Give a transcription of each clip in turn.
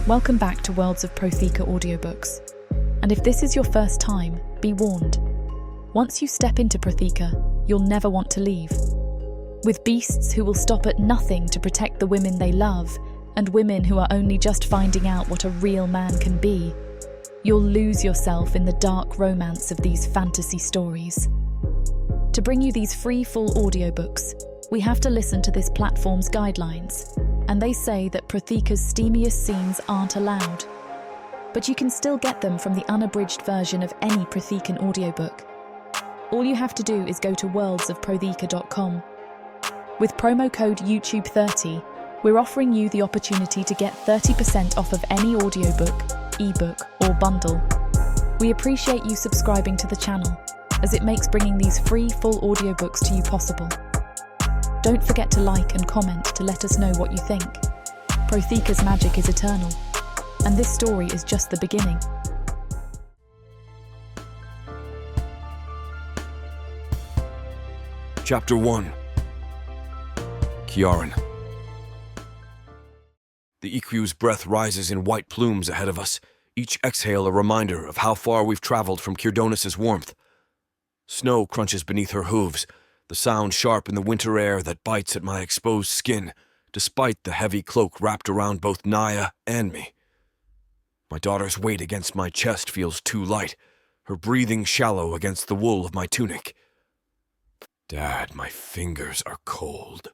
Welcome back to Worlds of Protheka audiobooks. And if this is your first time, be warned. Once you step into Protheka, you'll never want to leave. With beasts who will stop at nothing to protect the women they love, and women who are only just finding out what a real man can be, you'll lose yourself in the dark romance of these fantasy stories. To bring you these free full audiobooks, we have to listen to this platform's guidelines, and they say that Protheka's steamiest scenes aren't allowed. But you can still get them from the unabridged version of any Prothekan audiobook. All you have to do is go to worldsofprotheka.com. With promo code YouTube30, we're offering you the opportunity to get 30% off of any audiobook, ebook, or bundle. We appreciate you subscribing to the channel, as it makes bringing these free full audiobooks to you possible. Don't forget to like and comment to let us know what you think. Protheka's magic is eternal, and this story is just the beginning. Chapter 1. Kiaran. The Equiu's breath rises in white plumes ahead of us, each exhale a reminder of how far we've traveled from Kirdonis's warmth. Snow crunches beneath her hooves, the sound sharp in the winter air that bites at my exposed skin, despite the heavy cloak wrapped around both Naya and me. My daughter's weight against my chest feels too light, her breathing shallow against the wool of my tunic. Dad, my fingers are cold.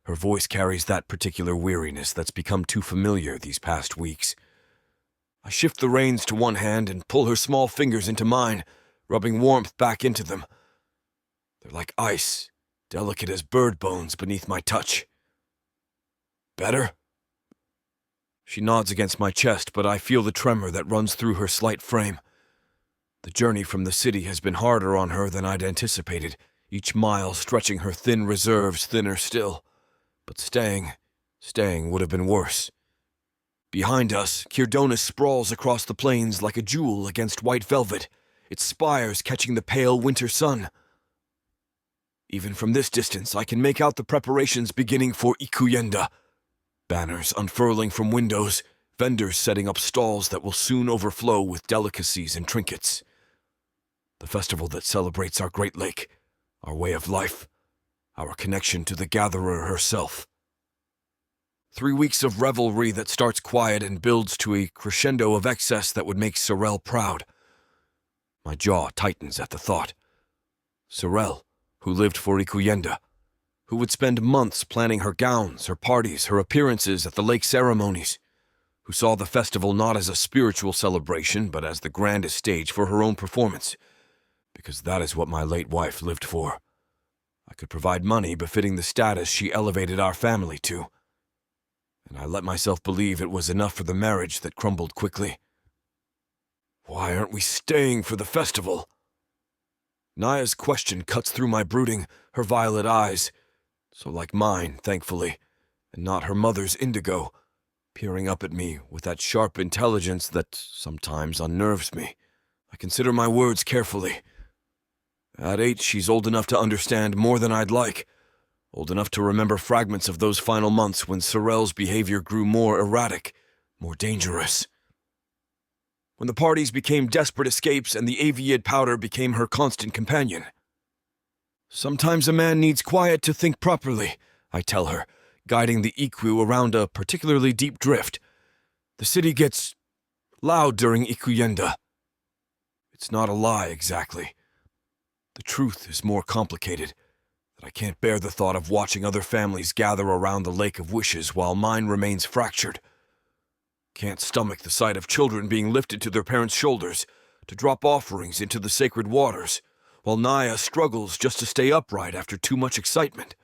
Her voice carries that particular weariness that's become too familiar these past weeks. I shift the reins to one hand and pull her small fingers into mine, rubbing warmth back into them. They're like ice, delicate as bird bones beneath my touch. Better? She nods against my chest, but I feel the tremor that runs through her slight frame. The journey from the city has been harder on her than I'd anticipated, each mile stretching her thin reserves thinner still. But staying would have been worse. Behind us, Kirdonis sprawls across the plains like a jewel against white velvet, its spires catching the pale winter sun. Even from this distance, I can make out the preparations beginning for Ikuyenda. Banners unfurling from windows, vendors setting up stalls that will soon overflow with delicacies and trinkets. The festival that celebrates our Great Lake, our way of life, our connection to the gatherer herself. 3 weeks of revelry that starts quiet and builds to a crescendo of excess that would make Sorel proud. My jaw tightens at the thought. Sorel, who lived for Ikuyenda, who would spend months planning her gowns, her parties, her appearances at the lake ceremonies, who saw the festival not as a spiritual celebration but as the grandest stage for her own performance, because that is what my late wife lived for. I could provide money befitting the status she elevated our family to, and I let myself believe it was enough for the marriage that crumbled quickly. Why aren't we staying for the festival? Naya's question cuts through my brooding, her violet eyes, so like mine, thankfully, and not her mother's indigo, peering up at me with that sharp intelligence that sometimes unnerves me. I consider my words carefully. At 8, she's old enough to understand more than I'd like, old enough to remember fragments of those final months when Sorel's behavior grew more erratic, more dangerous. When the parties became desperate escapes and the Aviid powder became her constant companion. Sometimes a man needs quiet to think properly, I tell her, guiding the Iquiu around a particularly deep drift. The city gets loud during Ikuyenda. It's not a lie, exactly. The truth is more complicated, that I can't bear the thought of watching other families gather around the Lake of Wishes while mine remains fractured. Can't stomach the sight of children being lifted to their parents' shoulders to drop offerings into the sacred waters, while Naya struggles just to stay upright after too much excitement.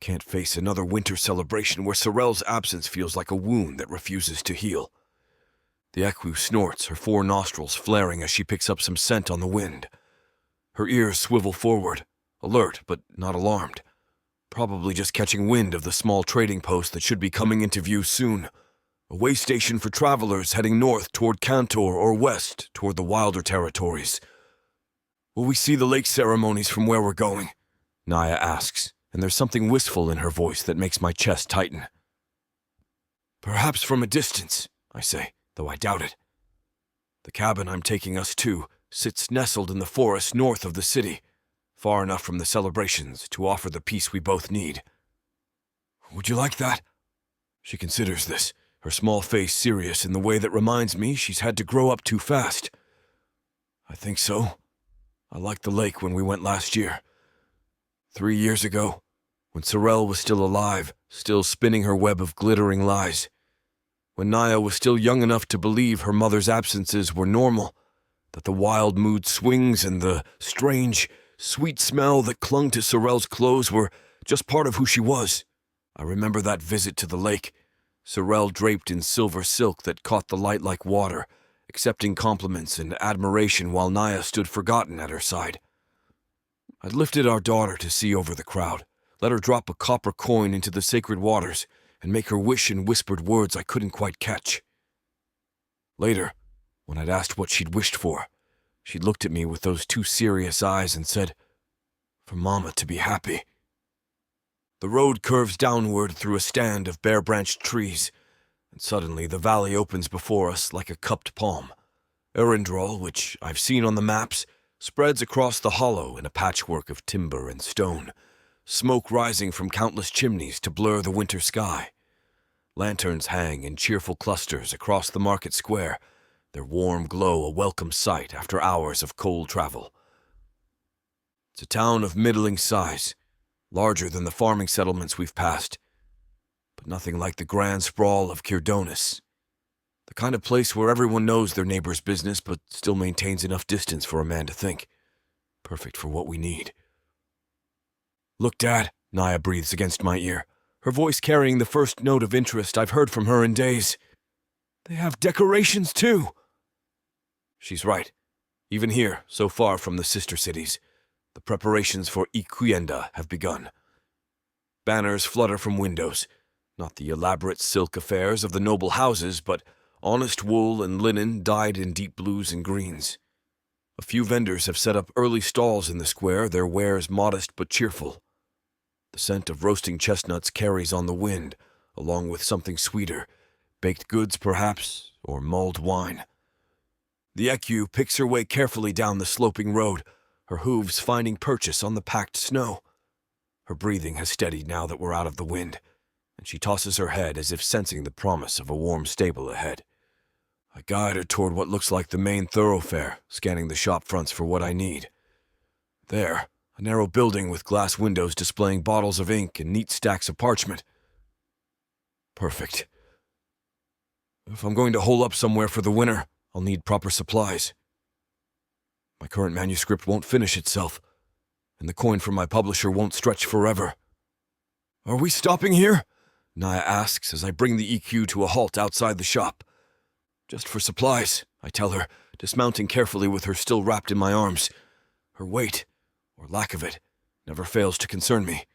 Can't face another winter celebration where Sorel's absence feels like a wound that refuses to heal. The Equiu snorts, her 4 nostrils flaring as she picks up some scent on the wind. Her ears swivel forward, alert but not alarmed, probably just catching wind of the small trading post that should be coming into view soon. A way station for travelers heading north toward Kantor or west toward the wilder territories. Will we see the lake ceremonies from where we're going? Naya asks, and there's something wistful in her voice that makes my chest tighten. Perhaps from a distance, I say, though I doubt it. The cabin I'm taking us to sits nestled in the forest north of the city, far enough from the celebrations to offer the peace we both need. Would you like that? She considers this, her small face serious in the way that reminds me she's had to grow up too fast. I think so. I liked the lake when we went last year. 3 years ago, when Sorrel was still alive, still spinning her web of glittering lies. When Naya was still young enough to believe her mother's absences were normal, that the wild mood swings and the strange, sweet smell that clung to Sorrel's clothes were just part of who she was. I remember that visit to the lake, Sorrel draped in silver silk that caught the light like water, accepting compliments and admiration while Naya stood forgotten at her side. I'd lifted our daughter to see over the crowd, let her drop a copper coin into the sacred waters, and make her wish in whispered words I couldn't quite catch. Later, when I'd asked what she'd wished for, she'd looked at me with those two serious eyes and said, "For Mama to be happy." The road curves downward through a stand of bare-branched trees, and suddenly the valley opens before us like a cupped palm. Arundel, which I've seen on the maps, spreads across the hollow in a patchwork of timber and stone, smoke rising from countless chimneys to blur the winter sky. Lanterns hang in cheerful clusters across the market square, their warm glow a welcome sight after hours of cold travel. It's a town of middling size, larger than the farming settlements we've passed, but nothing like the grand sprawl of Kirdonis. The kind of place where everyone knows their neighbor's business but still maintains enough distance for a man to think. Perfect for what we need. "Look, Dad," Naya breathes against my ear, her voice carrying the first note of interest I've heard from her in days. "They have decorations, too." She's right. Even here, so far from the sister cities, the preparations for Iquienda have begun. Banners flutter from windows, not the elaborate silk affairs of the noble houses, but honest wool and linen dyed in deep blues and greens. A few vendors have set up early stalls in the square, their wares modest but cheerful. The scent of roasting chestnuts carries on the wind, along with something sweeter, baked goods perhaps, or mulled wine. The ecu picks her way carefully down the sloping road, her hooves finding purchase on the packed snow. Her breathing has steadied now that we're out of the wind, and she tosses her head as if sensing the promise of a warm stable ahead. I guide her toward what looks like the main thoroughfare, scanning the shop fronts for what I need. There, a narrow building with glass windows displaying bottles of ink and neat stacks of parchment. Perfect. If I'm going to hole up somewhere for the winter, I'll need proper supplies. My current manuscript won't finish itself, and the coin from my publisher won't stretch forever. "Are we stopping here?" Naya asks as I bring the EQ to a halt outside the shop. "Just for supplies," I tell her, dismounting carefully with her still wrapped in my arms. Her weight, or lack of it, never fails to concern me.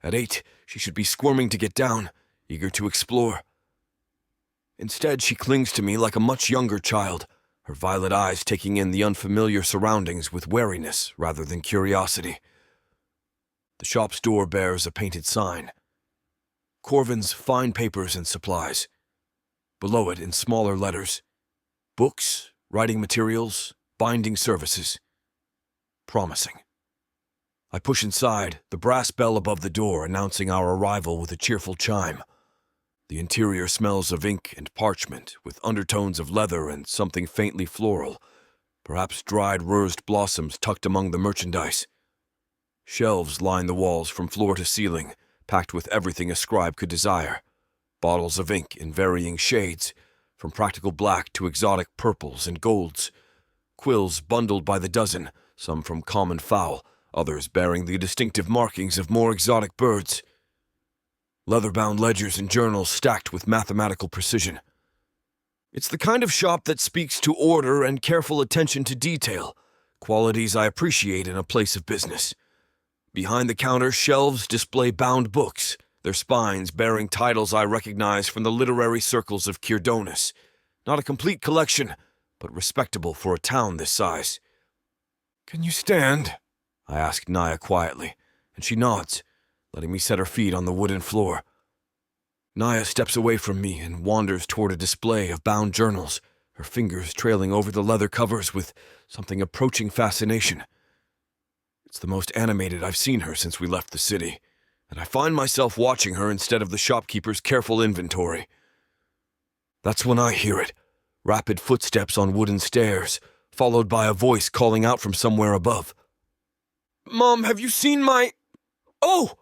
At 8, she should be squirming to get down, eager to explore. Instead, she clings to me like a much younger child, her violet eyes taking in the unfamiliar surroundings with wariness rather than curiosity. The shop's door bears a painted sign. Corvin's Fine Papers and Supplies. Below it, in smaller letters, books, writing materials, binding services. Promising. I push inside, the brass bell above the door announcing our arrival with a cheerful chime. The interior smells of ink and parchment, with undertones of leather and something faintly floral, perhaps dried rosed blossoms tucked among the merchandise. Shelves line the walls from floor to ceiling, packed with everything a scribe could desire. Bottles of ink in varying shades, from practical black to exotic purples and golds. Quills bundled by the dozen, some from common fowl, others bearing the distinctive markings of more exotic birds. Leather-bound ledgers and journals stacked with mathematical precision. It's the kind of shop that speaks to order and careful attention to detail, qualities I appreciate in a place of business. Behind the counter, shelves display bound books, their spines bearing titles I recognize from the literary circles of Kirdonis. Not a complete collection, but respectable for a town this size. "Can you stand?" I ask Naya quietly, and she nods, letting me set her feet on the wooden floor. Naya steps away from me and wanders toward a display of bound journals, her fingers trailing over the leather covers with something approaching fascination. It's the most animated I've seen her since we left the city, and I find myself watching her instead of the shopkeeper's careful inventory. That's when I hear it, rapid footsteps on wooden stairs, followed by a voice calling out from somewhere above. "Mom, have you seen my... Oh!"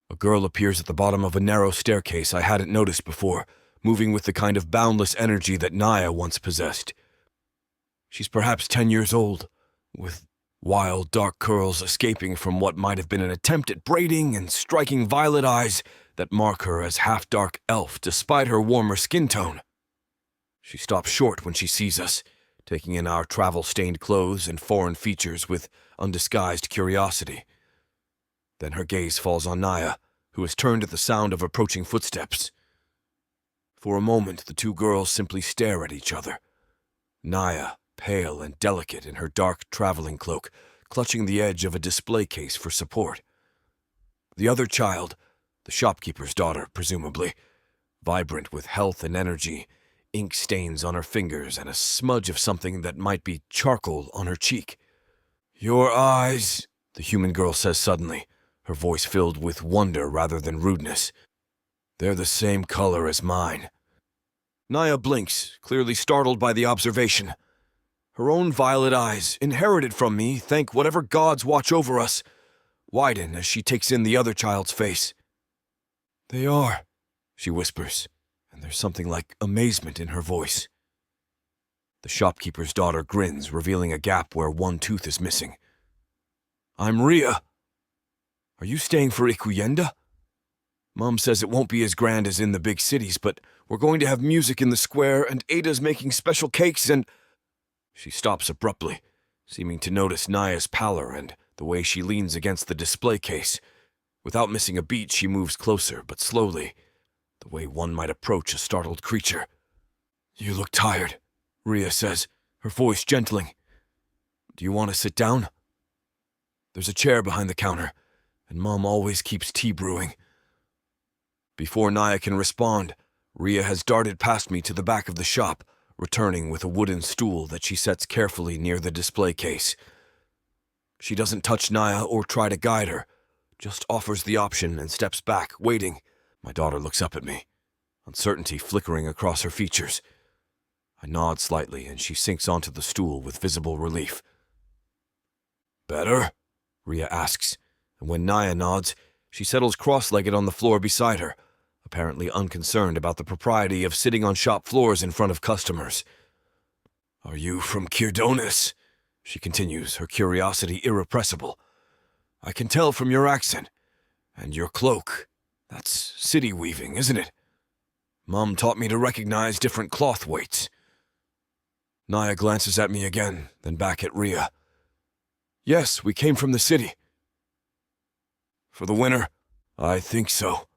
A girl appears at the bottom of a narrow staircase I hadn't noticed before, moving with the kind of boundless energy that Naya once possessed. She's perhaps 10 years old, with wild dark curls escaping from what might have been an attempt at braiding and striking violet eyes that mark her as half-dark elf despite her warmer skin tone. She stops short when she sees us, taking in our travel-stained clothes and foreign features with undisguised curiosity. Then her gaze falls on Naya, who has turned at the sound of approaching footsteps. For a moment, the two girls simply stare at each other. Naya, pale and delicate in her dark traveling cloak, clutching the edge of a display case for support. The other child, the shopkeeper's daughter, presumably, vibrant with health and energy, ink stains on her fingers and a smudge of something that might be charcoal on her cheek. "Your eyes," the human girl says suddenly, her voice filled with wonder rather than rudeness. "They're the same color as mine." Naya blinks, clearly startled by the observation. Her own violet eyes, inherited from me, thank whatever gods watch over us, widen as she takes in the other child's face. "They are," she whispers, and there's something like amazement in her voice. The shopkeeper's daughter grins, revealing a gap where one tooth is missing. "I'm Ria. Are you staying for Ikuyenda? Mom says it won't be as grand as in the big cities, but we're going to have music in the square, and Ada's making special cakes and—" She stops abruptly, seeming to notice Naya's pallor and the way she leans against the display case. Without missing a beat, she moves closer, but slowly, the way one might approach a startled creature. "You look tired," Ria says, her voice gentling. "Do you want to sit down? There's a chair behind the counter, and Mom always keeps tea brewing." Before Naya can respond, Ria has darted past me to the back of the shop, returning with a wooden stool that she sets carefully near the display case. She doesn't touch Naya or try to guide her, just offers the option and steps back, waiting. My daughter looks up at me, uncertainty flickering across her features. I nod slightly, and she sinks onto the stool with visible relief. "Better?" Ria asks, and when Naya nods, she settles cross-legged on the floor beside her, apparently unconcerned about the propriety of sitting on shop floors in front of customers. "Are you from Kirdonis?" she continues, her curiosity irrepressible. "I can tell from your accent. And your cloak. That's city weaving, isn't it? Mom taught me to recognize different cloth weights." Naya glances at me again, then back at Ria. "Yes, we came from the city." "For the winter?" "I think so."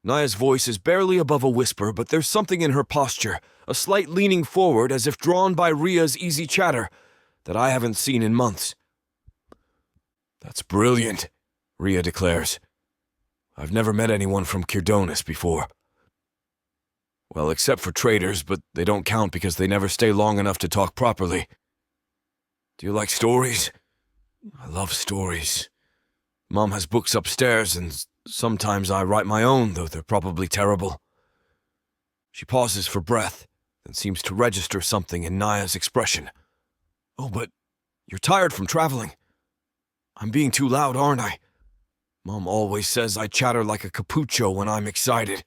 Naya's voice is barely above a whisper, but there's something in her posture, a slight leaning forward as if drawn by Ria's easy chatter, that I haven't seen in months. "That's brilliant," Ria declares. "I've never met anyone from Kirdonis before. Well, except for traders, but they don't count because they never stay long enough to talk properly. Do you like stories?" "I love stories. Mom has books upstairs, and sometimes I write my own, though they're probably terrible." She pauses for breath, then seems to register something in Naya's expression. "Oh, but you're tired from traveling. I'm being too loud, aren't I? Mom always says I chatter like a capucho when I'm excited."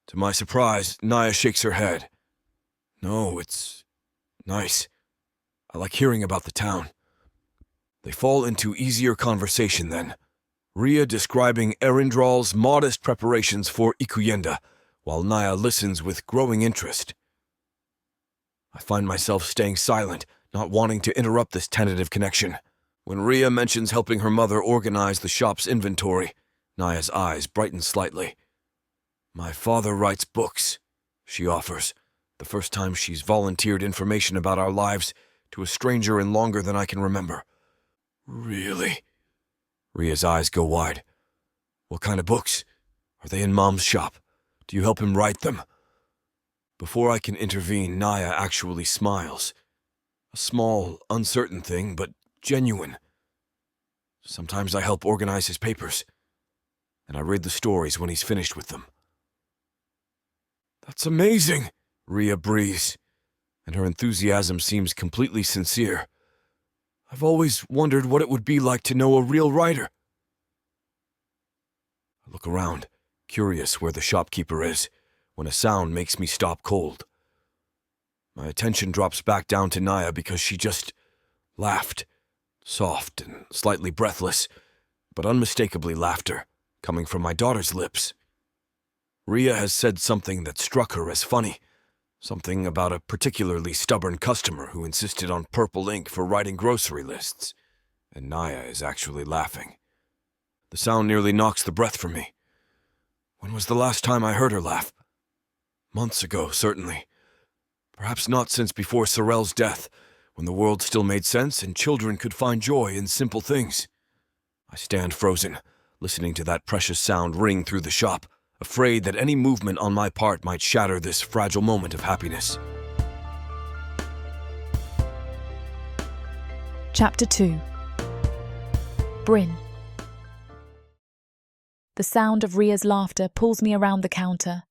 To my surprise, Naya shakes her head. "No, it's nice. I like hearing about the town." They fall into easier conversation then, Ria describing Erendral's modest preparations for Ikuyenda, while Naya listens with growing interest. I find myself staying silent, not wanting to interrupt this tentative connection. When Ria mentions helping her mother organize the shop's inventory, Naya's eyes brighten slightly. "My father writes books," she offers, the first time she's volunteered information about our lives to a stranger in longer than I can remember. "Really?" Ria's eyes go wide. "What kind of books? Are Are they in Mom's shop? Do you help him write them? Before I can intervene, Naya actually smiles. A small, uncertain thing, but genuine. Sometimes I help organize his papers, and I read the stories when he's finished with them. That's amazing, Rhea breathes, and her enthusiasm seems completely sincere. I've always wondered what it would be like to know a real writer. I look around, curious where the shopkeeper is, when a sound makes me stop cold. My attention drops back down to Naya because she just laughed, soft and slightly breathless, but unmistakably laughter, coming from my daughter's lips. Rhea has said something that struck her as funny, something about a particularly stubborn customer who insisted on purple ink for writing grocery lists, and Naya is actually laughing. The sound nearly knocks the breath from me. When was the last time I heard her laugh? Months ago, certainly. Perhaps not since before Sorel's death, when the world still made sense and children could find joy in simple things. I stand frozen, listening to that precious sound ring through the shop, afraid that any movement on my part might shatter this fragile moment of happiness. Chapter 2. Bryn. The sound of Rhea's laughter pulls me around the counter,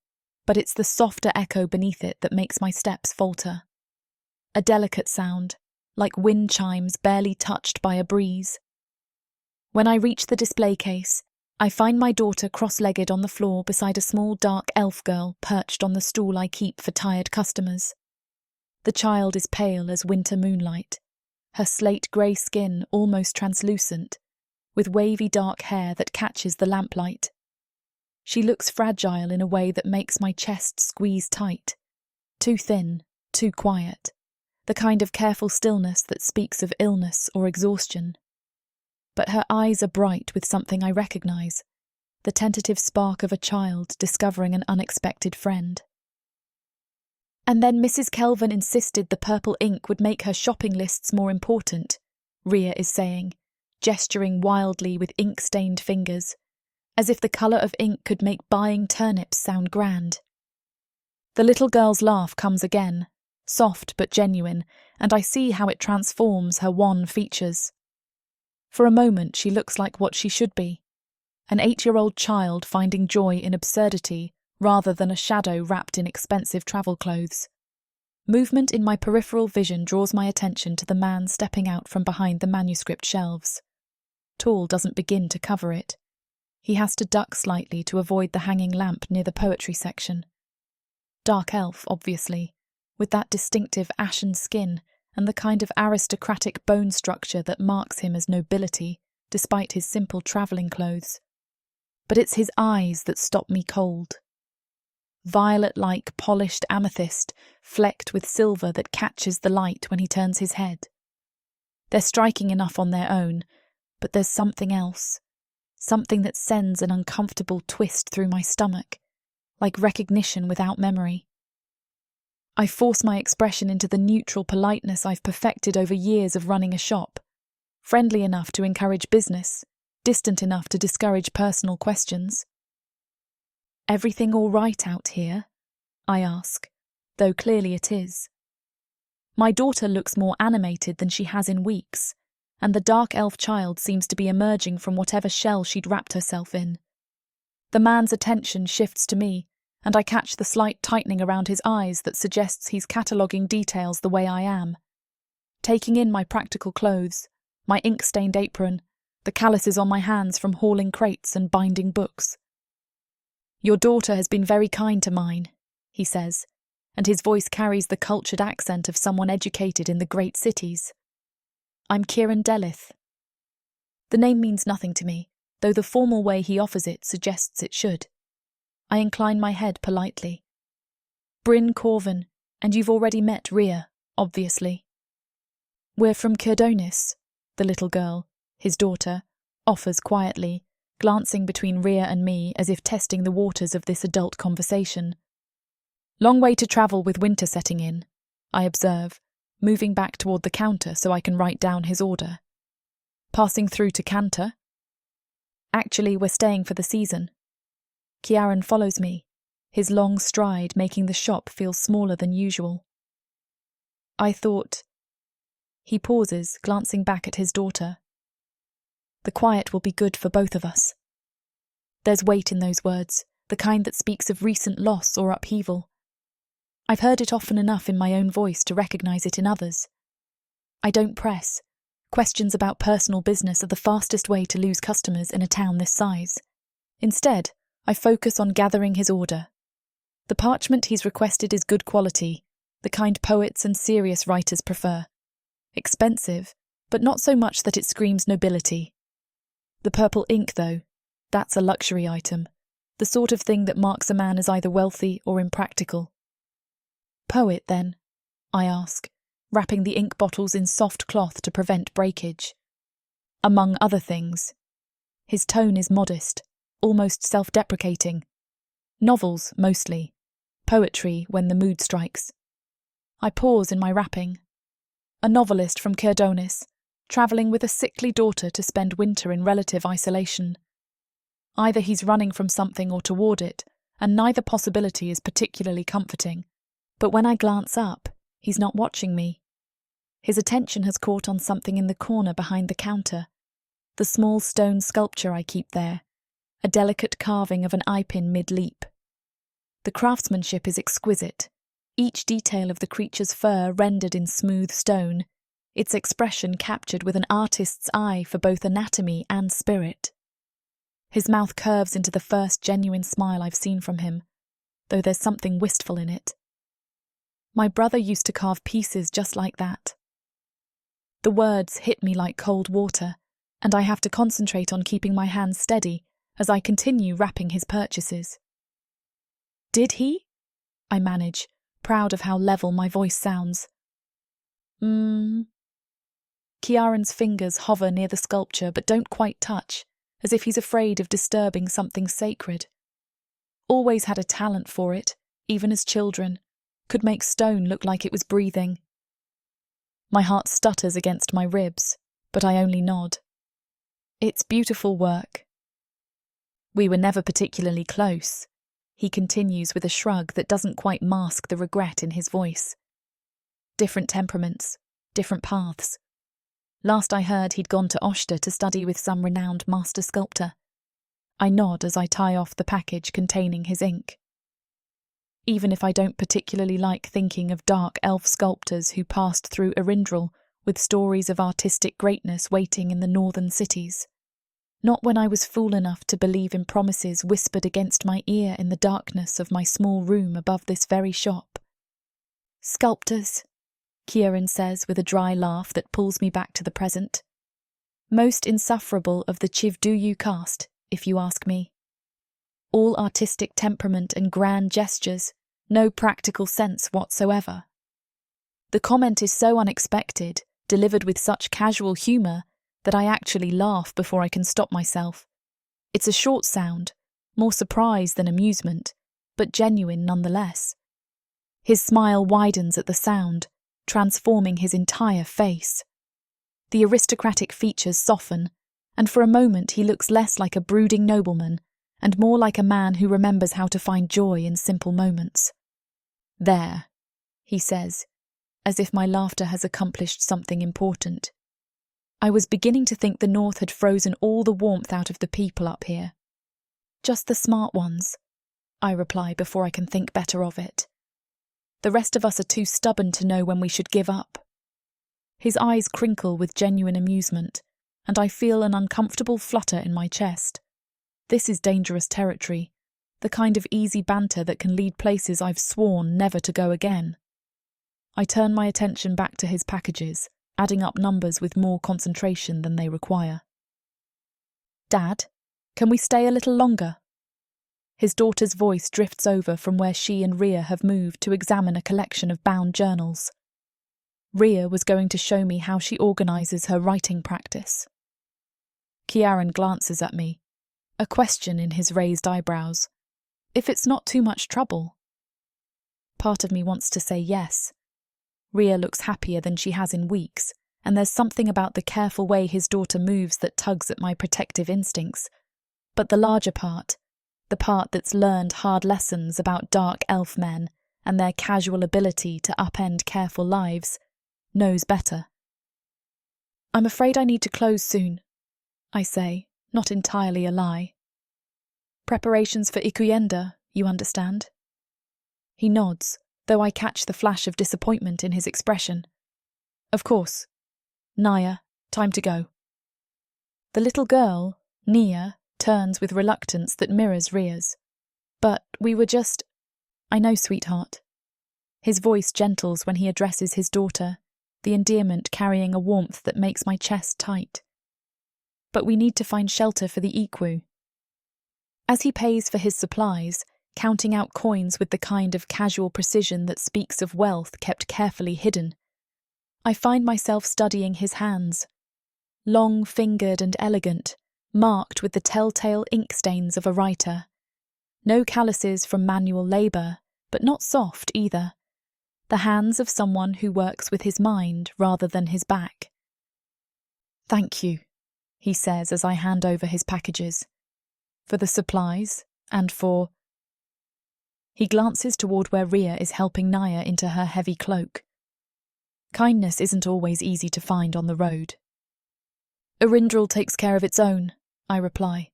but it's the softer echo beneath it that makes my steps falter. A delicate sound, like wind chimes barely touched by a breeze. When I reach the display case, I find my daughter cross-legged on the floor beside a small dark elf girl perched on the stool I keep for tired customers. The child is pale as winter moonlight, her slate-grey skin almost translucent, with wavy dark hair that catches the lamplight. She looks fragile in a way that makes my chest squeeze tight. Too thin, too quiet. The kind of careful stillness that speaks of illness or exhaustion. But her eyes are bright with something I recognise, the tentative spark of a child discovering an unexpected friend. And then Mrs. Kelvin insisted the purple ink would make her shopping lists more important, Rhea is saying, gesturing wildly with ink-stained fingers, as if the colour of ink could make buying turnips sound grand. The little girl's laugh comes again, soft but genuine, and I see how it transforms her wan features. For a moment she looks like what she should be, an 8-year-old child finding joy in absurdity rather than a shadow wrapped in expensive travel clothes. Movement in my peripheral vision draws my attention to the man stepping out from behind the manuscript shelves. Tall doesn't begin to cover it. He has to duck slightly to avoid the hanging lamp near the poetry section. Dark elf, obviously, with that distinctive ashen skin and the kind of aristocratic bone structure that marks him as nobility, despite his simple travelling clothes. But it's his eyes that stop me cold. Violet-like polished amethyst, flecked with silver that catches the light when he turns his head. They're striking enough on their own, but there's something else. Something that sends an uncomfortable twist through my stomach, like recognition without memory. I force my expression into the neutral politeness I've perfected over years of running a shop, friendly enough to encourage business, distant enough to discourage personal questions. Everything all right out here? I ask, though clearly it is. My daughter looks more animated than she has in weeks, and the dark elf child seems to be emerging from whatever shell she'd wrapped herself in. The man's attention shifts to me, and I catch the slight tightening around his eyes that suggests he's cataloguing details the way I am. Taking in my practical clothes, my ink-stained apron, the calluses on my hands from hauling crates and binding books. Your daughter has been very kind to mine, he says, and his voice carries the cultured accent of someone educated in the great cities. I'm Kieran Delith. The name means nothing to me, though the formal way he offers it suggests it should. I incline my head politely. Bryn Corvin, and you've already met Rhea, obviously. We're from Kirdonis, the little girl, his daughter, offers quietly, glancing between Rhea and me as if testing the waters of this adult conversation. Long way to travel with winter setting in, I observe, moving back toward the counter so I can write down his order. Passing through to Cantor? Actually, we're staying for the season. Kiaran follows me, his long stride making the shop feel smaller than usual. I thought... He pauses, glancing back at his daughter. The quiet will be good for both of us. There's weight in those words, the kind that speaks of recent loss or upheaval. I've heard it often enough in my own voice to recognise it in others. I don't press. Questions about personal business are the fastest way to lose customers in a town this size. Instead, I focus on gathering his order. The parchment he's requested is good quality, the kind poets and serious writers prefer. Expensive, but not so much that it screams nobility. The purple ink, though, that's a luxury item, the sort of thing that marks a man as either wealthy or impractical. Poet, then? I ask, wrapping the ink bottles in soft cloth to prevent breakage. Among other things. His tone is modest, almost self-deprecating. Novels, mostly. Poetry when the mood strikes. I pause in my wrapping. A novelist from Kirdonis, travelling with a sickly daughter to spend winter in relative isolation. Either he's running from something or toward it, and neither possibility is particularly comforting. But when I glance up, he's not watching me. His attention has caught on something in the corner behind the counter, the small stone sculpture I keep there, a delicate carving of an eye-pin mid-leap. The craftsmanship is exquisite, each detail of the creature's fur rendered in smooth stone, its expression captured with an artist's eye for both anatomy and spirit. His mouth curves into the first genuine smile I've seen from him, though there's something wistful in it. My brother used to carve pieces just like that. The words hit me like cold water, and I have to concentrate on keeping my hands steady as I continue wrapping his purchases. Did he? I manage, proud of how level my voice sounds. Kiaran's fingers hover near the sculpture but don't quite touch, as if he's afraid of disturbing something sacred. Always had a talent for it, even as children, could make stone look like it was breathing. My heart stutters against my ribs, but I only nod. It's beautiful work. We were never particularly close, he continues with a shrug that doesn't quite mask the regret in his voice. Different temperaments, different paths. Last I heard he'd gone to Oshta to study with some renowned master sculptor. I nod as I tie off the package containing his ink. Even if I don't particularly like thinking of dark elf sculptors who passed through Arindral with stories of artistic greatness waiting in the northern cities. Not when I was fool enough to believe in promises whispered against my ear in the darkness of my small room above this very shop. Sculptors, Kiaran says with a dry laugh that pulls me back to the present. Most insufferable of the Chivduyu caste, if you ask me. All artistic temperament and grand gestures, no practical sense whatsoever. The comment is so unexpected, delivered with such casual humour, that I actually laugh before I can stop myself. It's a short sound, more surprise than amusement, but genuine nonetheless. His smile widens at the sound, transforming his entire face. The aristocratic features soften, and for a moment he looks less like a brooding nobleman and more like a man who remembers how to find joy in simple moments. There, he says, as if my laughter has accomplished something important. I was beginning to think the North had frozen all the warmth out of the people up here. Just the smart ones, I reply before I can think better of it. The rest of us are too stubborn to know when we should give up. His eyes crinkle with genuine amusement, and I feel an uncomfortable flutter in my chest. This is dangerous territory, the kind of easy banter that can lead places I've sworn never to go again. I turn my attention back to his packages, adding up numbers with more concentration than they require. Dad, can we stay a little longer? His daughter's voice drifts over from where she and Ria have moved to examine a collection of bound journals. Ria was going to show me how she organises her writing practice. Kiaran glances at me, a question in his raised eyebrows. If it's not too much trouble. Part of me wants to say yes. Ria looks happier than she has in weeks, and there's something about the careful way his daughter moves that tugs at my protective instincts. But the larger part, the part that's learned hard lessons about dark elf men and their casual ability to upend careful lives, knows better. I'm afraid I need to close soon, I say, not entirely a lie. Preparations for Ikuyenda, you understand? He nods, though I catch the flash of disappointment in his expression. Of course. Naya, time to go. The little girl, Nia, turns with reluctance that mirrors Ria's. But we were just... I know, sweetheart. His voice gentles when he addresses his daughter, the endearment carrying a warmth that makes my chest tight. But we need to find shelter for the Ikwu. As he pays for his supplies, counting out coins with the kind of casual precision that speaks of wealth kept carefully hidden, I find myself studying his hands. Long-fingered and elegant, marked with the telltale ink stains of a writer. No calluses from manual labour, but not soft either. The hands of someone who works with his mind rather than his back. Thank you, he says as I hand over his packages. For the supplies, and for... He glances toward where Ria is helping Naya into her heavy cloak. Kindness isn't always easy to find on the road. Arindral takes care of its own, I reply,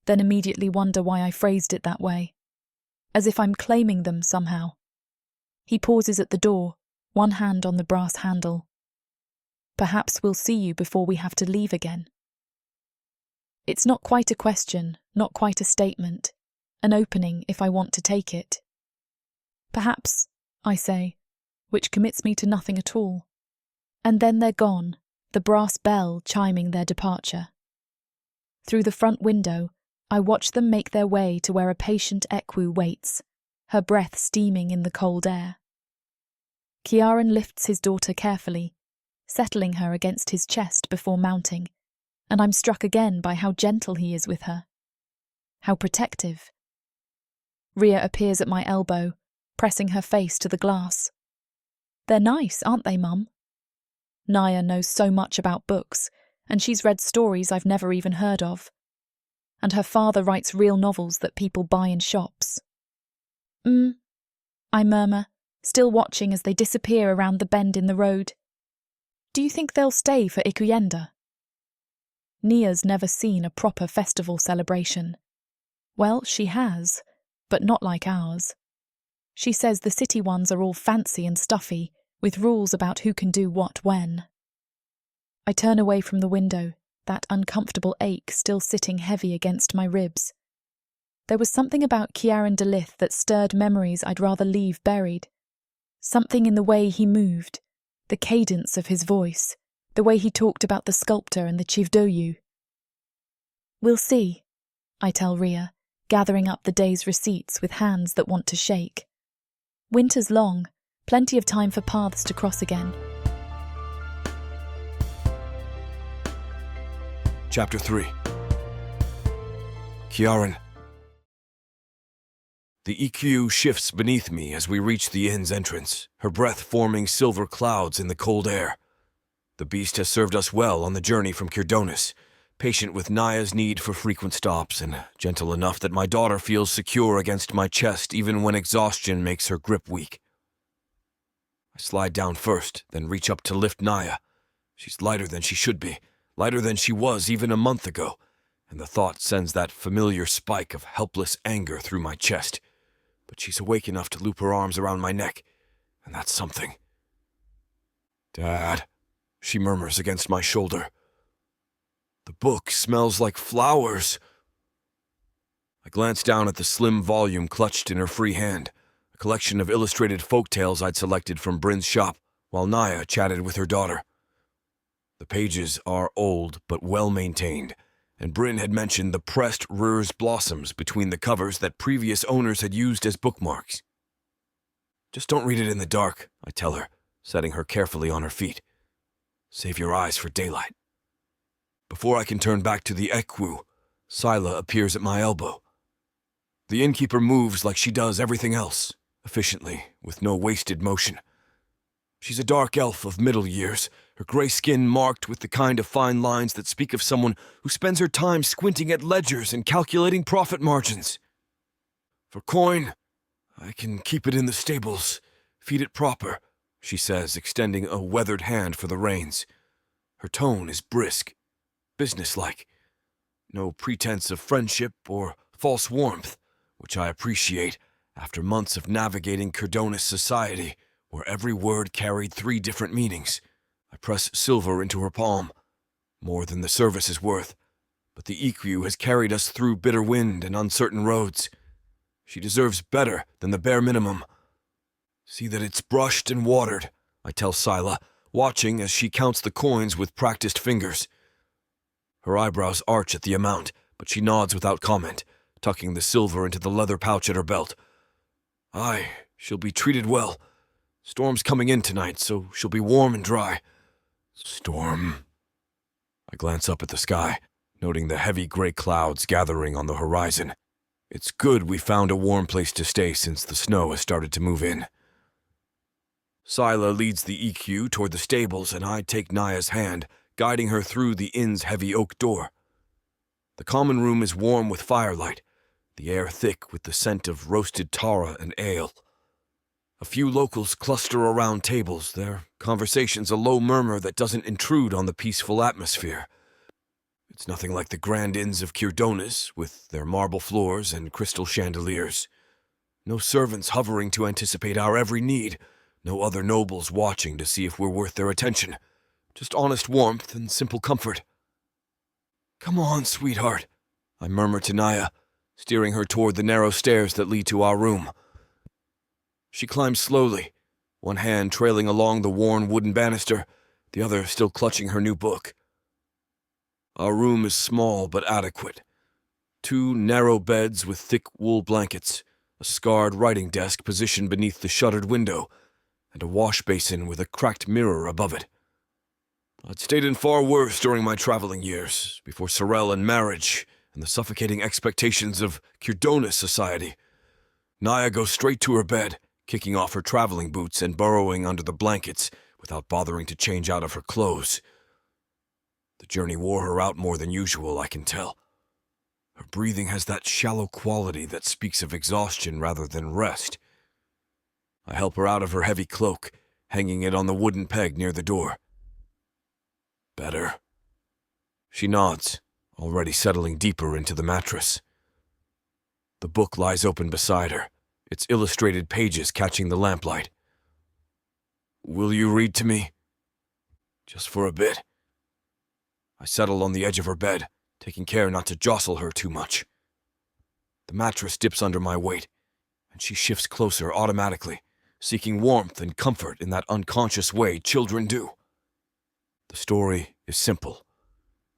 then immediately wonder why I phrased it that way. As if I'm claiming them somehow. He pauses at the door, one hand on the brass handle. Perhaps we'll see you before we have to leave again. It's not quite a question, not quite a statement, an opening if I want to take it. Perhaps, I say, which commits me to nothing at all. And then they're gone, the brass bell chiming their departure. Through the front window, I watch them make their way to where a patient Ekwu waits, her breath steaming in the cold air. Kiaran lifts his daughter carefully, settling her against his chest before mounting, and I'm struck again by how gentle he is with her. How protective. Ria appears at my elbow, pressing her face to the glass. They're nice, aren't they, Mum? Naya knows so much about books, and she's read stories I've never even heard of. And her father writes real novels that people buy in shops. I murmur, still watching as they disappear around the bend in the road. Do you think they'll stay for Ikuyenda? Nia's never seen a proper festival celebration. Well, she has, but not like ours. She says the city ones are all fancy and stuffy, with rules about who can do what when. I turn away from the window, that uncomfortable ache still sitting heavy against my ribs. There was something about Kiaran Delith that stirred memories I'd rather leave buried. Something in the way he moved, the cadence of his voice, the way he talked about the sculptor and the Chivdoyu. We'll see, I tell Ria, gathering up the day's receipts with hands that want to shake. Winter's long, plenty of time for paths to cross again. Chapter 3. Kiaran. The EQ shifts beneath me as we reach the inn's entrance, her breath forming silver clouds in the cold air. The beast has served us well on the journey from Kirdonis, patient with Naya's need for frequent stops and gentle enough that my daughter feels secure against my chest even when exhaustion makes her grip weak. I slide down first, then reach up to lift Naya. She's lighter than she should be, lighter than she was even a month ago, and the thought sends that familiar spike of helpless anger through my chest. But she's awake enough to loop her arms around my neck, and that's something. Dad, she murmurs against my shoulder. The book smells like flowers. I glance down at the slim volume clutched in her free hand, a collection of illustrated folk tales I'd selected from Bryn's shop, while Naya chatted with her daughter. The pages are old but well-maintained, and Bryn had mentioned the pressed Rurs blossoms between the covers that previous owners had used as bookmarks. Just don't read it in the dark, I tell her, setting her carefully on her feet. Save your eyes for daylight. Before I can turn back to the Ekwu, Sila appears at my elbow. The innkeeper moves like she does everything else, efficiently, with no wasted motion. She's a dark elf of middle years, her gray skin marked with the kind of fine lines that speak of someone who spends her time squinting at ledgers and calculating profit margins. For coin, I can keep it in the stables, feed it proper, she says, extending a weathered hand for the reins. Her tone is brisk, businesslike. No pretense of friendship or false warmth, which I appreciate after months of navigating Cyrdonis society, where every word carried 3 different meanings. I press silver into her palm. More than the service is worth, but the EQ has carried us through bitter wind and uncertain roads. She deserves better than the bare minimum. See that it's brushed and watered, I tell Scylla, watching as she counts the coins with practiced fingers. Her eyebrows arch at the amount, but she nods without comment, tucking the silver into the leather pouch at her belt. Aye, she'll be treated well. Storm's coming in tonight, so she'll be warm and dry. Storm. I glance up at the sky, noting the heavy gray clouds gathering on the horizon. It's good we found a warm place to stay since the snow has started to move in. Scylla leads the EQ toward the stables, and I take Naya's hand, guiding her through the inn's heavy oak door. The common room is warm with firelight, the air thick with the scent of roasted tara and ale. A few locals cluster around tables, their conversations a low murmur that doesn't intrude on the peaceful atmosphere. It's nothing like the grand inns of Cyrdonis, with their marble floors and crystal chandeliers. No servants hovering to anticipate our every need, no other nobles watching to see if we're worth their attention. Just honest warmth and simple comfort. Come on, sweetheart, I murmur to Naya, steering her toward the narrow stairs that lead to our room. She climbs slowly, one hand trailing along the worn wooden banister, the other still clutching her new book. Our room is small but adequate. 2 narrow beds with thick wool blankets, a scarred writing desk positioned beneath the shuttered window, and a wash basin with a cracked mirror above it. I'd stayed in far worse during my traveling years, before Sorel and marriage and the suffocating expectations of Cyrdonis society. Naya goes straight to her bed, kicking off her traveling boots and burrowing under the blankets without bothering to change out of her clothes. The journey wore her out more than usual, I can tell. Her breathing has that shallow quality that speaks of exhaustion rather than rest. I help her out of her heavy cloak, hanging it on the wooden peg near the door. Better. She nods, already settling deeper into the mattress. The book lies open beside her, its illustrated pages catching the lamplight. Will you read to me? Just for a bit. I settle on the edge of her bed, taking care not to jostle her too much. The mattress dips under my weight, and she shifts closer automatically, seeking warmth and comfort in that unconscious way children do. The story is simple.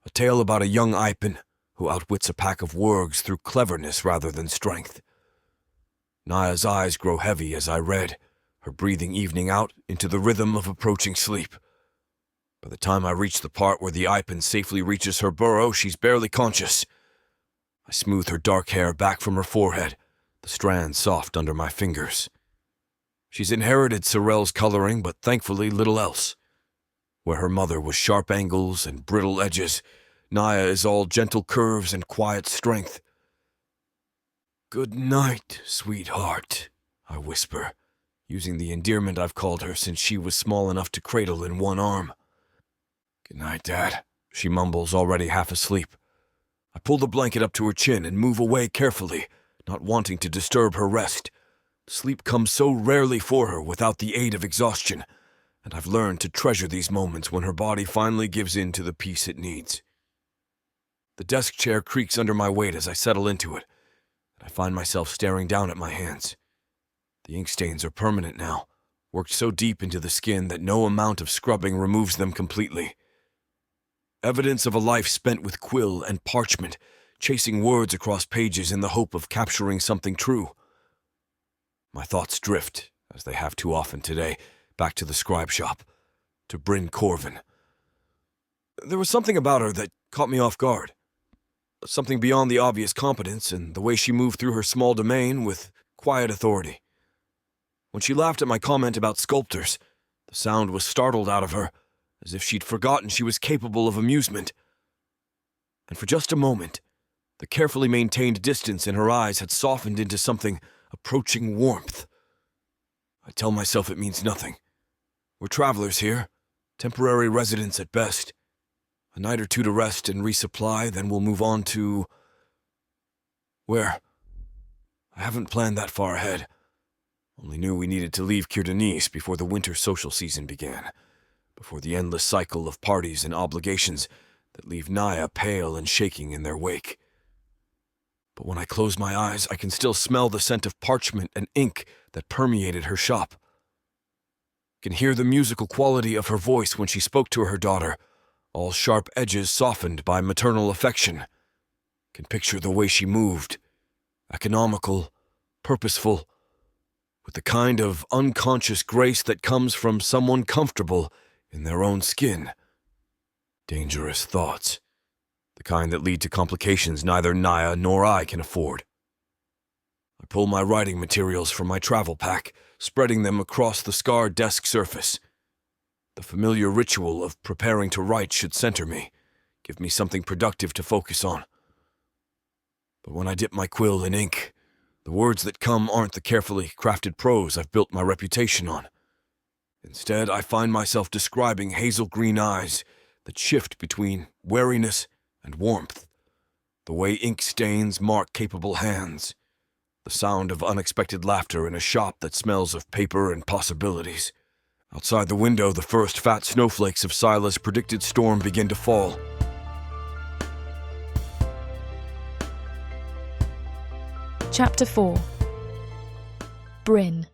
A tale about a young Ipin who outwits a pack of wargs through cleverness rather than strength. Naya's eyes grow heavy as I read, her breathing evening out into the rhythm of approaching sleep. By the time I reach the part where the Ipin safely reaches her burrow, she's barely conscious. I smooth her dark hair back from her forehead, the strands soft under my fingers. She's inherited Sorel's coloring, but thankfully little else. Where her mother was sharp angles and brittle edges, Naya is all gentle curves and quiet strength. Good night, sweetheart, I whisper, using the endearment I've called her since she was small enough to cradle in one arm. Good night, Dad, she mumbles, already half asleep. I pull the blanket up to her chin and move away carefully, not wanting to disturb her rest. Sleep comes so rarely for her without the aid of exhaustion, and I've learned to treasure these moments when her body finally gives in to the peace it needs. The desk chair creaks under my weight as I settle into it, and I find myself staring down at my hands. The ink stains are permanent now, worked so deep into the skin that no amount of scrubbing removes them completely. Evidence of a life spent with quill and parchment, chasing words across pages in the hope of capturing something true. My thoughts drift, as they have too often today, back to the scribe shop, to Bryn Corvin. There was something about her that caught me off guard. Something beyond the obvious competence and the way she moved through her small domain with quiet authority. When she laughed at my comment about sculptors, the sound was startled out of her, as if she'd forgotten she was capable of amusement. And for just a moment, The carefully maintained distance in her eyes had softened into something approaching warmth. I tell myself it means nothing. We're travelers here, temporary residents at best. A night or two to rest and resupply, then we'll move on to... where? I haven't planned that far ahead. Only knew we needed to leave Kirdanis before the winter social season began, before the endless cycle of parties and obligations that leave Naya pale and shaking in their wake. But when I close my eyes, I can still smell the scent of parchment and ink that permeated her shop. Can hear the musical quality of her voice when she spoke to her daughter, all sharp edges softened by maternal affection. Can picture the way she moved, economical, purposeful, with the kind of unconscious grace that comes from someone comfortable in their own skin. Dangerous thoughts, the kind that lead to complications neither Naya nor I can afford. I pull my writing materials from my travel pack, spreading them across the scarred desk surface. The familiar ritual of preparing to write should center me, give me something productive to focus on. But when I dip my quill in ink, the words that come aren't the carefully crafted prose I've built my reputation on. Instead, I find myself describing hazel green eyes that shift between wariness and warmth, the way ink stains mark capable hands, the sound of unexpected laughter in a shop that smells of paper and possibilities. Outside the window, the first fat snowflakes of Sila's predicted storm begin to fall. Chapter 4. Bryn.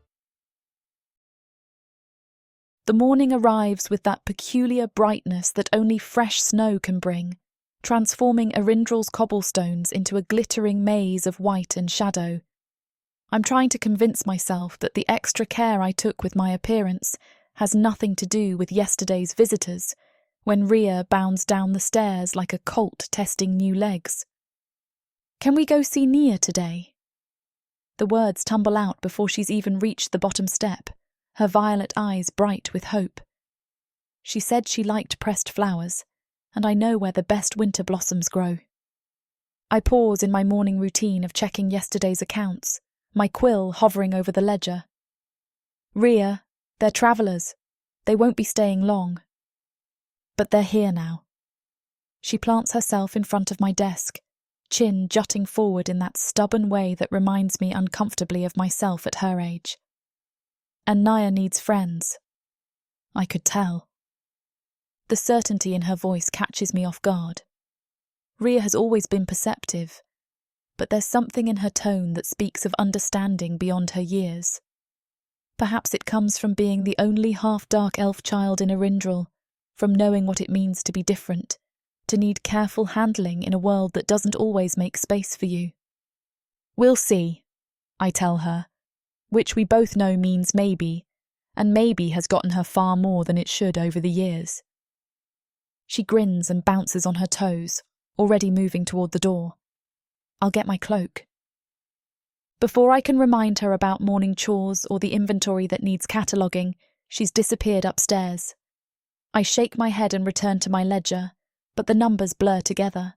The morning arrives with that peculiar brightness that only fresh snow can bring, transforming Arindrel's cobblestones into a glittering maze of white and shadow. I'm trying to convince myself that the extra care I took with my appearance has nothing to do with yesterday's visitors, when Rhea bounds down the stairs like a colt testing new legs. Can we go see Nia today? The words tumble out before she's even reached the bottom step, her violet eyes bright with hope. She said she liked pressed flowers, and I know where the best winter blossoms grow. I pause in my morning routine of checking yesterday's accounts, my quill hovering over the ledger. Rhea, they're travellers. They won't be staying long. But they're here now. She plants herself in front of my desk, chin jutting forward in that stubborn way that reminds me uncomfortably of myself at her age. And Naya needs friends. I could tell. The certainty in her voice catches me off guard. Rhea has always been perceptive, but there's something in her tone that speaks of understanding beyond her years. Perhaps it comes from being the only half-dark elf child in Arindrel, from knowing what it means to be different, to need careful handling in a world that doesn't always make space for you. We'll see, I tell her, which we both know means maybe, and maybe has gotten her far more than it should over the years. She grins and bounces on her toes, already moving toward the door. I'll get my cloak. Before I can remind her about morning chores or the inventory that needs cataloguing, she's disappeared upstairs. I shake my head and return to my ledger, but the numbers blur together.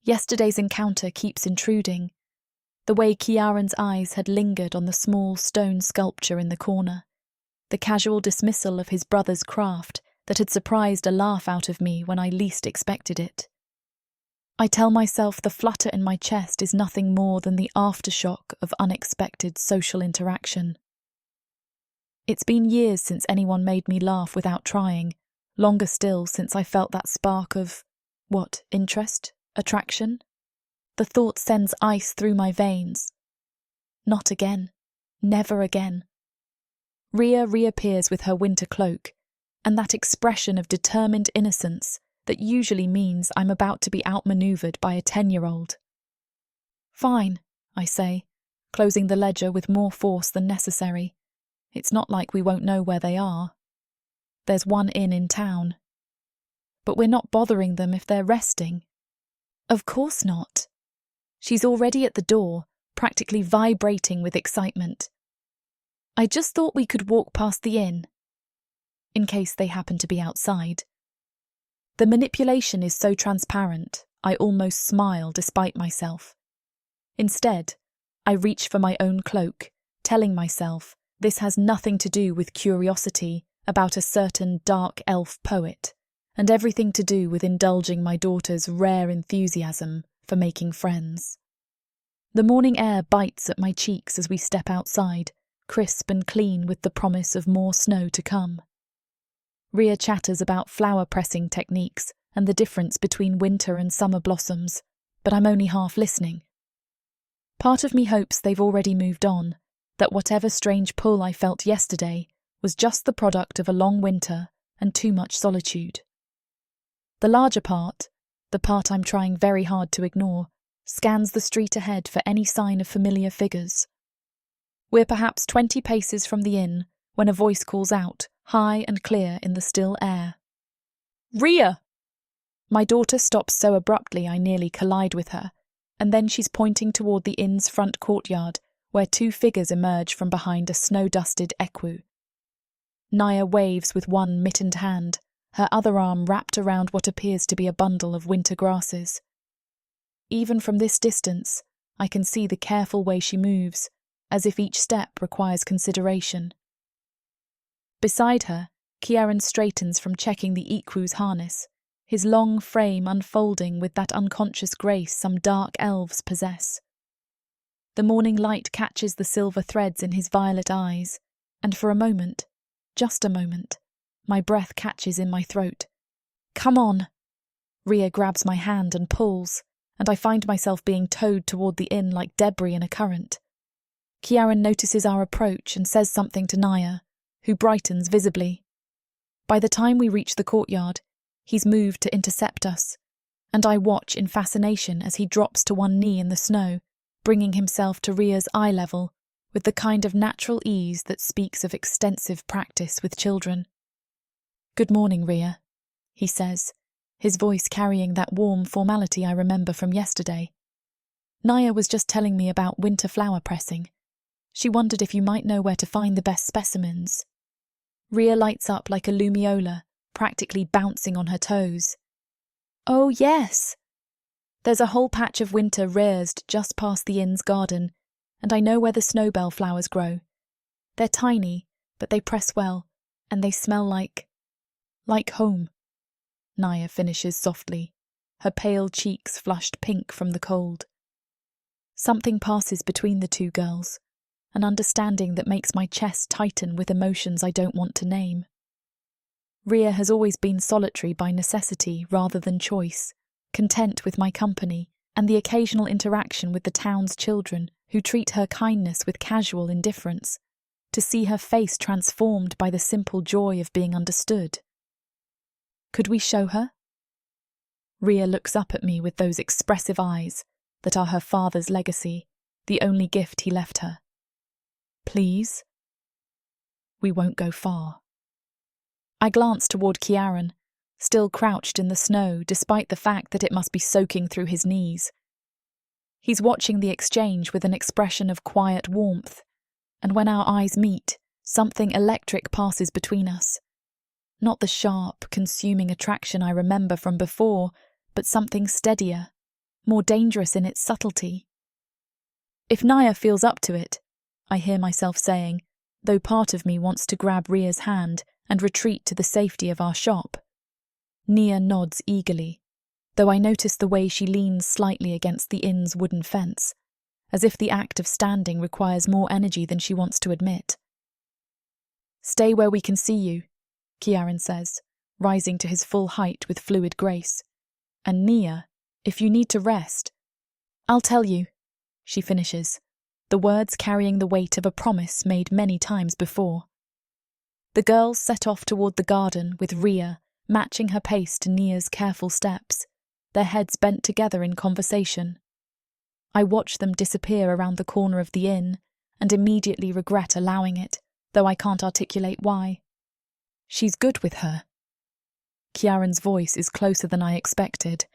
Yesterday's encounter keeps intruding. The way Kiaran's eyes had lingered on the small stone sculpture in the corner, the casual dismissal of his brother's craft that had surprised a laugh out of me when I least expected it. I tell myself the flutter in my chest is nothing more than the aftershock of unexpected social interaction. It's been years since anyone made me laugh without trying, longer still since I felt that spark of, interest? Attraction? The thought sends ice through my veins. Not again. Never again. Rhea reappears with her winter cloak, and that expression of determined innocence that usually means I'm about to be outmaneuvered by a 10-year-old. Fine, I say, closing the ledger with more force than necessary. It's not like we won't know where they are. There's one inn in town. But we're not bothering them if they're resting. Of course not. She's already at the door, practically vibrating with excitement. I just thought we could walk past the inn, in case they happen to be outside. The manipulation is so transparent, I almost smile despite myself. Instead, I reach for my own cloak, telling myself this has nothing to do with curiosity about a certain dark elf poet, and everything to do with indulging my daughter's rare enthusiasm for making friends. The morning air bites at my cheeks as we step outside, crisp and clean with the promise of more snow to come. Ria chatters about flower pressing techniques and the difference between winter and summer blossoms, but I'm only half listening. Part of me hopes they've already moved on, that whatever strange pull I felt yesterday was just the product of a long winter and too much solitude. The larger part, the part I'm trying very hard to ignore, scans the street ahead for any sign of familiar figures. We're perhaps 20 paces from the inn when a voice calls out, high and clear in the still air. "Ria!" My daughter stops so abruptly I nearly collide with her, and then she's pointing toward the inn's front courtyard, where two figures emerge from behind a snow-dusted equerry. Naya waves with one mittened hand, her other arm wrapped around what appears to be a bundle of winter grasses. Even from this distance, I can see the careful way she moves, as if each step requires consideration. Beside her, Kieran straightens from checking the equu's harness, his long frame unfolding with that unconscious grace some dark elves possess. The morning light catches the silver threads in his violet eyes, and for a moment, just a moment, my breath catches in my throat. "Come on!" Ria grabs my hand and pulls, and I find myself being towed toward the inn like debris in a current. Kieran notices our approach and says something to Naya, who brightens visibly. By the time we reach the courtyard, he's moved to intercept us, and I watch in fascination as he drops to one knee in the snow, bringing himself to Ria's eye level with the kind of natural ease that speaks of extensive practice with children. "Good morning, Ria," he says, his voice carrying that warm formality I remember from yesterday. "Naya was just telling me about winter flower pressing. She wondered if you might know where to find the best specimens." Ria lights up like a lumiola, practically bouncing on her toes. "Oh, yes! There's a whole patch of winter raised just past the inn's garden, and I know where the snowbell flowers grow. They're tiny, but they press well, and they smell like home," Naya finishes softly, her pale cheeks flushed pink from the cold. Something passes between the two girls, an understanding that makes my chest tighten with emotions I don't want to name. Ria has always been solitary by necessity rather than choice, content with my company and the occasional interaction with the town's children who treat her kindness with casual indifference, to see her face transformed by the simple joy of being understood. Could we show her? Ria looks up at me with those expressive eyes that are her father's legacy, the only gift he left her. "Please?" "We won't go far." I glance toward Kieran, still crouched in the snow despite the fact that it must be soaking through his knees. He's watching the exchange with an expression of quiet warmth, and when our eyes meet, something electric passes between us. Not the sharp, consuming attraction I remember from before, but something steadier, more dangerous in its subtlety. "If Naya feels up to it," I hear myself saying, though part of me wants to grab Ria's hand and retreat to the safety of our shop. Nia nods eagerly, though I notice the way she leans slightly against the inn's wooden fence, as if the act of standing requires more energy than she wants to admit. "Stay where we can see you," Kieran says, rising to his full height with fluid grace. "And Nia, if you need to rest—" "I'll tell you," she finishes, the words carrying the weight of a promise made many times before. The girls set off toward the garden with Ria matching her pace to Nia's careful steps, their heads bent together in conversation. I watch them disappear around the corner of the inn and immediately regret allowing it, though I can't articulate why. "She's good with her." Kieran's voice is closer than I expected,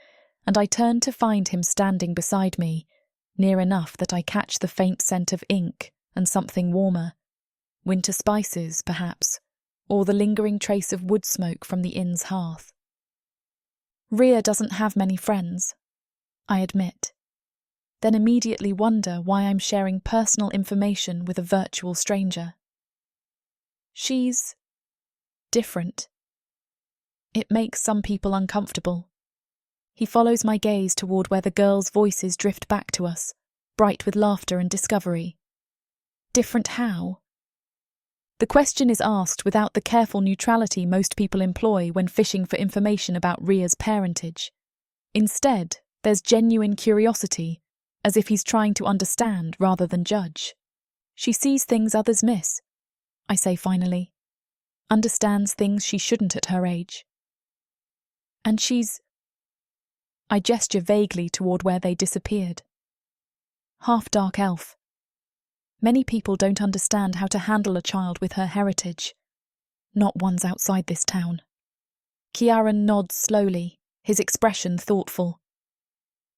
and I turn to find him standing beside me, near enough that I catch the faint scent of ink and something warmer. Winter spices, perhaps, or the lingering trace of wood smoke from the inn's hearth. "Ria doesn't have many friends," I admit, then immediately wonder why I'm sharing personal information with a virtual stranger. She's different. It makes some people uncomfortable. He follows my gaze toward where the girls' voices drift back to us, bright with laughter and discovery. Different how? The question is asked without the careful neutrality most people employ when fishing for information about Ria's parentage. Instead, there's genuine curiosity, as if he's trying to understand rather than judge. She sees things others miss, I say finally. Understands things she shouldn't at her age. And I gesture vaguely toward where they disappeared. Half-dark elf. Many people don't understand how to handle a child with her heritage. Not ones outside this town. Kiaran nods slowly, his expression thoughtful.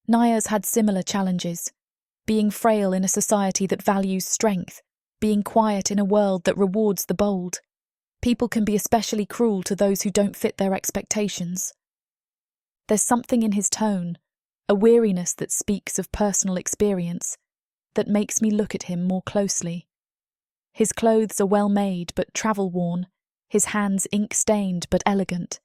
Naya's had similar challenges, being frail in a society that values strength, being quiet in a world that rewards the bold. People can be especially cruel to those who don't fit their expectations. There's something in his tone, a weariness that speaks of personal experience, that makes me look at him more closely. His clothes are well made but travel-worn, his hands ink-stained but elegant.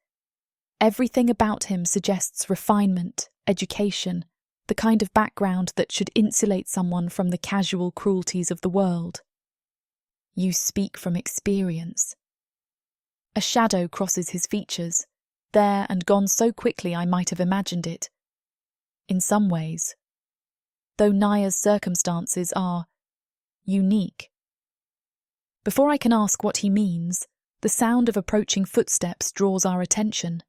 Everything about him suggests refinement, education, the kind of background that should insulate someone from the casual cruelties of the world. You speak from experience. A shadow crosses his features, there and gone so quickly I might have imagined it. In some ways, though Naya's circumstances are unique. Before I can ask what he means, the sound of approaching footsteps draws our attention.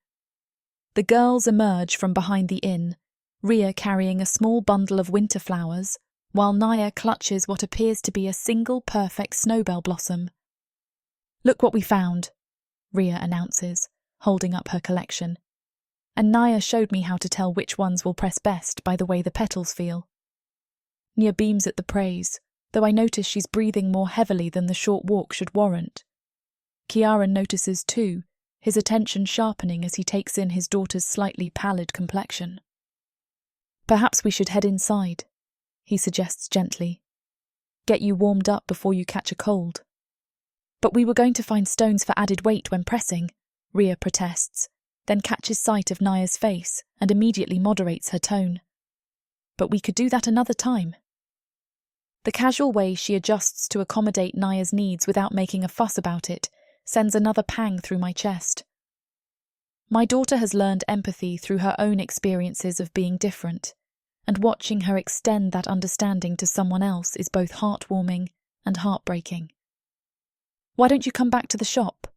The girls emerge from behind the inn, Ria carrying a small bundle of winter flowers, while Naya clutches what appears to be a single perfect snowbell blossom. "Look what we found," Ria announces, holding up her collection. And Naya showed me how to tell which ones will press best by the way the petals feel. Nia beams at the praise, though I notice she's breathing more heavily than the short walk should warrant. Kiaran notices too, his attention sharpening as he takes in his daughter's slightly pallid complexion. "Perhaps we should head inside," he suggests gently. "Get you warmed up before you catch a cold." "But we were going to find stones for added weight when pressing," Ria protests, then catches sight of Naya's face and immediately moderates her tone. "But we could do that another time." The casual way she adjusts to accommodate Naya's needs without making a fuss about it sends another pang through my chest. My daughter has learned empathy through her own experiences of being different, and watching her extend that understanding to someone else is both heartwarming and heartbreaking. "Why don't you come back to the shop?"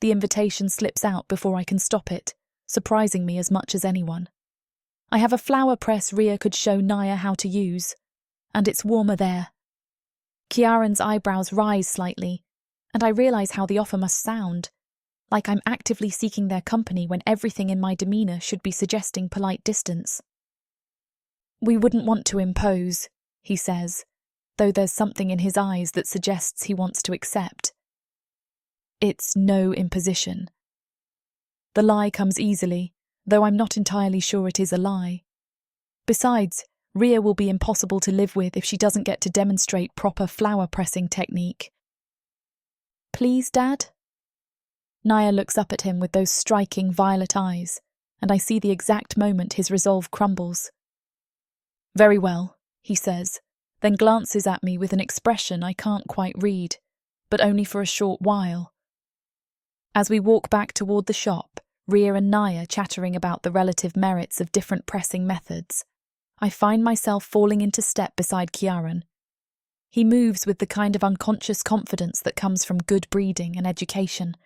The invitation slips out before I can stop it, surprising me as much as anyone. I have a flower press Ria could show Naya how to use, and it's warmer there. Kiaran's eyebrows rise slightly, and I realise how the offer must sound, like I'm actively seeking their company when everything in my demeanour should be suggesting polite distance. "We wouldn't want to impose," he says, though there's something in his eyes that suggests he wants to accept. "It's no imposition." The lie comes easily, though I'm not entirely sure it is a lie. Besides, Ria will be impossible to live with if she doesn't get to demonstrate proper flower pressing technique. "Please, Dad?" Naya looks up at him with those striking violet eyes, and I see the exact moment his resolve crumbles. "Very well," he says, then glances at me with an expression I can't quite read, but only for a short while. As we walk back toward the shop, Ria and Naya chattering about the relative merits of different pressing methods, I find myself falling into step beside Kiaran. He moves with the kind of unconscious confidence that comes from good breeding and education.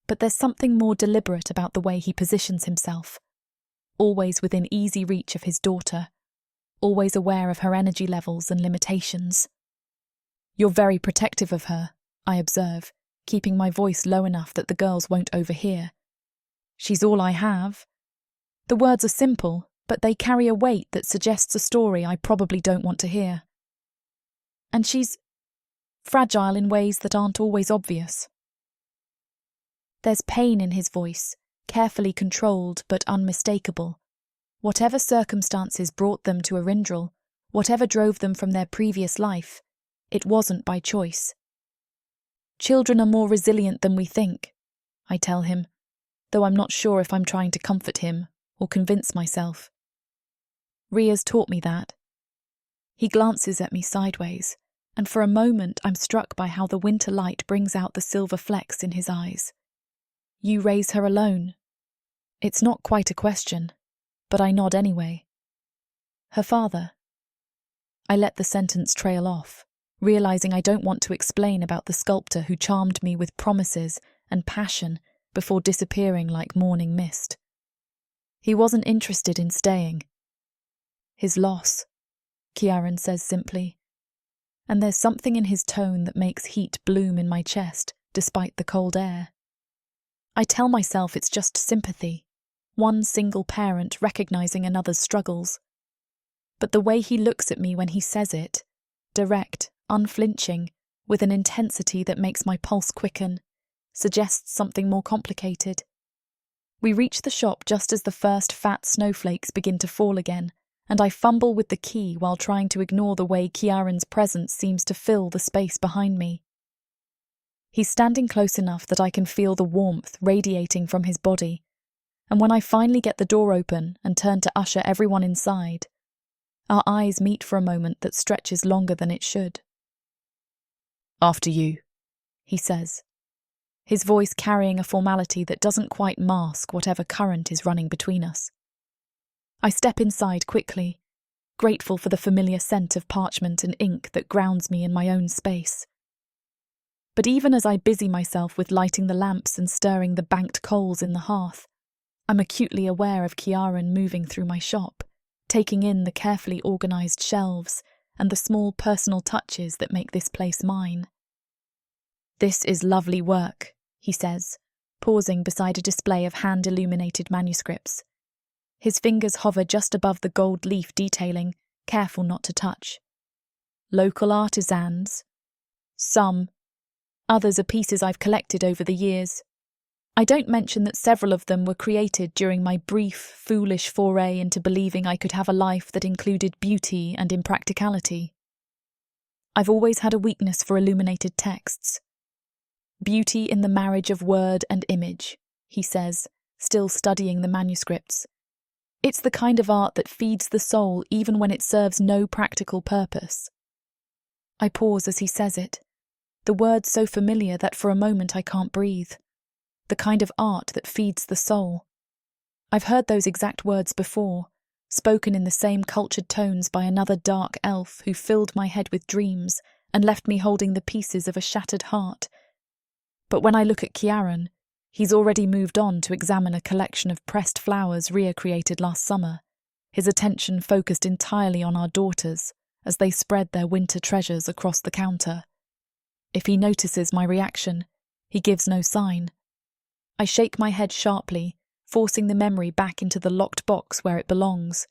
But there's something more deliberate about the way he positions himself, always within easy reach of his daughter, always aware of her energy levels and limitations. "You're very protective of her," I observe, keeping my voice low enough that the girls won't overhear. "She's all I have." The words are simple, but they carry a weight that suggests a story I probably don't want to hear. "And she's fragile in ways that aren't always obvious." There's pain in his voice, carefully controlled but unmistakable. Whatever circumstances brought them to Arindral, whatever drove them from their previous life, it wasn't by choice. Children are more resilient than we think, I tell him, though I'm not sure if I'm trying to comfort him or convince myself. Ria's taught me that. He glances at me sideways, and for a moment I'm struck by how the winter light brings out the silver flecks in his eyes. You raise her alone. It's not quite a question, but I nod anyway. Her father. I let the sentence trail off, realizing I don't want to explain about the sculptor who charmed me with promises and passion before disappearing like morning mist. He wasn't interested in staying. His loss, Kiaran says simply, and there's something in his tone that makes heat bloom in my chest despite the cold air. I tell myself it's just sympathy, one single parent recognizing another's struggles. But the way he looks at me when he says it, direct, unflinching, with an intensity that makes my pulse quicken, suggests something more complicated. We reach the shop just as the first fat snowflakes begin to fall again, and I fumble with the key while trying to ignore the way Kiaran's presence seems to fill the space behind me. He's standing close enough that I can feel the warmth radiating from his body, and when I finally get the door open and turn to usher everyone inside, our eyes meet for a moment that stretches longer than it should. "After you," he says, his voice carrying a formality that doesn't quite mask whatever current is running between us. I step inside quickly, grateful for the familiar scent of parchment and ink that grounds me in my own space. But even as I busy myself with lighting the lamps and stirring the banked coals in the hearth, I'm acutely aware of Kiaran moving through my shop, taking in the carefully organised shelves and the small personal touches that make this place mine. "This is lovely work," he says, pausing beside a display of hand-illuminated manuscripts. His fingers hover just above the gold leaf detailing, careful not to touch. "Local artisans. Some. Others are pieces I've collected over the years. I don't mention that several of them were created during my brief, foolish foray into believing I could have a life that included beauty and impracticality. I've always had a weakness for illuminated texts. Beauty in the marriage of word and image," he says, still studying the manuscripts. "It's the kind of art that feeds the soul even when it serves no practical purpose." I pause as he says it, the word so familiar that for a moment I can't breathe. The kind of art that feeds the soul. I've heard those exact words before, spoken in the same cultured tones by another dark elf who filled my head with dreams and left me holding the pieces of a shattered heart. But when I look at Kiaran, he's already moved on to examine a collection of pressed flowers Ria created last summer, his attention focused entirely on our daughters as they spread their winter treasures across the counter. If he notices my reaction, he gives no sign. I shake my head sharply, forcing the memory back into the locked box where it belongs.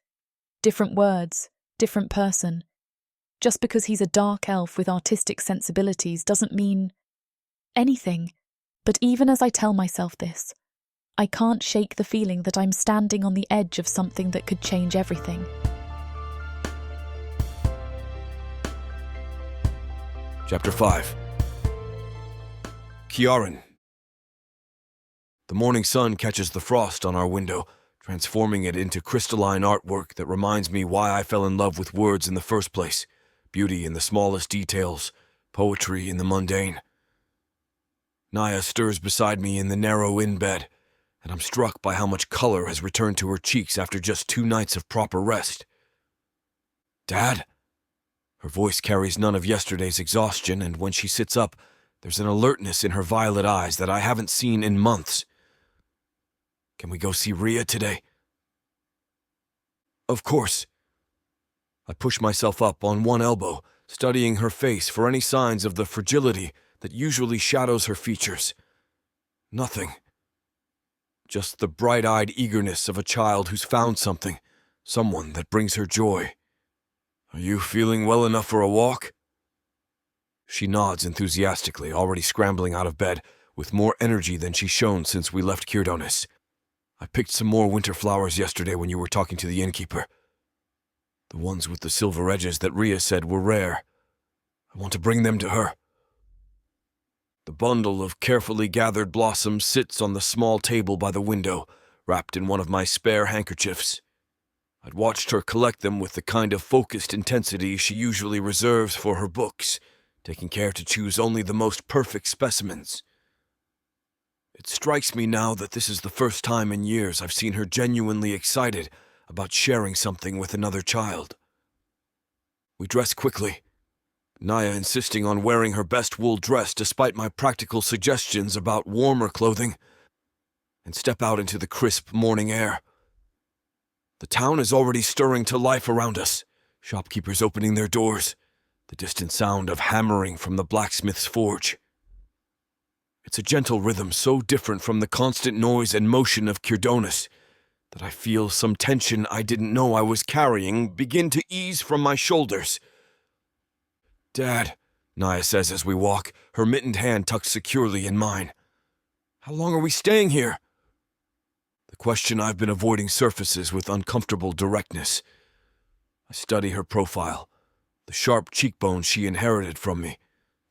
Different words, different person. Just because he's a dark elf with artistic sensibilities doesn't mean anything. But even as I tell myself this, I can't shake the feeling that I'm standing on the edge of something that could change everything. Chapter 5. Kiaran. The morning sun catches the frost on our window, transforming it into crystalline artwork that reminds me why I fell in love with words in the first place. Beauty in the smallest details, poetry in the mundane. Naya stirs beside me in the narrow inn bed, and I'm struck by how much color has returned to her cheeks after just 2 nights of proper rest. "Dad?" Her voice carries none of yesterday's exhaustion, and when she sits up, there's an alertness in her violet eyes that I haven't seen in months. "Can we go see Ria today?" "Of course." I push myself up on one elbow, studying her face for any signs of the fragility that usually shadows her features. Nothing. Just the bright-eyed eagerness of a child who's found something, someone that brings her joy. "Are you feeling well enough for a walk?" She nods enthusiastically, already scrambling out of bed, with more energy than she's shown since we left Kirdonis. I picked some more winter flowers yesterday when you were talking to the innkeeper. The ones with the silver edges that Rhea said were rare. I want to bring them to her. The bundle of carefully gathered blossoms sits on the small table by the window, wrapped in one of my spare handkerchiefs. I'd watched her collect them with the kind of focused intensity she usually reserves for her books, taking care to choose only the most perfect specimens. It strikes me now that this is the first time in years I've seen her genuinely excited about sharing something with another child. We dress quickly, Naya insisting on wearing her best wool dress despite my practical suggestions about warmer clothing, and step out into the crisp morning air. The town is already stirring to life around us, shopkeepers opening their doors, the distant sound of hammering from the blacksmith's forge. It's a gentle rhythm so different from the constant noise and motion of Kyrdonis that I feel some tension I didn't know I was carrying begin to ease from my shoulders. "Dad," Naya says as we walk, her mittened hand tucked securely in mine. "How long are we staying here?" The question I've been avoiding surfaces with uncomfortable directness. I study her profile, the sharp cheekbones she inherited from me,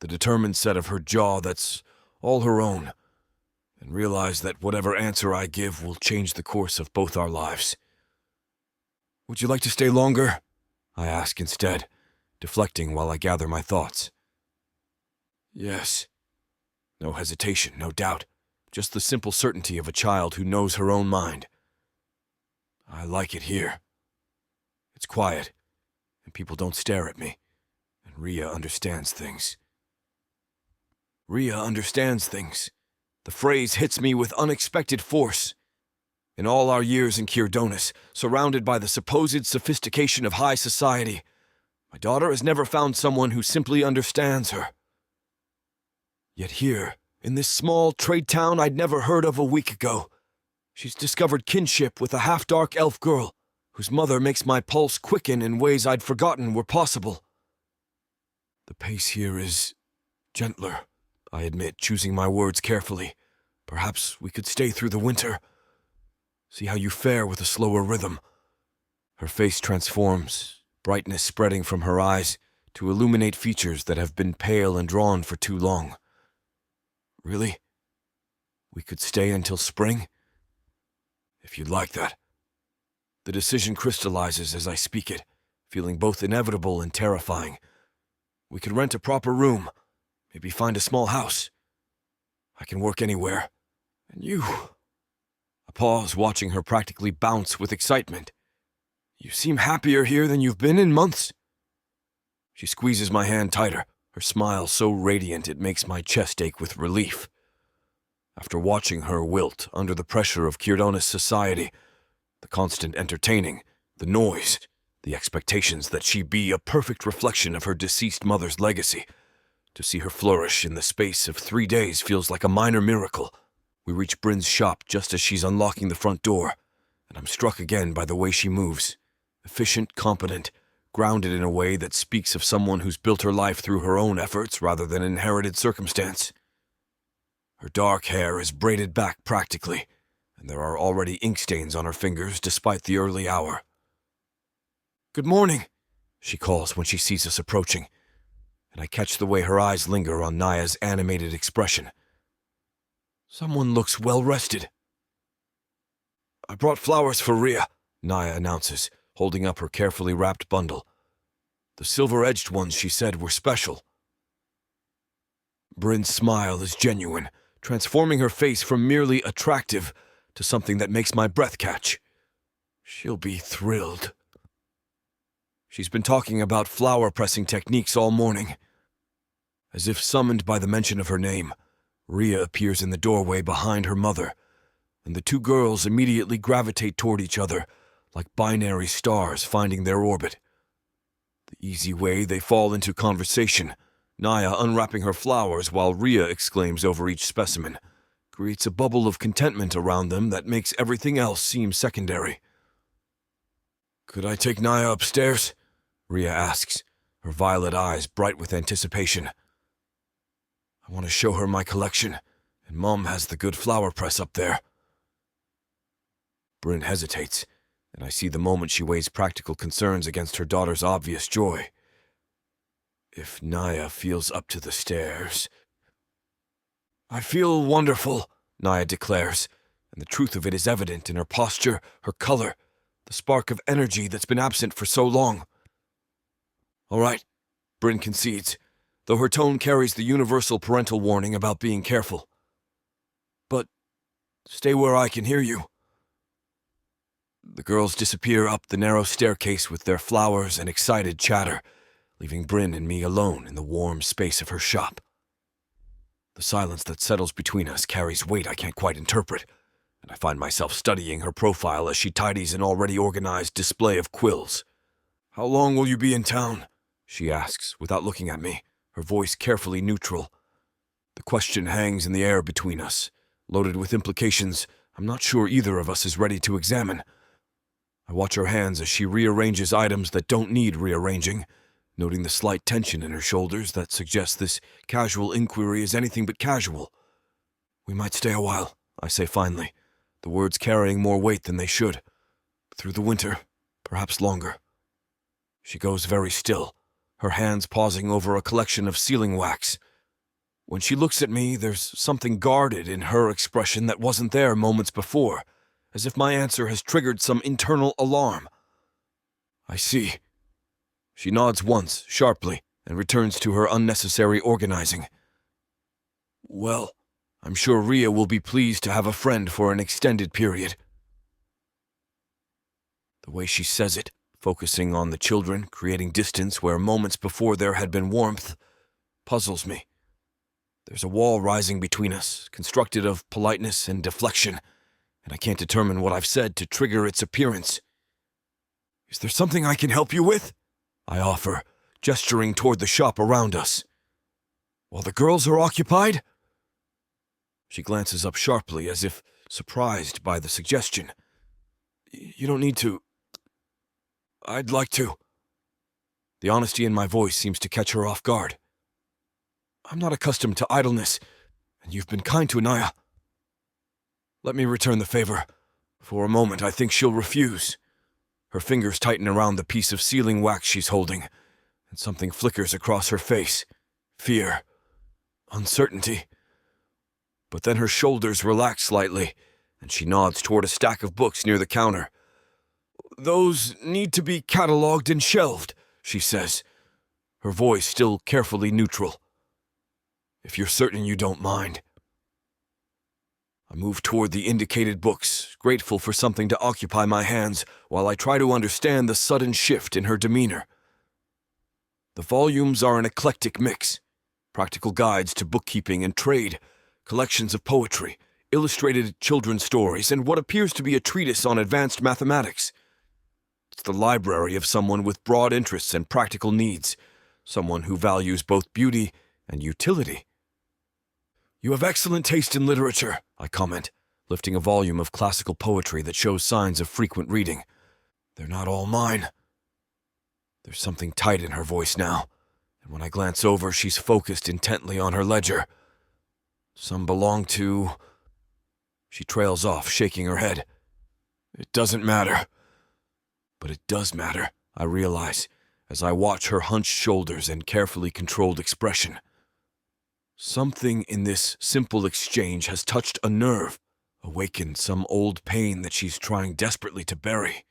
the determined set of her jaw that's all her own, and realize that whatever answer I give will change the course of both our lives. "Would you like to stay longer?" I ask instead, deflecting while I gather my thoughts. "Yes." No hesitation, no doubt, just the simple certainty of a child who knows her own mind. I like it here. It's quiet, and people don't stare at me, and Rhea understands things. Rhea understands things. The phrase hits me with unexpected force. In all our years in Kyrdonis, surrounded by the supposed sophistication of high society, my daughter has never found someone who simply understands her. Yet here, in this small trade town I'd never heard of a week ago, she's discovered kinship with a half-dark elf girl, whose mother makes my pulse quicken in ways I'd forgotten were possible. The pace here is gentler, I admit, choosing my words carefully. Perhaps we could stay through the winter. See how you fare with a slower rhythm. Her face transforms, brightness spreading from her eyes to illuminate features that have been pale and drawn for too long. Really? We could stay until spring? If you'd like that. The decision crystallizes as I speak it, feeling both inevitable and terrifying. We could rent a proper room, maybe find a small house. I can work anywhere. And you... I pause, watching her practically bounce with excitement. You seem happier here than you've been in months. She squeezes my hand tighter, her smile so radiant it makes my chest ache with relief. After watching her wilt under the pressure of Kyrdonis society, the constant entertaining, the noise, the expectations that she be a perfect reflection of her deceased mother's legacy, to see her flourish in the space of 3 days feels like a minor miracle. We reach Bryn's shop just as she's unlocking the front door, and I'm struck again by the way she moves. Efficient, competent, grounded in a way that speaks of someone who's built her life through her own efforts rather than inherited circumstance. Her dark hair is braided back practically, and there are already ink stains on her fingers despite the early hour. "Good morning," she calls when she sees us approaching, and I catch the way her eyes linger on Naya's animated expression. Someone looks well-rested. "I brought flowers for Rhea," Naya announces, holding up her carefully wrapped bundle. "The silver-edged ones she said were special." Bryn's smile is genuine, transforming her face from merely attractive to something that makes my breath catch. She'll be thrilled. She's been talking about flower-pressing techniques all morning. As if summoned by the mention of her name, Rhea appears in the doorway behind her mother, and the two girls immediately gravitate toward each other, like binary stars finding their orbit. The easy way they fall into conversation, Naya unwrapping her flowers while Rhea exclaims over each specimen, creates a bubble of contentment around them that makes everything else seem secondary. "Could I take Naya upstairs?" Rhea asks, her violet eyes bright with anticipation. "I want to show her my collection, and Mom has the good flower press up there." Bryn hesitates, and I see the moment she weighs practical concerns against her daughter's obvious joy. If Naya feels up to the stairs... I feel wonderful, Naya declares, and the truth of it is evident in her posture, her color, the spark of energy that's been absent for so long. All right, Bryn concedes, though her tone carries the universal parental warning about being careful. But stay where I can hear you. The girls disappear up the narrow staircase with their flowers and excited chatter, leaving Bryn and me alone in the warm space of her shop. The silence that settles between us carries weight I can't quite interpret, and I find myself studying her profile as she tidies an already organized display of quills. "How long will you be in town?" she asks, without looking at me, her voice carefully neutral. The question hangs in the air between us, loaded with implications I'm not sure either of us is ready to examine. I watch her hands as she rearranges items that don't need rearranging, noting the slight tension in her shoulders that suggests this casual inquiry is anything but casual. "We might stay a while," I say finally, the words carrying more weight than they should. "Through the winter, perhaps longer." She goes very still, her hands pausing over a collection of sealing wax. When she looks at me, there's something guarded in her expression that wasn't there moments before, as if my answer has triggered some internal alarm. "I see." She nods once, sharply, and returns to her unnecessary organizing. "Well, I'm sure Rhea will be pleased to have a friend for an extended period." The way she says it, focusing on the children, creating distance where moments before there had been warmth, puzzles me. There's a wall rising between us, constructed of politeness and deflection, and I can't determine what I've said to trigger its appearance. "Is there something I can help you with?" I offer, gesturing toward the shop around us. "While the girls are occupied?" She glances up sharply, as if surprised by the suggestion. "You don't need to." "I'd like to." The honesty in my voice seems to catch her off guard. "I'm not accustomed to idleness, and you've been kind to Anaya." Let me return the favor. For a moment, I think she'll refuse. Her fingers tighten around the piece of sealing wax she's holding, and something flickers across her face. Fear. Uncertainty. But then her shoulders relax slightly, and she nods toward a stack of books near the counter. "Those need to be cataloged and shelved," she says, her voice still carefully neutral. "If you're certain you don't mind." I move toward the indicated books, grateful for something to occupy my hands while I try to understand the sudden shift in her demeanor. The volumes are an eclectic mix: practical guides to bookkeeping and trade, collections of poetry, illustrated children's stories, and what appears to be a treatise on advanced mathematics. It's the library of someone with broad interests and practical needs, someone who values both beauty and utility. "You have excellent taste in literature," I comment, lifting a volume of classical poetry that shows signs of frequent reading. "They're not all mine." There's something tight in her voice now, and when I glance over, she's focused intently on her ledger. "Some belong to..." She trails off, shaking her head. "It doesn't matter." But it does matter, I realize, as I watch her hunched shoulders and carefully controlled expression. Something in this simple exchange has touched a nerve, awakened some old pain that she's trying desperately to bury.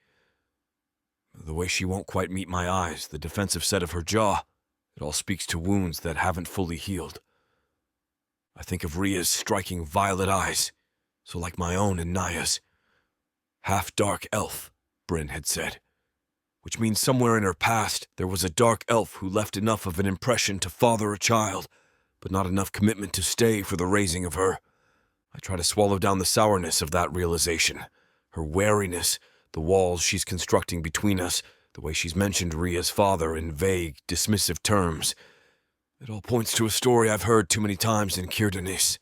The way she won't quite meet my eyes, the defensive set of her jaw, it all speaks to wounds that haven't fully healed. I think of Rhea's striking violet eyes, so like my own and Naya's. Half-dark elf, Bryn had said, which means somewhere in her past there was a dark elf who left enough of an impression to father a child, but not enough commitment to stay for the raising of her. I try to swallow down the sourness of that realization, her wariness, the walls she's constructing between us, the way she's mentioned Rhea's father in vague, dismissive terms. It all points to a story I've heard too many times in Kirdanis.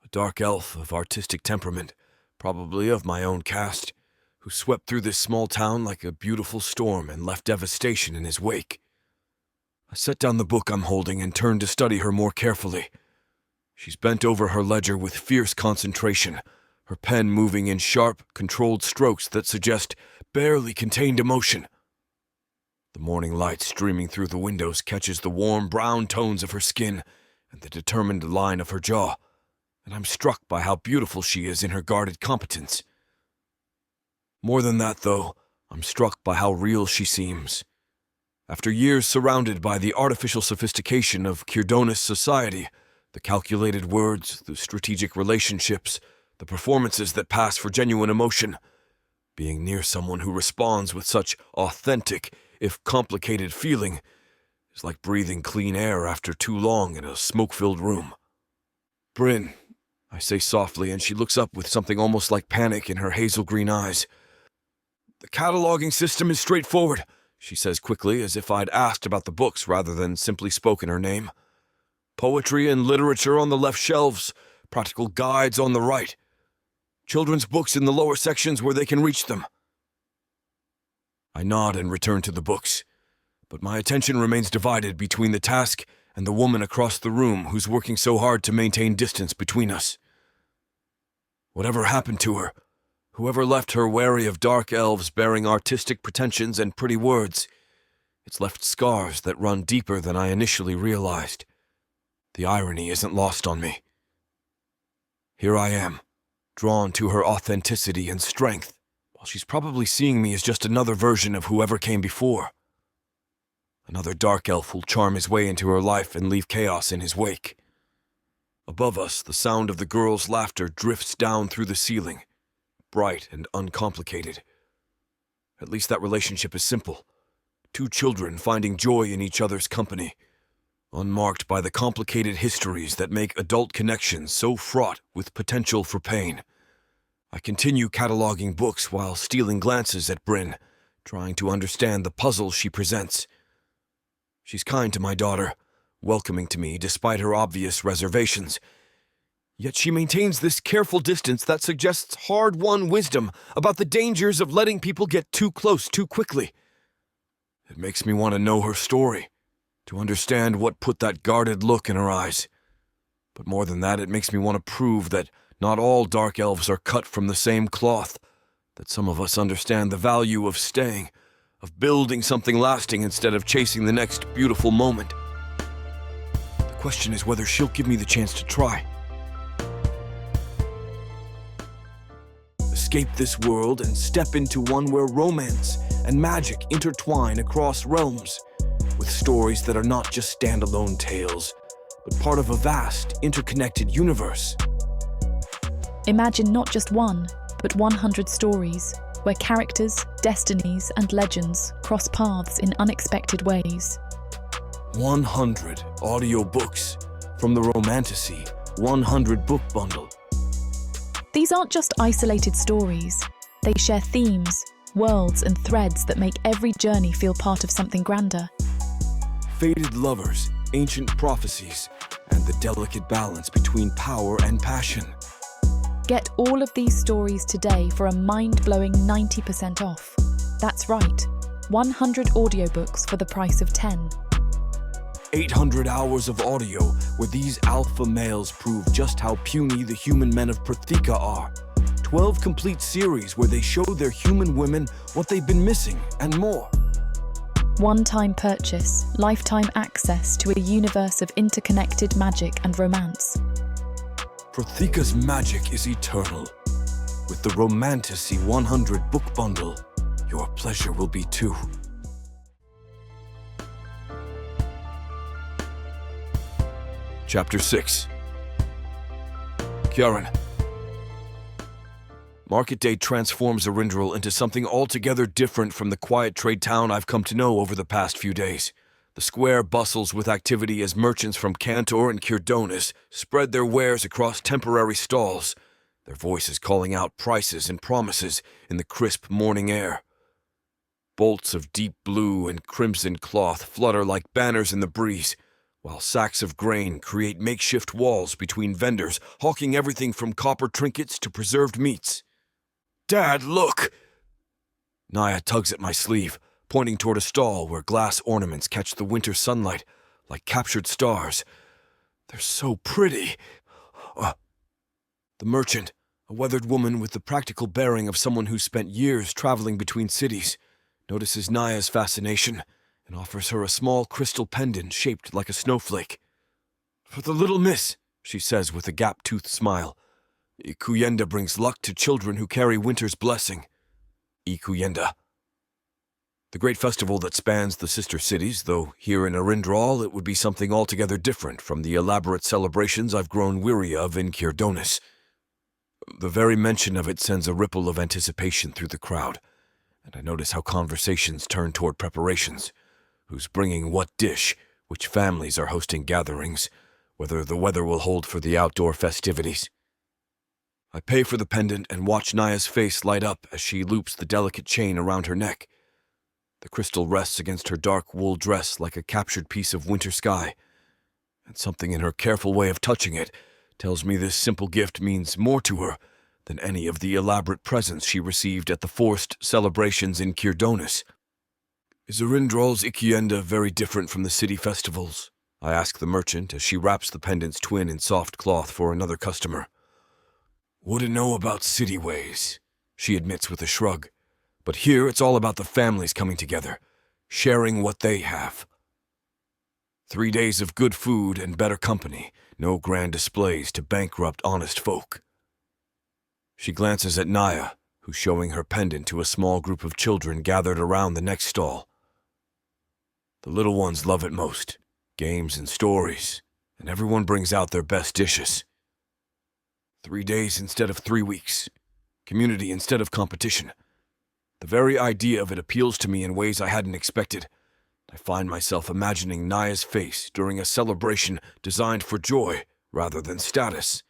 A dark elf of artistic temperament, probably of my own caste, who swept through this small town like a beautiful storm and left devastation in his wake. I set down the book I'm holding and turned to study her more carefully. She's bent over her ledger with fierce concentration, her pen moving in sharp, controlled strokes that suggest barely contained emotion. The morning light streaming through the windows catches the warm brown tones of her skin and the determined line of her jaw, and I'm struck by how beautiful she is in her guarded competence. More than that, though, I'm struck by how real she seems. After years surrounded by the artificial sophistication of Kirdonis society, the calculated words, the strategic relationships, the performances that pass for genuine emotion, being near someone who responds with such authentic, if complicated feeling, is like breathing clean air after too long in a smoke-filled room. "Bryn," I say softly, and she looks up with something almost like panic in her hazel-green eyes. "The cataloging system is straightforward," she says quickly, as if I'd asked about the books rather than simply spoken her name. "Poetry and literature on the left shelves, practical guides on the right. Children's books in the lower sections where they can reach them." I nod and return to the books, but my attention remains divided between the task and the woman across the room who's working so hard to maintain distance between us. Whatever happened to her, whoever left her wary of dark elves bearing artistic pretensions and pretty words, it's left scars that run deeper than I initially realized. The irony isn't lost on me. Here I am, drawn to her authenticity and strength, while she's probably seeing me as just another version of whoever came before. Another dark elf who'll charm his way into her life and leave chaos in his wake. Above us, the sound of the girls' laughter drifts down through the ceiling, bright and uncomplicated. At least that relationship is simple. Two children finding joy in each other's company, unmarked by the complicated histories that make adult connections so fraught with potential for pain. I continue cataloging books while stealing glances at Bryn, trying to understand the puzzle she presents. She's kind to my daughter, welcoming to me despite her obvious reservations. Yet she maintains this careful distance that suggests hard-won wisdom about the dangers of letting people get too close too quickly. It makes me want to know her story, to understand what put that guarded look in her eyes. But more than that, it makes me want to prove that not all dark elves are cut from the same cloth, that some of us understand the value of staying, of building something lasting instead of chasing the next beautiful moment. The question is whether she'll give me the chance to try. Escape this world and step into one where romance and magic intertwine across realms, with stories that are not just standalone tales, but part of a vast, interconnected universe. Imagine not just one, but 100 stories, where characters, destinies, and legends cross paths in unexpected ways. 100 audiobooks from the Romantasy 100 book bundle. These aren't just isolated stories. They share themes, worlds, and threads that make every journey feel part of something grander. Fated lovers, ancient prophecies, and the delicate balance between power and passion. Get all of these stories today for a mind-blowing 90% off. That's right, 100 audiobooks for the price of 10. 800 hours of audio where these alpha males prove just how puny the human men of Protheka are. 12 complete series where they show their human women what they've been missing, and more. One-time purchase, lifetime access to a universe of interconnected magic and romance. Protheka's magic is eternal. With the Romantasy 100 book bundle, your pleasure will be too. Chapter 6. Kieran. Market Day transforms Arindril into something altogether different from the quiet trade town I've come to know over the past few days. The square bustles with activity as merchants from Cantor and Kirdonis spread their wares across temporary stalls, their voices calling out prices and promises in the crisp morning air. Bolts of deep blue and crimson cloth flutter like banners in the breeze, while sacks of grain create makeshift walls between vendors hawking everything from copper trinkets to preserved meats. "Dad, look!" Naya tugs at my sleeve, pointing toward a stall where glass ornaments catch the winter sunlight like captured stars. "They're so pretty." The merchant, A weathered woman with the practical bearing of someone who spent years traveling between cities notices Naya's fascination and offers her a small crystal pendant shaped like a snowflake. "For the little miss," she says with a gap-toothed smile. "Ikuyenda brings luck to children who carry winter's blessing." Ikuyenda. The great festival that spans the sister cities, though here in Arindral it would be something altogether different from the elaborate celebrations I've grown weary of in Kirdonis. The very mention of it sends a ripple of anticipation through the crowd, and I notice how conversations turn toward preparations. Who's bringing what dish, which families are hosting gatherings, whether the weather will hold for the outdoor festivities. I pay for the pendant and watch Naya's face light up as she loops the delicate chain around her neck. The crystal rests against her dark wool dress like a captured piece of winter sky, and something in her careful way of touching it tells me this simple gift means more to her than any of the elaborate presents she received at the forced celebrations in Kirdonis. "Is Arindral's Ikuyenda very different from the city festivals?" I ask the merchant as she wraps the pendant's twin in soft cloth for another customer. "Wouldn't know about city ways," she admits with a shrug. "But here it's all about the families coming together, sharing what they have. 3 days of good food and better company, no grand displays to bankrupt honest folk." She glances at Naya, who's showing her pendant to a small group of children gathered around the next stall. The little ones love it most, games and stories, and everyone brings out their best dishes. 3 days instead of 3 weeks, community instead of competition. The very idea of it appeals to me in ways I hadn't expected. I find myself imagining Naya's face during a celebration designed for joy rather than status.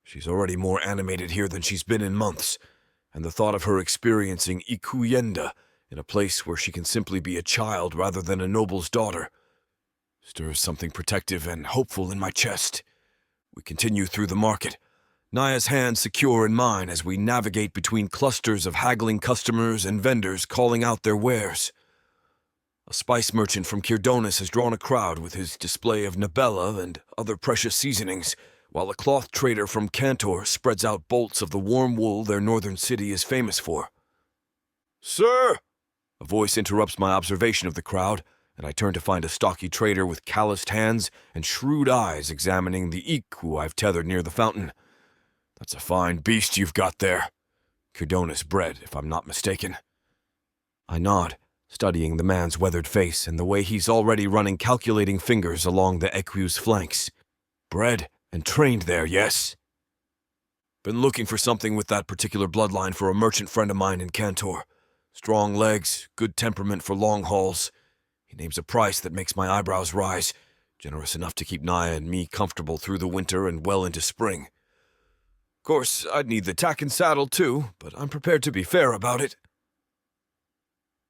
She's already more animated here than she's been in months, and the thought of her experiencing Ikuyenda in a place where she can simply be a child rather than a noble's daughter stirs something protective and hopeful in my chest. We continue through the market, Naya's hand secure in mine as we navigate between clusters of haggling customers and vendors calling out their wares. A spice merchant from Kirdonis has drawn a crowd with his display of nabella and other precious seasonings, while a cloth trader from Kantor spreads out bolts of the warm wool their northern city is famous for. "Sir!" A voice interrupts my observation of the crowd, and I turn to find a stocky trader with calloused hands and shrewd eyes examining the iku I've tethered near the fountain. "That's a fine beast you've got there. Kirdonis bred, if I'm not mistaken." I nod, studying the man's weathered face and the way he's already running calculating fingers along the eku's flanks. Bred and trained there, yes. Been looking for something with that particular bloodline for a merchant friend of mine in Kantor. Strong legs, good temperament for long hauls. He names a price that makes my eyebrows rise, generous enough to keep Naya and me comfortable through the winter and well into spring. Of course, I'd need the tack and saddle too, but I'm prepared to be fair about it.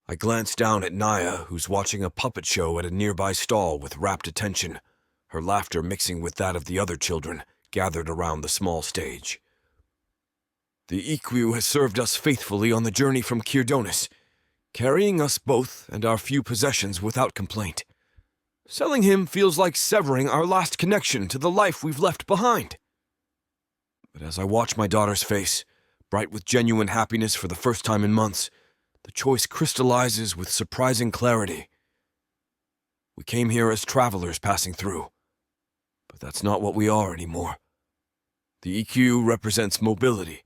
I glance down at Naya, who's watching a puppet show at a nearby stall with rapt attention, her laughter mixing with that of the other children gathered around the small stage. The iku has served us faithfully on the journey from Kirdonis, carrying us both and our few possessions without complaint. Selling him feels like severing our last connection to the life we've left behind. But as I watch my daughter's face, bright with genuine happiness for the first time in months, the choice crystallizes with surprising clarity. We came here as travelers passing through, but that's not what we are anymore. The EQ represents mobility,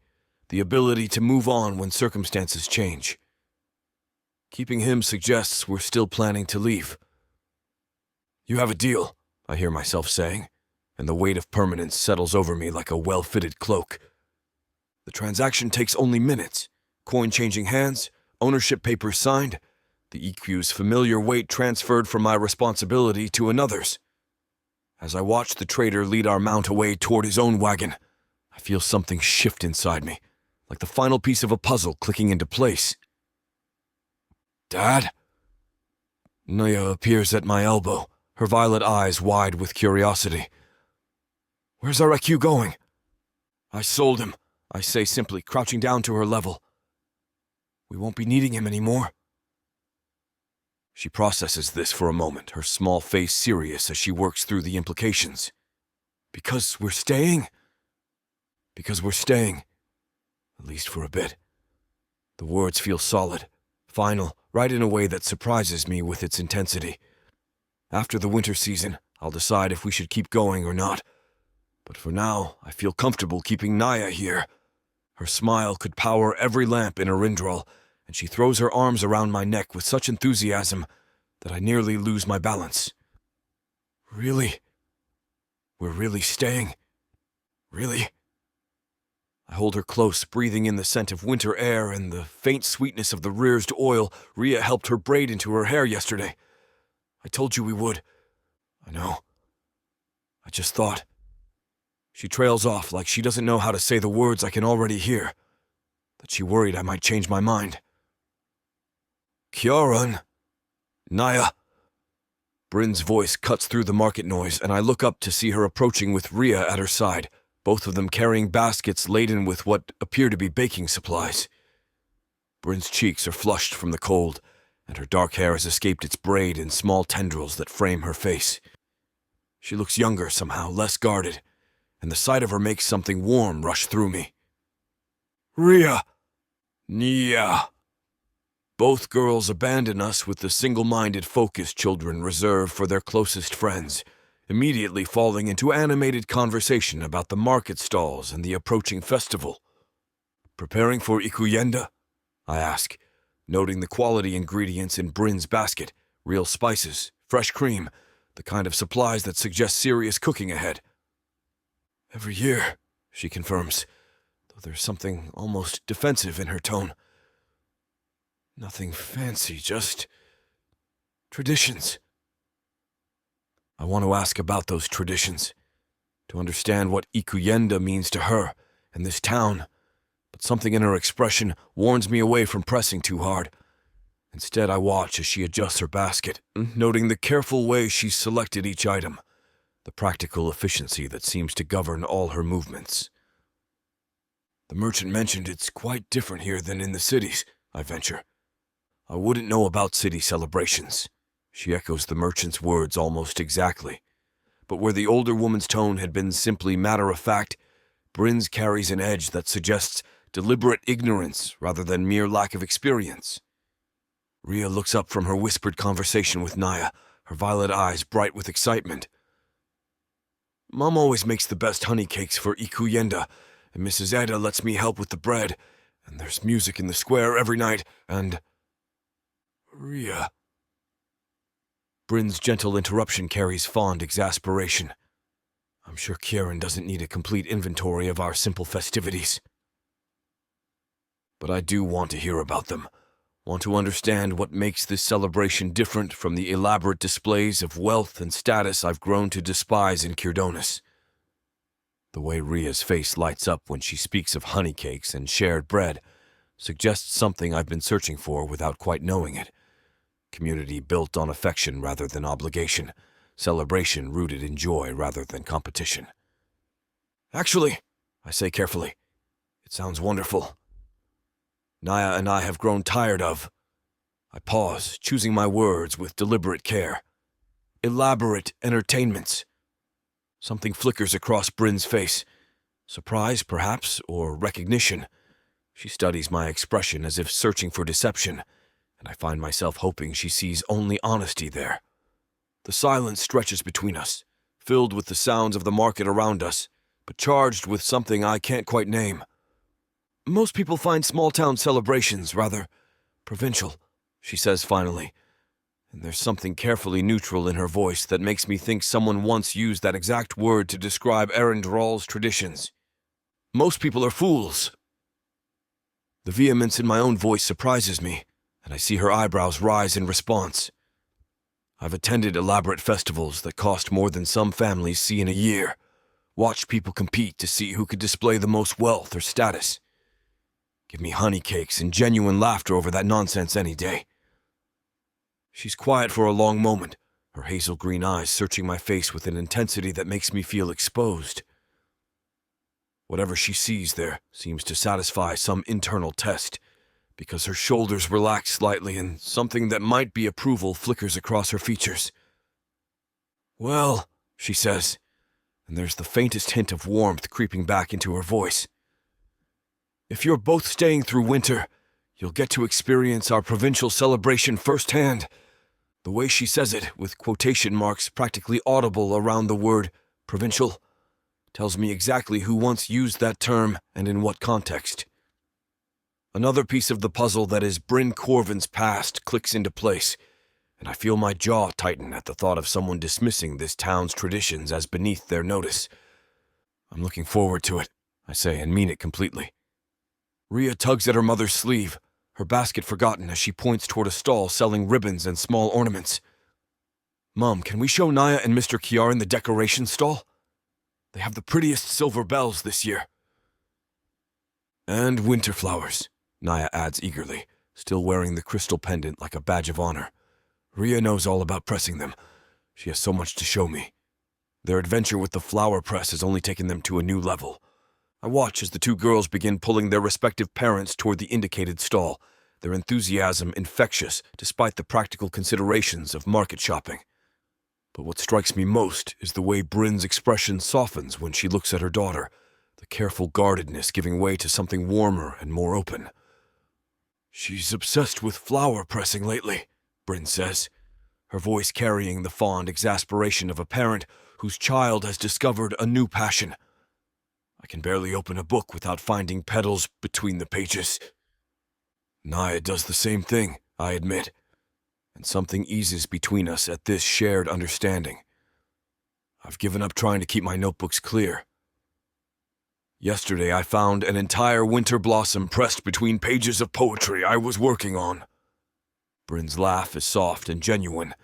the ability to move on when circumstances change. Keeping him suggests we're still planning to leave. "You have a deal," I hear myself saying, and the weight of permanence settles over me like a well-fitted cloak. The transaction takes only minutes, coin changing hands, ownership papers signed, the EQ's familiar weight transferred from my responsibility to another's. As I watch the trader lead our mount away toward his own wagon, I feel something shift inside me, like the final piece of a puzzle clicking into place. "Dad?" Naya appears at my elbow, her violet eyes wide with curiosity. "Where's our EQ going?" "I sold him," I say simply, crouching down to her level. "We won't be needing him anymore." She processes this for a moment, her small face serious as she works through the implications. "Because we're staying?" Because we're staying. At least for a bit. The words feel solid, final, right in a way that surprises me with its intensity. After the winter season, I'll decide if we should keep going or not. But for now, I feel comfortable keeping Naya here. Her smile could power every lamp in Arindral, and she throws her arms around my neck with such enthusiasm that I nearly lose my balance. Really? We're really staying? Really? I hold her close, breathing in the scent of winter air and the faint sweetness of the rearsed oil Rhea helped her braid into her hair yesterday. I told you we would. I know. I just thought. She trails off like she doesn't know how to say the words I can already hear. That she worried I might change my mind. Kieran. Naya. Bryn's voice cuts through the market noise, and I look up to see her approaching with Rhea at her side, both of them carrying baskets laden with what appear to be baking supplies. Bryn's cheeks are flushed from the cold, and her dark hair has escaped its braid in small tendrils that frame her face. She looks younger somehow, less guarded, and the sight of her makes something warm rush through me. Rhea! Nia! Both girls abandon us with the single-minded focus children reserve for their closest friends, immediately falling into animated conversation about the market stalls and the approaching festival. Preparing for Ikuyenda? I ask, noting the quality ingredients in Bryn's basket, real spices, fresh cream, the kind of supplies that suggest serious cooking ahead. Every year, she confirms, though there's something almost defensive in her tone. Nothing fancy, just traditions. I want to ask about those traditions, to understand what Ikuyenda means to her and this town, but something in her expression warns me away from pressing too hard. Instead, I watch as she adjusts her basket, noting the careful way she's selected each item, the practical efficiency that seems to govern all her movements. The merchant mentioned it's quite different here than in the cities, I venture. I wouldn't know about city celebrations. She echoes the merchant's words almost exactly. But where the older woman's tone had been simply matter-of-fact, Bryn's carries an edge that suggests deliberate ignorance rather than mere lack of experience. Rhea looks up from her whispered conversation with Naya, her violet eyes bright with excitement. Mom always makes the best honey cakes for Ikuyenda, and Mrs. Eda lets me help with the bread, and there's music in the square every night, and... Rhea... Bryn's gentle interruption carries fond exasperation. I'm sure Kieran doesn't need a complete inventory of our simple festivities. But I do want to hear about them, want to understand what makes this celebration different from the elaborate displays of wealth and status I've grown to despise in Kirdonis. The way Rhea's face lights up when she speaks of honey cakes and shared bread suggests something I've been searching for without quite knowing it. Community built on affection rather than obligation, celebration rooted in joy rather than competition. Actually, I say carefully, it sounds wonderful. Naya and I have grown tired of... I pause, choosing my words with deliberate care. Elaborate entertainments. Something flickers across Bryn's face. Surprise, perhaps, or recognition. She studies my expression as if searching for deception, and I find myself hoping she sees only honesty there. The silence stretches between us, filled with the sounds of the market around us, but charged with something I can't quite name. Most people find small-town celebrations rather provincial, she says finally, and there's something carefully neutral in her voice that makes me think someone once used that exact word to describe Arendral's traditions. Most people are fools. The vehemence in my own voice surprises me, and I see her eyebrows rise in response. I've attended elaborate festivals that cost more than some families see in a year, watched people compete to see who could display the most wealth or status. Give me honey cakes and genuine laughter over that nonsense any day. She's quiet for a long moment, her hazel green eyes searching my face with an intensity that makes me feel exposed. Whatever she sees there seems to satisfy some internal test, because her shoulders relax slightly and something that might be approval flickers across her features. Well, she says, and there's the faintest hint of warmth creeping back into her voice. If you're both staying through winter, you'll get to experience our provincial celebration firsthand. The way she says it, with quotation marks practically audible around the word provincial, tells me exactly who once used that term and in what context. Another piece of the puzzle that is Bryn Corvin's past clicks into place, and I feel my jaw tighten at the thought of someone dismissing this town's traditions as beneath their notice. I'm looking forward to it, I say, and mean it completely. Rhea tugs at her mother's sleeve, her basket forgotten as she points toward a stall selling ribbons and small ornaments. Mom, can we show Naya and Mr. Kiaran the decoration stall? They have the prettiest silver bells this year. And winter flowers, Naya adds eagerly, still wearing the crystal pendant like a badge of honor. Rhea knows all about pressing them. She has so much to show me. Their adventure with the flower press has only taken them to a new level. I watch as the two girls begin pulling their respective parents toward the indicated stall, their enthusiasm infectious despite the practical considerations of market shopping. But what strikes me most is the way Bryn's expression softens when she looks at her daughter, the careful guardedness giving way to something warmer and more open. She's obsessed with flower pressing lately, Bryn says, her voice carrying the fond exasperation of a parent whose child has discovered a new passion. I can barely open a book without finding petals between the pages. Naya does the same thing, I admit, and something eases between us at this shared understanding. I've given up trying to keep my notebooks clear. Yesterday I found an entire winter blossom pressed between pages of poetry I was working on. Bryn's laugh is soft and genuine,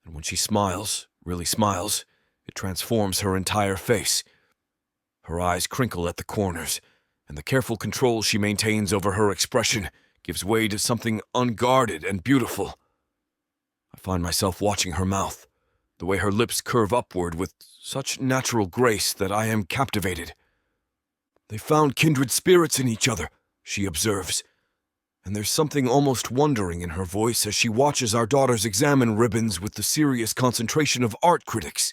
and when she smiles, really smiles, it transforms her entire face. Her eyes crinkle at the corners, and the careful control she maintains over her expression gives way to something unguarded and beautiful. I find myself watching her mouth, the way her lips curve upward with such natural grace that I am captivated. They found kindred spirits in each other, she observes, and there's something almost wondering in her voice as she watches our daughters examine ribbons with the serious concentration of art critics.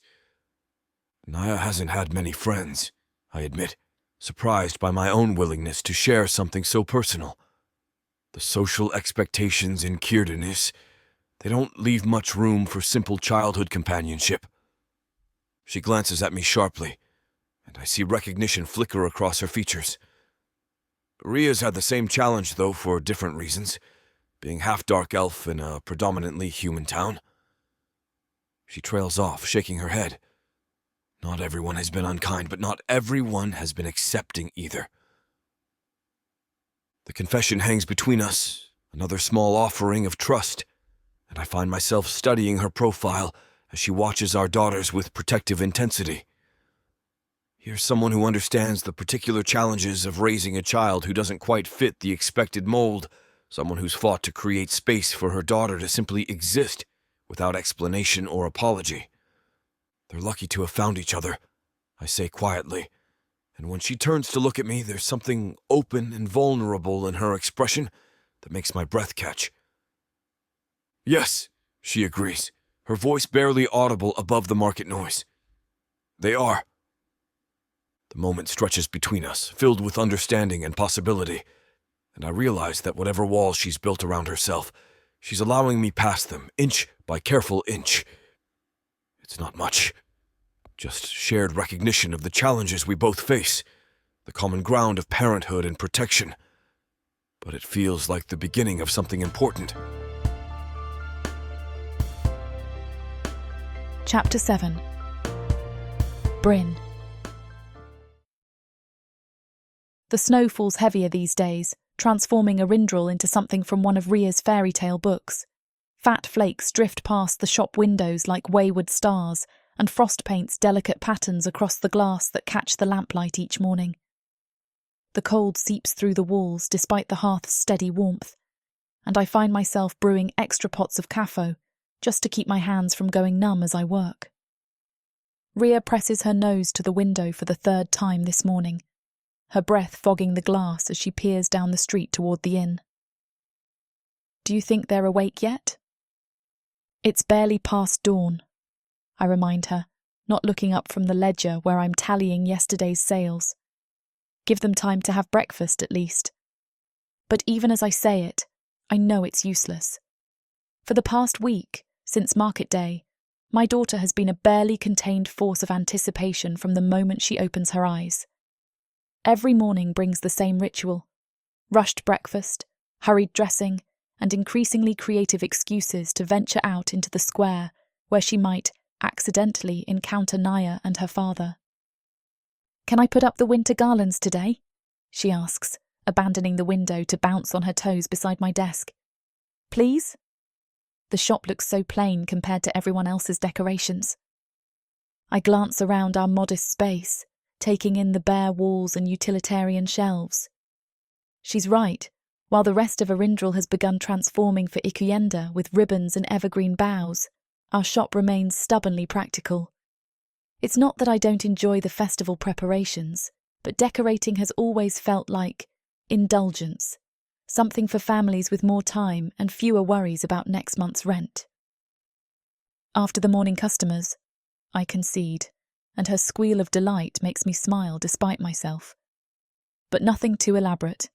Naya hasn't had many friends, I admit, surprised by my own willingness to share something so personal. The social expectations in Círdanis, they don't leave much room for simple childhood companionship. She glances at me sharply, and I see recognition flicker across her features. Rhea's had the same challenge, though, for different reasons, being half-dark elf in a predominantly human town. She trails off, shaking her head. Not everyone has been unkind, but not everyone has been accepting either. The confession hangs between us, another small offering of trust, and I find myself studying her profile as she watches our daughters with protective intensity. Here's someone who understands the particular challenges of raising a child who doesn't quite fit the expected mold, someone who's fought to create space for her daughter to simply exist without explanation or apology. They're lucky to have found each other, I say quietly, and when she turns to look at me, there's something open and vulnerable in her expression that makes my breath catch. Yes, she agrees, her voice barely audible above the market noise. They are. The moment stretches between us, filled with understanding and possibility, and I realize that whatever walls she's built around herself, she's allowing me past them, inch by careful inch. It's not much. Just shared recognition of the challenges we both face, the common ground of parenthood and protection. But it feels like the beginning of something important. Chapter 7. Bryn. The snow falls heavier these days, transforming Arindral into something from one of Rhea's fairy tale books. Fat flakes drift past the shop windows like wayward stars, and frost paints delicate patterns across the glass that catch the lamplight each morning. The cold seeps through the walls despite the hearth's steady warmth, and I find myself brewing extra pots of caffo just to keep my hands from going numb as I work. Rhea presses her nose to the window for the third time this morning, her breath fogging the glass as she peers down the street toward the inn. Do you think they're awake yet? It's barely past dawn, I remind her, not looking up from the ledger where I'm tallying yesterday's sales. Give them time to have breakfast at least. But even as I say it, I know it's useless. For the past week, since market day, my daughter has been a barely contained force of anticipation from the moment she opens her eyes. Every morning brings the same ritual: rushed breakfast, hurried dressing, and increasingly creative excuses to venture out into the square where she might accidentally encounter Naya and her father. "Can I put up the winter garlands today?" she asks, abandoning the window to bounce on her toes beside my desk. "Please?" The shop looks so plain compared to everyone else's decorations. I glance around our modest space, taking in the bare walls and utilitarian shelves. She's right. While the rest of Arindral has begun transforming for Ikuyenda with ribbons and evergreen boughs, our shop remains stubbornly practical. It's not that I don't enjoy the festival preparations, but decorating has always felt like indulgence, something for families with more time and fewer worries about next month's rent. After the morning customers, I concede, and her squeal of delight makes me smile despite myself. But nothing too elaborate.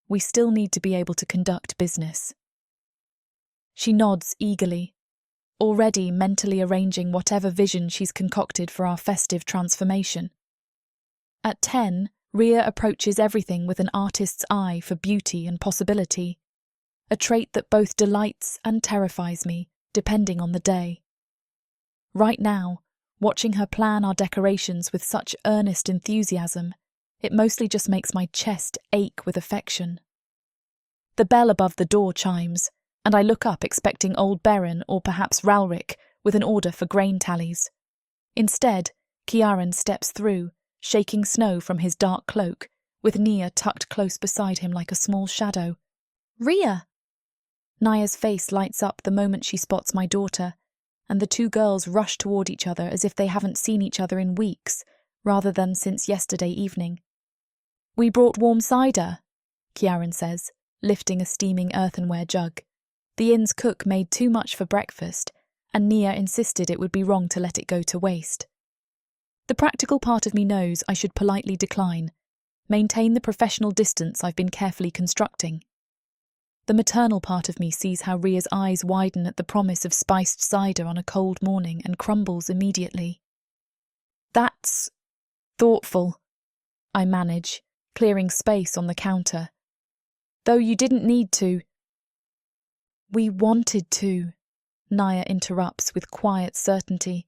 We still need to be able to conduct business. She nods eagerly, already mentally arranging whatever vision she's concocted for our festive transformation. At 10, Ria approaches everything with an artist's eye for beauty and possibility, a trait that both delights and terrifies me, depending on the day. Right now, watching her plan our decorations with such earnest enthusiasm, it mostly just makes my chest ache with affection. The bell above the door chimes, and I look up expecting old Beren or perhaps Ralric with an order for grain tallies. Instead, Kiaran steps through, shaking snow from his dark cloak, with Nia tucked close beside him like a small shadow. "Ria!" Naya's face lights up the moment she spots my daughter, and the two girls rush toward each other as if they haven't seen each other in weeks, rather than since yesterday evening. "We brought warm cider," Kiaran says, lifting a steaming earthenware jug. The inn's cook made too much for breakfast, and Nia insisted it would be wrong to let it go to waste. The practical part of me knows I should politely decline, maintain the professional distance I've been carefully constructing. The maternal part of me sees how Ria's eyes widen at the promise of spiced cider on a cold morning and crumbles immediately. "That's thoughtful," I manage, clearing space on the counter. "Though you didn't need to." "We wanted to," Naya interrupts with quiet certainty,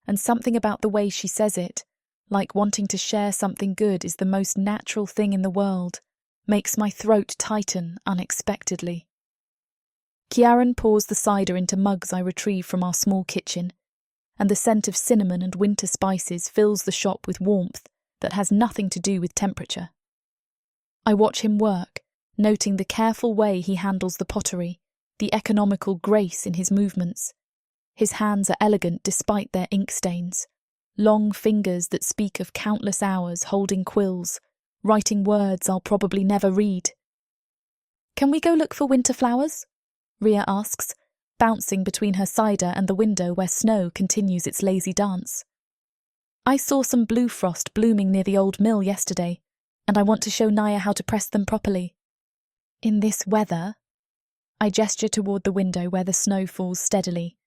and something about the way she says it, like wanting to share something good is the most natural thing in the world, makes my throat tighten unexpectedly. Kiaran pours the cider into mugs I retrieve from our small kitchen, and the scent of cinnamon and winter spices fills the shop with warmth that has nothing to do with temperature. I watch him work, noting the careful way he handles the pottery, the economical grace in his movements. His hands are elegant despite their ink stains, long fingers that speak of countless hours holding quills, writing words I'll probably never read. "Can we go look for winter flowers?" Ria asks, bouncing between her cider and the window where snow continues its lazy dance. "I saw some blue frost blooming near the old mill yesterday, and I want to show Naya how to press them properly. In this weather," I gesture toward the window where the snow falls steadily,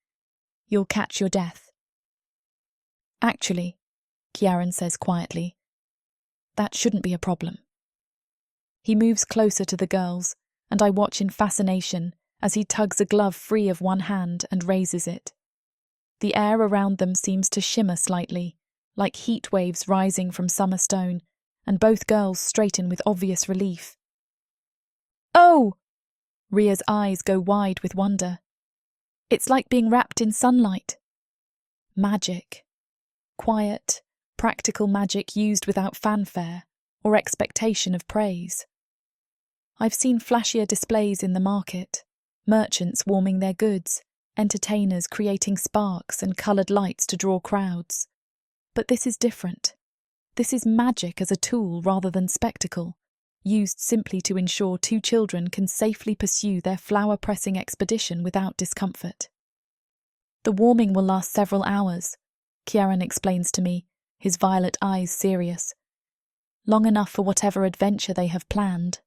"you'll catch your death." "Actually," Kiaran says quietly, "that shouldn't be a problem." He moves closer to the girls, and I watch in fascination as he tugs a glove free of one hand and raises it. The air around them seems to shimmer slightly, like heat waves rising from summer stone, and both girls straighten with obvious relief. "Oh!" Ria's eyes go wide with wonder. "It's like being wrapped in sunlight." Magic. Quiet, practical magic used without fanfare or expectation of praise. I've seen flashier displays in the market, merchants warming their goods, entertainers creating sparks and coloured lights to draw crowds. But this is different. This is magic as a tool rather than spectacle, used simply to ensure two children can safely pursue their flower-pressing expedition without discomfort. The warming will last several hours, Kiaran explains to me, his violet eyes serious. Long enough for whatever adventure they have planned.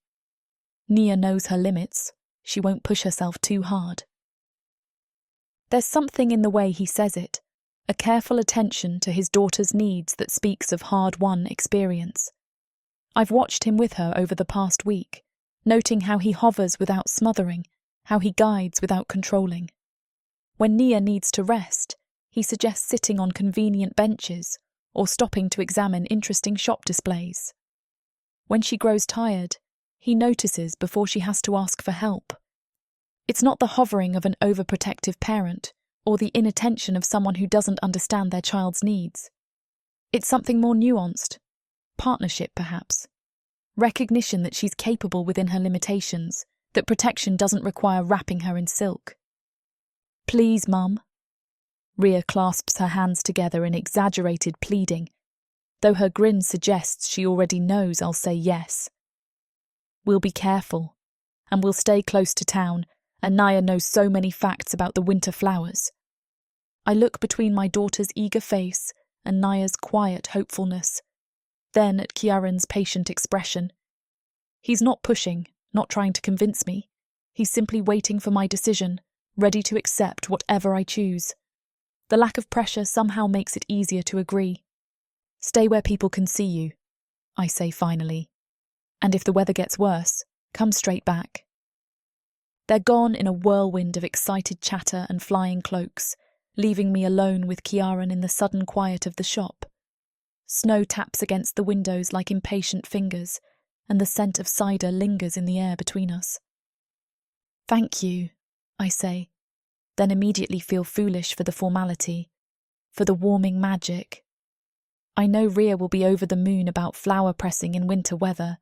Nia knows her limits. She won't push herself too hard. There's something in the way he says it, a careful attention to his daughter's needs that speaks of hard-won experience. I've watched him with her over the past week, noting how he hovers without smothering, how he guides without controlling. When Nia needs to rest, he suggests sitting on convenient benches or stopping to examine interesting shop displays. When she grows tired, he notices before she has to ask for help. It's not the hovering of an overprotective parent or the inattention of someone who doesn't understand their child's needs. It's something more nuanced. Partnership, perhaps. Recognition that she's capable within her limitations, that protection doesn't require wrapping her in silk. Please, Mum. Rhea clasps her hands together in exaggerated pleading, though her grin suggests she already knows I'll say yes. We'll be careful, and we'll stay close to town, and Naya knows so many facts about the winter flowers. I look between my daughter's eager face and Naya's quiet hopefulness, then at Kiaran's patient expression. He's not pushing, not trying to convince me. He's simply waiting for my decision, ready to accept whatever I choose. The lack of pressure somehow makes it easier to agree. Stay where people can see you, I say finally. And if the weather gets worse, come straight back. They're gone in a whirlwind of excited chatter and flying cloaks, leaving me alone with Kiaran in the sudden quiet of the shop. Snow taps against the windows like impatient fingers, and the scent of cider lingers in the air between us. Thank you, I say, then immediately feel foolish for the formality, for the warming magic. I know Rhea will be over the moon about flower pressing in winter weather.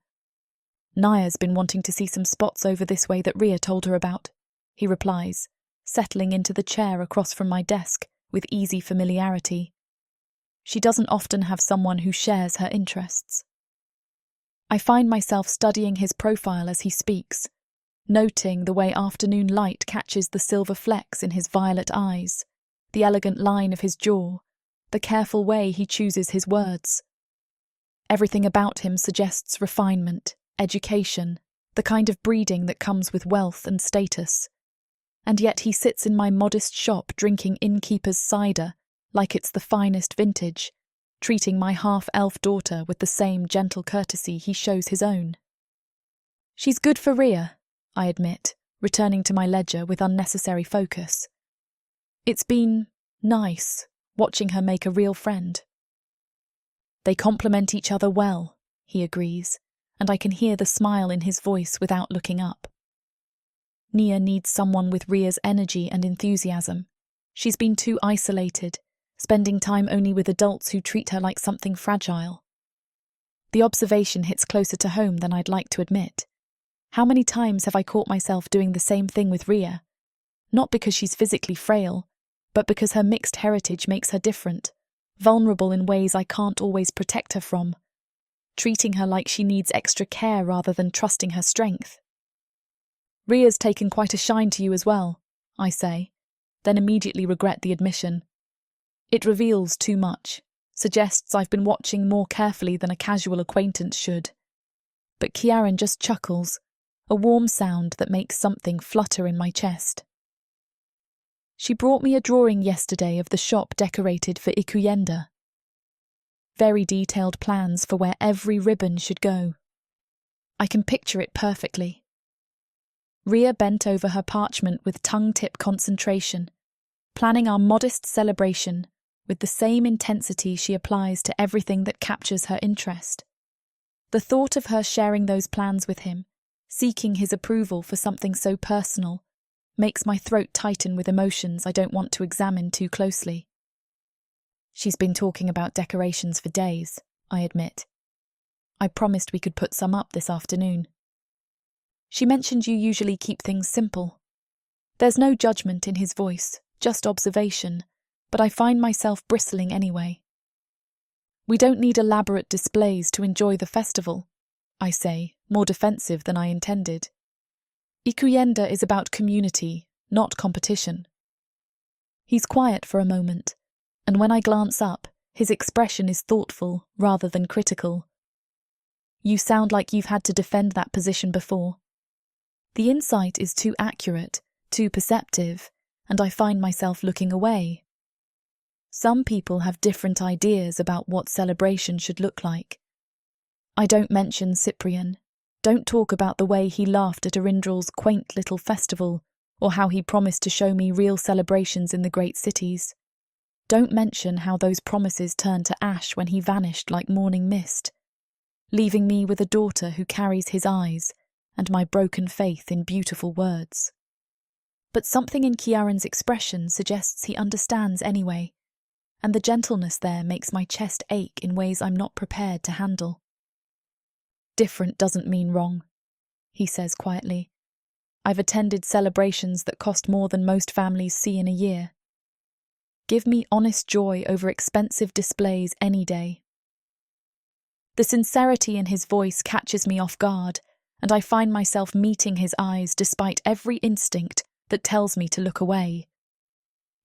Naya's been wanting to see some spots over this way that Rhea told her about, he replies, settling into the chair across from my desk with easy familiarity. She doesn't often have someone who shares her interests. I find myself studying his profile as he speaks, noting the way afternoon light catches the silver flecks in his violet eyes, the elegant line of his jaw, the careful way he chooses his words. Everything about him suggests refinement, education, the kind of breeding that comes with wealth and status. And yet he sits in my modest shop drinking innkeeper's cider like it's the finest vintage, treating my half-elf daughter with the same gentle courtesy he shows his own. She's good for Rhea, I admit, returning to my ledger with unnecessary focus. It's been nice watching her make a real friend. They complement each other well, he agrees, and I can hear the smile in his voice without looking up. Nia needs someone with Rhea's energy and enthusiasm. She's been too isolated, spending time only with adults who treat her like something fragile. The observation hits closer to home than I'd like to admit. How many times have I caught myself doing the same thing with Rhea? Not because she's physically frail, but because her mixed heritage makes her different, vulnerable in ways I can't always protect her from, treating her like she needs extra care rather than trusting her strength. Rhea's taken quite a shine to you as well, I say, then immediately regret the admission. It reveals too much, suggests I've been watching more carefully than a casual acquaintance should. But Kiaran just chuckles, a warm sound that makes something flutter in my chest. She brought me a drawing yesterday of the shop decorated for Ikuyenda. Very detailed plans for where every ribbon should go. I can picture it perfectly. Rhea bent over her parchment with tongue-tip concentration, planning our modest celebration with the same intensity she applies to everything that captures her interest. The thought of her sharing those plans with him, seeking his approval for something so personal, makes my throat tighten with emotions I don't want to examine too closely. She's been talking about decorations for days, I admit. I promised we could put some up this afternoon. She mentioned you usually keep things simple. There's no judgment in his voice, just observation, but I find myself bristling anyway. We don't need elaborate displays to enjoy the festival, I say, more defensive than I intended. Ikuyenda is about community, not competition. He's quiet for a moment, and when I glance up, his expression is thoughtful rather than critical. You sound like you've had to defend that position before. The insight is too accurate, too perceptive, and I find myself looking away. Some people have different ideas about what celebration should look like. I don't mention Cyprian, don't talk about the way he laughed at Arindrel's quaint little festival, or how he promised to show me real celebrations in the great cities. Don't mention how those promises turned to ash when he vanished like morning mist, leaving me with a daughter who carries his eyes and my broken faith in beautiful words. But something in Kiaran's expression suggests he understands anyway, and the gentleness there makes my chest ache in ways I'm not prepared to handle. Different doesn't mean wrong, he says quietly. I've attended celebrations that cost more than most families see in a year. Give me honest joy over expensive displays any day. The sincerity in his voice catches me off guard, and I find myself meeting his eyes despite every instinct that tells me to look away.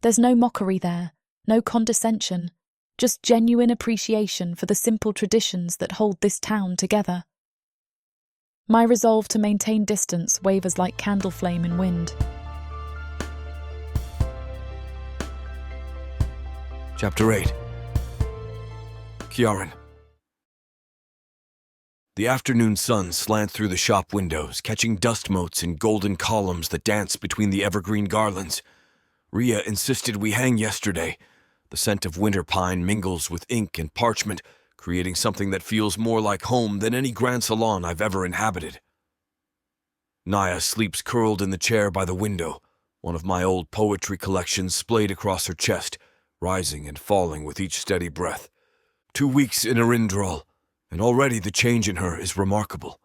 There's no mockery there, no condescension, just genuine appreciation for the simple traditions that hold this town together. My resolve to maintain distance wavers like candle flame in wind. Chapter 8. Kiaran. The afternoon sun slant through the shop windows, catching dust motes in golden columns that dance between the evergreen garlands. Rhea insisted we hang yesterday. The scent of winter pine mingles with ink and parchment, creating something that feels more like home than any grand salon I've ever inhabited. Naya sleeps curled in the chair by the window, one of my old poetry collections splayed across her chest, rising and falling with each steady breath. 2 weeks in Arindrel, and already the change in her is remarkable.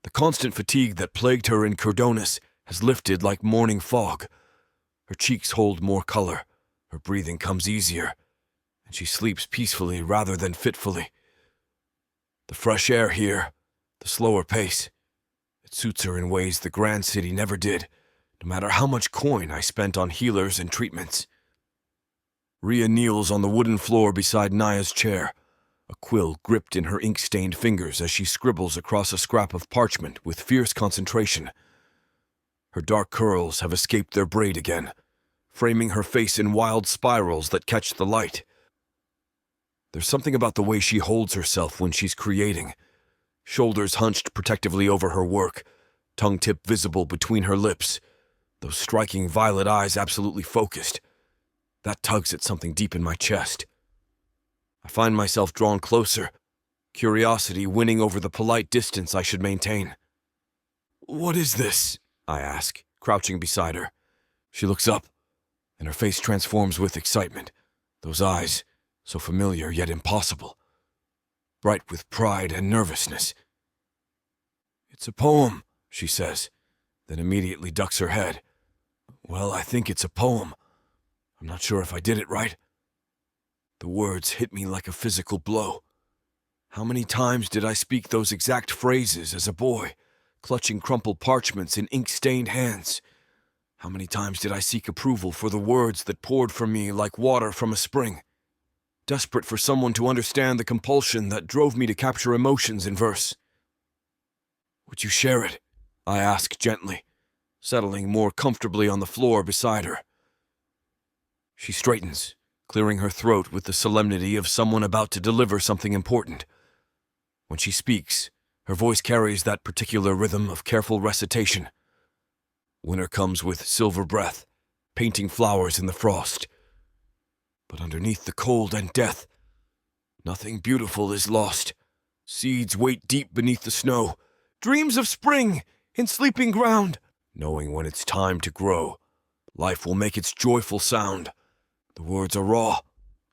The constant fatigue that plagued her in Cyrdonis has lifted like morning fog. Her cheeks hold more color, her breathing comes easier, and she sleeps peacefully rather than fitfully. The fresh air here, the slower pace, it suits her in ways the Grand City never did, no matter how much coin I spent on healers and treatments. Rhea kneels on the wooden floor beside Naya's chair, a quill gripped in her ink-stained fingers as she scribbles across a scrap of parchment with fierce concentration. Her dark curls have escaped their braid again, framing her face in wild spirals that catch the light. There's something about the way she holds herself when she's creating, shoulders hunched protectively over her work, tongue tip visible between her lips, those striking violet eyes absolutely focused. That tugs at something deep in my chest. I find myself drawn closer, curiosity winning over the polite distance I should maintain. "What is this?" I ask, crouching beside her. She looks up, and her face transforms with excitement, those eyes, so familiar yet impossible, bright with pride and nervousness. "It's a poem," she says, then immediately ducks her head. "Well, I think it's a poem. I'm not sure if I did it right." The words hit me like a physical blow. How many times did I speak those exact phrases as a boy, clutching crumpled parchments in ink-stained hands? How many times did I seek approval for the words that poured from me like water from a spring? Desperate for someone to understand the compulsion that drove me to capture emotions in verse. "Would you share it?" I ask gently, settling more comfortably on the floor beside her. She straightens, clearing her throat with the solemnity of someone about to deliver something important. When she speaks, her voice carries that particular rhythm of careful recitation. Winter comes with silver breath, painting flowers in the frost. But underneath the cold and death, nothing beautiful is lost. Seeds wait deep beneath the snow, dreams of spring in sleeping ground, knowing when it's time to grow. Life will make its joyful sound. The words are raw,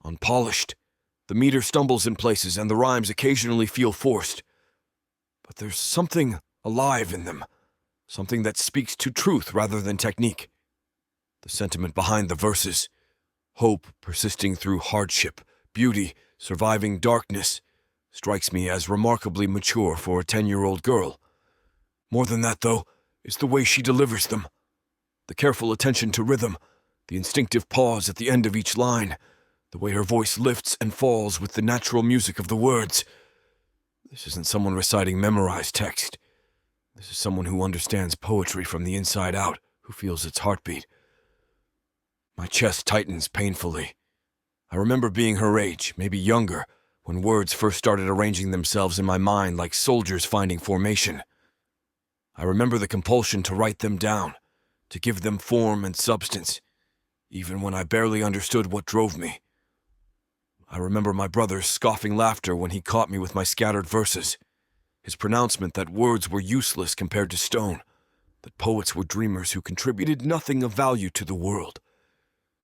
unpolished. The meter stumbles in places and the rhymes occasionally feel forced. But there's something alive in them, something that speaks to truth rather than technique. The sentiment behind the verses, hope persisting through hardship, beauty surviving darkness, strikes me as remarkably mature for a 10-year-old girl. More than that, though, is the way she delivers them. The careful attention to rhythm, the instinctive pause at the end of each line, The way her voice lifts and falls with the natural music of the words. This isn't someone reciting memorized text. This is someone who understands poetry from the inside out, who feels its heartbeat. My chest tightens painfully. I remember being her age, maybe younger, when words first started arranging themselves in my mind like soldiers finding formation. I remember the compulsion to write them down, to give them form and substance, even when I barely understood what drove me. I remember my brother's scoffing laughter when he caught me with my scattered verses, his pronouncement that words were useless compared to stone, that poets were dreamers who contributed nothing of value to the world.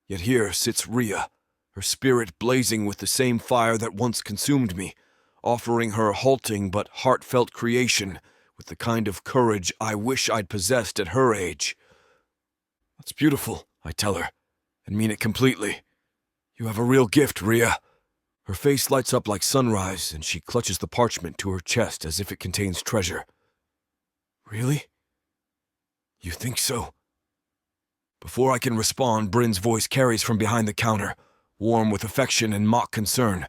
Yet here sits Rhea, her spirit blazing with the same fire that once consumed me, offering her halting but heartfelt creation with the kind of courage I wish I'd possessed at her age. "That's beautiful," I tell her, and mean it completely. "You have a real gift, Rhea." Her face lights up like sunrise, and she clutches the parchment to her chest as if it contains treasure. "Really? You think so?" Before I can respond, Bryn's voice carries from behind the counter, warm with affection and mock concern.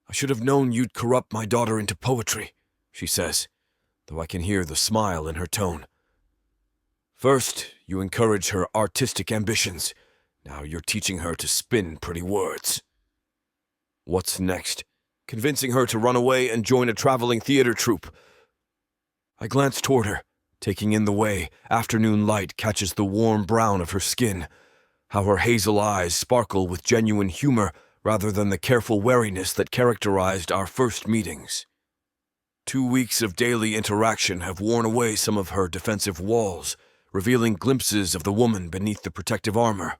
"I should have known you'd corrupt my daughter into poetry," she says, though I can hear the smile in her tone. "First, you encourage her artistic ambitions. Now you're teaching her to spin pretty words. What's next? Convincing her to run away and join a traveling theater troupe." I glance toward her, taking in the way afternoon light catches the warm brown of her skin, how her hazel eyes sparkle with genuine humor rather than the careful wariness that characterized our first meetings. 2 weeks of daily interaction have worn away some of her defensive walls, revealing glimpses of the woman beneath the protective armor.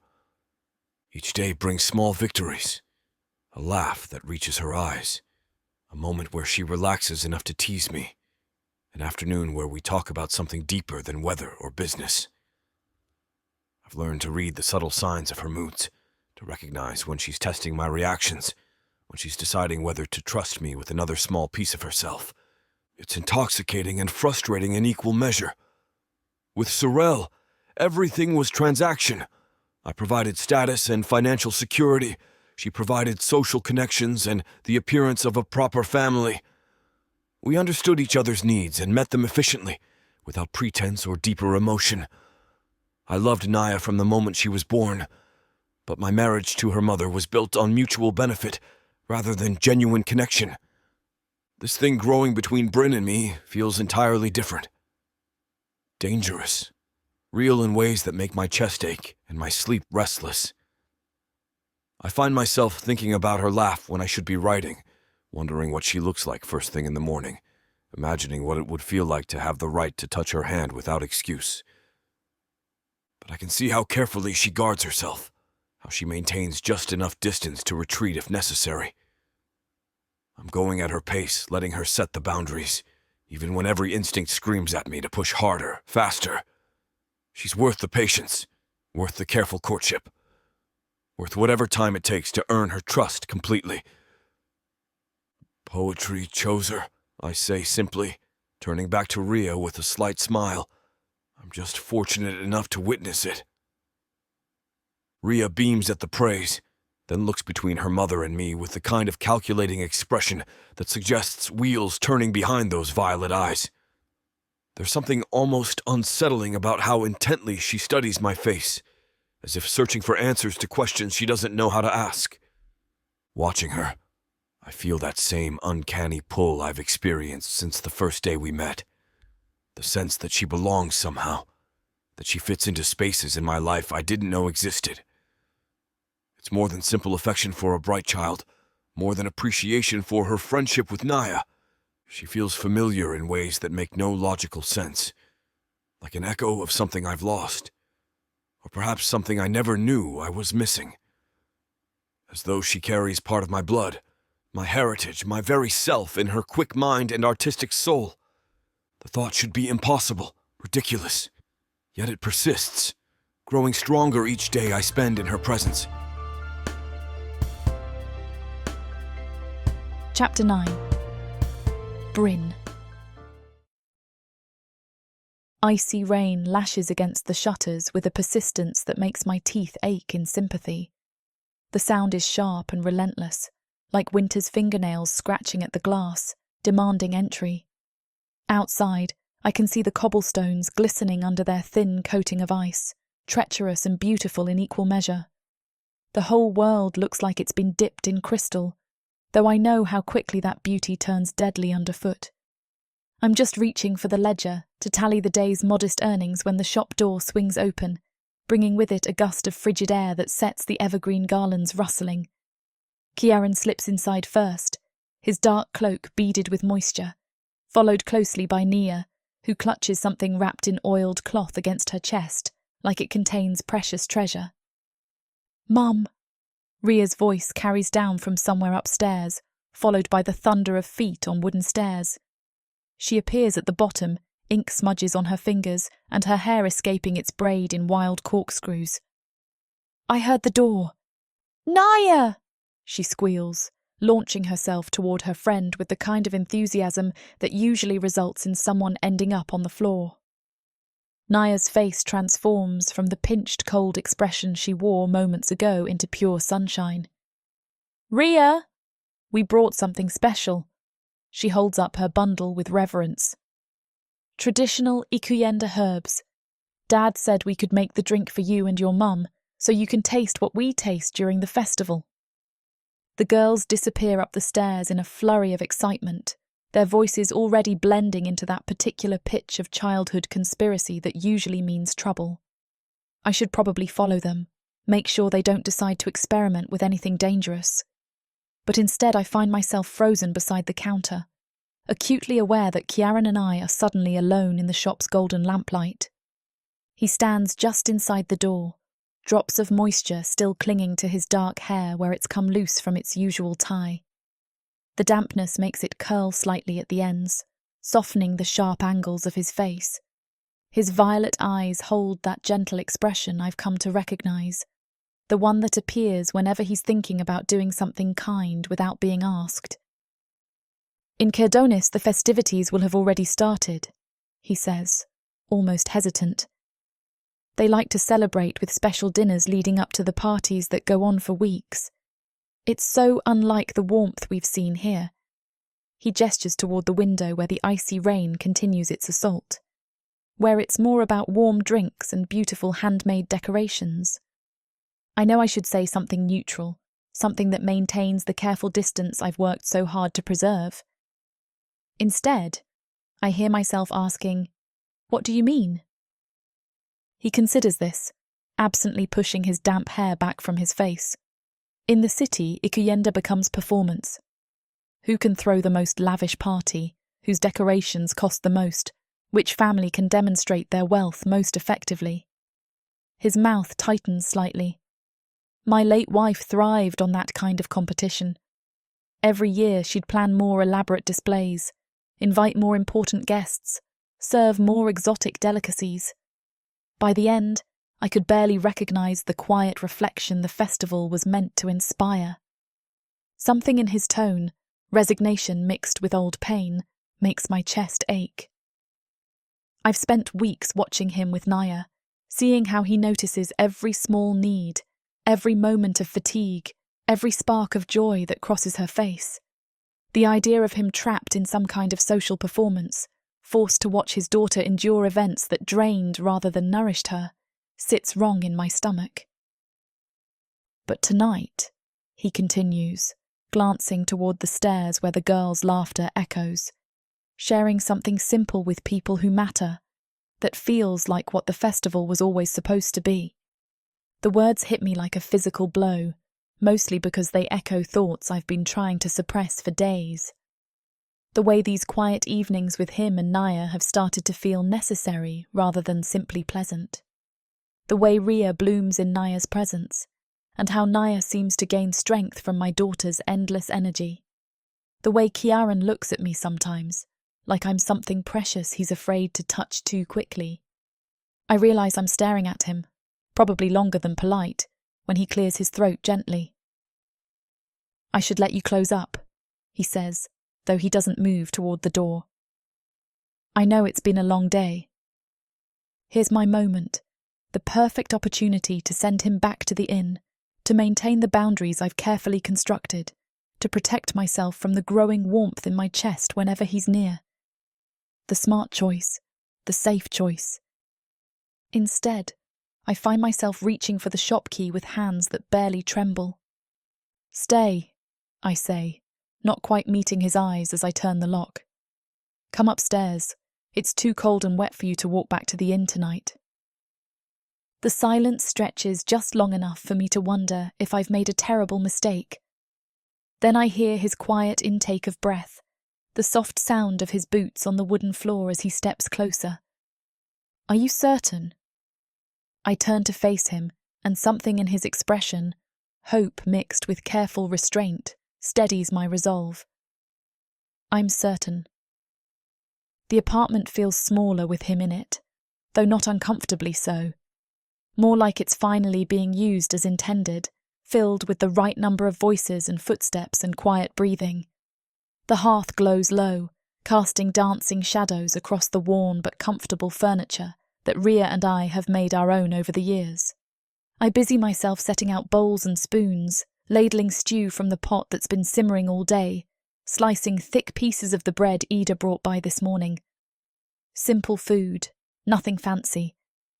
Each day brings small victories, a laugh that reaches her eyes, a moment where she relaxes enough to tease me, an afternoon where we talk about something deeper than weather or business. I've learned to read the subtle signs of her moods, to recognize when she's testing my reactions, when she's deciding whether to trust me with another small piece of herself. It's intoxicating and frustrating in equal measure. With Sorel, everything was transaction. I provided status and financial security. She provided social connections and the appearance of a proper family. We understood each other's needs and met them efficiently, without pretense or deeper emotion. I loved Naya from the moment she was born, but my marriage to her mother was built on mutual benefit rather than genuine connection. This thing growing between Bryn and me feels entirely different. Dangerous. Real in ways that make my chest ache and my sleep restless. I find myself thinking about her laugh when I should be writing, wondering what she looks like first thing in the morning, imagining what it would feel like to have the right to touch her hand without excuse. But I can see how carefully she guards herself, how she maintains just enough distance to retreat if necessary. I'm going at her pace, letting her set the boundaries, even when every instinct screams at me to push harder, faster. She's worth the patience, worth the careful courtship, worth whatever time it takes to earn her trust completely. "Poetry chose her," I say simply, turning back to Rhea with a slight smile. I'm just fortunate enough to witness it. Rhea beams at the praise, then looks between her mother and me with the kind of calculating expression that suggests wheels turning behind those violet eyes. There's something almost unsettling about how intently she studies my face, as if searching for answers to questions she doesn't know how to ask. Watching her, I feel that same uncanny pull I've experienced since the first day we met. The sense that she belongs somehow, that she fits into spaces in my life I didn't know existed. It's more than simple affection for a bright child, more than appreciation for her friendship with Naya. She feels familiar in ways that make no logical sense, like an echo of something I've lost, or perhaps something I never knew I was missing. As though she carries part of my blood, my heritage, my very self in her quick mind and artistic soul. The thought should be impossible, ridiculous, yet it persists, growing stronger each day I spend in her presence. Chapter 9. Bryn. Icy rain lashes against the shutters with a persistence that makes my teeth ache in sympathy. The sound is sharp and relentless, like winter's fingernails scratching at the glass, demanding entry. Outside, I can see the cobblestones glistening under their thin coating of ice, treacherous and beautiful in equal measure. The whole world looks like it's been dipped in crystal, though I know how quickly that beauty turns deadly underfoot. I'm just reaching for the ledger to tally the day's modest earnings when the shop door swings open, bringing with it a gust of frigid air that sets the evergreen garlands rustling. Ciaran slips inside first, his dark cloak beaded with moisture, followed closely by Nia, who clutches something wrapped in oiled cloth against her chest, like it contains precious treasure. "Mum!" Ria's voice carries down from somewhere upstairs, followed by the thunder of feet on wooden stairs. She appears at the bottom, ink smudges on her fingers and her hair escaping its braid in wild corkscrews. "I heard the door." "Naya!" she squeals, launching herself toward her friend with the kind of enthusiasm that usually results in someone ending up on the floor. Naya's face transforms from the pinched, cold expression she wore moments ago into pure sunshine. "Ria, we brought something special." She holds up her bundle with reverence. "Traditional Ikuyenda herbs. Dad said we could make the drink for you and your mum, so you can taste what we taste during the festival." The girls disappear up the stairs in a flurry of excitement, their voices already blending into that particular pitch of childhood conspiracy that usually means trouble. I should probably follow them, make sure they don't decide to experiment with anything dangerous. But instead I find myself frozen beside the counter, acutely aware that Ciaran and I are suddenly alone in the shop's golden lamplight. He stands just inside the door, drops of moisture still clinging to his dark hair where it's come loose from its usual tie. The dampness makes it curl slightly at the ends, softening the sharp angles of his face. His violet eyes hold that gentle expression I've come to recognize, the one that appears whenever he's thinking about doing something kind without being asked. "In Kirdonis, the festivities will have already started," he says, almost hesitant. "They like to celebrate with special dinners leading up to the parties that go on for weeks. It's so unlike the warmth we've seen here." He gestures toward the window where the icy rain continues its assault, where it's more about warm drinks and beautiful handmade decorations. I know I should say something neutral, something that maintains the careful distance I've worked so hard to preserve. Instead, I hear myself asking, "What do you mean?" He considers this, absently pushing his damp hair back from his face. In the city, Ikuyenda becomes performance. Who can throw the most lavish party, whose decorations cost the most, which family can demonstrate their wealth most effectively? His mouth tightens slightly. My late wife thrived on that kind of competition. Every year she'd plan more elaborate displays, invite more important guests, serve more exotic delicacies. By the end, I could barely recognize the quiet reflection the festival was meant to inspire. Something in his tone, resignation mixed with old pain, makes my chest ache. I've spent weeks watching him with Naya, seeing how he notices every small need, every moment of fatigue, every spark of joy that crosses her face. The idea of him trapped in some kind of social performance, forced to watch his daughter endure events that drained rather than nourished her, sits wrong in my stomach. "But tonight," he continues, glancing toward the stairs where the girls' laughter echoes, "sharing something simple with people who matter, that feels like what the festival was always supposed to be." The words hit me like a physical blow, mostly because they echo thoughts I've been trying to suppress for days. The way these quiet evenings with him and Naya have started to feel necessary rather than simply pleasant. The way Ria blooms in Naya's presence, and how Naya seems to gain strength from my daughter's endless energy. The way Ciaran looks at me sometimes, like I'm something precious he's afraid to touch too quickly. I realise I'm staring at him, probably longer than polite, when he clears his throat gently. "I should let you close up," he says, though he doesn't move toward the door. "I know it's been a long day." Here's my moment, the perfect opportunity to send him back to the inn, to maintain the boundaries I've carefully constructed, to protect myself from the growing warmth in my chest whenever he's near. The smart choice, the safe choice. Instead, I find myself reaching for the shop key with hands that barely tremble. "Stay," I say, not quite meeting his eyes as I turn the lock. "Come upstairs. It's too cold and wet for you to walk back to the inn tonight." The silence stretches just long enough for me to wonder if I've made a terrible mistake. Then I hear his quiet intake of breath, the soft sound of his boots on the wooden floor as he steps closer. "Are you certain?" I turn to face him, and something in his expression, hope mixed with careful restraint, steadies my resolve. "I'm certain." The apartment feels smaller with him in it, though not uncomfortably so. More like it's finally being used as intended, filled with the right number of voices and footsteps and quiet breathing. The hearth glows low, casting dancing shadows across the worn but comfortable furniture that Ria and I have made our own over the years. I busy myself setting out bowls and spoons, ladling stew from the pot that's been simmering all day, slicing thick pieces of the bread Ida brought by this morning. Simple food, nothing fancy,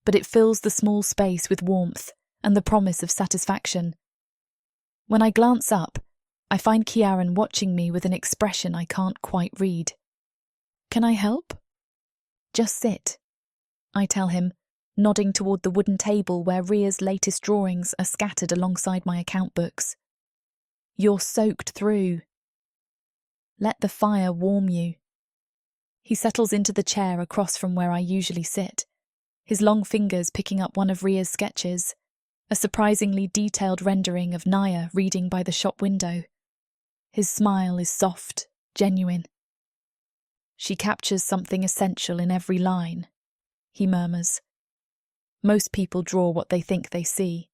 but it fills the small space with warmth and the promise of satisfaction. When I glance up, I find Kiaran watching me with an expression I can't quite read. "Can I help?" "Just sit," I tell him, nodding toward the wooden table where Ria's latest drawings are scattered alongside my account books. "You're soaked through." "Let the fire warm you." He settles into the chair across from where I usually sit, his long fingers picking up one of Ria's sketches, a surprisingly detailed rendering of Naya reading by the shop window. His smile is soft, genuine. "She captures something essential in every line," he murmurs. "Most people draw what they think they see.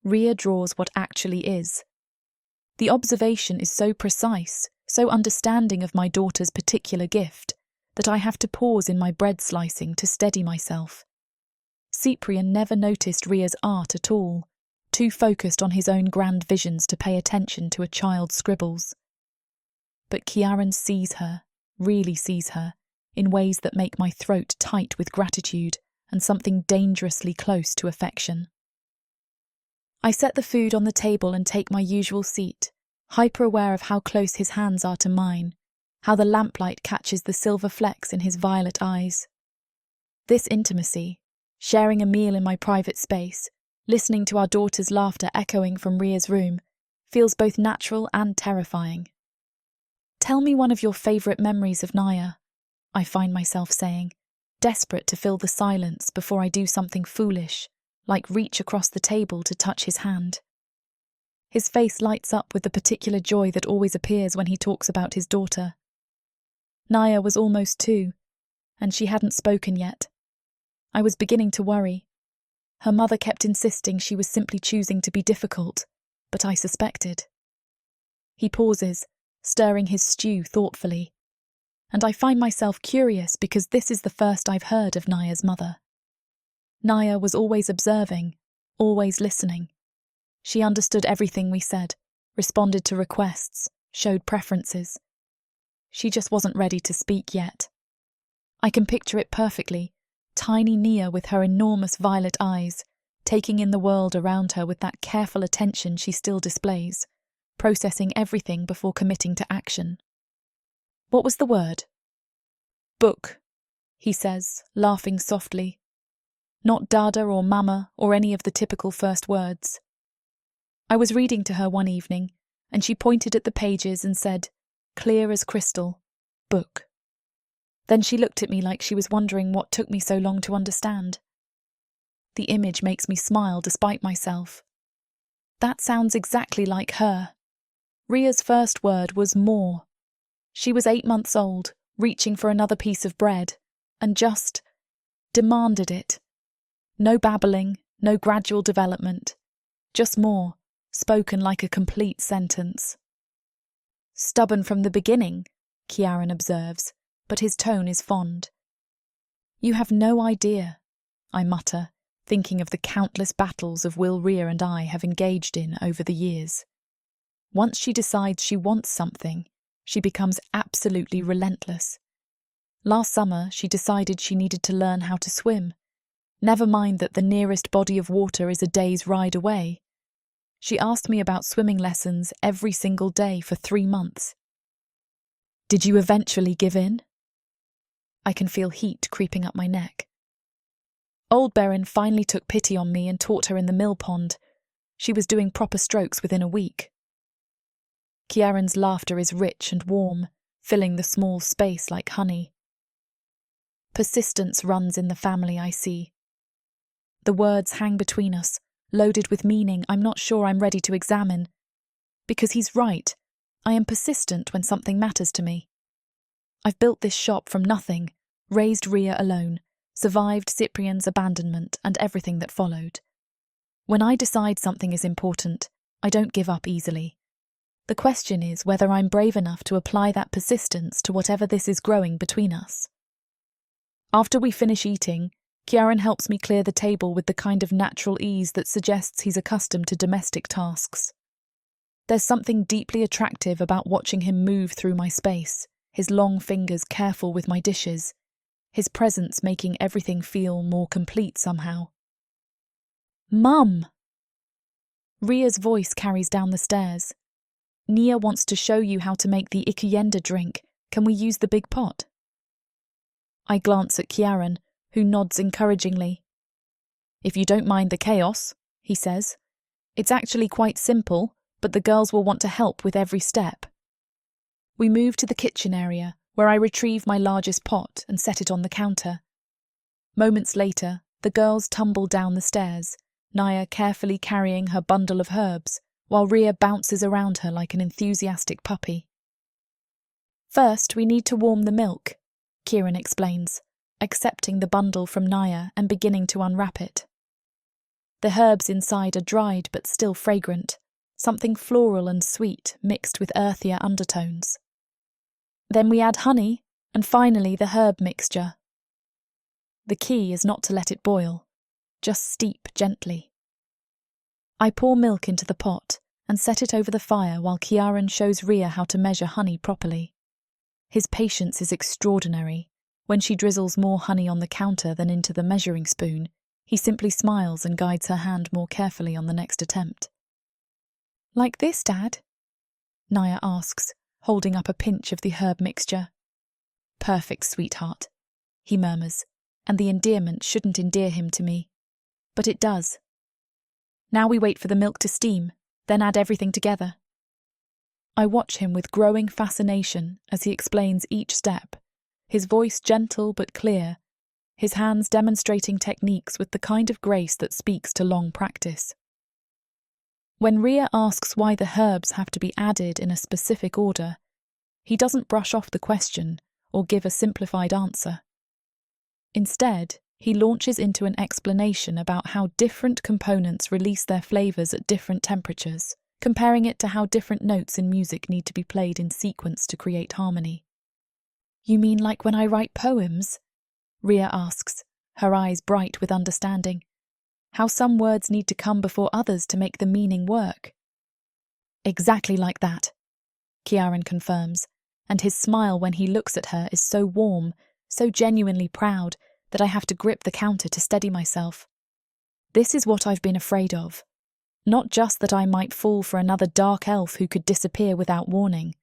Ria draws what actually is. The observation is so precise, so understanding of my daughter's particular gift, that I have to pause in my bread slicing to steady myself. Cyprian never noticed Ria's art at all, too focused on his own grand visions to pay attention to a child's scribbles. But Kiaran sees her, really sees her, in ways that make my throat tight with gratitude and something dangerously close to affection. I set the food on the table and take my usual seat, hyper-aware of how close his hands are to mine, how the lamplight catches the silver flecks in his violet eyes. This intimacy, sharing a meal in my private space, listening to our daughter's laughter echoing from Ria's room, feels both natural and terrifying. "Tell me one of your favourite memories of Naya," I find myself saying, desperate to fill the silence before I do something foolish, like reach across the table to touch his hand. His face lights up with the particular joy that always appears when he talks about his daughter. Naya was almost 2, and she hadn't spoken yet. I was beginning to worry. Her mother kept insisting she was simply choosing to be difficult, but I suspected. He pauses, stirring his stew thoughtfully, and I find myself curious because this is the first I've heard of Naya's mother. Naya was always observing, always listening. She understood everything we said, responded to requests, showed preferences. She just wasn't ready to speak yet. I can picture it perfectly, tiny Nia with her enormous violet eyes, taking in the world around her with that careful attention she still displays, processing everything before committing to action. "What was the word?" "Book," he says, laughing softly. Not dada or mama or any of the typical first words. I was reading to her one evening, and she pointed at the pages and said, clear as crystal, "Book." Then she looked at me like she was wondering what took me so long to understand. The image makes me smile despite myself. That sounds exactly like her. Ria's first word was more. She was 8 months old, reaching for another piece of bread, and just demanded it. No babbling, no gradual development. Just more, spoken like a complete sentence. "Stubborn from the beginning," Kiaran observes, but his tone is fond. "You have no idea," I mutter, thinking of the countless battles of Will, Rhea and I have engaged in over the years. Once she decides she wants something, she becomes absolutely relentless. Last summer, she decided she needed to learn how to swim. Never mind that the nearest body of water is a day's ride away. She asked me about swimming lessons every single day for 3 months. Did you eventually give in? I can feel heat creeping up my neck. Old Berin finally took pity on me and taught her in the mill pond. She was doing proper strokes within a week. Kiaran's laughter is rich and warm, filling the small space like honey. Persistence runs in the family, I see. The words hang between us, loaded with meaning I'm not sure I'm ready to examine. Because he's right, I am persistent when something matters to me. I've built this shop from nothing, raised Rhea alone, survived Cyprian's abandonment and everything that followed. When I decide something is important, I don't give up easily. The question is whether I'm brave enough to apply that persistence to whatever this is growing between us. After we finish eating, Kiaran helps me clear the table with the kind of natural ease that suggests he's accustomed to domestic tasks. There's something deeply attractive about watching him move through my space, his long fingers careful with my dishes, his presence making everything feel more complete somehow. Mum! Rhea's voice carries down the stairs. Nia wants to show you how to make the ikuyenda drink. Can we use the big pot? I glance at Kiaran, who nods encouragingly. If you don't mind the chaos, he says. It's actually quite simple, but the girls will want to help with every step. We move to the kitchen area, where I retrieve my largest pot and set it on the counter. Moments later, the girls tumble down the stairs, Naya carefully carrying her bundle of herbs, while Rhea bounces around her like an enthusiastic puppy. First, we need to warm the milk, Kieran explains, accepting the bundle from Naya and beginning to unwrap it. The herbs inside are dried but still fragrant, something floral and sweet mixed with earthier undertones. Then we add honey, and finally the herb mixture. The key is not to let it boil, just steep gently. I pour milk into the pot and set it over the fire while Kiaran shows Rhea how to measure honey properly. His patience is extraordinary. When she drizzles more honey on the counter than into the measuring spoon, he simply smiles and guides her hand more carefully on the next attempt. Like this, Dad? Naya asks, holding up a pinch of the herb mixture. Perfect, sweetheart, he murmurs, and the endearment shouldn't endear him to me. But it does. Now we wait for the milk to steam, then add everything together. I watch him with growing fascination as he explains each step, his voice gentle but clear, his hands demonstrating techniques with the kind of grace that speaks to long practice. When Rhea asks why the herbs have to be added in a specific order, he doesn't brush off the question or give a simplified answer. Instead, he launches into an explanation about how different components release their flavours at different temperatures, comparing it to how different notes in music need to be played in sequence to create harmony. You mean like when I write poems? Rhea asks, her eyes bright with understanding. How some words need to come before others to make the meaning work. Exactly like that, Kiaran confirms, and his smile when he looks at her is so warm, so genuinely proud, that I have to grip the counter to steady myself. This is what I've been afraid of. Not just that I might fall for another dark elf who could disappear without warning,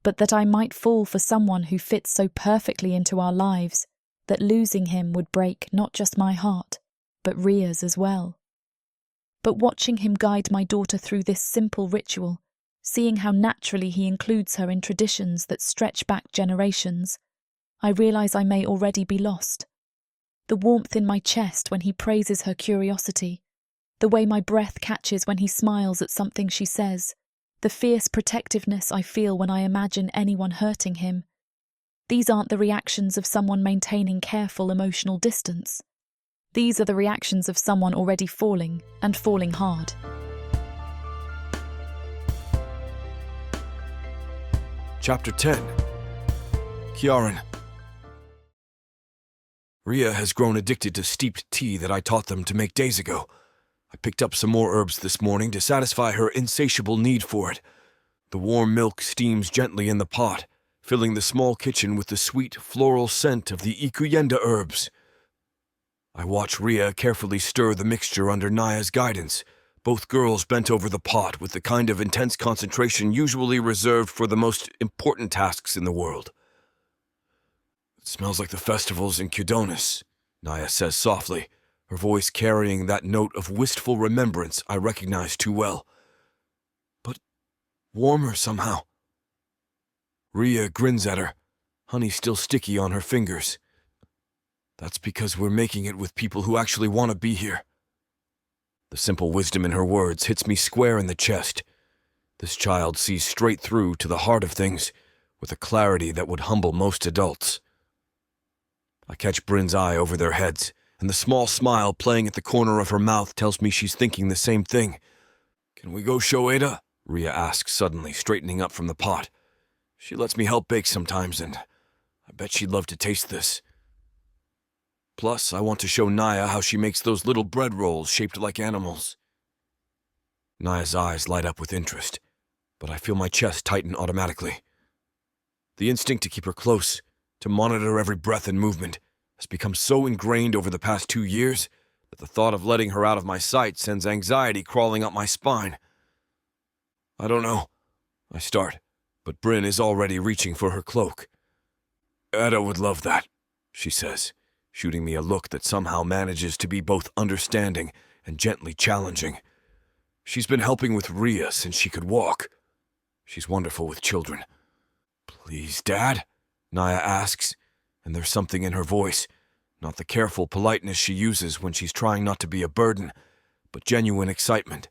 but that I might fall for someone who fits so perfectly into our lives that losing him would break not just my heart, but Rhea's as well. But watching him guide my daughter through this simple ritual, seeing how naturally he includes her in traditions that stretch back generations, I realise I may already be lost. The warmth in my chest when he praises her curiosity, the way my breath catches when he smiles at something she says, the fierce protectiveness I feel when I imagine anyone hurting him. These aren't the reactions of someone maintaining careful emotional distance. These are the reactions of someone already falling, and falling hard. Chapter 10. Kiaran. Rhea has grown addicted to steeped tea that I taught them to make days ago. I picked up some more herbs this morning to satisfy her insatiable need for it. The warm milk steams gently in the pot, filling the small kitchen with the sweet floral scent of the ikuyenda herbs. I watch Rhea carefully stir the mixture under Naya's guidance, both girls bent over the pot with the kind of intense concentration usually reserved for the most important tasks in the world. "It smells like the festivals in Kydonis," Naya says softly, her voice carrying that note of wistful remembrance I recognize too well. But warmer somehow. Rhea grins at her, honey still sticky on her fingers. "That's because we're making it with people who actually want to be here." The simple wisdom in her words hits me square in the chest. This child sees straight through to the heart of things with a clarity that would humble most adults. I catch Bryn's eye over their heads, and the small smile playing at the corner of her mouth tells me she's thinking the same thing. "Can we go show Ada?" Rhea asks suddenly, straightening up from the pot. "She lets me help bake sometimes, and I bet she'd love to taste this. Plus, I want to show Naya how she makes those little bread rolls shaped like animals." Naya's eyes light up with interest, but I feel my chest tighten automatically. The instinct to keep her close, to monitor every breath and movement, has become so ingrained over the past 2 years that the thought of letting her out of my sight sends anxiety crawling up my spine. "I don't know," I start, but Bryn is already reaching for her cloak. "Ada would love that," she says, shooting me a look that somehow manages to be both understanding and gently challenging. She's been helping with Rhea since she could walk. She's wonderful with children. "Please, Dad?" Naya asks, and there's something in her voice, not the careful politeness she uses when she's trying not to be a burden, but genuine excitement.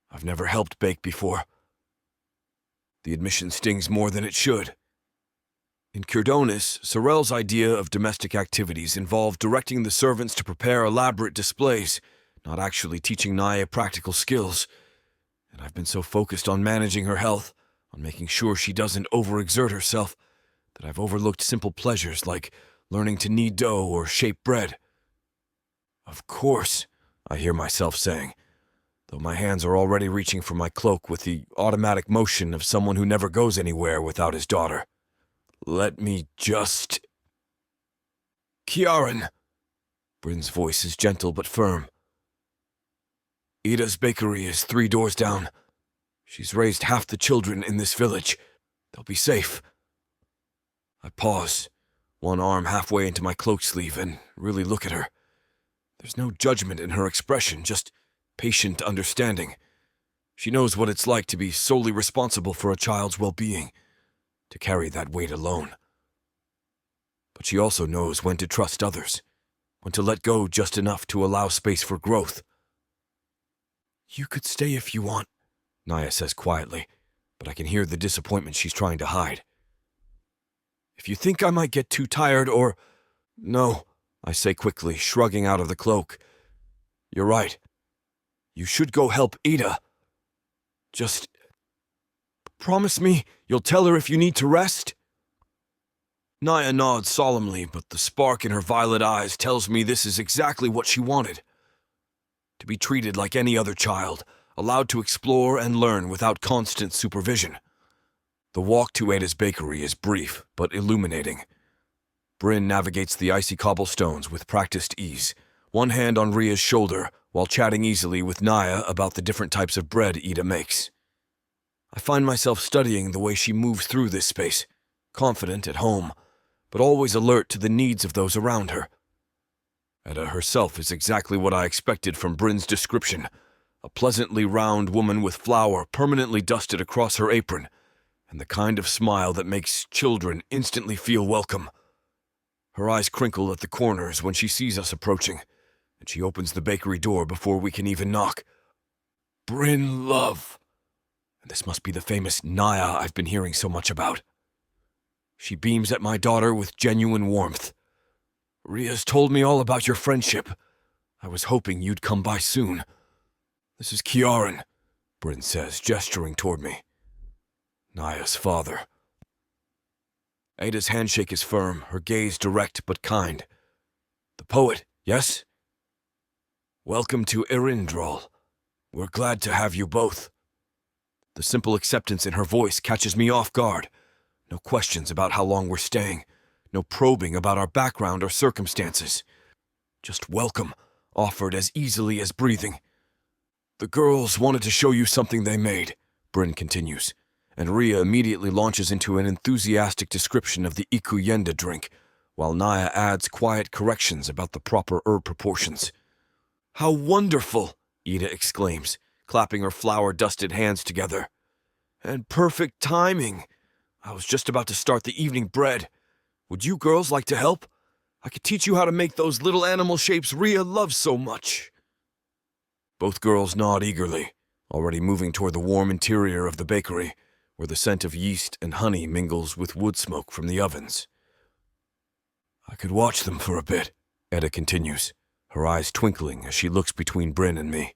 I've never helped bake before. The admission stings more than it should. In Kydonis, Sorel's idea of domestic activities involved directing the servants to prepare elaborate displays, not actually teaching Naya practical skills. And I've been so focused on managing her health, on making sure she doesn't overexert herself, that I've overlooked simple pleasures like learning to knead dough or shape bread. "Of course," I hear myself saying, though my hands are already reaching for my cloak with the automatic motion of someone who never goes anywhere without his daughter. "Let me just—" "Kiaran!" Bryn's voice is gentle but firm. "Ida's bakery is 3 doors down. She's raised half the children in this village. They'll be safe." I pause, one arm halfway into my cloak sleeve, and really look at her. There's no judgment in her expression, just patient understanding. She knows what it's like to be solely responsible for a child's well-being, to carry that weight alone. But she also knows when to trust others, when to let go just enough to allow space for growth. "You could stay if you want," Naya says quietly, but I can hear the disappointment she's trying to hide. "If you think I might get too tired or—" "No," I say quickly, shrugging out of the cloak. "You're right. You should go help Ida. Just promise me you'll tell her if you need to rest?" Naya nods solemnly, but the spark in her violet eyes tells me this is exactly what she wanted. To be treated like any other child, allowed to explore and learn without constant supervision. The walk to Ada's bakery is brief, but illuminating. Bryn navigates the icy cobblestones with practiced ease, one hand on Rhea's shoulder while chatting easily with Naya about the different types of bread Ida makes. I find myself studying the way she moves through this space, confident at home, but always alert to the needs of those around her. Ada herself is exactly what I expected from Bryn's description, a pleasantly round woman with flour permanently dusted across her apron, and the kind of smile that makes children instantly feel welcome. Her eyes crinkle at the corners when she sees us approaching, and she opens the bakery door before we can even knock. "Bryn love." And this must be the famous Naya I've been hearing so much about. She beams at my daughter with genuine warmth. "Rhea's told me all about your friendship. I was hoping you'd come by soon. This is Kiaran," Bryn says, gesturing toward me. "Naya's father." Ada's handshake is firm, her gaze direct but kind. poet, yes? Welcome to Erindrol. We're glad to have you both. The simple acceptance in her voice catches me off guard. No questions about how long we're staying. No probing about our background or circumstances. Just welcome, offered as easily as breathing. The girls wanted to show you something they made, Bryn continues, and Ria immediately launches into an enthusiastic description of the Ikuyenda drink, while Naya adds quiet corrections about the proper herb proportions. How wonderful, Ida exclaims, clapping her flour-dusted hands together. And perfect timing. I was just about to start the evening bread. Would you girls like to help? I could teach you how to make those little animal shapes Ria loves so much. Both girls nod eagerly, already moving toward the warm interior of the bakery, where the scent of yeast and honey mingles with wood smoke from the ovens. I could watch them for a bit, Etta continues, her eyes twinkling as she looks between Bryn and me.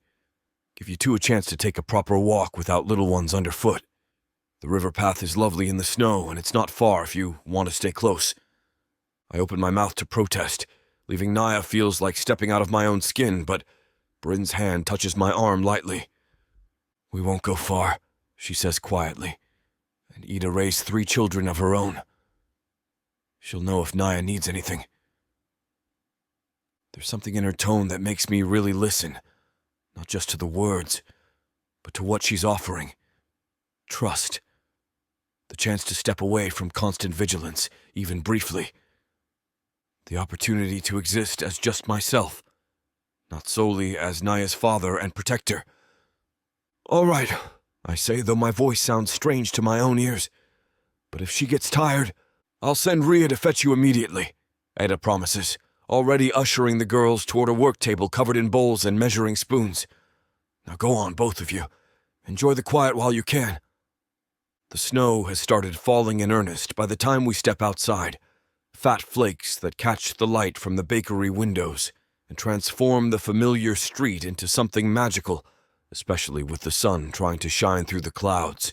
Give you two a chance to take a proper walk without little ones underfoot. The river path is lovely in the snow, and it's not far if you want to stay close. I open my mouth to protest, leaving Naya feels like stepping out of my own skin, but Bryn's hand touches my arm lightly. We won't go far, she says quietly, and Ida raised 3 children of her own. She'll know if Naya needs anything. There's something in her tone that makes me really listen, not just to the words, but to what she's offering. Trust. The chance to step away from constant vigilance, even briefly. The opportunity to exist as just myself, not solely as Naya's father and protector. All right, I say, though my voice sounds strange to my own ears. But if she gets tired, I'll send Ria to fetch you immediately, Ada promises, already ushering the girls toward a work table covered in bowls and measuring spoons. Now go on, both of you. Enjoy the quiet while you can. The snow has started falling in earnest by the time we step outside, fat flakes that catch the light from the bakery windows and transform the familiar street into something magical, especially with the sun trying to shine through the clouds.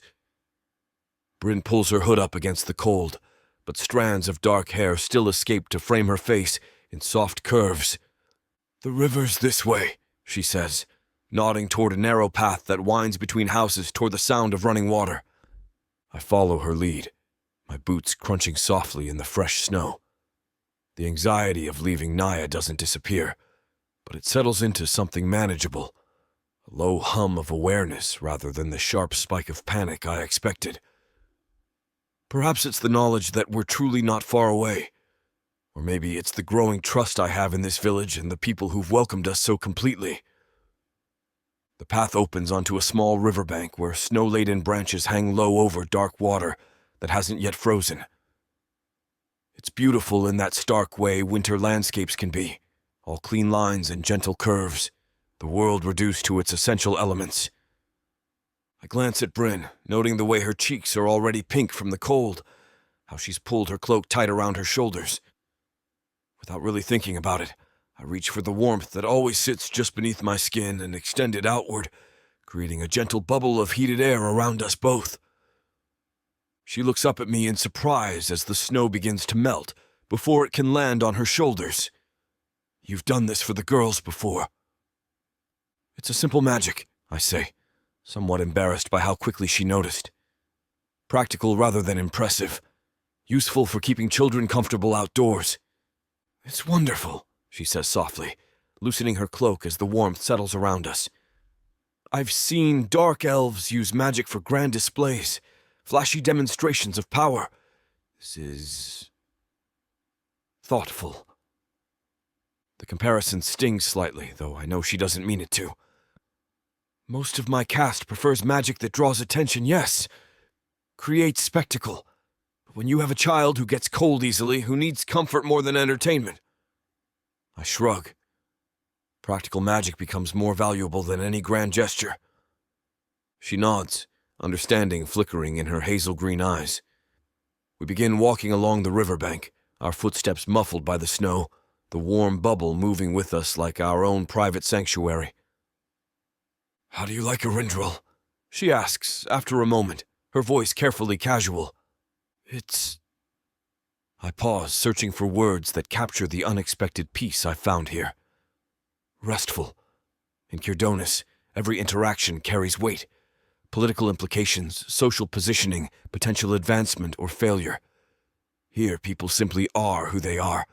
Bryn pulls her hood up against the cold, but strands of dark hair still escape to frame her face in soft curves. The river's this way, she says, nodding toward a narrow path that winds between houses toward the sound of running water. I follow her lead, my boots crunching softly in the fresh snow. The anxiety of leaving Naya doesn't disappear, but it settles into something manageable, a low hum of awareness rather than the sharp spike of panic I expected. Perhaps it's the knowledge that we're truly not far away, or maybe it's the growing trust I have in this village and the people who've welcomed us so completely. The path opens onto a small riverbank where snow-laden branches hang low over dark water that hasn't yet frozen. It's beautiful in that stark way winter landscapes can be, all clean lines and gentle curves, the world reduced to its essential elements. I glance at Bryn, noting the way her cheeks are already pink from the cold, how she's pulled her cloak tight around her shoulders. Without really thinking about it, I reach for the warmth that always sits just beneath my skin and extend it outward, creating a gentle bubble of heated air around us both. She looks up at me in surprise as the snow begins to melt before it can land on her shoulders. You've done this for the girls before. It's a simple magic, I say, somewhat embarrassed by how quickly she noticed. Practical rather than impressive. Useful for keeping children comfortable outdoors. It's wonderful, she says softly, loosening her cloak as the warmth settles around us. I've seen dark elves use magic for grand displays, flashy demonstrations of power. This is thoughtful. The comparison stings slightly, though I know she doesn't mean it to. Most of my cast prefers magic that draws attention, yes. Creates spectacle. But when you have a child who gets cold easily, who needs comfort more than entertainment, I shrug. Practical magic becomes more valuable than any grand gesture. She nods, understanding flickering in her hazel-green eyes. We begin walking along the riverbank, our footsteps muffled by the snow, the warm bubble moving with us like our own private sanctuary. How do you like Erindril? She asks, after a moment, her voice carefully casual. It's I pause, searching for words that capture the unexpected peace I found here. Restful. In Kirdonis, every interaction carries weight. Political implications, social positioning, potential advancement or failure. Here, people simply are who they are.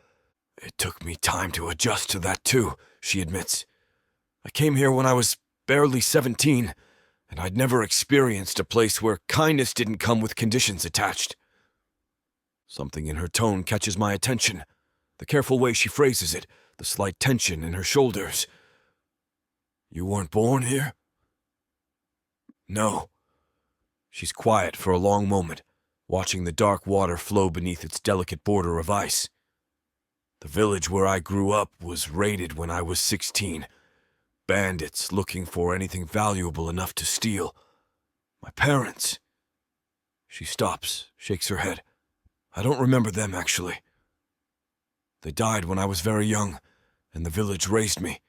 It took me time to adjust to that too, she admits. I came here when I was barely 17, and I'd never experienced a place where kindness didn't come with conditions attached. Something in her tone catches my attention. The careful way she phrases it, the slight tension in her shoulders. You weren't born here? No. She's quiet for a long moment, watching the dark water flow beneath its delicate border of ice. The village where I grew up was raided when I was 16. Bandits looking for anything valuable enough to steal. My parents. She stops, shakes her head. I don't remember them, actually. They died when I was very young, and the village raised me.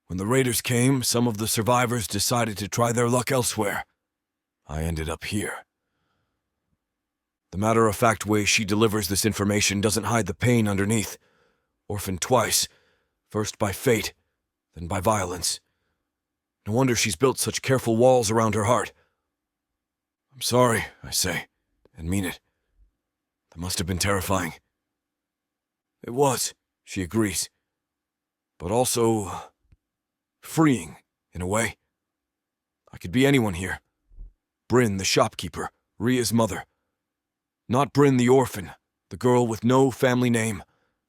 When the raiders came, some of the survivors decided to try their luck elsewhere. I ended up here. The matter-of-fact way she delivers this information doesn't hide the pain underneath. Orphaned twice, first by fate, then by violence. No wonder she's built such careful walls around her heart. I'm sorry, I say, and mean it. That must have been terrifying. It was, she agrees. But also freeing, in a way. I could be anyone here. Bryn, the shopkeeper, Ria's mother. Not Bryn the orphan, the girl with no family name,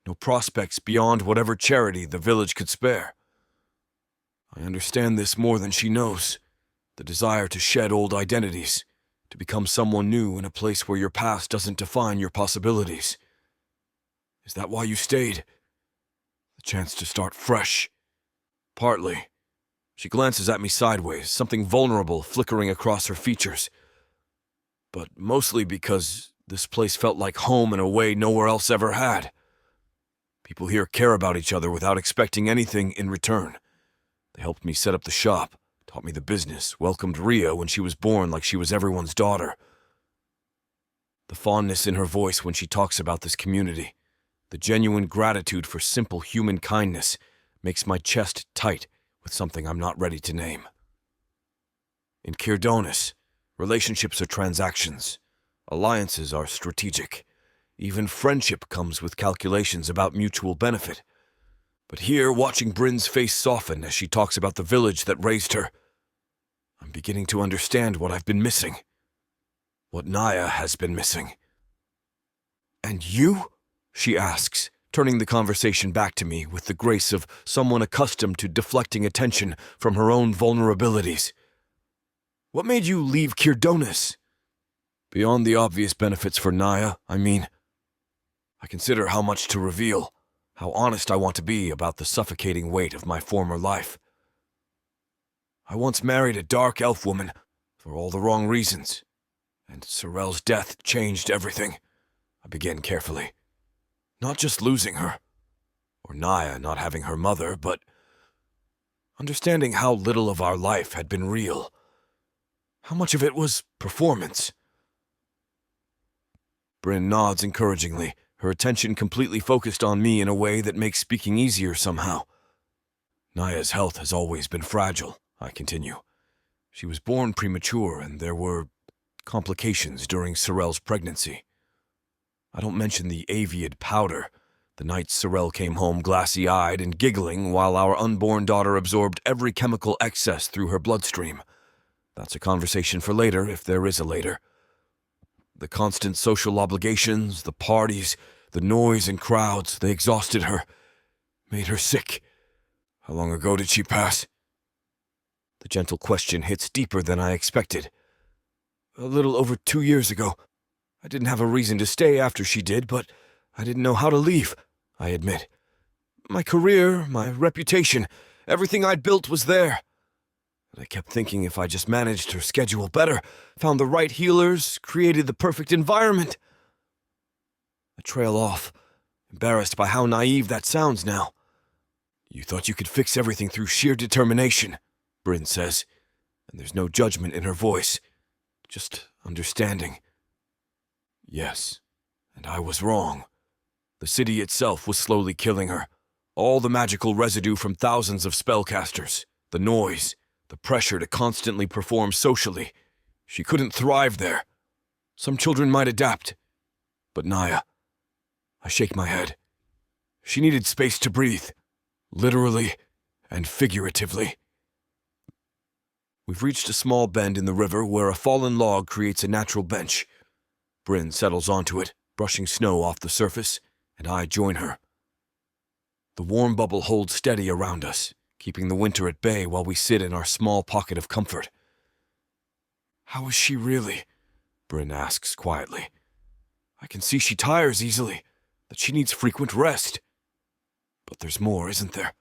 no prospects beyond whatever charity the village could spare. I understand this more than she knows. The desire to shed old identities, to become someone new in a place where your past doesn't define your possibilities. Is that why you stayed? The chance to start fresh. Partly. She glances at me sideways, something vulnerable flickering across her features. But mostly because this place felt like home in a way nowhere else ever had. People here care about each other without expecting anything in return. They helped me set up the shop, taught me the business, welcomed Ria when she was born like she was everyone's daughter. The fondness in her voice when she talks about this community, the genuine gratitude for simple human kindness, makes my chest tight with something I'm not ready to name. In Kirdonis, relationships are transactions. Alliances are strategic. Even friendship comes with calculations about mutual benefit. But here, watching Bryn's face soften as she talks about the village that raised her, I'm beginning to understand what I've been missing. What Naya has been missing. And you? She asks, turning the conversation back to me with the grace of someone accustomed to deflecting attention from her own vulnerabilities. What made you leave Kirdonis? Beyond the obvious benefits for Naya, I mean. I consider how much to reveal, how honest I want to be about the suffocating weight of my former life. I once married a dark elf woman for all the wrong reasons, and Sorel's death changed everything. I begin carefully. Not just losing her, or Naya not having her mother, but understanding how little of our life had been real. How much of it was performance? Bryn nods encouragingly, her attention completely focused on me in a way that makes speaking easier somehow. Naya's health has always been fragile, I continue. She was born premature, and there were complications during Sorel's pregnancy. I don't mention the aviad powder, the night Sorel came home glassy-eyed and giggling while our unborn daughter absorbed every chemical excess through her bloodstream. That's a conversation for later, if there is a later. The constant social obligations, the parties, the noise and crowds, they exhausted her, made her sick. How long ago did she pass? The gentle question hits deeper than I expected. A little over 2 years ago. I didn't have a reason to stay after she did, but I didn't know how to leave, I admit. My career, my reputation, everything I'd built was there. And I kept thinking if I just managed her schedule better, found the right healers, created the perfect environment. I trail off, embarrassed by how naive that sounds now. You thought you could fix everything through sheer determination, Bryn says, and there's no judgment in her voice, just understanding. Yes, And I was wrong. The city itself was slowly killing her. All the magical residue from thousands of spellcasters, the noise, the pressure to constantly perform socially. She couldn't thrive there. Some children might adapt, but Naya, I shake my head. She needed space to breathe, literally and figuratively. We've reached a small bend in the river where a fallen log creates a natural bench. Bryn settles onto it, brushing snow off the surface, and I join her. The warm bubble holds steady around us, keeping the winter at bay while we sit in our small pocket of comfort. "How is she really?" Bryn asks quietly. "I can see she tires easily, that she needs frequent rest. But there's more, isn't there?"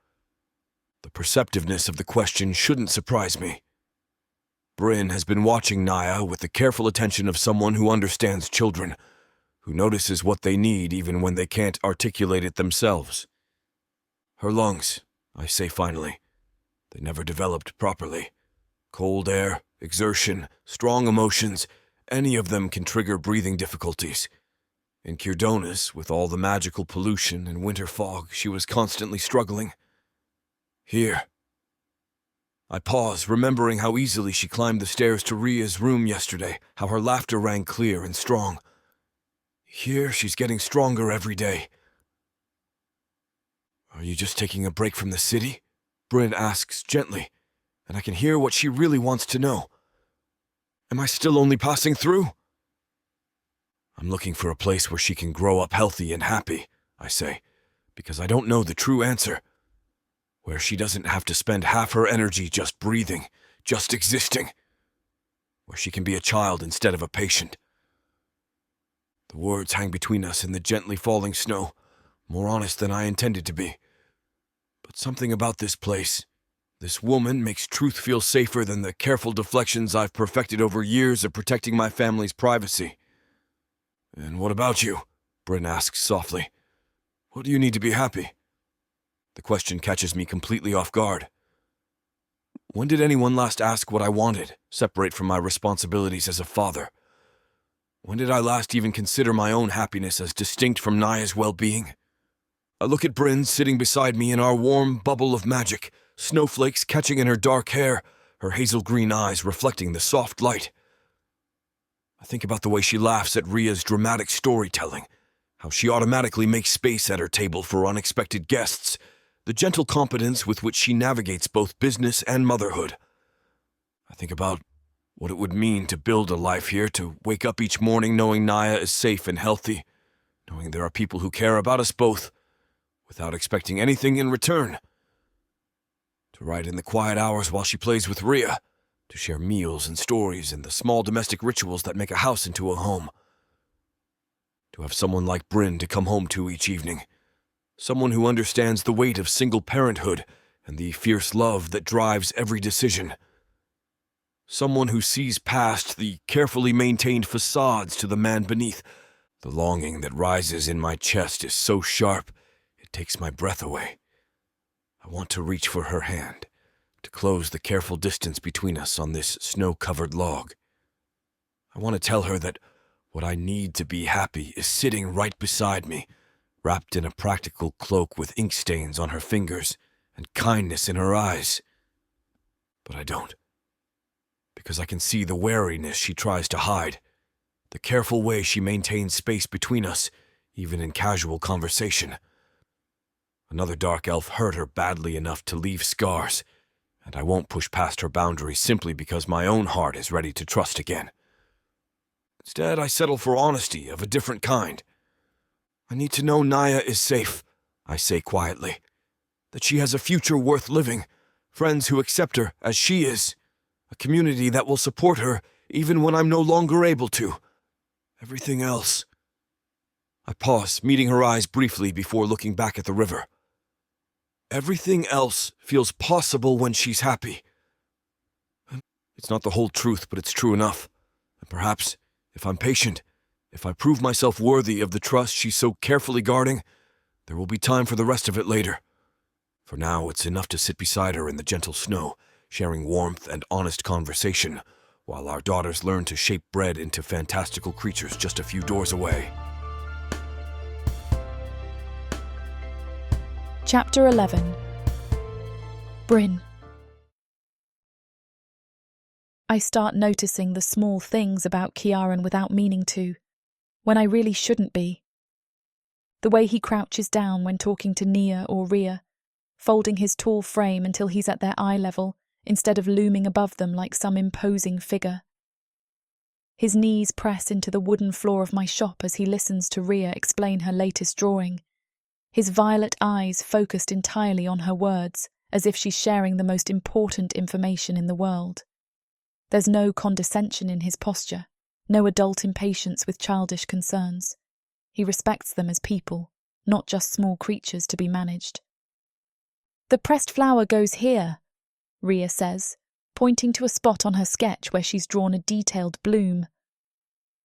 The perceptiveness of the question shouldn't surprise me. Bryn has been watching Naya with the careful attention of someone who understands children, who notices what they need even when they can't articulate it themselves. "Her lungs," I say finally. "They never developed properly. Cold air, exertion, strong emotions, any of them can trigger breathing difficulties. In Kirdonis, with all the magical pollution and winter fog, she was constantly struggling. Here." I pause, remembering how easily she climbed the stairs to Ria's room yesterday, how her laughter rang clear and strong. Here, she's getting stronger every day. "Are you just taking a break from the city?" Bryn asks gently, and I can hear what she really wants to know. Am I still only passing through? "I'm looking for a place where she can grow up healthy and happy," I say, because I don't know the true answer. Where she doesn't have to spend half her energy just breathing, just existing. Where she can be a child instead of a patient. The words hang between us in the gently falling snow, more honest than I intended to be. But something about this place, this woman, makes truth feel safer than the careful deflections I've perfected over years of protecting my family's privacy. "And what about you?" Bryn asks softly. "What do you need to be happy?" The question catches me completely off guard. When did anyone last ask what I wanted, separate from my responsibilities as a father? When did I last even consider my own happiness as distinct from Naya's well-being? I look at Bryn sitting beside me in our warm bubble of magic, snowflakes catching in her dark hair, her hazel green eyes reflecting the soft light. I think about the way she laughs at Ria's dramatic storytelling, how she automatically makes space at her table for unexpected guests, the gentle competence with which she navigates both business and motherhood. I think about what it would mean to build a life here, to wake up each morning knowing Naya is safe and healthy, knowing there are people who care about us both, without expecting anything in return. To write in the quiet hours while she plays with Ria, to share meals and stories and the small domestic rituals that make a house into a home. To have someone like Bryn to come home to each evening. Someone who understands the weight of single parenthood and the fierce love that drives every decision. Someone who sees past the carefully maintained facades to the man beneath. The longing that rises in my chest is so sharp, it takes my breath away. I want to reach for her hand, to close the careful distance between us on this snow-covered log. I want to tell her that what I need to be happy is sitting right beside me, wrapped in a practical cloak with ink stains on her fingers and kindness in her eyes. But I don't. Because I can see the wariness she tries to hide, the careful way she maintains space between us, even in casual conversation. Another dark elf hurt her badly enough to leave scars, and I won't push past her boundaries simply because my own heart is ready to trust again. Instead, I settle for honesty of a different kind. I need to know Naya is safe, I say quietly. That she has a future worth living, friends who accept her as she is, a community that will support her even when I'm no longer able to. Everything else. I pause, meeting her eyes briefly before looking back at the river. Everything else feels possible when she's happy. It's not the whole truth, but it's true enough. And perhaps, if I'm patient, if I prove myself worthy of the trust she's so carefully guarding, there will be time for the rest of it later. For now, it's enough to sit beside her in the gentle snow, sharing warmth and honest conversation, while our daughters learn to shape bread into fantastical creatures just a few doors away. Chapter 11. Bryn. I start noticing the small things about Ciaran without meaning to, when I really shouldn't be. The way he crouches down when talking to Nia or Rhea, folding his tall frame until he's at their eye level instead of looming above them like some imposing figure. His knees press into the wooden floor of my shop as he listens to Rhea explain her latest drawing, his violet eyes focused entirely on her words, as if she's sharing the most important information in the world. There's no condescension in his posture, no adult impatience with childish concerns. He respects them as people, not just small creatures to be managed. "The pressed flower goes here," Rhea says, pointing to a spot on her sketch where she's drawn a detailed bloom.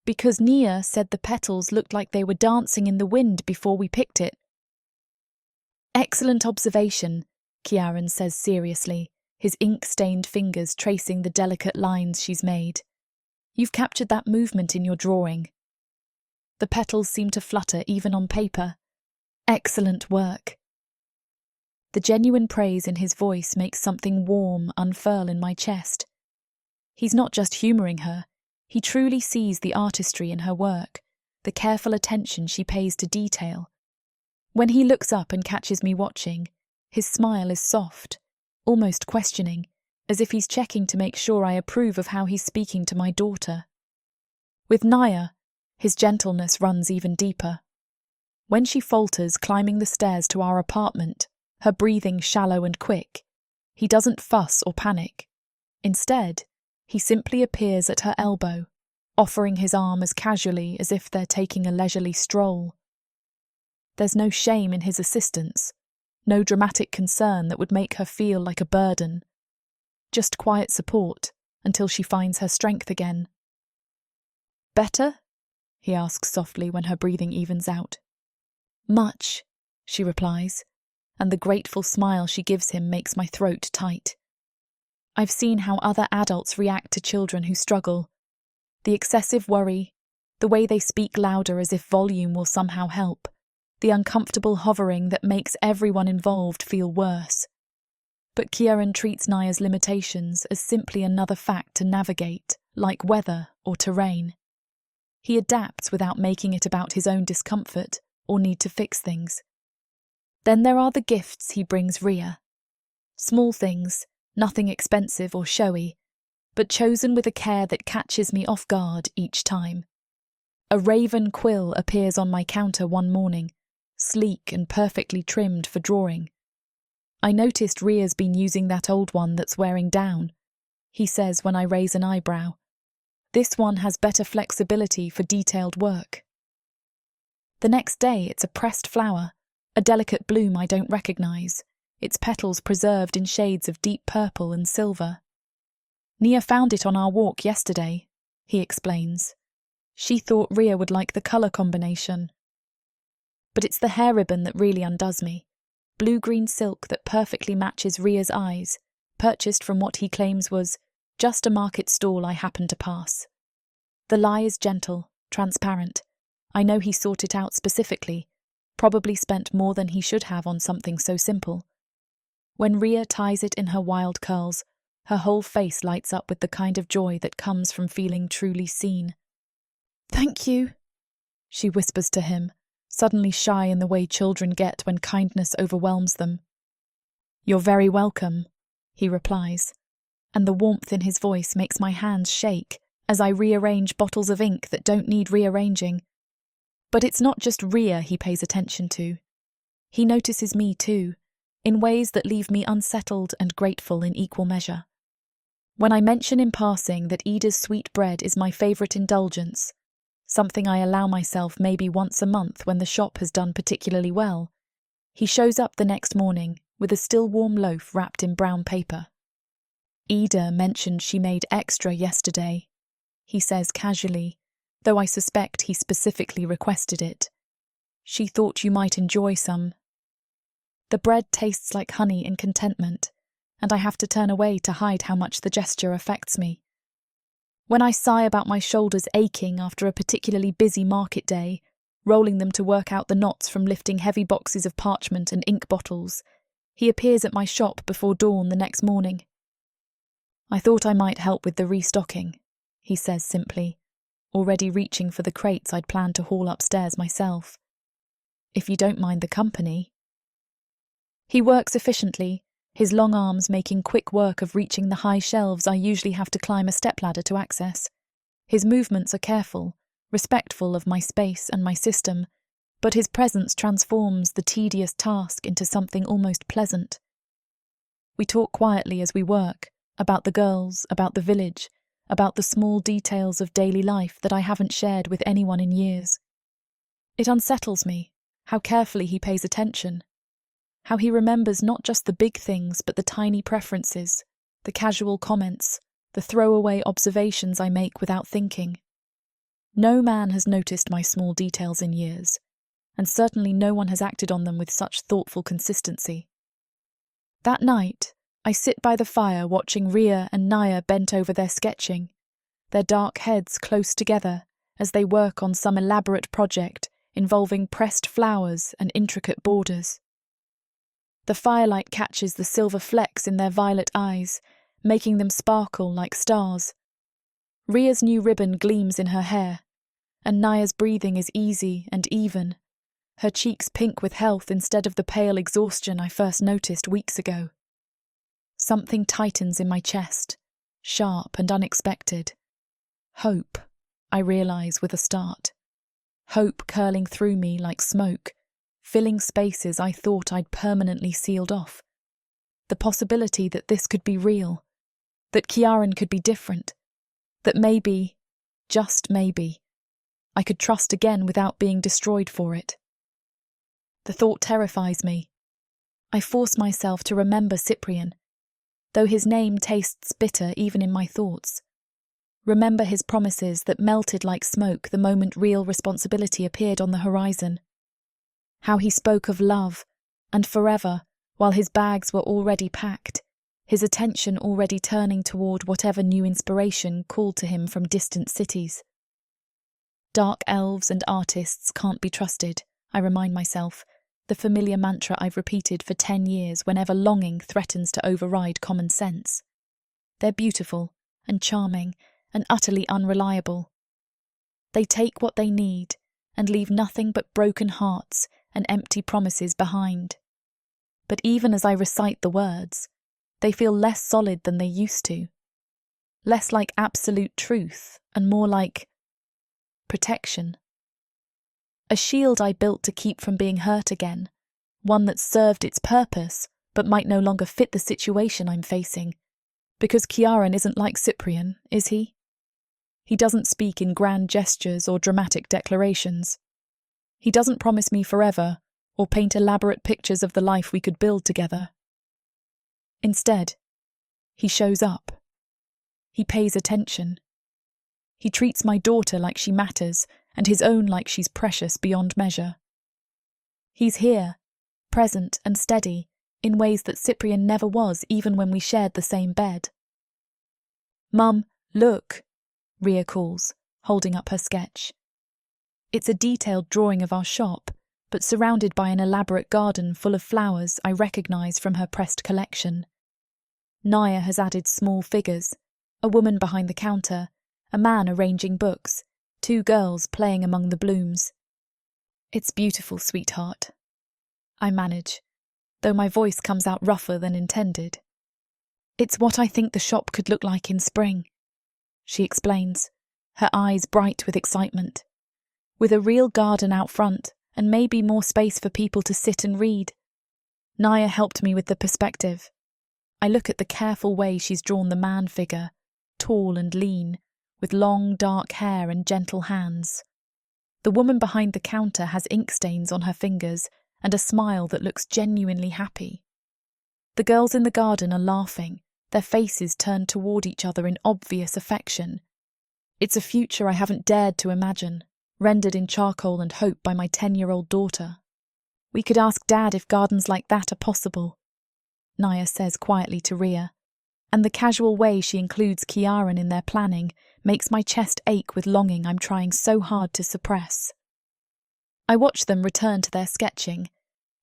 "Because Nia said the petals looked like they were dancing in the wind before we picked it." "Excellent observation," Ciaran says seriously, his ink-stained fingers tracing the delicate lines she's made. "You've captured that movement in your drawing. The petals seem to flutter even on paper. Excellent work." The genuine praise in his voice makes something warm unfurl in my chest. He's not just humouring her, he truly sees the artistry in her work, the careful attention she pays to detail. When he looks up and catches me watching, his smile is soft, almost questioning, as if he's checking to make sure I approve of how he's speaking to my daughter. With Naya, his gentleness runs even deeper. When she falters climbing the stairs to our apartment, her breathing shallow and quick, he doesn't fuss or panic. Instead, he simply appears at her elbow, offering his arm as casually as if they're taking a leisurely stroll. There's no shame in his assistance, no dramatic concern that would make her feel like a burden. Just quiet support until she finds her strength again. "Better?" he asks softly when her breathing evens out. "Much," she replies, and the grateful smile she gives him makes my throat tight. I've seen how other adults react to children who struggle. The excessive worry, the way they speak louder as if volume will somehow help, the uncomfortable hovering that makes everyone involved feel worse. But Ciaran treats Naya's limitations as simply another fact to navigate, like weather or terrain. He adapts without making it about his own discomfort or need to fix things. Then there are the gifts he brings Rhea. Small things, nothing expensive or showy, but chosen with a care that catches me off guard each time. A raven quill appears on my counter one morning, sleek and perfectly trimmed for drawing. "I noticed Rhea's been using that old one that's wearing down," he says when I raise an eyebrow. "This one has better flexibility for detailed work." The next day it's a pressed flower, a delicate bloom I don't recognise, its petals preserved in shades of deep purple and silver. "Nia found it on our walk yesterday," he explains. "She thought Rhea would like the colour combination. But it's the hair ribbon that really undoes me. Blue-green silk that perfectly matches Rhea's eyes, purchased from what he claims was just a market stall I happened to pass. The lie is gentle, transparent. I know he sought it out specifically, probably spent more than he should have on something so simple. When Rhea ties it in her wild curls, her whole face lights up with the kind of joy that comes from feeling truly seen. "Thank you," she whispers to him, suddenly shy in the way children get when kindness overwhelms them. "You're very welcome," he replies, and the warmth in his voice makes my hands shake as I rearrange bottles of ink that don't need rearranging. But it's not just Rhea he pays attention to. He notices me too, in ways that leave me unsettled and grateful in equal measure. When I mention in passing that Ida's sweet bread is my favourite indulgence, something I allow myself maybe once a month when the shop has done particularly well, he shows up the next morning with a still warm loaf wrapped in brown paper. "Ida mentioned she made extra yesterday," he says casually, though I suspect he specifically requested it. "She thought you might enjoy some." The bread tastes like honey in contentment, and I have to turn away to hide how much the gesture affects me. When I sigh about my shoulders aching after a particularly busy market day, rolling them to work out the knots from lifting heavy boxes of parchment and ink bottles. He appears at my shop before dawn the next morning. "I thought I might help with the restocking," he says simply, already reaching for the crates I'd planned to haul upstairs myself. "If you don't mind the company." He works efficiently, his long arms making quick work of reaching the high shelves I usually have to climb a stepladder to access. His movements are careful, respectful of my space and my system, but his presence transforms the tedious task into something almost pleasant. We talk quietly as we work, about the girls, about the village, about the small details of daily life that I haven't shared with anyone in years. It unsettles me, how carefully he pays attention, how he remembers not just the big things but the tiny preferences, the casual comments, the throwaway observations I make without thinking. No man has noticed my small details in years, and certainly no one has acted on them with such thoughtful consistency. That night, I sit by the fire watching Ria and Naya bent over their sketching, their dark heads close together as they work on some elaborate project involving pressed flowers and intricate borders. The firelight catches the silver flecks in their violet eyes, making them sparkle like stars. Ria's new ribbon gleams in her hair, and Naya's breathing is easy and even, her cheeks pink with health instead of the pale exhaustion I first noticed weeks ago. Something tightens in my chest, sharp and unexpected. Hope, I realise with a start. Hope curling through me like smoke, filling spaces I thought I'd permanently sealed off. The possibility that this could be real, that Kiaran could be different, that maybe, just maybe, I could trust again without being destroyed for it. The thought terrifies me. I force myself to remember Cyprian, though his name tastes bitter even in my thoughts. Remember his promises that melted like smoke the moment real responsibility appeared on the horizon. How he spoke of love and forever while his bags were already packed, his attention already turning toward whatever new inspiration called to him from distant cities. Dark elves and artists can't be trusted, I remind myself, the familiar mantra I've repeated for 10 years whenever longing threatens to override common sense. They're beautiful and charming and utterly unreliable. They take what they need and leave nothing but broken hearts and empty promises behind. But even as I recite the words, they feel less solid than they used to. Less like absolute truth and more like protection. A shield I built to keep from being hurt again, one that served its purpose but might no longer fit the situation I'm facing. Because Kiaran isn't like Cyprian, is he? He doesn't speak in grand gestures or dramatic declarations. He doesn't promise me forever or paint elaborate pictures of the life we could build together. Instead, he shows up. He pays attention. He treats my daughter like she matters and his own like she's precious beyond measure. He's here, present and steady, in ways that Cyprian never was even when we shared the same bed. "Mum, look," Ria calls, holding up her sketch. It's a detailed drawing of our shop, but surrounded by an elaborate garden full of flowers I recognise from her pressed collection. Naya has added small figures, a woman behind the counter, a man arranging books, 2 girls playing among the blooms. "It's beautiful, sweetheart," I manage, though my voice comes out rougher than intended. "It's what I think the shop could look like in spring," she explains, her eyes bright with excitement. "With a real garden out front and maybe more space for people to sit and read." Naya helped me with the perspective. I look at the careful way she's drawn the man figure, tall and lean, with long dark hair and gentle hands. The woman behind the counter has ink stains on her fingers and a smile that looks genuinely happy. The girls in the garden are laughing, their faces turned toward each other in obvious affection. It's a future I haven't dared to imagine, rendered in charcoal and hope by my 10-year-old daughter. "We could ask Dad if gardens like that are possible," Naya says quietly to Ria, and the casual way she includes Kiaran in their planning makes my chest ache with longing I'm trying so hard to suppress. I watch them return to their sketching,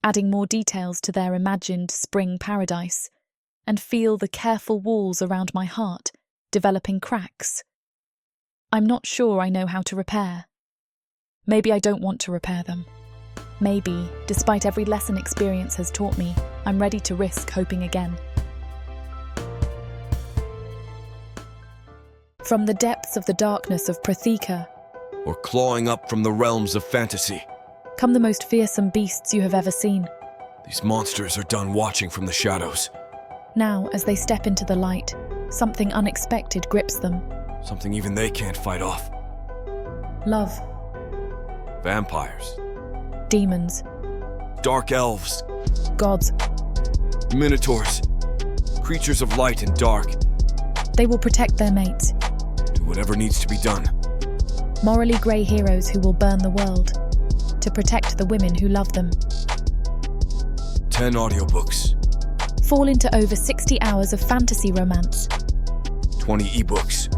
adding more details to their imagined spring paradise, and feel the careful walls around my heart developing cracks. I'm not sure I know how to repair. Maybe I don't want to repair them. Maybe, despite every lesson experience has taught me, I'm ready to risk hoping again. From the depths of the darkness of Protheka, or clawing up from the realms of fantasy, come the most fearsome beasts you have ever seen. these monsters are done watching from the shadows. Now, as they step into the light, something unexpected grips them. Something even they can't fight off. Love, Vampires, demons, dark elves, gods. minotaurs, creatures of light and dark. They will protect their mates. Do whatever needs to be done. Morally grey heroes who will burn the world to protect the women who love them. 10 audiobooks, Fall into over 60 hours of fantasy romance. 20 ebooks,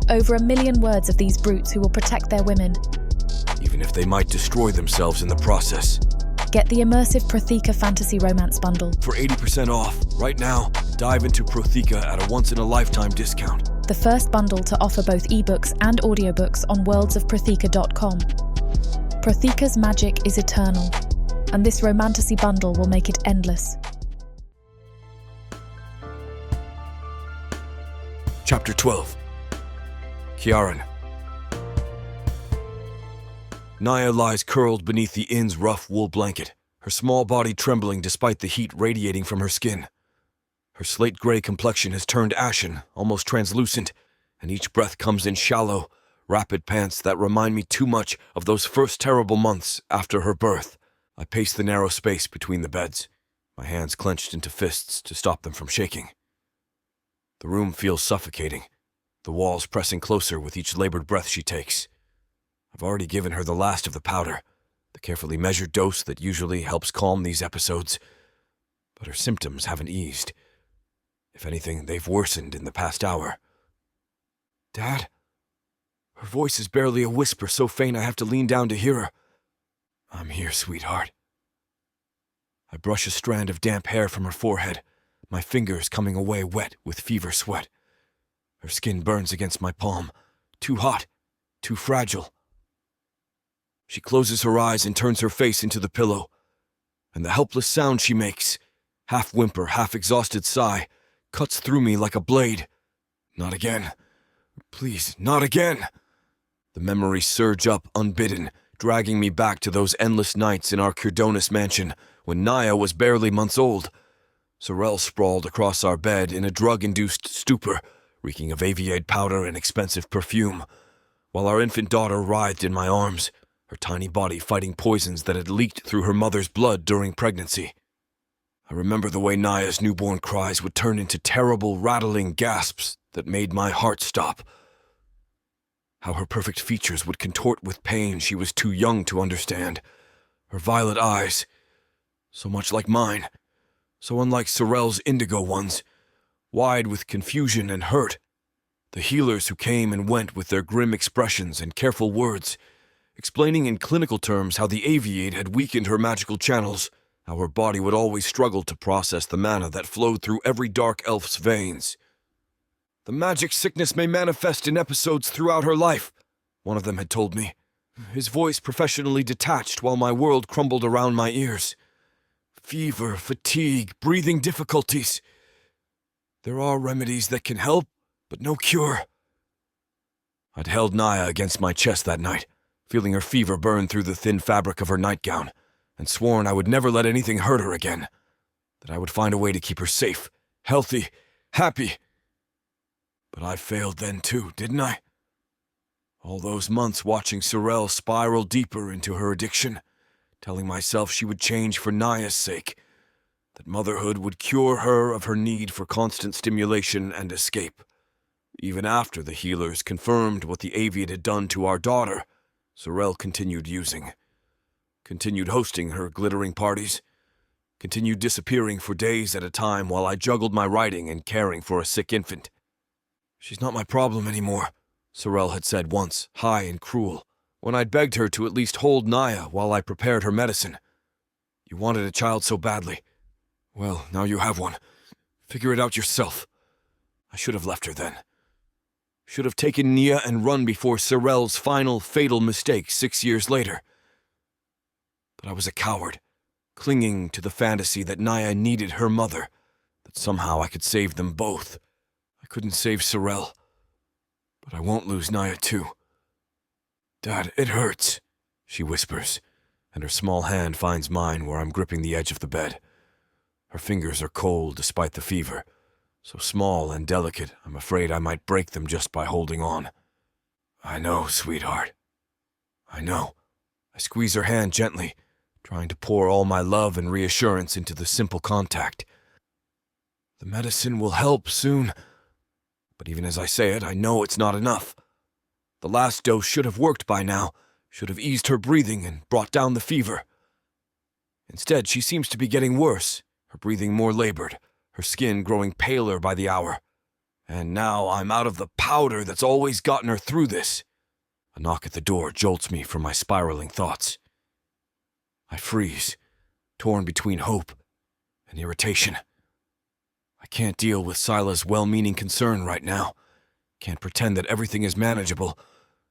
Over 1 million words of these brutes who will protect their women. even if they might destroy themselves in the process. Get the immersive Protheka fantasy romance bundle. For 80% off, right now, dive into Protheka at a once-in-a-lifetime discount. The first bundle to offer both ebooks and audiobooks on worldsofprotheka.com. Protheka's magic is eternal, and this Romantasy bundle will make it endless. Chapter 12. Kiaran. Naya lies curled beneath the inn's rough wool blanket, her small body trembling despite the heat radiating from her skin. Her slate-gray complexion has turned ashen, almost translucent, and each breath comes in shallow, rapid pants that remind me too much of those first terrible months after her birth. I pace the narrow space between the beds, my hands clenched into fists to stop them from shaking. The room feels suffocating, the walls pressing closer with each labored breath she takes. I've already given her the last of the powder, the carefully measured dose that usually helps calm these episodes, but her symptoms haven't eased. If anything, they've worsened in the past hour. Dad? Her voice is barely a whisper, so faint I have to lean down to hear her. I'm here, sweetheart. I brush a strand of damp hair from her forehead, my fingers coming away wet with fever sweat. Her skin burns against my palm, too hot, too fragile. She closes her eyes and turns her face into the pillow, and the helpless sound she makes, half whimper, half exhausted sigh, cuts through me like a blade. Not again. Please, not again. The memories surge up unbidden, dragging me back to those endless nights in our Kirdonis mansion when Naya was barely months old. Sorrel sprawled across our bed in a drug-induced stupor, reeking of aviade powder and expensive perfume, while our infant daughter writhed in my arms, her tiny body fighting poisons that had leaked through her mother's blood during pregnancy. I remember the way Naya's newborn cries would turn into terrible, rattling gasps that made my heart stop. How her perfect features would contort with pain she was too young to understand. Her violet eyes, so much like mine, so unlike Sorrel's indigo ones, wide with confusion and hurt. The healers who came and went with their grim expressions and careful words, explaining in clinical terms how the aviade had weakened her magical channels, how her body would always struggle to process the mana that flowed through every dark elf's veins. The magic sickness may manifest in episodes throughout her life, one of them had told me, his voice professionally detached while my world crumbled around my ears. Fever, fatigue, breathing difficulties. There are remedies that can help, but no cure. I'd held Naya against my chest that night, feeling her fever burn through the thin fabric of her nightgown, and sworn I would never let anything hurt her again, that I would find a way to keep her safe, healthy, happy. But I failed then too, didn't I? All those months watching Sorrel spiral deeper into her addiction, telling myself she would change for Naya's sake, that motherhood would cure her of her need for constant stimulation and escape. Even after the healers confirmed what the aviate had done to our daughter, Sorrel continued using, continued hosting her glittering parties, continued disappearing for days at a time while I juggled my writing and caring for a sick infant. She's not my problem anymore, Sorrel had said once, high and cruel, when I'd begged her to at least hold Naya while I prepared her medicine. You wanted a child so badly. Well, now you have one. Figure it out yourself. I should have left her then. Should have taken Nia and run before Sorel's final fatal mistake 6 years later. But I was a coward, clinging to the fantasy that Naya needed her mother, that somehow I could save them both. I couldn't save Sorel, but I won't lose Naya too. Dad, it hurts, she whispers, and her small hand finds mine where I'm gripping the edge of the bed. Her fingers are cold despite the fever, so small and delicate I'm afraid I might break them just by holding on. I know, sweetheart. I know. I squeeze her hand gently, trying to pour all my love and reassurance into the simple contact. The medicine will help soon, but even as I say it, I know it's not enough. The last dose should have worked by now, should have eased her breathing and brought down the fever. Instead, she seems to be getting worse, her breathing more labored, her skin growing paler by the hour. And now I'm out of the powder that's always gotten her through this. A knock at the door jolts me from my spiraling thoughts. I freeze, torn between hope and irritation. I can't deal with Sila's well-meaning concern right now. Can't pretend that everything is manageable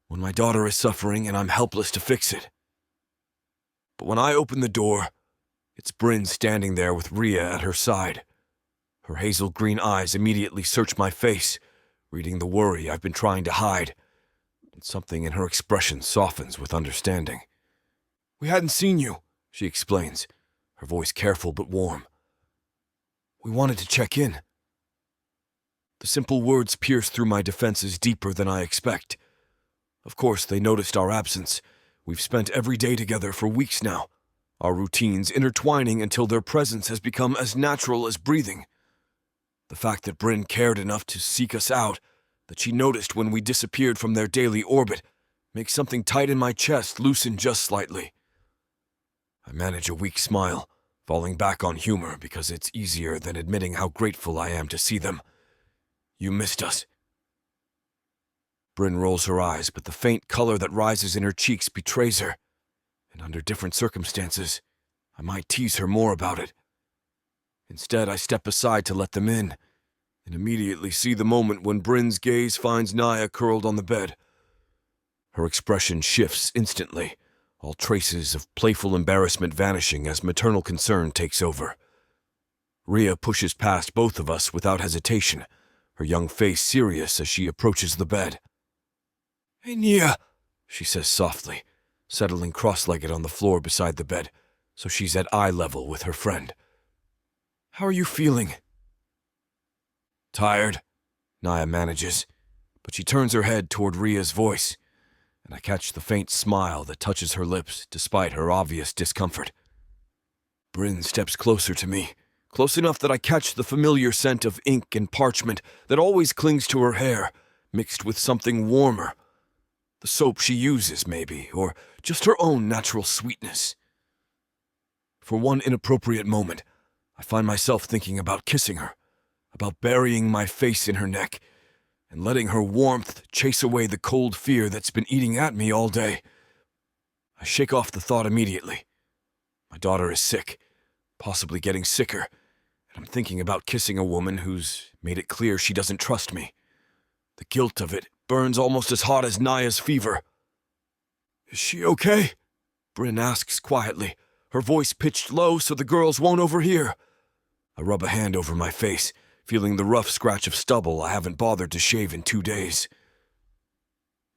when my daughter is suffering and I'm helpless to fix it. But when I open the door, it's Bryn standing there with Rhea at her side. Her hazel green eyes immediately search my face, reading the worry I've been trying to hide, and something in her expression softens with understanding. We hadn't seen you, she explains, her voice careful but warm. We wanted to check in. The simple words pierce through my defenses deeper than I expect. Of course, they noticed our absence. We've spent every day together for weeks now, our routines intertwining until their presence has become as natural as breathing. The fact that Bryn cared enough to seek us out, that she noticed when we disappeared from their daily orbit, makes something tight in my chest loosen just slightly. I manage a weak smile, falling back on humor because it's easier than admitting how grateful I am to see them. You missed us. Bryn rolls her eyes, but the faint color that rises in her cheeks betrays her, and under different circumstances, I might tease her more about it. Instead, I step aside to let them in, and immediately see the moment when Bryn's gaze finds Naya curled on the bed. Her expression shifts instantly, all traces of playful embarrassment vanishing as maternal concern takes over. Rhea pushes past both of us without hesitation, her young face serious as she approaches the bed. Hey, Nia, she says softly, settling cross-legged on the floor beside the bed, so she's at eye level with her friend. How are you feeling? Tired, Naya manages, but she turns her head toward Rhea's voice, and I catch the faint smile that touches her lips despite her obvious discomfort. Bryn steps closer to me, close enough that I catch the familiar scent of ink and parchment that always clings to her hair, mixed with something warmer. The soap she uses, maybe, or just her own natural sweetness. For one inappropriate moment, I find myself thinking about kissing her, about burying my face in her neck, and letting her warmth chase away the cold fear that's been eating at me all day. I shake off the thought immediately. My daughter is sick, possibly getting sicker, and I'm thinking about kissing a woman who's made it clear she doesn't trust me. The guilt of it burns almost as hot as Naya's fever. Is she okay? Bryn asks quietly, her voice pitched low so the girls won't overhear. I rub a hand over my face, feeling the rough scratch of stubble I haven't bothered to shave in 2 days.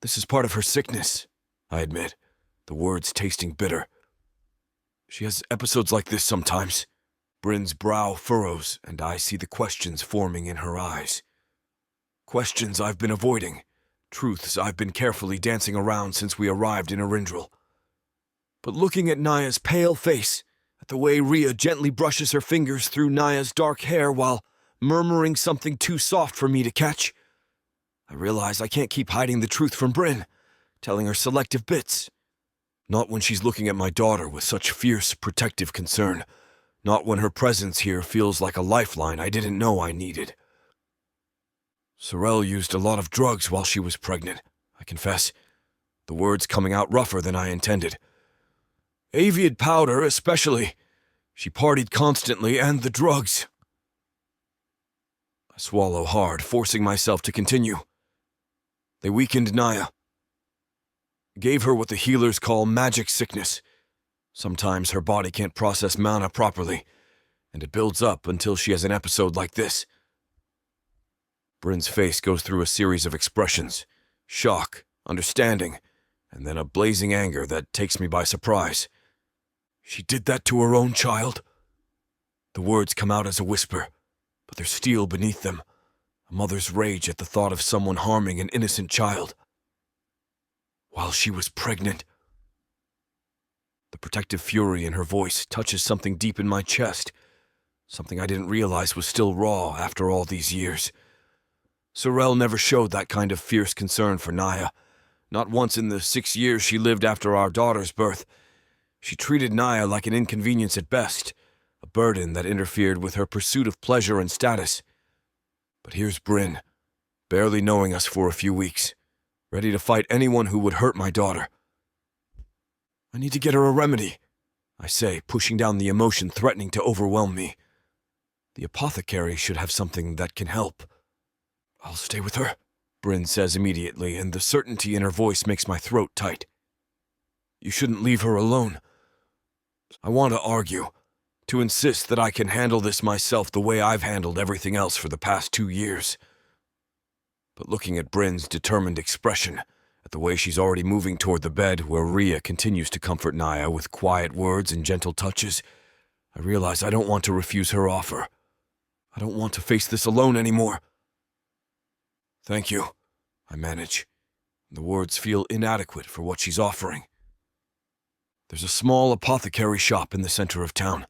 This is part of her sickness, I admit, the words tasting bitter. She has episodes like this sometimes. Bryn's brow furrows, and I see the questions forming in her eyes. Questions I've been avoiding, truths I've been carefully dancing around since we arrived in Arindril. But looking at Naya's pale face, at the way Rhea gently brushes her fingers through Naya's dark hair while murmuring something too soft for me to catch, I realize I can't keep hiding the truth from Bryn, telling her selective bits. Not when she's looking at my daughter with such fierce, protective concern. Not when her presence here feels like a lifeline I didn't know I needed. Sorel used a lot of drugs while she was pregnant, I confess. the words coming out rougher than I intended. Aviad powder, especially. She partied constantly, and the drugs. I swallow hard, forcing myself to continue. They weakened Naya. Gave her what the healers call magic sickness. Sometimes her body can't process mana properly, and it builds up until she has an episode like this. Bryn's face goes through a series of expressions: shock, understanding, and then a blazing anger that takes me by surprise. She did that to her own child? The words come out as a whisper, but there's steel beneath them, a mother's rage at the thought of someone harming an innocent child. While she was pregnant. The protective fury in her voice touches something deep in my chest, something I didn't realize was still raw after all these years. Sorel never showed that kind of fierce concern for Naya, not once in the 6 years she lived after our daughter's birth. She treated Naya like an inconvenience at best, a burden that interfered with her pursuit of pleasure and status. But here's Bryn, barely knowing us for a few weeks, ready to fight anyone who would hurt my daughter. I need to get her a remedy, I say, pushing down the emotion threatening to overwhelm me. The apothecary should have something that can help. I'll stay with her, Bryn says immediately, and the certainty in her voice makes my throat tight. You shouldn't leave her alone. I want to argue, to insist that I can handle this myself the way I've handled everything else for the past 2 years. But looking at Bryn's determined expression, at the way she's already moving toward the bed where Rhea continues to comfort Naya with quiet words and gentle touches, I realize I don't want to refuse her offer. I don't want to face this alone anymore. Thank you, I manage. The words feel inadequate for what she's offering. There's a small apothecary shop in the center of town.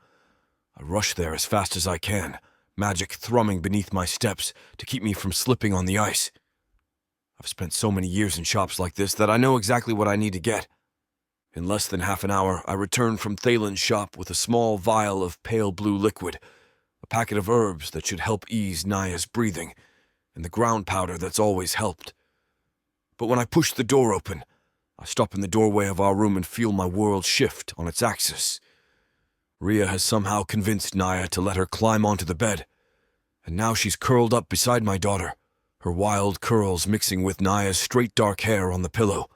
I rush there as fast as I can, magic thrumming beneath my steps to keep me from slipping on the ice. I've spent so many years in shops like this that I know exactly what I need to get. In less than half an hour, I return from Thalen's shop with a small vial of pale blue liquid, a packet of herbs that should help ease Naya's breathing, and the ground powder that's always helped. But when I push the door open, I stop in the doorway of our room and feel my world shift on its axis. Rhea has somehow convinced Naya to let her climb onto the bed, and now she's curled up beside my daughter, her wild curls mixing with Naya's straight dark hair on the pillow.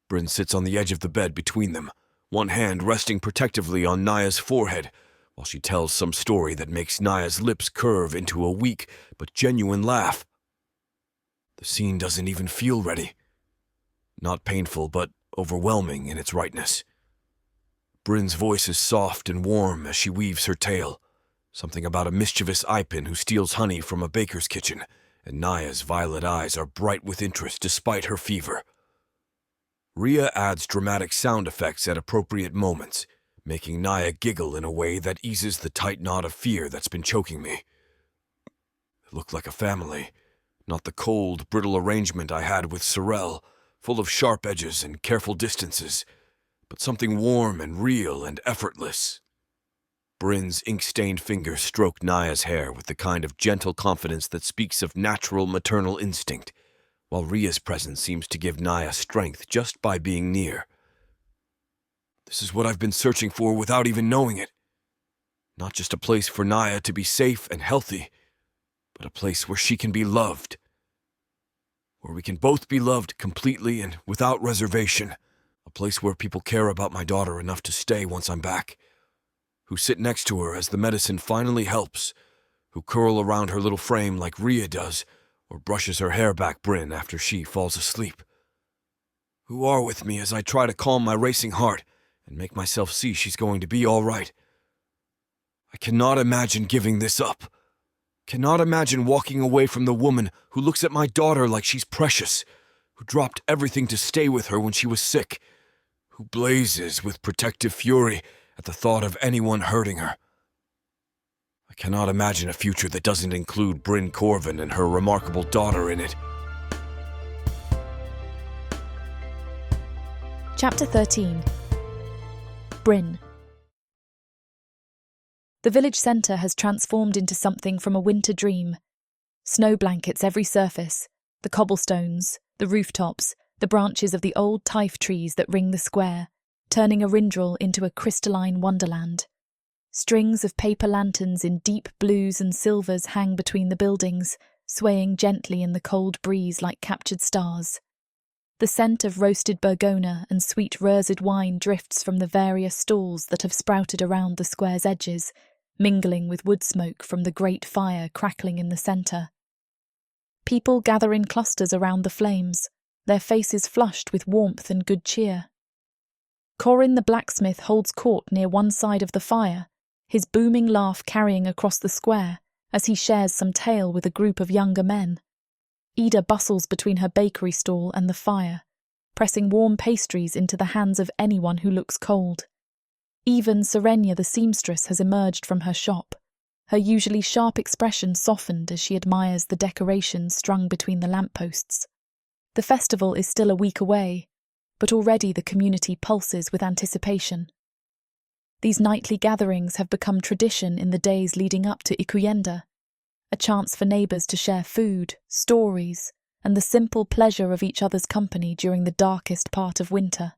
Bryn sits on the edge of the bed between them, one hand resting protectively on Naya's forehead, while she tells some story that makes Naya's lips curve into a weak but genuine laugh. The scene doesn't even feel ready. Not painful, but overwhelming in its rightness. Bryn's voice is soft and warm as she weaves her tale, something about a mischievous Ipin who steals honey from a baker's kitchen, and Naya's violet eyes are bright with interest despite her fever. Rhea adds dramatic sound effects at appropriate moments, making Naya giggle in a way that eases the tight knot of fear that's been choking me. It looked like a family, not the cold, brittle arrangement I had with Sorel, full of sharp edges and careful distances, but something warm and real and effortless. Bryn's ink-stained fingers stroke Naya's hair with the kind of gentle confidence that speaks of natural maternal instinct, while Rhea's presence seems to give Naya strength just by being near. This is what I've been searching for without even knowing it. Not just a place for Naya to be safe and healthy, but a place where she can be loved. Where we can both be loved completely and without reservation. A place where people care about my daughter enough to stay once I'm back. Who sit next to her as the medicine finally helps. Who curl around her little frame like Rhea does, or brushes her hair back Bryn after she falls asleep. Who are with me as I try to calm my racing heart and make myself see she's going to be all right. I cannot imagine giving this up. Cannot imagine walking away from the woman who looks at my daughter like she's precious, who dropped everything to stay with her when she was sick, who blazes with protective fury at the thought of anyone hurting her. I cannot imagine a future that doesn't include Bryn Corvin and her remarkable daughter in it. Chapter 13. Bryn. The village centre has transformed into something from a winter dream. Snow blankets every surface, the cobblestones, the rooftops, the branches of the old typh trees that ring the square, turning Arindril into a crystalline wonderland. Strings of paper lanterns in deep blues and silvers hang between the buildings, swaying gently in the cold breeze like captured stars. The scent of roasted burgona and sweet Rerzid wine drifts from the various stalls that have sprouted around the square's edges, mingling with wood smoke from the great fire crackling in the centre. People gather in clusters around the flames, their faces flushed with warmth and good cheer. Corin the blacksmith holds court near one side of the fire, his booming laugh carrying across the square as he shares some tale with a group of younger men. Ida bustles between her bakery stall and the fire, pressing warm pastries into the hands of anyone who looks cold. Even Serenia the seamstress has emerged from her shop, her usually sharp expression softened as she admires the decorations strung between the lampposts. The festival is still a week away, but already the community pulses with anticipation. These nightly gatherings have become tradition in the days leading up to Ikuyenda, a chance for neighbours to share food, stories, and the simple pleasure of each other's company during the darkest part of winter.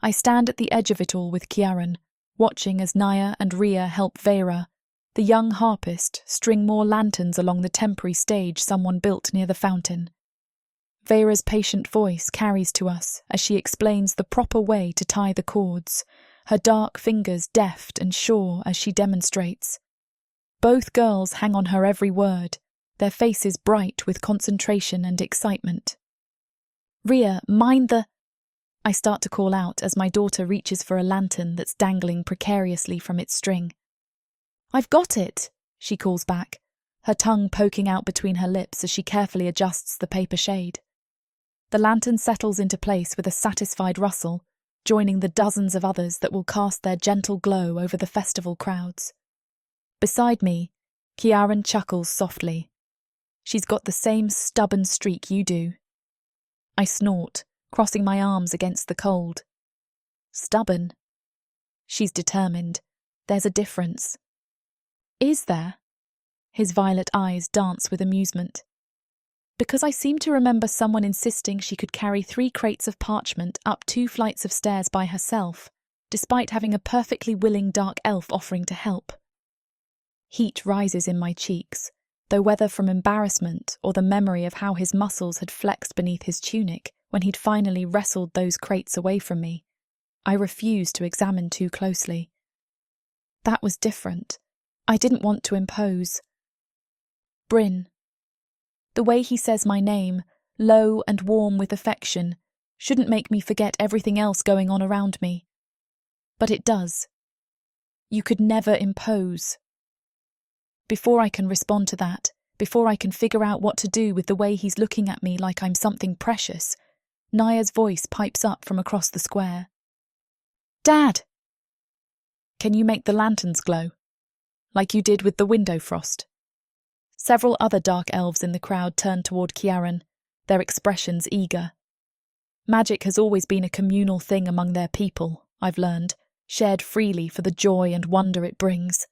I stand at the edge of it all with Kiaran, watching as Naya and Ria help Vera, the young harpist, string more lanterns along the temporary stage someone built near the fountain. Vera's patient voice carries to us as she explains the proper way to tie the cords, her dark fingers deft and sure as she demonstrates. Both girls hang on her every word, their faces bright with concentration and excitement. "Ria, mind the—" I start to call out as my daughter reaches for a lantern that's dangling precariously from its string. "I've got it," she calls back, her tongue poking out between her lips as she carefully adjusts the paper shade. The lantern settles into place with a satisfied rustle, joining the dozens of others that will cast their gentle glow over the festival crowds. Beside me, Kiaran chuckles softly. She's got the same stubborn streak you do. I snort, crossing my arms against the cold. Stubborn? She's determined. There's a difference. Is there? His violet eyes dance with amusement. Because I seem to remember someone insisting she could carry 3 crates of parchment up 2 flights of stairs by herself, despite having a perfectly willing dark elf offering to help. Heat rises in my cheeks, though whether from embarrassment or the memory of how his muscles had flexed beneath his tunic when he'd finally wrestled those crates away from me, I refuse to examine too closely. That was different. I didn't want to impose. Bryn. The way he says my name, low and warm with affection, shouldn't make me forget everything else going on around me. But it does. You could never impose. Before I can respond to that, before I can figure out what to do with the way he's looking at me like I'm something precious, Naya's voice pipes up from across the square. "Dad! Can you make the lanterns glow? Like you did with the window frost?" Several other dark elves in the crowd turn toward Kiaran, their expressions eager. Magic has always been a communal thing among their people, I've learned, shared freely for the joy and wonder it brings.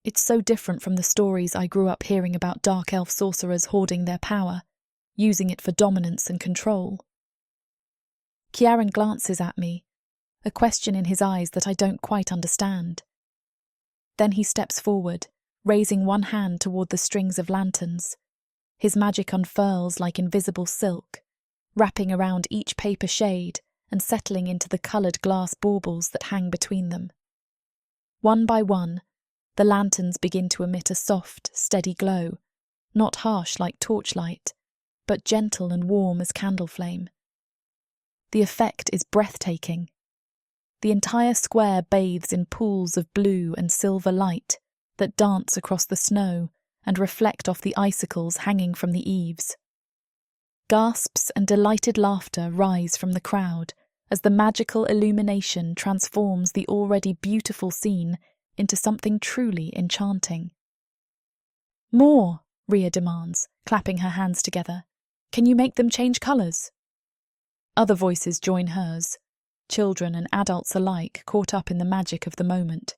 It's so different from the stories I grew up hearing about dark elf sorcerers hoarding their power, using it for dominance and control. Kiaran glances at me, a question in his eyes that I don't quite understand. Then he steps forward, raising one hand toward the strings of lanterns. His magic unfurls like invisible silk, wrapping around each paper shade and settling into the coloured glass baubles that hang between them. One by one, the lanterns begin to emit a soft, steady glow, not harsh like torchlight, but gentle and warm as candle flame. The effect is breathtaking. The entire square bathes in pools of blue and silver light that dance across the snow and reflect off the icicles hanging from the eaves. Gasps and delighted laughter rise from the crowd as the magical illumination transforms the already beautiful scene into something truly enchanting. "More," Ria demands, clapping her hands together. "Can you make them change colours?" Other voices join hers, children and adults alike caught up in the magic of the moment.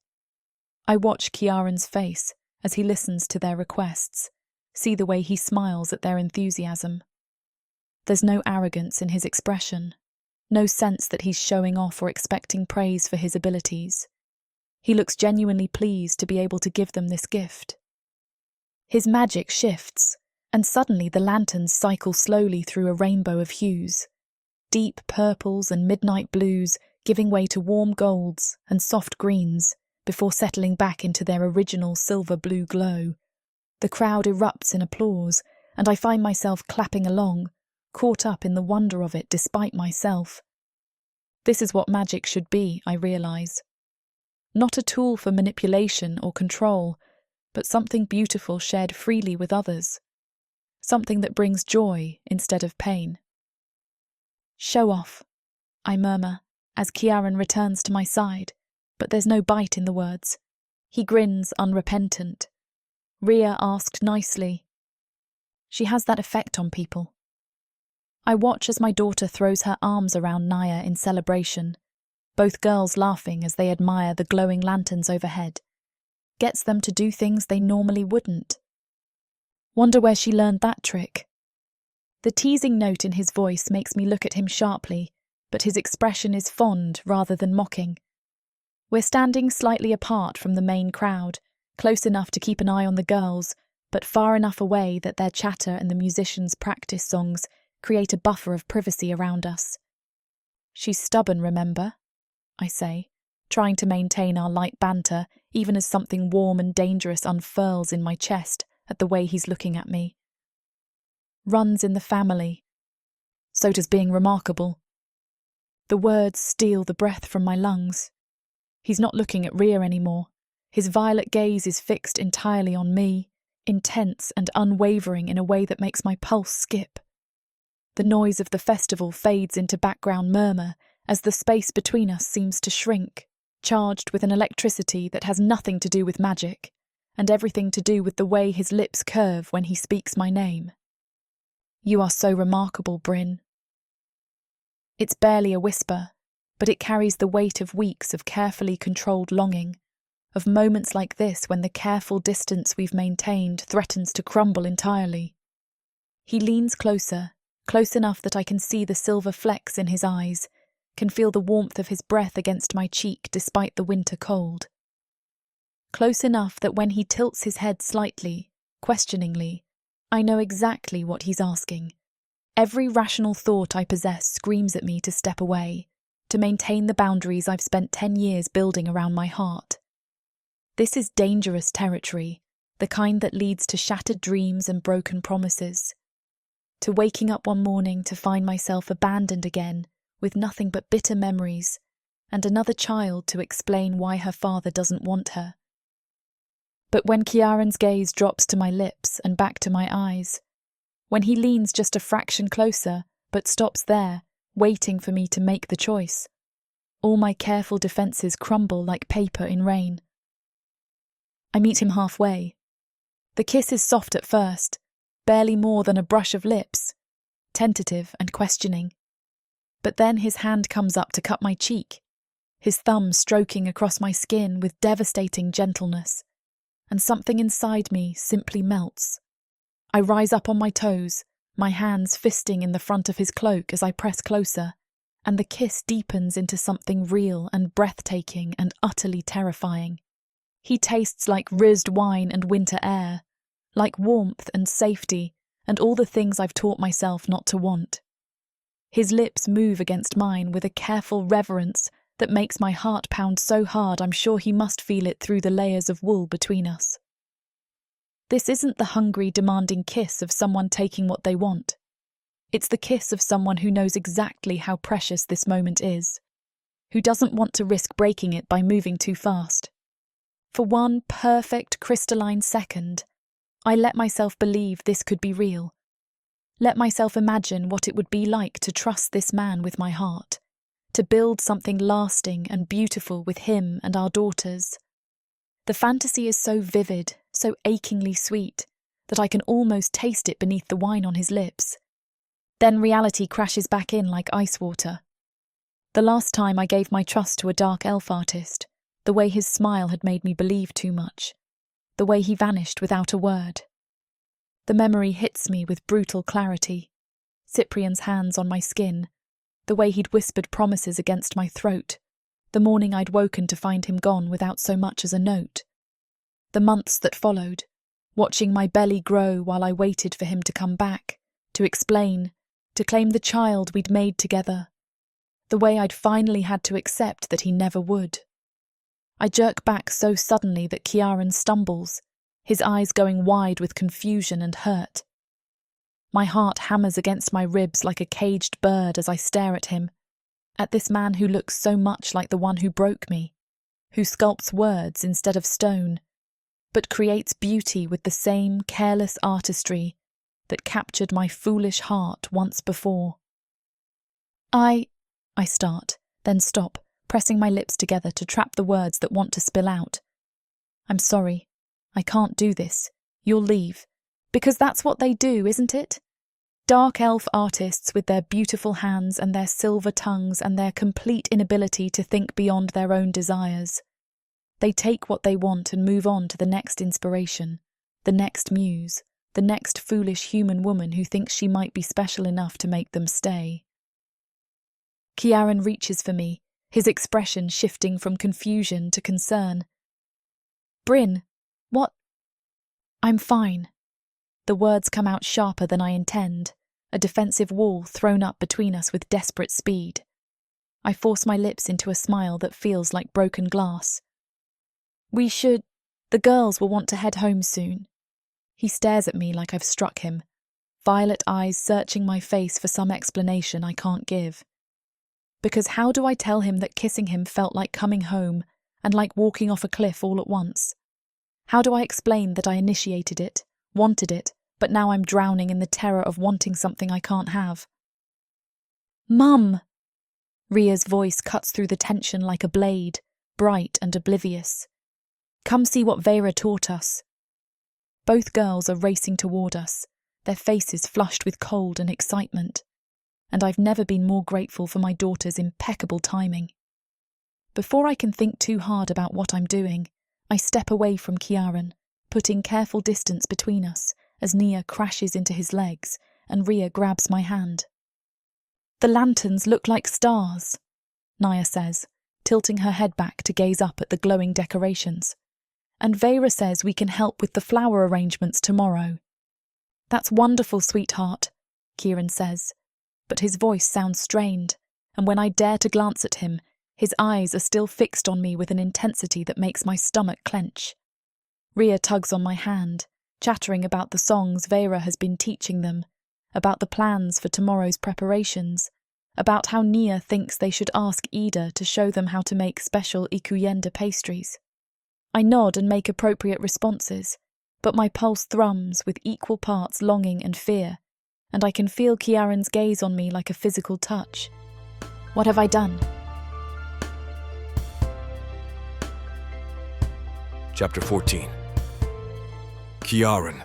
I watch Kiaran's face as he listens to their requests, see the way he smiles at their enthusiasm. There's no arrogance in his expression, no sense that he's showing off or expecting praise for his abilities. He looks genuinely pleased to be able to give them this gift. His magic shifts, and suddenly the lanterns cycle slowly through a rainbow of hues. Deep purples and midnight blues giving way to warm golds and soft greens before settling back into their original silver-blue glow. The crowd erupts in applause, and I find myself clapping along, caught up in the wonder of it despite myself. This is what magic should be, I realise. Not a tool for manipulation or control, but something beautiful shared freely with others. Something that brings joy instead of pain. "Show off," I murmur, as Kiaran returns to my side, but there's no bite in the words. He grins unrepentant. Ria asked nicely. She has that effect on people. I watch as my daughter throws her arms around Naya in celebration, both girls laughing as they admire the glowing lanterns overhead. Gets them to do things they normally wouldn't. Wonder where she learned that trick. The teasing note in his voice makes me look at him sharply, but his expression is fond rather than mocking. We're standing slightly apart from the main crowd, close enough to keep an eye on the girls, but far enough away that their chatter and the musicians' practice songs create a buffer of privacy around us. "She's stubborn, remember?" I say, trying to maintain our light banter, even as something warm and dangerous unfurls in my chest at the way he's looking at me. "Runs in the family. So does being remarkable." The words steal the breath from my lungs. He's not looking at Ria anymore. His violet gaze is fixed entirely on me, intense and unwavering in a way that makes my pulse skip. The noise of the festival fades into background murmur as the space between us seems to shrink, charged with an electricity that has nothing to do with magic, and everything to do with the way his lips curve when he speaks my name. "You are so remarkable, Bryn." It's barely a whisper, but it carries the weight of weeks of carefully controlled longing, of moments like this when the careful distance we've maintained threatens to crumble entirely. He leans closer, close enough that I can see the silver flecks in his eyes, can feel the warmth of his breath against my cheek despite the winter cold. Close enough that when he tilts his head slightly, questioningly, I know exactly what he's asking. Every rational thought I possess screams at me to step away, to maintain the boundaries I've spent 10 years building around my heart. This is dangerous territory, the kind that leads to shattered dreams and broken promises. To waking up one morning to find myself abandoned again, with nothing but bitter memories, and another child to explain why her father doesn't want her. But when Kiaran's gaze drops to my lips and back to my eyes, when he leans just a fraction closer, but stops there, waiting for me to make the choice, all my careful defences crumble like paper in rain. I meet him halfway. The kiss is soft at first, barely more than a brush of lips, tentative and questioning. But then his hand comes up to cut my cheek, his thumb stroking across my skin with devastating gentleness, and something inside me simply melts. I rise up on my toes, my hands fisting in the front of his cloak as I press closer, and the kiss deepens into something real and breathtaking and utterly terrifying. He tastes like rizzed wine and winter air, like warmth and safety, and all the things I've taught myself not to want. His lips move against mine with a careful reverence that makes my heart pound so hard I'm sure he must feel it through the layers of wool between us. This isn't the hungry, demanding kiss of someone taking what they want. It's the kiss of someone who knows exactly how precious this moment is, who doesn't want to risk breaking it by moving too fast. For one perfect, crystalline second, I let myself believe this could be real. Let myself imagine what it would be like to trust this man with my heart, to build something lasting and beautiful with him and our daughters. The fantasy is so vivid, so achingly sweet, that I can almost taste it beneath the wine on his lips. Then reality crashes back in like ice water. The last time I gave my trust to a dark elf artist, the way his smile had made me believe too much, the way he vanished without a word. The memory hits me with brutal clarity. Cyprian's hands on my skin, the way he'd whispered promises against my throat, the morning I'd woken to find him gone without so much as a note. The months that followed, watching my belly grow while I waited for him to come back, to explain, to claim the child we'd made together, the way I'd finally had to accept that he never would. I jerk back so suddenly that Ciaran stumbles, his eyes going wide with confusion and hurt. My heart hammers against my ribs like a caged bird as I stare at him, at this man who looks so much like the one who broke me, who sculpts words instead of stone, but creates beauty with the same careless artistry that captured my foolish heart once before. I start, then stop, pressing my lips together to trap the words that want to spill out. I'm sorry. I can't do this. You'll leave. Because that's what they do, isn't it? Dark elf artists with their beautiful hands and their silver tongues and their complete inability to think beyond their own desires. They take what they want and move on to the next inspiration, the next muse, the next foolish human woman who thinks she might be special enough to make them stay. Ciaran reaches for me, his expression shifting from confusion to concern. Bryn, what? I'm fine. The words come out sharper than I intend, a defensive wall thrown up between us with desperate speed. I force my lips into a smile that feels like broken glass. The girls will want to head home soon. He stares at me like I've struck him, violet eyes searching my face for some explanation I can't give. Because how do I tell him that kissing him felt like coming home and like walking off a cliff all at once? How do I explain that I initiated it, wanted it, but now I'm drowning in the terror of wanting something I can't have? Mum! Ria's voice cuts through the tension like a blade, bright and oblivious. Come see what Vera taught us. Both girls are racing toward us, their faces flushed with cold and excitement, and I've never been more grateful for my daughter's impeccable timing. Before I can think too hard about what I'm doing, I step away from Ciaran, putting careful distance between us as Nia crashes into his legs and Ria grabs my hand. The lanterns look like stars, Nia says, tilting her head back to gaze up at the glowing decorations. And Vera says we can help with the flower arrangements tomorrow. That's wonderful, sweetheart, Ciaran says, but his voice sounds strained, and when I dare to glance at him, his eyes are still fixed on me with an intensity that makes my stomach clench. Ria tugs on my hand, chattering about the songs Vera has been teaching them, about the plans for tomorrow's preparations, about how Nia thinks they should ask Ida to show them how to make special ikuyenda pastries. I nod and make appropriate responses, but my pulse thrums with equal parts longing and fear, and I can feel Ciaran's gaze on me like a physical touch. What have I done? Chapter 14. Ciaran.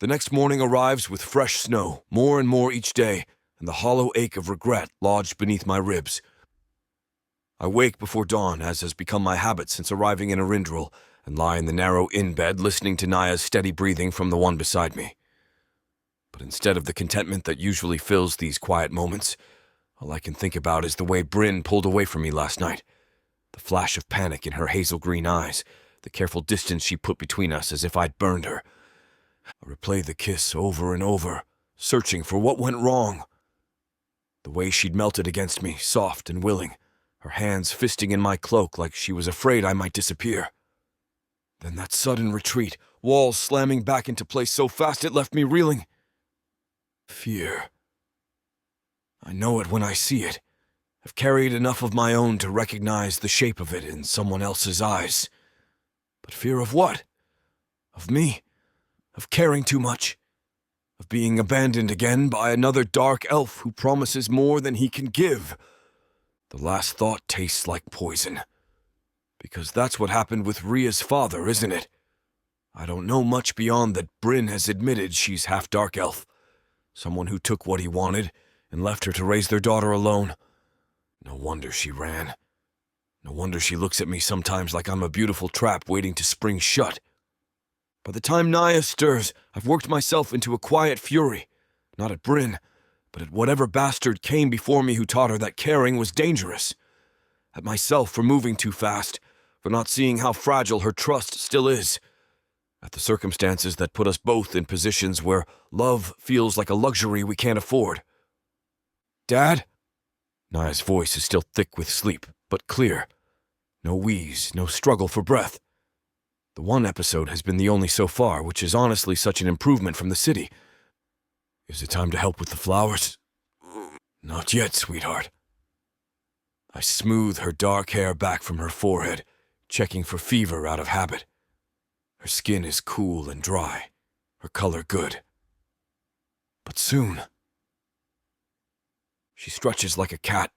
The next morning arrives with fresh snow, more and more each day, and the hollow ache of regret lodged beneath my ribs. I wake before dawn, as has become my habit since arriving in Arindril, and lie in the narrow inn bed listening to Naya's steady breathing from the one beside me. But instead of the contentment that usually fills these quiet moments, all I can think about is the way Bryn pulled away from me last night. The flash of panic in her hazel green eyes, the careful distance she put between us as if I'd burned her. I replay the kiss over and over, searching for what went wrong. The way she'd melted against me, soft and willing, her hands fisting in my cloak like she was afraid I might disappear. Then that sudden retreat, walls slamming back into place so fast it left me reeling. Fear. I know it when I see it. I've carried enough of my own to recognize the shape of it in someone else's eyes. But fear of what? Of me? Of caring too much? Of being abandoned again by another dark elf who promises more than he can give? The last thought tastes like poison. Because that's what happened with Ria's father, isn't it? I don't know much beyond that Bryn has admitted she's half dark elf. Someone who took what he wanted and left her to raise their daughter alone. No wonder she ran. No wonder she looks at me sometimes like I'm a beautiful trap waiting to spring shut. By the time Naya stirs, I've worked myself into a quiet fury, Not at Bryn, but at whatever bastard came before me who taught her that caring was dangerous. At myself for moving too fast, for not seeing how fragile her trust still is. At the circumstances that put us both in positions where love feels like a luxury we can't afford. Dad? Naya's voice is still thick with sleep, but clear. No wheeze, no struggle for breath. The one episode has been the only so far, which is honestly such an improvement from the city. Is it time to help with the flowers? Not yet, sweetheart. I smooth her dark hair back from her forehead, checking for fever out of habit. Her skin is cool and dry, her color good. But soon. She stretches like a cat,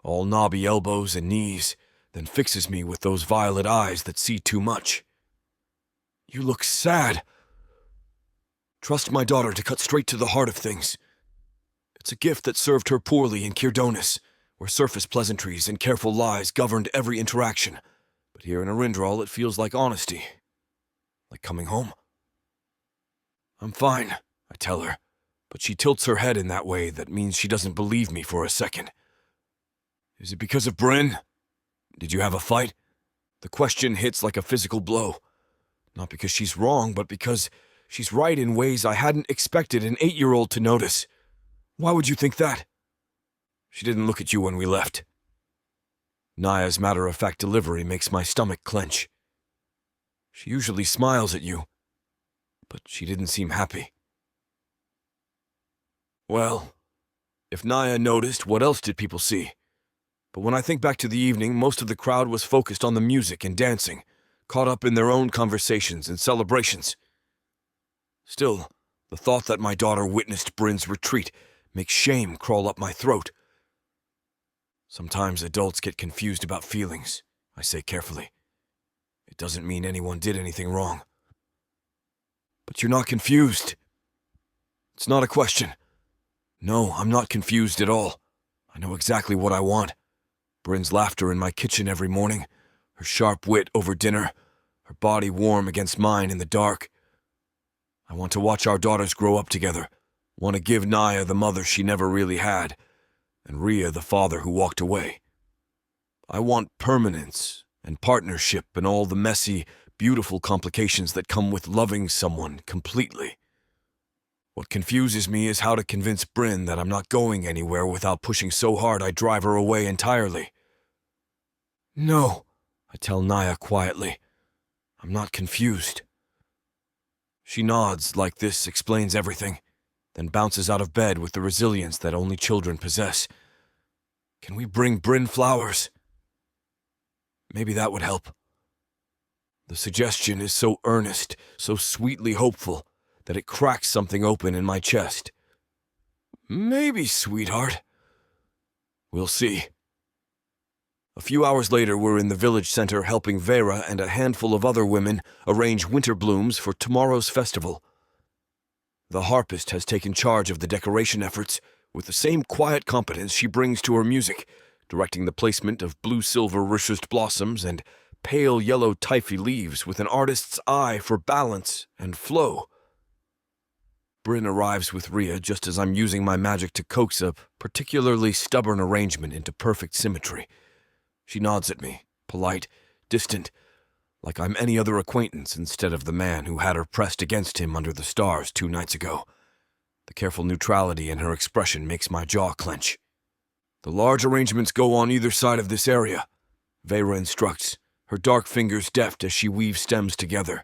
all knobby elbows and knees, then fixes me with those violet eyes that see too much. You look sad. Trust my daughter to cut straight to the heart of things. It's a gift that served her poorly in Kirdonis, where surface pleasantries and careful lies governed every interaction. But here in Arindral it feels like honesty. Like coming home. I'm fine, I tell her, but she tilts her head in that way that means she doesn't believe me for a second. Is it because of Bryn? Did you have a fight? The question hits like a physical blow. Not because she's wrong, but because she's right in ways I hadn't expected an 8-year-old to notice. Why would you think that? She didn't look at you when we left. Naya's matter-of-fact delivery makes my stomach clench. She usually smiles at you, but she didn't seem happy. Well, if Naya noticed, what else did people see? But when I think back to the evening, most of the crowd was focused on the music and dancing, caught up in their own conversations and celebrations. Still, the thought that my daughter witnessed Bryn's retreat makes shame crawl up my throat. Sometimes adults get confused about feelings, I say carefully. It doesn't mean anyone did anything wrong. But you're not confused. It's not a question. No, I'm not confused at all. I know exactly what I want. Bryn's laughter in my kitchen every morning, her sharp wit over dinner, her body warm against mine in the dark. I want to watch our daughters grow up together, want to give Naya the mother she never really had, and Rhea the father who walked away. I want permanence and partnership and all the messy, beautiful complications that come with loving someone completely. What confuses me is how to convince Bryn that I'm not going anywhere without pushing so hard I drive her away entirely. No, I tell Naya quietly. I'm not confused. She nods like this explains everything, then bounces out of bed with the resilience that only children possess. Can we bring Bryn flowers? Maybe that would help. The suggestion is so earnest, so sweetly hopeful, that it cracks something open in my chest. Maybe, sweetheart. We'll see. A few hours later, we're in the village center helping Vera and a handful of other women arrange winter blooms for tomorrow's festival. The harpist has taken charge of the decoration efforts with the same quiet competence she brings to her music, directing the placement of blue-silver ruchust blossoms and pale yellow typhy leaves with an artist's eye for balance and flow. Bryn arrives with Rhea just as I'm using my magic to coax a particularly stubborn arrangement into perfect symmetry. She nods at me, polite, distant, like I'm any other acquaintance instead of the man who had her pressed against him under the stars 2 nights ago. The careful neutrality in her expression makes my jaw clench. The large arrangements go on either side of this area, Vera instructs, her dark fingers deft as she weaves stems together.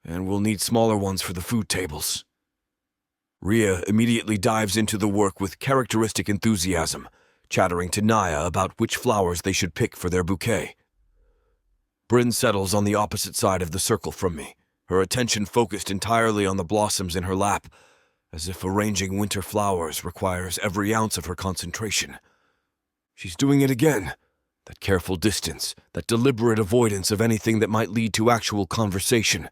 And we'll need smaller ones for the food tables. Rhea immediately dives into the work with characteristic enthusiasm, chattering to Naya about which flowers they should pick for their bouquet. Bryn settles on the opposite side of the circle from me, her attention focused entirely on the blossoms in her lap, as if arranging winter flowers requires every ounce of her concentration. She's doing it again, that careful distance, that deliberate avoidance of anything that might lead to actual conversation.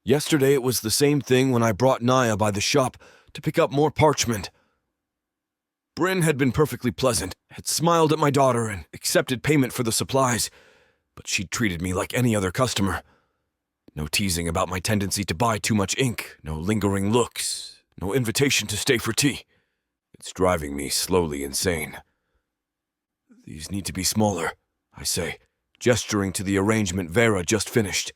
Yesterday it was the same thing when I brought Naya by the shop to pick up more parchment. Bryn had been perfectly pleasant, had smiled at my daughter and accepted payment for the supplies, but she'd treated me like any other customer. No teasing about my tendency to buy too much ink, no lingering looks, No invitation to stay for tea. It's driving me slowly insane. These need to be smaller, I say, gesturing to the arrangement Vera just finished.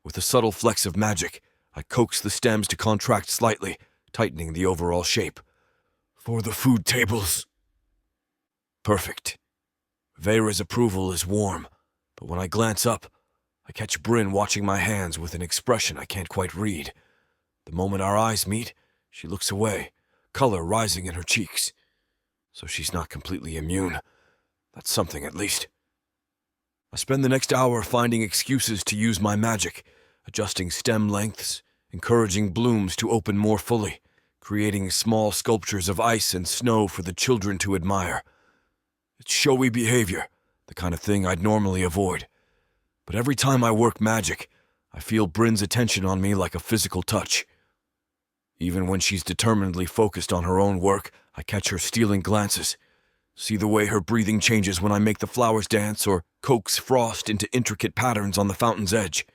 With a subtle flex of magic, I coax the stems to contract slightly, tightening the overall shape. For the food tables. Perfect. Vera's approval is warm, but when I glance up, I catch Bryn watching my hands with an expression I can't quite read. The moment our eyes meet, she looks away, color rising in her cheeks. So she's not completely immune. That's something, at least. I spend the next hour finding excuses to use my magic, adjusting stem lengths, encouraging blooms to open more fully, creating small sculptures of ice and snow for the children to admire. It's showy behavior, the kind of thing I'd normally avoid. But every time I work magic, I feel Bryn's attention on me like a physical touch. Even when she's determinedly focused on her own work, I catch her stealing glances. See the way her breathing changes when I make the flowers dance or coax frost into intricate patterns on the fountain's edge.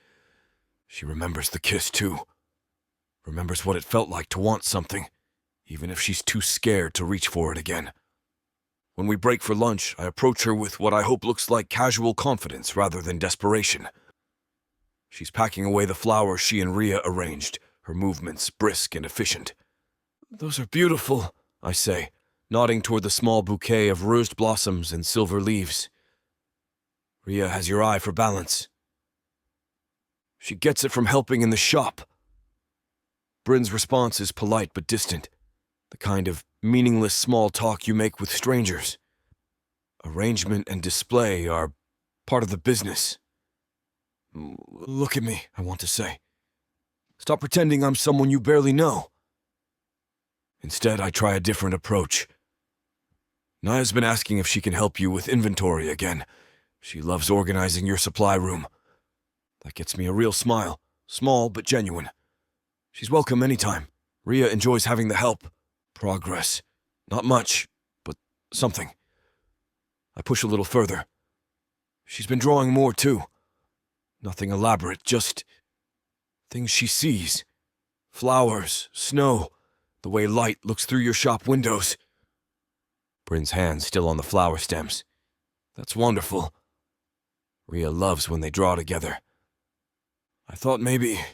She remembers the kiss, too. Remembers what it felt like to want something, even if she's too scared to reach for it again. When we break for lunch, I approach her with what I hope looks like casual confidence rather than desperation. She's packing away the flowers she and Rhea arranged, her movements brisk and efficient. "Those are beautiful," I say, nodding toward the small bouquet of rosed blossoms and silver leaves. "Rhea has your eye for balance. She gets it from helping in the shop." Bryn's response is polite but distant, the kind of meaningless small talk you make with strangers. Arrangement and display are part of the business. "Look at me," I want to say. "Stop pretending I'm someone you barely know." Instead, I try a different approach. "Naya's been asking if she can help you with inventory again. She loves organizing your supply room." That gets me a real smile, small but genuine. "She's welcome anytime. Rhea enjoys having the help." Progress. Not much, but something. I push a little further. "She's been drawing more, too. Nothing elaborate, just things she sees. Flowers, snow, the way light looks through your shop windows." Bryn's hand still on the flower stems. "That's wonderful. Rhea loves when they draw together. I thought maybe,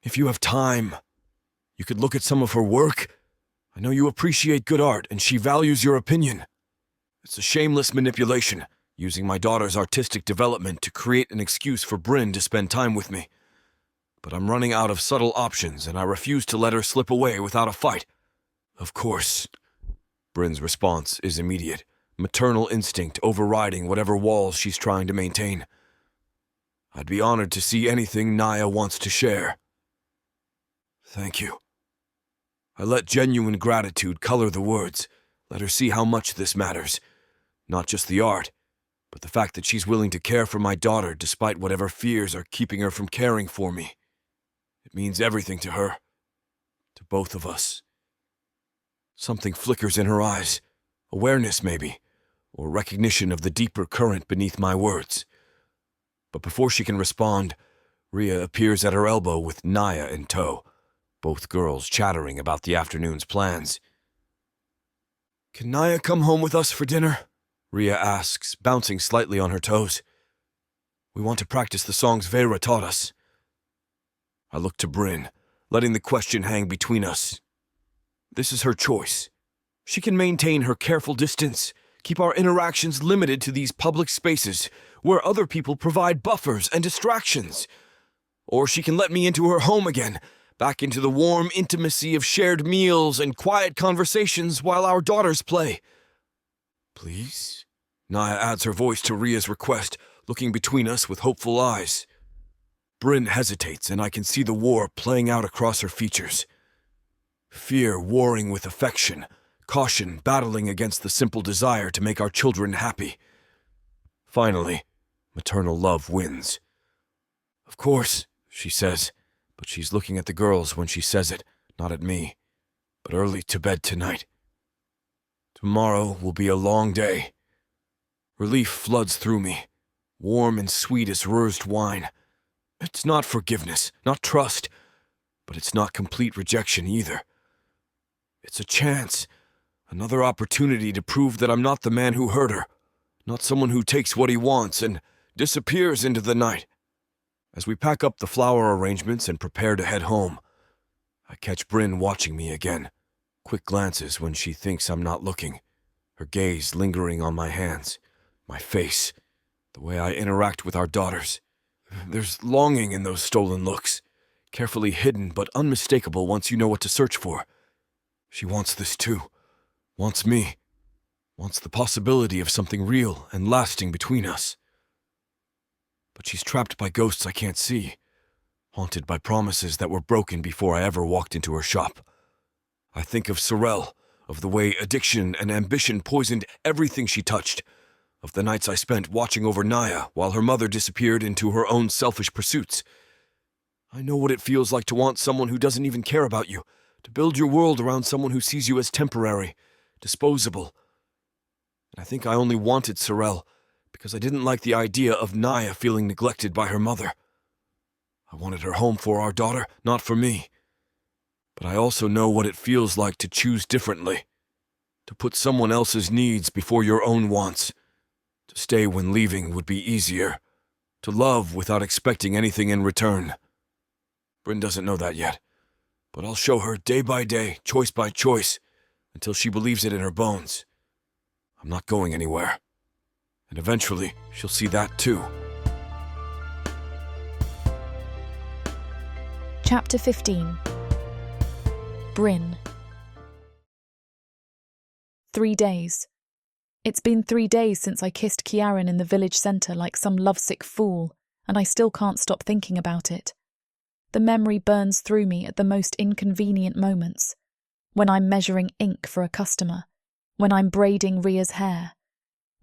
if you have time, you could look at some of her work. I know you appreciate good art, and she values your opinion. It's a shameless manipulation, using my daughter's artistic development to create an excuse for Bryn to spend time with me. But I'm running out of subtle options, and I refuse to let her slip away without a fight." "Of course." Bryn's response is immediate, maternal instinct overriding whatever walls she's trying to maintain. "I'd be honored to see anything Naya wants to share." "Thank you." I let genuine gratitude color the words, let her see how much this matters. Not just the art, but the fact that she's willing to care for my daughter despite whatever fears are keeping her from caring for me. It means everything to her, to both of us. Something flickers in her eyes, awareness maybe, or recognition of the deeper current beneath my words. But before she can respond, Rhea appears at her elbow with Naya in tow, both girls chattering about the afternoon's plans. "Can Naya come home with us for dinner?" Rhea asks, bouncing slightly on her toes. "We want to practice the songs Vera taught us." I look to Bryn, letting the question hang between us. This is her choice. She can maintain her careful distance, keep our interactions limited to these public spaces where other people provide buffers and distractions. Or she can let me into her home again, back into the warm intimacy of shared meals and quiet conversations while our daughters play. "Please?" Naya adds her voice to Rhea's request, looking between us with hopeful eyes. Bryn hesitates, and I can see the war playing out across her features. Fear warring with affection, caution battling against the simple desire to make our children happy. Finally, maternal love wins. "Of course," she says, but she's looking at the girls when she says it, not at me. "But early to bed tonight. Tomorrow will be a long day." Relief floods through me, warm and sweet as rosed wine. It's not forgiveness, not trust, But it's not complete rejection either. It's a chance, another opportunity to prove that I'm not the man who hurt her, not someone who takes what he wants and disappears into the night. As we pack up the flower arrangements and prepare to head home, I catch Bryn watching me again. Quick glances when she thinks I'm not looking, her gaze lingering on my hands, my face, the way I interact with our daughters. There's longing in those stolen looks, carefully hidden but unmistakable once you know what to search for. She wants this too, wants me, wants the possibility of something real and lasting between us. But she's trapped by ghosts I can't see, haunted by promises that were broken before I ever walked into her shop. I think of Sorrel, of the way addiction and ambition poisoned everything she touched, of the nights I spent watching over Naya while her mother disappeared into her own selfish pursuits. I know what it feels like to want someone who doesn't even care about you, to build your world around someone who sees you as temporary, disposable. And I think I only wanted Sorrel because I didn't like the idea of Naya feeling neglected by her mother. I wanted her home for our daughter, not for me. But I also know what it feels like to choose differently, to put someone else's needs before your own wants, to stay when leaving would be easier, to love without expecting anything in return. Bryn doesn't know that yet, but I'll show her day by day, choice by choice, until she believes it in her bones. I'm not going anywhere. And eventually, she'll see that too. Chapter 15. Bryn. 3 days. It's been 3 days since I kissed Kiaran in the village centre like some lovesick fool, and I still can't stop thinking about it. The memory burns through me at the most inconvenient moments. When I'm measuring ink for a customer, when I'm braiding Ria's hair,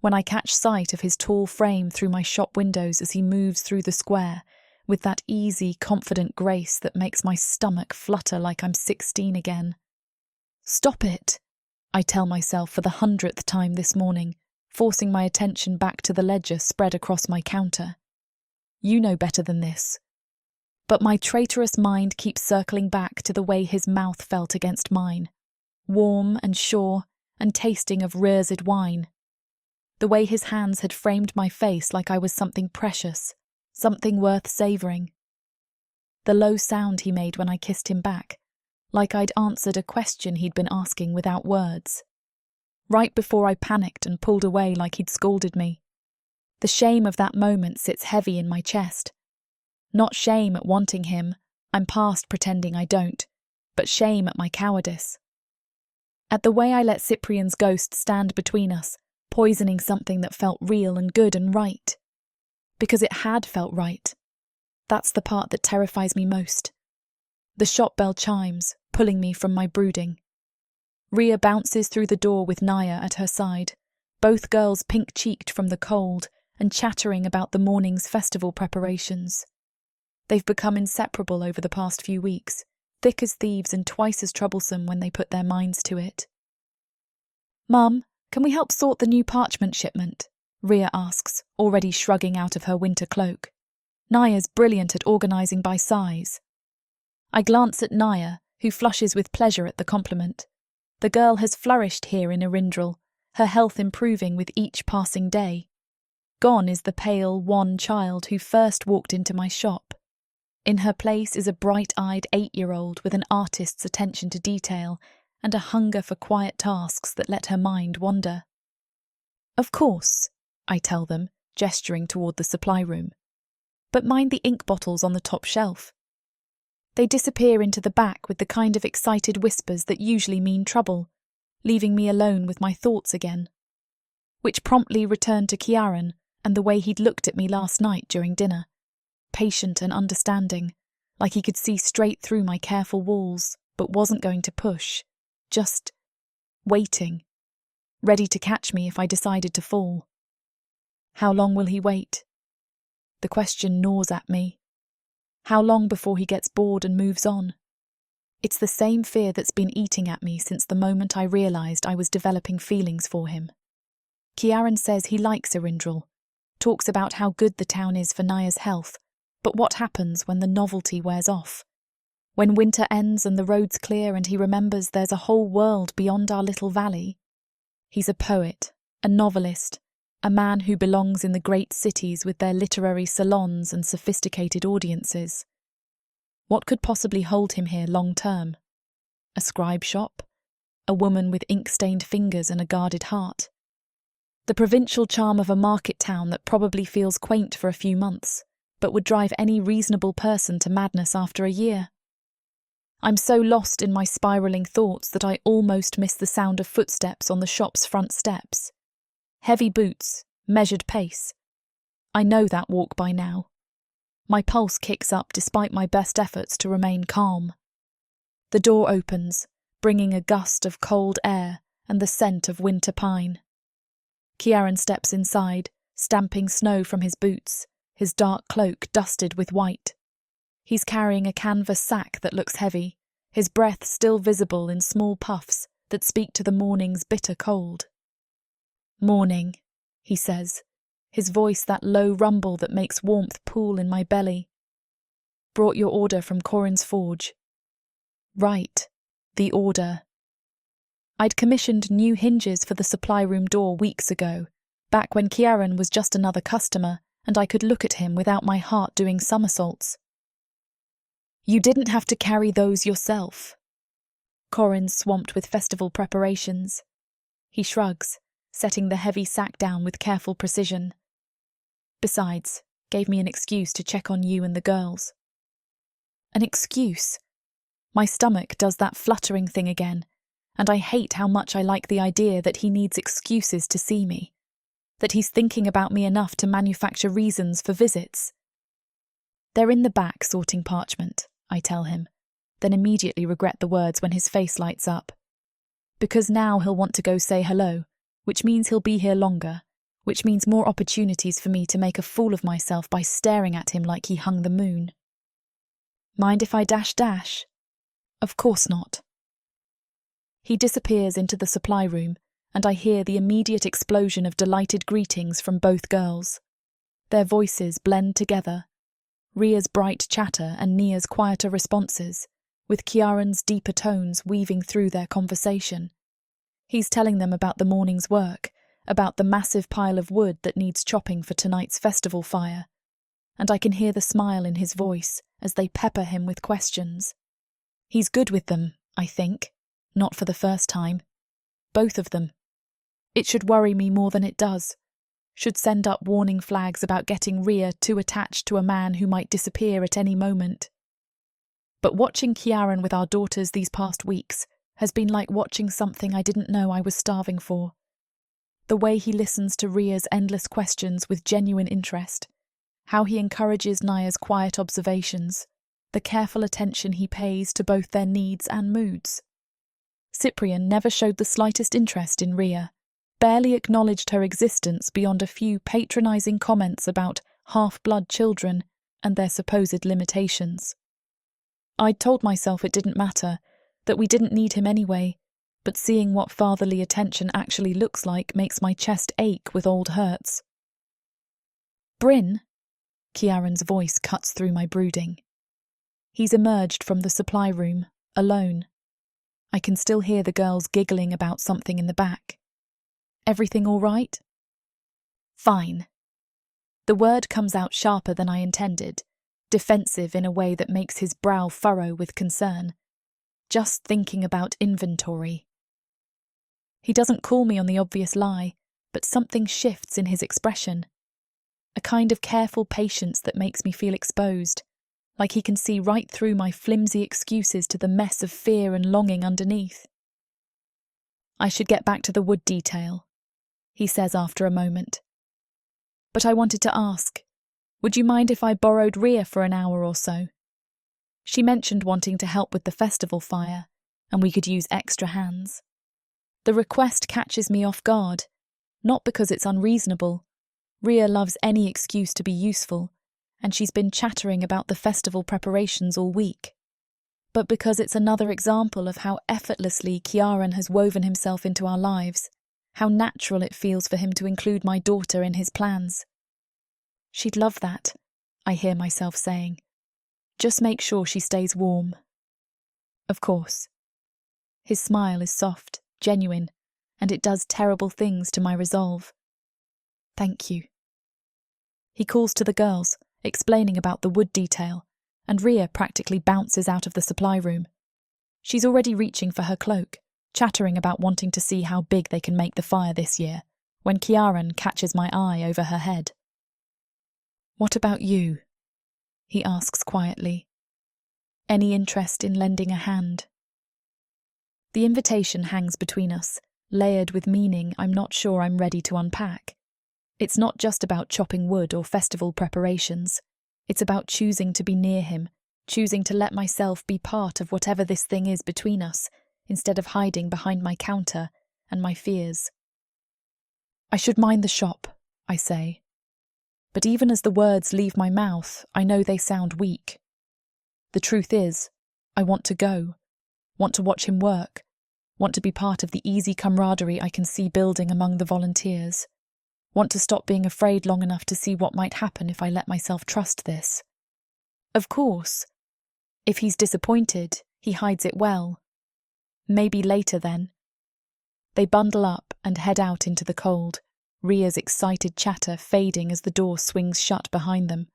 when I catch sight of his tall frame through my shop windows as he moves through the square, with that easy, confident grace that makes my stomach flutter like I'm 16 again. Stop it, I tell myself for the 100th time this morning, forcing my attention back to the ledger spread across my counter. You know better than this. But my traitorous mind keeps circling back to the way his mouth felt against mine, warm and sure and tasting of rersed wine. The way his hands had framed my face like I was something precious, something worth savouring. The low sound he made when I kissed him back, like I'd answered a question he'd been asking without words. Right before I panicked and pulled away like he'd scolded me. The shame of that moment sits heavy in my chest. Not shame at wanting him, I'm past pretending I don't, but shame at my cowardice. At the way I let Cyprian's ghost stand between us, poisoning something that felt real and good and right. Because it had felt right. That's the part that terrifies me most. The shop bell chimes, pulling me from my brooding. Ria bounces through the door with Naya at her side, both girls pink-cheeked from the cold and chattering about the morning's festival preparations. They've become inseparable over the past few weeks, thick as thieves and twice as troublesome when they put their minds to it. Mum, can we help sort the new parchment shipment? Ria asks, already shrugging out of her winter cloak. Naya's brilliant at organising by size. I glance at Naya, who flushes with pleasure at the compliment. The girl has flourished here in Arindral, her health improving with each passing day. Gone is the pale, wan child who first walked into my shop. In her place is a bright-eyed 8-year-old with an artist's attention to detail and a hunger for quiet tasks that let her mind wander. Of course, I tell them, gesturing toward the supply room. But mind the ink bottles on the top shelf. They disappear into the back with the kind of excited whispers that usually mean trouble, leaving me alone with my thoughts again. Which promptly returned to Kiaran and the way he'd looked at me last night during dinner. Patient and understanding, like he could see straight through my careful walls, but wasn't going to push. Just waiting, ready to catch me if I decided to fall. How long will he wait? The question gnaws at me. How long before he gets bored and moves on? It's the same fear that's been eating at me since the moment I realised I was developing feelings for him. Kiaran says he likes Arindral, talks about how good the town is for Naya's health, but what happens when the novelty wears off? When winter ends and the roads clear and he remembers there's a whole world beyond our little valley. He's a poet, a novelist, a man who belongs in the great cities with their literary salons and sophisticated audiences. What could possibly hold him here long term? A scribe shop? A woman with ink-stained fingers and a guarded heart? The provincial charm of a market town that probably feels quaint for a few months, but would drive any reasonable person to madness after a year? I'm so lost in my spiralling thoughts that I almost miss the sound of footsteps on the shop's front steps. Heavy boots, measured pace. I know that walk by now. My pulse kicks up despite my best efforts to remain calm. The door opens, bringing a gust of cold air and the scent of winter pine. Ciaran steps inside, stamping snow from his boots, his dark cloak dusted with white. He's carrying a canvas sack that looks heavy, his breath still visible in small puffs that speak to the morning's bitter cold. "Morning," he says, his voice that low rumble that makes warmth pool in my belly. "Brought your order from Corin's forge." Right, the order. I'd commissioned new hinges for the supply room door weeks ago, back when Ciaran was just another customer and I could look at him without my heart doing somersaults. "You didn't have to carry those yourself." Corin's swamped with festival preparations. He shrugs, setting the heavy sack down with careful precision. "Besides, gave me an excuse to check on you and the girls." An excuse? My stomach does that fluttering thing again, and I hate how much I like the idea that he needs excuses to see me, that he's thinking about me enough to manufacture reasons for visits. "They're in the back sorting parchment," I tell him, then immediately regret the words when his face lights up. Because now he'll want to go say hello, which means he'll be here longer, which means more opportunities for me to make a fool of myself by staring at him like he hung the moon. Mind if I dash? Of course not. He disappears into the supply room, and I hear the immediate explosion of delighted greetings from both girls. Their voices blend together, Ria's bright chatter and Nia's quieter responses, with Ciaran's deeper tones weaving through their conversation. He's telling them about the morning's work, about the massive pile of wood that needs chopping for tonight's festival fire, and I can hear the smile in his voice as they pepper him with questions. He's good with them, I think, not for the first time. Both of them. It should worry me more than it does. Should send up warning flags about getting Ria too attached to a man who might disappear at any moment. But watching Ciaran with our daughters these past weeks has been like watching something I didn't know I was starving for. The way he listens to Ria's endless questions with genuine interest, how he encourages Naya's quiet observations, the careful attention he pays to both their needs and moods. Cyprian never showed the slightest interest in Ria, barely acknowledged her existence beyond a few patronising comments about half-blood children and their supposed limitations. I'd told myself it didn't matter, that we didn't need him anyway, but seeing what fatherly attention actually looks like makes my chest ache with old hurts. "Bryn?" Ciaran's voice cuts through my brooding. He's emerged from the supply room, alone. I can still hear the girls giggling about something in the back. "Everything all right?" "Fine." The word comes out sharper than I intended, defensive in a way that makes his brow furrow with concern. Just thinking about inventory. He doesn't call me on the obvious lie, but something shifts in his expression. A kind of careful patience that makes me feel exposed, like he can see right through my flimsy excuses to the mess of fear and longing underneath. "I should get back to the wood detail," he says after a moment. "But I wanted to ask, would you mind if I borrowed Ria for an hour or so? She mentioned wanting to help with the festival fire, and we could use extra hands. The request catches me off guard, not because it's unreasonable. Ria loves any excuse to be useful, and she's been chattering about the festival preparations all week, but because it's another example of how effortlessly Ciaran has woven himself into our lives, how natural it feels for him to include my daughter in his plans. "She'd love that," I hear myself saying. "Just make sure she stays warm." Of course. His smile is soft, genuine, and it does terrible things to my resolve. Thank you. He calls to the girls, explaining about the wood detail, and Ria practically bounces out of the supply room. She's already reaching for her cloak, chattering about wanting to see how big they can make the fire this year, when Kiaran catches my eye over her head. What about you? He asks quietly. Any interest in lending a hand? The invitation hangs between us, layered with meaning I'm not sure I'm ready to unpack. It's not just about chopping wood or festival preparations. It's about choosing to be near him, choosing to let myself be part of whatever this thing is between us, instead of hiding behind my counter and my fears. I should mind the shop, I say. But even as the words leave my mouth, I know they sound weak. The truth is, I want to go, want to watch him work, want to be part of the easy camaraderie I can see building among the volunteers, want to stop being afraid long enough to see what might happen if I let myself trust this. Of course, if he's disappointed, he hides it well. Maybe later then. They bundle up and head out into the cold, Ria's excited chatter fading as the door swings shut behind them.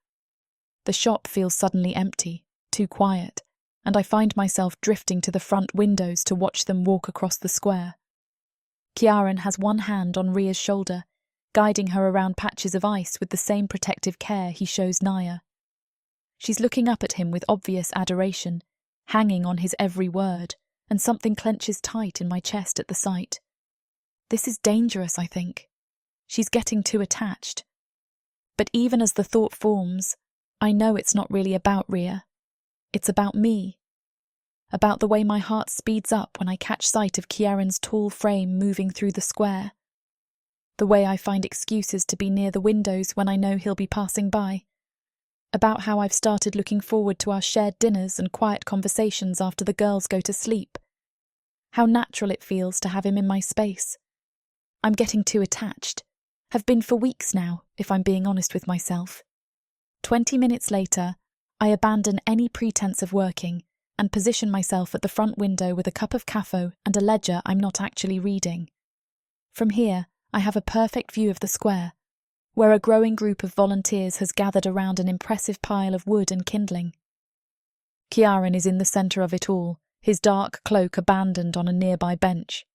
The shop feels suddenly empty, too quiet, and I find myself drifting to the front windows to watch them walk across the square. Kiaran has one hand on Ria's shoulder, guiding her around patches of ice with the same protective care he shows Naya. She's looking up at him with obvious adoration, hanging on his every word, and something clenches tight in my chest at the sight. This is dangerous, I think. She's getting too attached. But even as the thought forms, I know it's not really about Ria. It's about me. About the way my heart speeds up when I catch sight of Kiaran's tall frame moving through the square. The way I find excuses to be near the windows when I know he'll be passing by. About how I've started looking forward to our shared dinners and quiet conversations after the girls go to sleep. How natural it feels to have him in my space. I'm getting too attached. Have been for weeks now, if I'm being honest with myself. 20 minutes later, I abandon any pretense of working and position myself at the front window with a cup of caffo and a ledger I'm not actually reading. From here, I have a perfect view of the square, where a growing group of volunteers has gathered around an impressive pile of wood and kindling. Kiaran is in the centre of it all, his dark cloak abandoned on a nearby bench.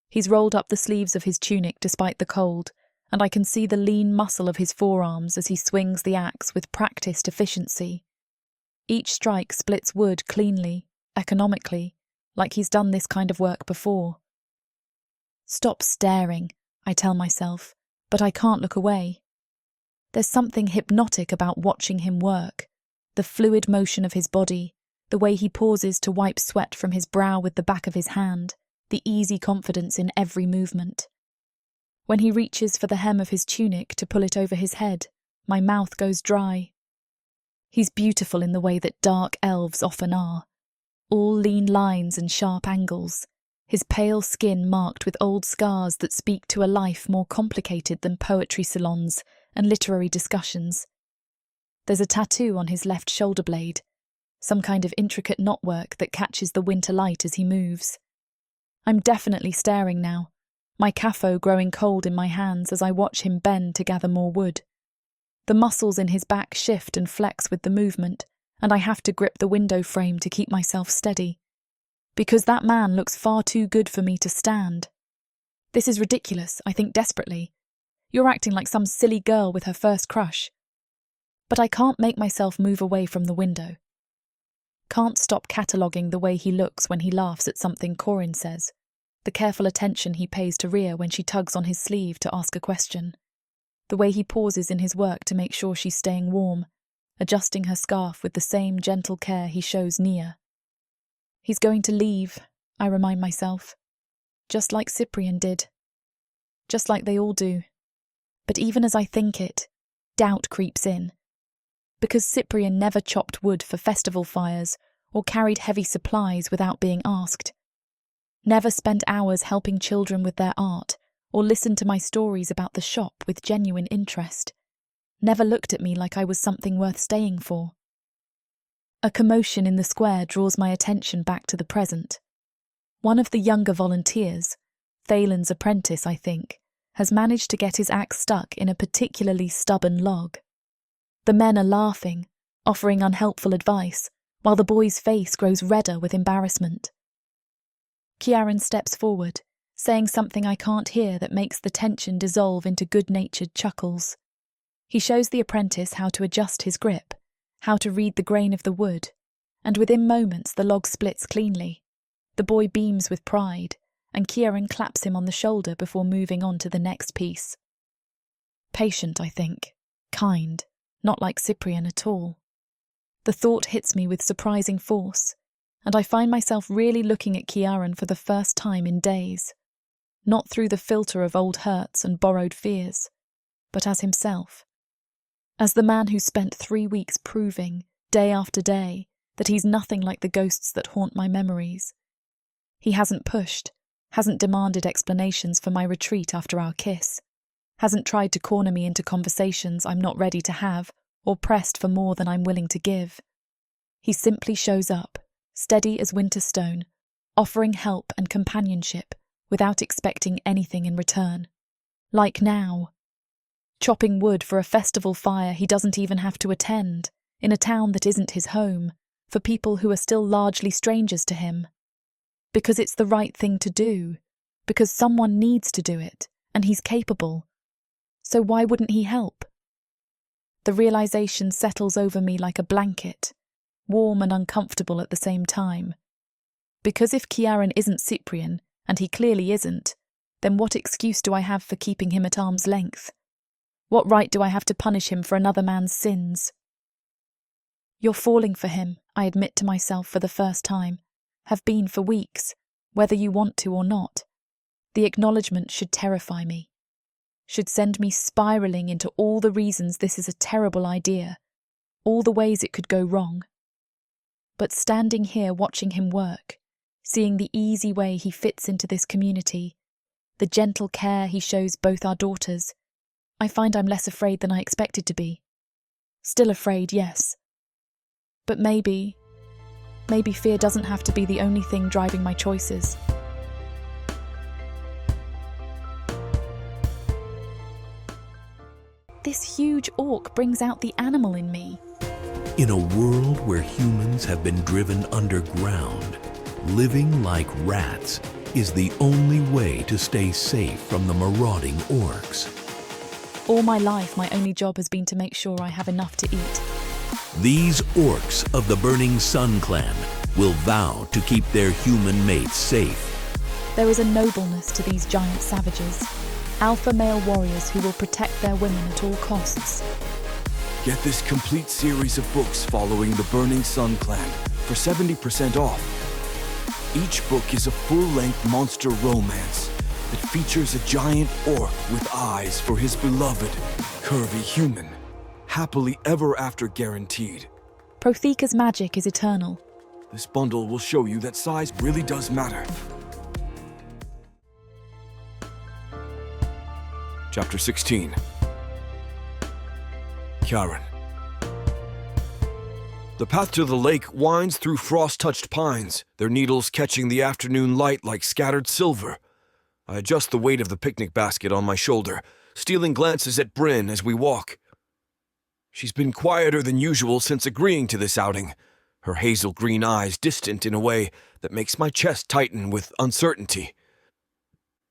He's rolled up the sleeves of his tunic despite the cold, and I can see the lean muscle of his forearms as he swings the axe with practiced efficiency. Each strike splits wood cleanly, economically, like he's done this kind of work before. Stop staring, I tell myself, but I can't look away. There's something hypnotic about watching him work, the fluid motion of his body, the way he pauses to wipe sweat from his brow with the back of his hand, the easy confidence in every movement. When he reaches for the hem of his tunic to pull it over his head, my mouth goes dry. He's beautiful in the way that dark elves often are, all lean lines and sharp angles, his pale skin marked with old scars that speak to a life more complicated than poetry salons and literary discussions. There's a tattoo on his left shoulder blade, some kind of intricate knotwork that catches the winter light as he moves. I'm definitely staring now, my caffo growing cold in my hands as I watch him bend to gather more wood. The muscles in his back shift and flex with the movement, and I have to grip the window frame to keep myself steady. Because that man looks far too good for me to stand. This is ridiculous, I think desperately. You're acting like some silly girl with her first crush. But I can't make myself move away from the window. Can't stop cataloguing the way he looks when he laughs at something Corin says, the careful attention he pays to Ria when she tugs on his sleeve to ask a question, the way he pauses in his work to make sure she's staying warm, adjusting her scarf with the same gentle care he shows Nia. He's going to leave, I remind myself, just like Cyprian did, just like they all do. But even as I think it, doubt creeps in. Because Cyprian never chopped wood for festival fires or carried heavy supplies without being asked. Never spent hours helping children with their art or listened to my stories about the shop with genuine interest. Never looked at me like I was something worth staying for. A commotion in the square draws my attention back to the present. One of the younger volunteers, Thalen's apprentice, I think, has managed to get his axe stuck in a particularly stubborn log. The men are laughing, offering unhelpful advice, while the boy's face grows redder with embarrassment. Kiaran steps forward, saying something I can't hear that makes the tension dissolve into good-natured chuckles. He shows the apprentice how to adjust his grip, how to read the grain of the wood, and within moments the log splits cleanly. The boy beams with pride, and Kiaran claps him on the shoulder before moving on to the next piece. Patient, I think. Kind. Not like Cyprian at all. The thought hits me with surprising force, and I find myself really looking at Kiaran for the first time in days. Not through the filter of old hurts and borrowed fears, but as himself. As the man who spent 3 weeks proving, day after day, that he's nothing like the ghosts that haunt my memories. He hasn't pushed, hasn't demanded explanations for my retreat after our kiss, hasn't tried to corner me into conversations I'm not ready to have, or pressed for more than I'm willing to give. He simply shows up, steady as winter stone, offering help and companionship without expecting anything in return. Like now. Chopping wood for a festival fire he doesn't even have to attend, in a town that isn't his home, for people who are still largely strangers to him. Because it's the right thing to do, because someone needs to do it, and he's capable. So why wouldn't he help? The realization settles over me like a blanket, warm and uncomfortable at the same time. Because if Kiaran isn't Cyprian, and he clearly isn't, then what excuse do I have for keeping him at arm's length? What right do I have to punish him for another man's sins? You're falling for him, I admit to myself for the first time, have been for weeks, whether you want to or not. The acknowledgement should terrify me, should send me spiralling into all the reasons this is a terrible idea, all the ways it could go wrong. But standing here watching him work, seeing the easy way he fits into this community, the gentle care he shows both our daughters, I find I'm less afraid than I expected to be. Still afraid, yes. But maybe fear doesn't have to be the only thing driving my choices. This huge orc brings out the animal in me. In a world where humans have been driven underground, living like rats is the only way to stay safe from the marauding orcs. All my life, my only job has been to make sure I have enough to eat. These orcs of the Burning Sun clan will vow to keep their human mates safe. There is a nobleness to these giant savages, alpha male warriors who will protect their women at all costs. Get this complete series of books following the Burning Sun clan for 70% off. Each book is a full-length monster romance that features a giant orc with eyes for his beloved, curvy human. Happily ever after guaranteed. Protheka's magic is eternal. This bundle will show you that size really does matter. Chapter 16. Kiaran. The path to the lake winds through frost-touched pines, their needles catching the afternoon light like scattered silver. I adjust the weight of the picnic basket on my shoulder, stealing glances at Bryn as we walk. She's been quieter than usual since agreeing to this outing, her hazel green eyes distant in a way that makes my chest tighten with uncertainty.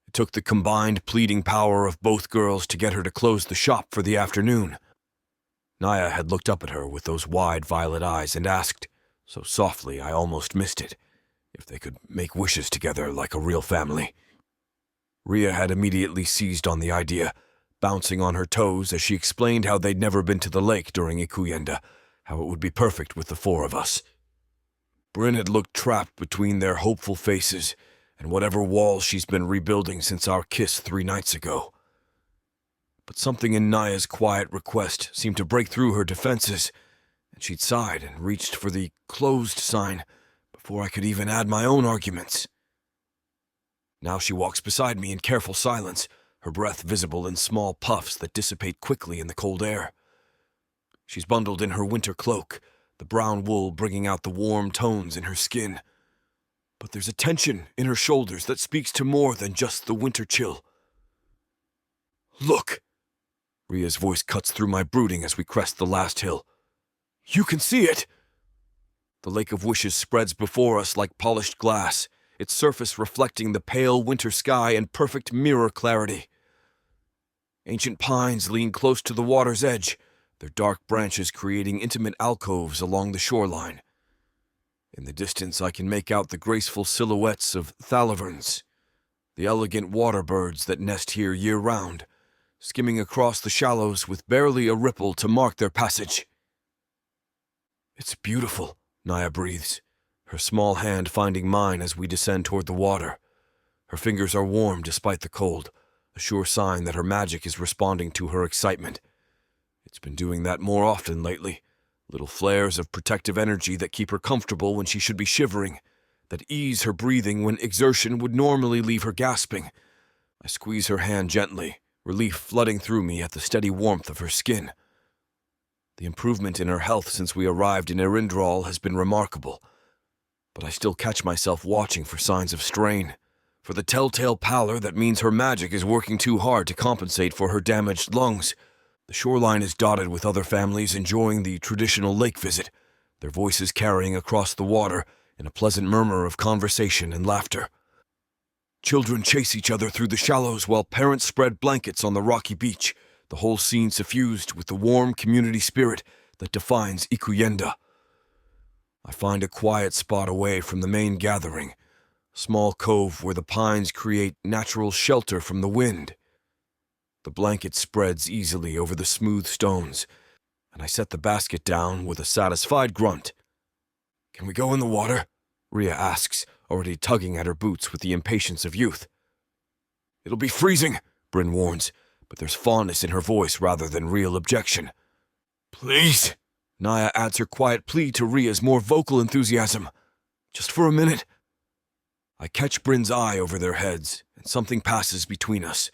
It took the combined pleading power of both girls to get her to close the shop for the afternoon. Naya had looked up at her with those wide violet eyes and asked, so softly I almost missed it, if they could make wishes together like a real family. Rhea had immediately seized on the idea, bouncing on her toes as she explained how they'd never been to the lake during Ikuyenda, how it would be perfect with the four of us. Bryn had looked trapped between their hopeful faces and whatever walls she's been rebuilding since our kiss 3 nights ago. But something in Naya's quiet request seemed to break through her defenses, and she'd sighed and reached for the closed sign before I could even add my own arguments. Now she walks beside me in careful silence, her breath visible in small puffs that dissipate quickly in the cold air. She's bundled in her winter cloak, the brown wool bringing out the warm tones in her skin. But there's a tension in her shoulders that speaks to more than just the winter chill. "Look!" Ria's voice cuts through my brooding as we crest the last hill. "You can see it!" The Lake of Wishes spreads before us like polished glass, its surface reflecting the pale winter sky in perfect mirror clarity. Ancient pines lean close to the water's edge, their dark branches creating intimate alcoves along the shoreline. In the distance, I can make out the graceful silhouettes of thalaverns, the elegant water birds that nest here year-round, skimming across the shallows with barely a ripple to mark their passage. "It's beautiful," Naya breathes, her small hand finding mine as we descend toward the water. Her fingers are warm despite the cold, a sure sign that her magic is responding to her excitement. It's been doing that more often lately, little flares of protective energy that keep her comfortable when she should be shivering, that ease her breathing when exertion would normally leave her gasping. I squeeze her hand gently, relief flooding through me at the steady warmth of her skin. The improvement in her health since we arrived in Erindral has been remarkable, but I still catch myself watching for signs of strain, for the telltale pallor that means her magic is working too hard to compensate for her damaged lungs. The shoreline is dotted with other families enjoying the traditional lake visit, their voices carrying across the water in a pleasant murmur of conversation and laughter. Children chase each other through the shallows while parents spread blankets on the rocky beach, the whole scene suffused with the warm community spirit that defines Ikuyenda. I find a quiet spot away from the main gathering, a small cove where the pines create natural shelter from the wind. The blanket spreads easily over the smooth stones, and I set the basket down with a satisfied grunt. "Can we go in the water?" Ria asks, already tugging at her boots with the impatience of youth. "It'll be freezing," Bryn warns, but there's fondness in her voice rather than real objection. "Please," Naya adds her quiet plea to Ria's more vocal enthusiasm. "Just for a minute." I catch Bryn's eye over their heads, and something passes between us,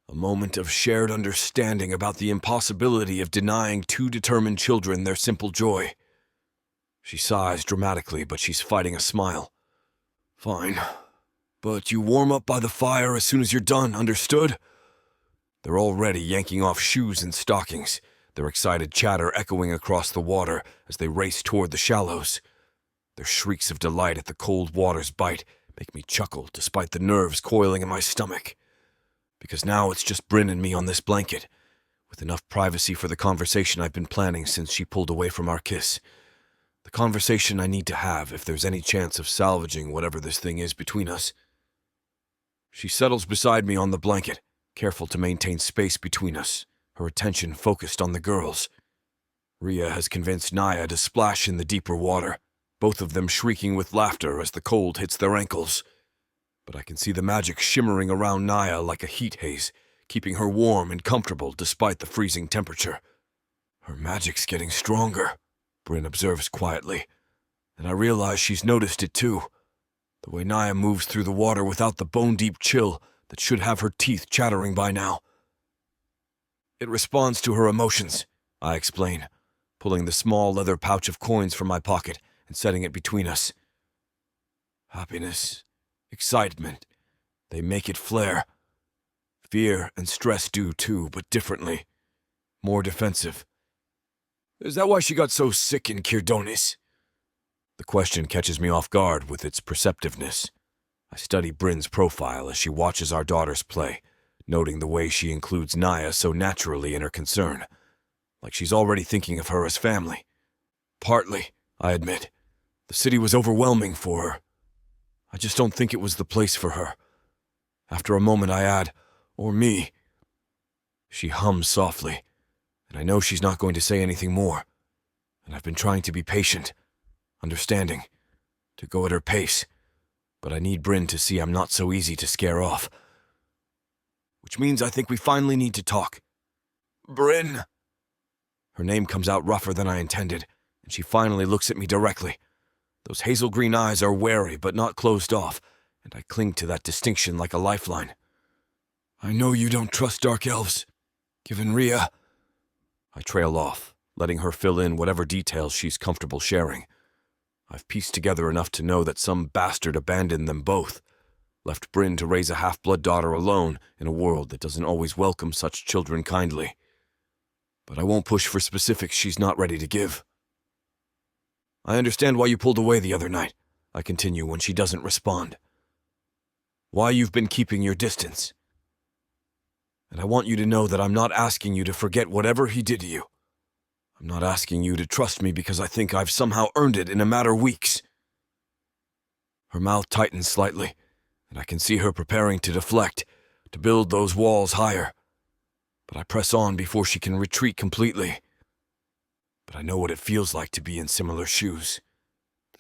a moment of shared understanding about the impossibility of denying two determined children their simple joy. She sighs dramatically, but she's fighting a smile. "Fine. But you warm up by the fire as soon as you're done, understood?" They're already yanking off shoes and stockings, their excited chatter echoing across the water as they race toward the shallows. Their shrieks of delight at the cold water's bite make me chuckle despite the nerves coiling in my stomach. Because now it's just Bryn and me on this blanket, with enough privacy for the conversation I've been planning since she pulled away from our kiss. The conversation I need to have if there's any chance of salvaging whatever this thing is between us. She settles beside me on the blanket, careful to maintain space between us, her attention focused on the girls. Ria has convinced Naya to splash in the deeper water, both of them shrieking with laughter as the cold hits their ankles. But I can see the magic shimmering around Naya like a heat haze, keeping her warm and comfortable despite the freezing temperature. "Her magic's getting stronger," Bryn observes quietly, and I realize she's noticed it too. The way Naya moves through the water without the bone-deep chill that should have her teeth chattering by now. "It responds to her emotions," I explain, pulling the small leather pouch of coins from my pocket and setting it between us. "Happiness, excitement, they make it flare. Fear and stress do too, but differently. More defensive. Is that why she got so sick in Kirdonis?" The question catches me off guard with its perceptiveness. I study Bryn's profile as she watches our daughters play, noting the way she includes Naya so naturally in her concern, like she's already thinking of her as family. "Partly," I admit. "The city was overwhelming for her. I just don't think it was the place for her." After a moment I add, "Or me." She hums softly, and I know she's not going to say anything more, and I've been trying to be patient, understanding, to go at her pace, but I need Bryn to see I'm not so easy to scare off. Which means I think we finally need to talk. "Bryn!" Her name comes out rougher than I intended, and she finally looks at me directly. Those hazel green eyes are wary but not closed off, and I cling to that distinction like a lifeline. "I know you don't trust dark elves. Given Ria..." I trail off, letting her fill in whatever details she's comfortable sharing. I've pieced together enough to know that some bastard abandoned them both, left Bryn to raise a half-blood daughter alone in a world that doesn't always welcome such children kindly. But I won't push for specifics she's not ready to give. I understand why you pulled away the other night, I continue when she doesn't respond. Why you've been keeping your distance. And I want you to know that I'm not asking you to forget whatever he did to you. I'm not asking you to trust me because I think I've somehow earned it in a matter of weeks. Her mouth tightens slightly, and I can see her preparing to deflect, to build those walls higher. But I press on before she can retreat completely. But I know what it feels like to be in similar shoes.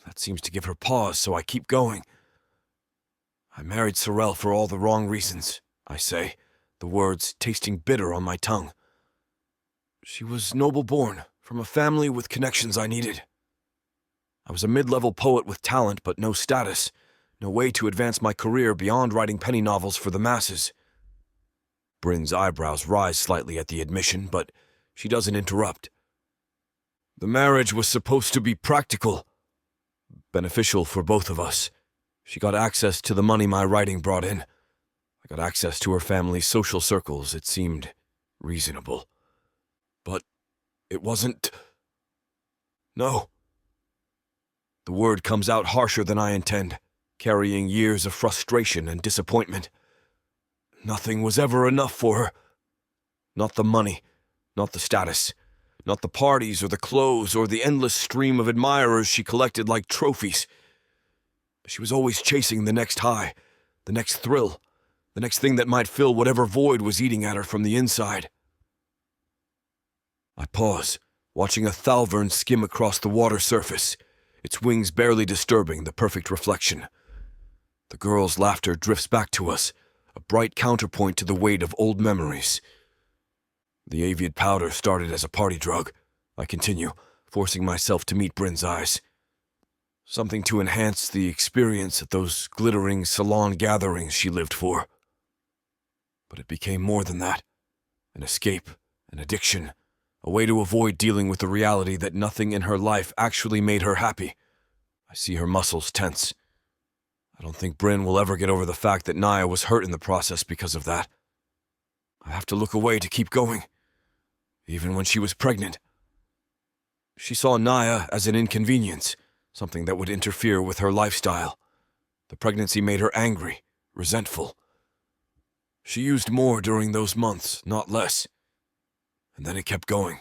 That seems to give her pause, so I keep going. I married Sorrel for all the wrong reasons, I say, the words tasting bitter on my tongue. She was noble-born, from a family with connections I needed. I was a mid-level poet with talent but no status, no way to advance my career beyond writing penny novels for the masses. Bryn's eyebrows rise slightly at the admission, but she doesn't interrupt. The marriage was supposed to be practical, beneficial for both of us. She got access to the money my writing brought in. I got access to her family's social circles. It seemed reasonable. But it wasn't. No. The word comes out harsher than I intend, carrying years of frustration and disappointment. Nothing was ever enough for her. Not the money, not the status, not the parties or the clothes or the endless stream of admirers she collected like trophies. She was always chasing the next high, the next thrill, the next thing that might fill whatever void was eating at her from the inside. I pause, watching a thalvern skim across the water surface, its wings barely disturbing the perfect reflection. The girl's laughter drifts back to us, a bright counterpoint to the weight of old memories. The aviad powder started as a party drug, I continue, forcing myself to meet Bryn's eyes. Something to enhance the experience at those glittering salon gatherings she lived for. But it became more than that. An escape, an addiction, a way to avoid dealing with the reality that nothing in her life actually made her happy. I see her muscles tense. I don't think Bryn will ever get over the fact that Naya was hurt in the process because of that. I have to look away to keep going, even when she was pregnant. She saw Naya as an inconvenience, something that would interfere with her lifestyle. The pregnancy made her angry, resentful. She used more during those months, not less. And then it kept going,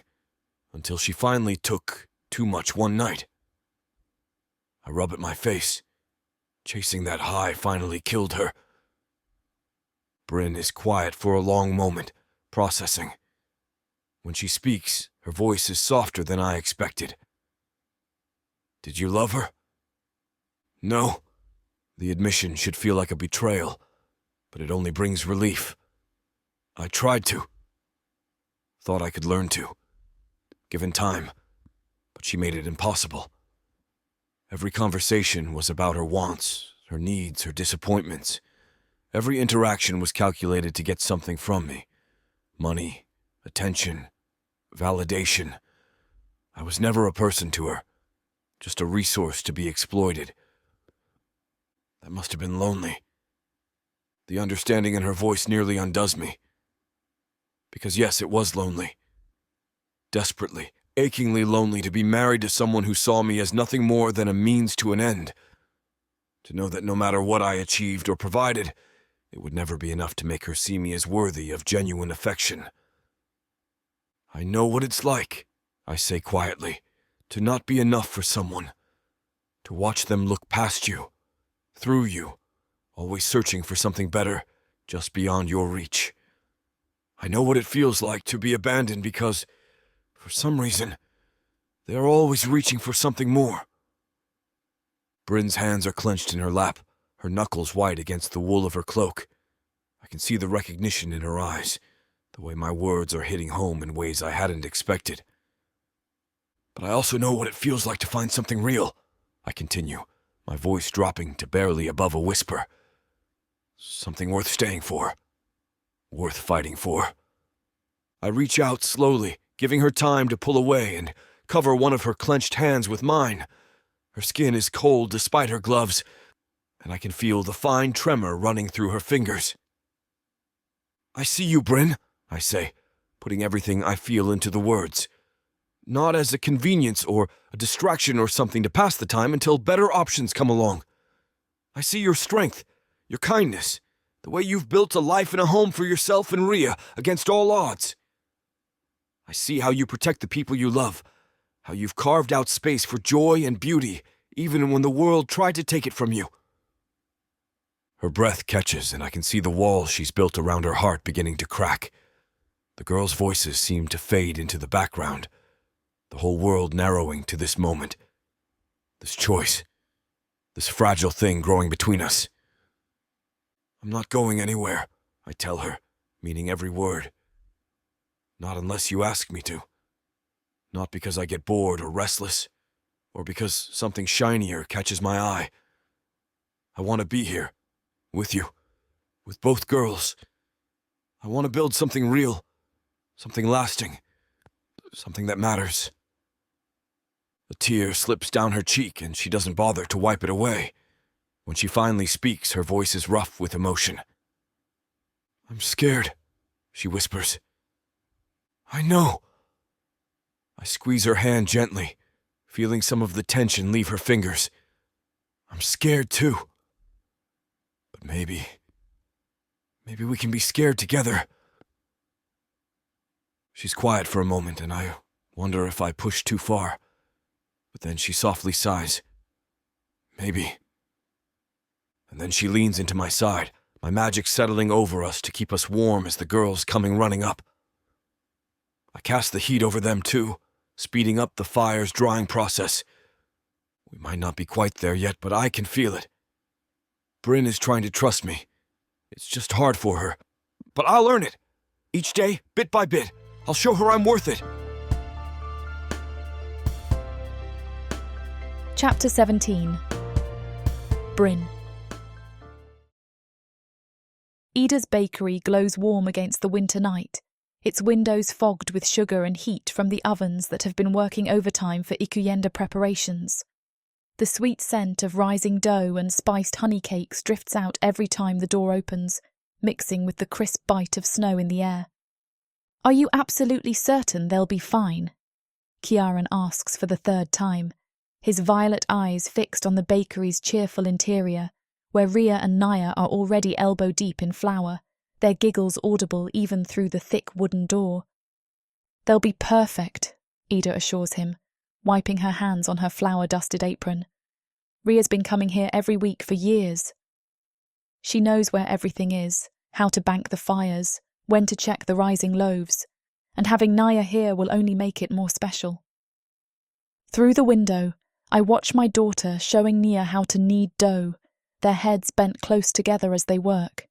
until she finally took too much one night. I rub at my face. Chasing that high finally killed her. Bryn is quiet for a long moment, processing. When she speaks, her voice is softer than I expected. Did you love her? No. The admission should feel like a betrayal, but it only brings relief. I tried to. Thought I could learn to, given time, but she made it impossible. Every conversation was about her wants, her needs, her disappointments. Every interaction was calculated to get something from me. Money, attention, validation. I was never a person to her, just a resource to be exploited. That must have been lonely. The understanding in her voice nearly undoes me. Because yes, it was lonely. Desperately, achingly lonely to be married to someone who saw me as nothing more than a means to an end. To know that no matter what I achieved or provided, it would never be enough to make her see me as worthy of genuine affection. I know what it's like, I say quietly, to not be enough for someone. To watch them look past you, through you, always searching for something better, just beyond your reach. I know what it feels like to be abandoned because, for some reason, they are always reaching for something more. Bryn's hands are clenched in her lap, her knuckles white against the wool of her cloak. I can see the recognition in her eyes, the way my words are hitting home in ways I hadn't expected. But I also know what it feels like to find something real, I continue, my voice dropping to barely above a whisper. Something worth staying for. Worth fighting for. I reach out slowly, giving her time to pull away and cover one of her clenched hands with mine. Her skin is cold despite her gloves, and I can feel the fine tremor running through her fingers. "I see you, Bryn," I say, putting everything I feel into the words. Not as a convenience or a distraction or something to pass the time until better options come along. I see your strength, your kindness, the way you've built a life and a home for yourself and Rhea against all odds. I see how you protect the people you love, how you've carved out space for joy and beauty, even when the world tried to take it from you. Her breath catches, and I can see the walls she's built around her heart beginning to crack. The girls' voices seem to fade into the background, the whole world narrowing to this moment, this choice, this fragile thing growing between us. "I'm not going anywhere," I tell her, meaning every word. "Not unless you ask me to. Not because I get bored or restless, or because something shinier catches my eye. I want to be here, with you, with both girls. I want to build something real, something lasting, something that matters." A tear slips down her cheek and she doesn't bother to wipe it away. When she finally speaks, her voice is rough with emotion. "I'm scared," she whispers. "I know." I squeeze her hand gently, feeling some of the tension leave her fingers. "I'm scared too. But maybe we can be scared together." She's quiet for a moment, and I wonder if I push too far. But then she softly sighs. "Maybe." And then she leans into my side, my magic settling over us to keep us warm as the girls coming running up. I cast the heat over them too, speeding up the fire's drying process. We might not be quite there yet, but I can feel it. Bryn is trying to trust me. It's just hard for her. But I'll earn it. Each day, bit by bit, I'll show her I'm worth it. Chapter 17. Bryn. Ida's bakery glows warm against the winter night, its windows fogged with sugar and heat from the ovens that have been working overtime for ikuyenda preparations. The sweet scent of rising dough and spiced honey cakes drifts out every time the door opens, mixing with the crisp bite of snow in the air. "Are you absolutely certain they'll be fine?" Kiaran asks for the third time, his violet eyes fixed on the bakery's cheerful interior, where Rhea and Naya are already elbow-deep in flour, their giggles audible even through the thick wooden door. "They'll be perfect," Ida assures him, wiping her hands on her flour-dusted apron. "Rhea's been coming here every week for years. She knows where everything is, how to bank the fires, when to check the rising loaves, and having Naya here will only make it more special." Through the window, I watch my daughter showing Nia how to knead dough, their heads bent close together as they work.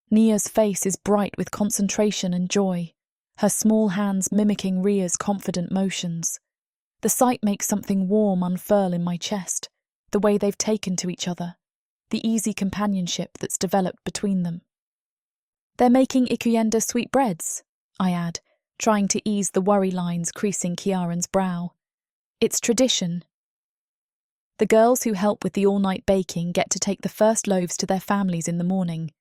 Nia's face is bright with concentration and joy, her small hands mimicking Rhea's confident motions. The sight makes something warm unfurl in my chest, the way they've taken to each other, the easy companionship that's developed between them. "They're making ikuyenda sweetbreads," I add, trying to ease the worry lines creasing Kiaran's brow. "It's tradition." The girls who help with the all-night baking get to take the first loaves to their families in the morning.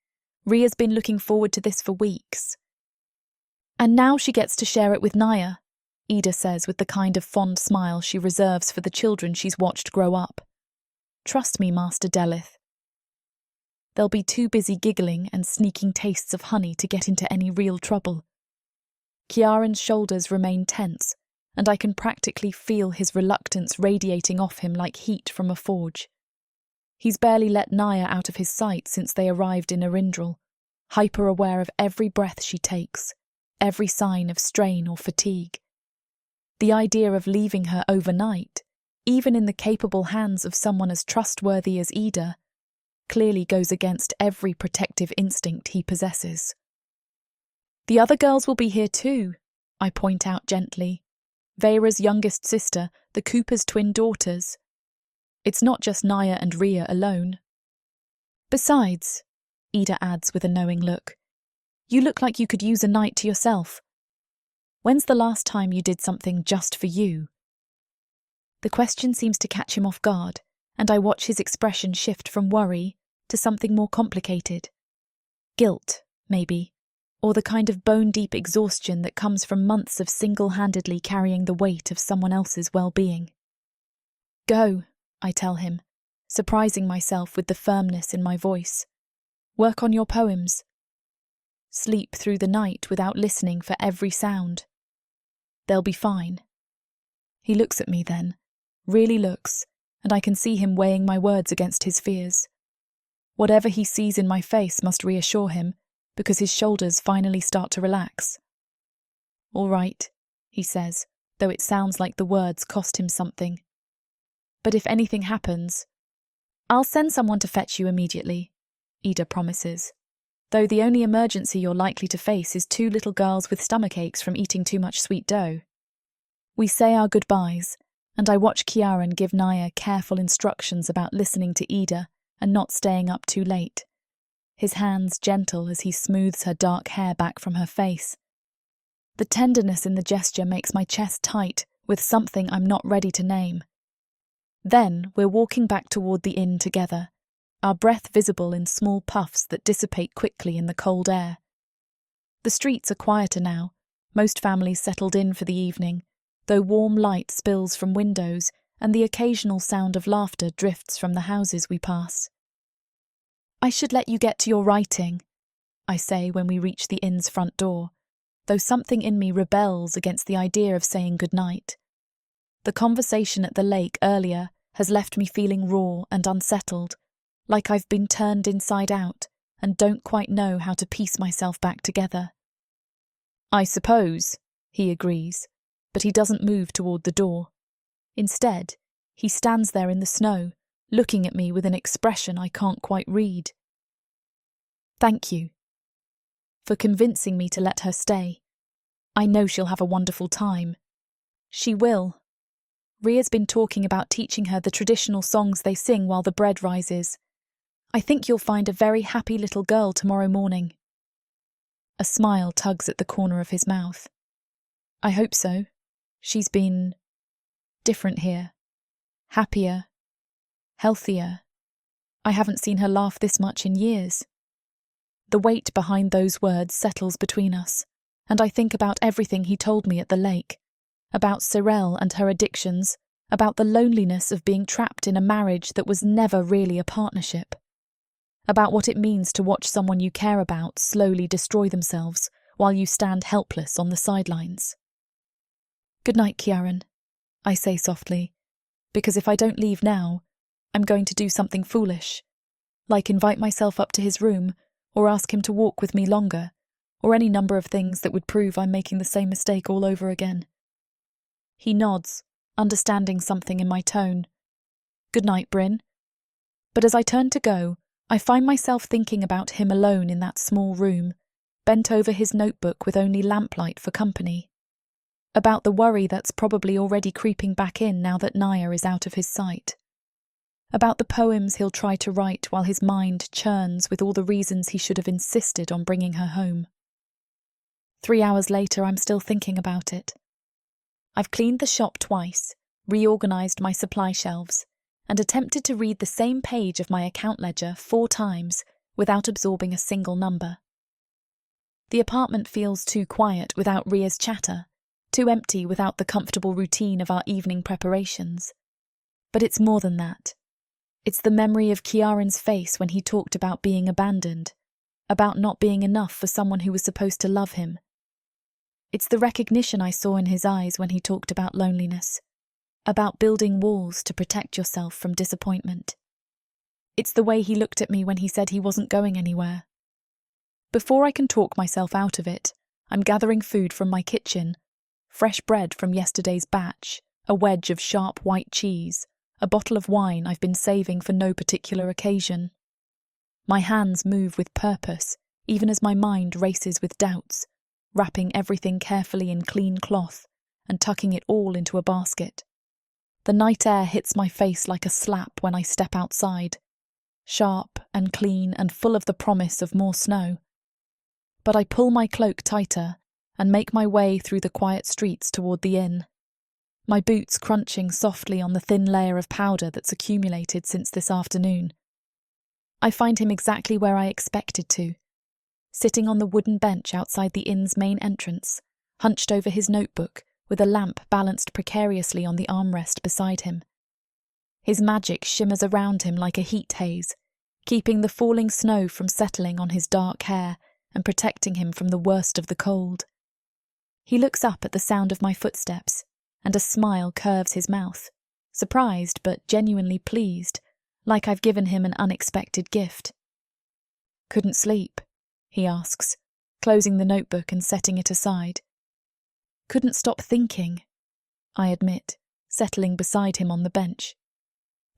Rhea's been looking forward to this for weeks. "And now she gets to share it with Naya," Ida says with the kind of fond smile she reserves for the children she's watched grow up. "Trust me, Master Delith." They'll be too busy giggling and sneaking tastes of honey to get into any real trouble. Kiaran's shoulders remain tense, and I can practically feel his reluctance radiating off him like heat from a forge. He's barely let Naya out of his sight since they arrived in Arindral, hyper-aware of every breath she takes, every sign of strain or fatigue. The idea of leaving her overnight, even in the capable hands of someone as trustworthy as Ida, clearly goes against every protective instinct he possesses. "The other girls will be here too," I point out gently. Vera's youngest sister, the Cooper's twin daughters. It's not just Naya and Rhea alone. "Besides," Ida adds with a knowing look, "you look like you could use a night to yourself." When's the last time you did something just for you? The question seems to catch him off guard, and I watch his expression shift from worry to something more complicated. Guilt, maybe, or the kind of bone-deep exhaustion that comes from months of single-handedly carrying the weight of someone else's well-being. Go, I tell him, surprising myself with the firmness in my voice. Work on your poems. Sleep through the night without listening for every sound. They'll be fine. He looks at me then, really looks, and I can see him weighing my words against his fears. Whatever he sees in my face must reassure him, because his shoulders finally start to relax. All right, he says, though it sounds like the words cost him something. But if anything happens, I'll send someone to fetch you immediately, Ida promises, though the only emergency you're likely to face is 2 little girls with stomach aches from eating too much sweet dough. We say our goodbyes, and I watch Kiaran give Naya careful instructions about listening to Ida and not staying up too late, his hands gentle as he smooths her dark hair back from her face. The tenderness in the gesture makes my chest tight with something I'm not ready to name. Then we're walking back toward the inn together, our breath visible in small puffs that dissipate quickly in the cold air. The streets are quieter now, most families settled in for the evening, though warm light spills from windows and the occasional sound of laughter drifts from the houses we pass. I should let you get to your writing, I say when we reach the inn's front door, though something in me rebels against the idea of saying goodnight. The conversation at the lake earlier has left me feeling raw and unsettled, like I've been turned inside out and don't quite know how to piece myself back together. I suppose, he agrees, but he doesn't move toward the door. Instead, he stands there in the snow, looking at me with an expression I can't quite read. Thank you for convincing me to let her stay. I know she'll have a wonderful time. She will. Ria's been talking about teaching her the traditional songs they sing while the bread rises. I think you'll find a very happy little girl tomorrow morning. A smile tugs at the corner of his mouth. I hope so. She's been different here. Happier. Healthier. I haven't seen her laugh this much in years. The weight behind those words settles between us, and I think about everything he told me at the lake, about Sorel and her addictions, about the loneliness of being trapped in a marriage that was never really a partnership, about what it means to watch someone you care about slowly destroy themselves while you stand helpless on the sidelines. Good night, Kiaran, I say softly, because if I don't leave now, I'm going to do something foolish, like invite myself up to his room or ask him to walk with me longer, or any number of things that would prove I'm making the same mistake all over again. He nods, understanding something in my tone. Good night, Bryn. But as I turn to go, I find myself thinking about him alone in that small room, bent over his notebook with only lamplight for company. About the worry that's probably already creeping back in now that Naya is out of his sight. About the poems he'll try to write while his mind churns with all the reasons he should have insisted on bringing her home. 3 hours later, I'm still thinking about it. I've cleaned the shop twice, reorganised my supply shelves, and attempted to read the same page of my account ledger 4 times without absorbing a single number. The apartment feels too quiet without Ria's chatter, too empty without the comfortable routine of our evening preparations. But it's more than that. It's the memory of Kiaran's face when he talked about being abandoned, about not being enough for someone who was supposed to love him. It's the recognition I saw in his eyes when he talked about loneliness, about building walls to protect yourself from disappointment. It's the way he looked at me when he said he wasn't going anywhere. Before I can talk myself out of it, I'm gathering food from my kitchen, fresh bread from yesterday's batch, a wedge of sharp white cheese, a bottle of wine I've been saving for no particular occasion. My hands move with purpose, even as my mind races with doubts, wrapping everything carefully in clean cloth and tucking it all into a basket. The night air hits my face like a slap when I step outside, sharp and clean and full of the promise of more snow. But I pull my cloak tighter and make my way through the quiet streets toward the inn, my boots crunching softly on the thin layer of powder that's accumulated since this afternoon. I find him exactly where I expected to, sitting on the wooden bench outside the inn's main entrance, hunched over his notebook, with a lamp balanced precariously on the armrest beside him. His magic shimmers around him like a heat haze, keeping the falling snow from settling on his dark hair and protecting him from the worst of the cold. He looks up at the sound of my footsteps, and a smile curves his mouth, surprised but genuinely pleased, like I've given him an unexpected gift. "Couldn't sleep?" he asks, closing the notebook and setting it aside. "Couldn't stop thinking," I admit, settling beside him on the bench.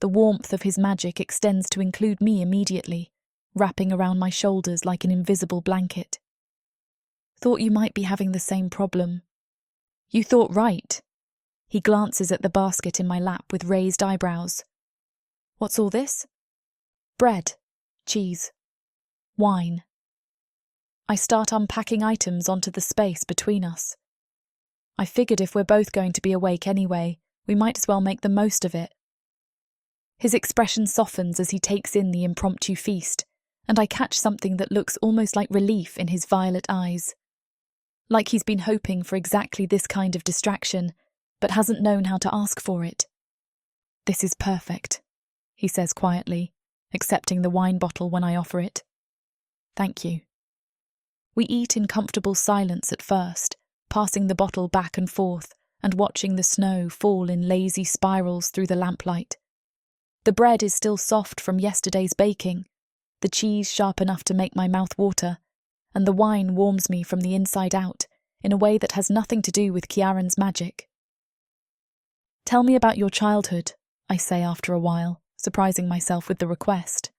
The warmth of his magic extends to include me immediately, wrapping around my shoulders like an invisible blanket. "Thought you might be having the same problem." "You thought right." He glances at the basket in my lap with raised eyebrows. "What's all this?" "Bread, cheese, wine." I start unpacking items onto the space between us. I figured if we're both going to be awake anyway, we might as well make the most of it. His expression softens as he takes in the impromptu feast, and I catch something that looks almost like relief in his violet eyes. Like he's been hoping for exactly this kind of distraction, but hasn't known how to ask for it. "This is perfect," he says quietly, accepting the wine bottle when I offer it. "Thank you." We eat in comfortable silence at first, passing the bottle back and forth and watching the snow fall in lazy spirals through the lamplight. The bread is still soft from yesterday's baking, the cheese sharp enough to make my mouth water, and the wine warms me from the inside out in a way that has nothing to do with Kiaran's magic. "Tell me about your childhood," I say after a while, surprising myself with the request.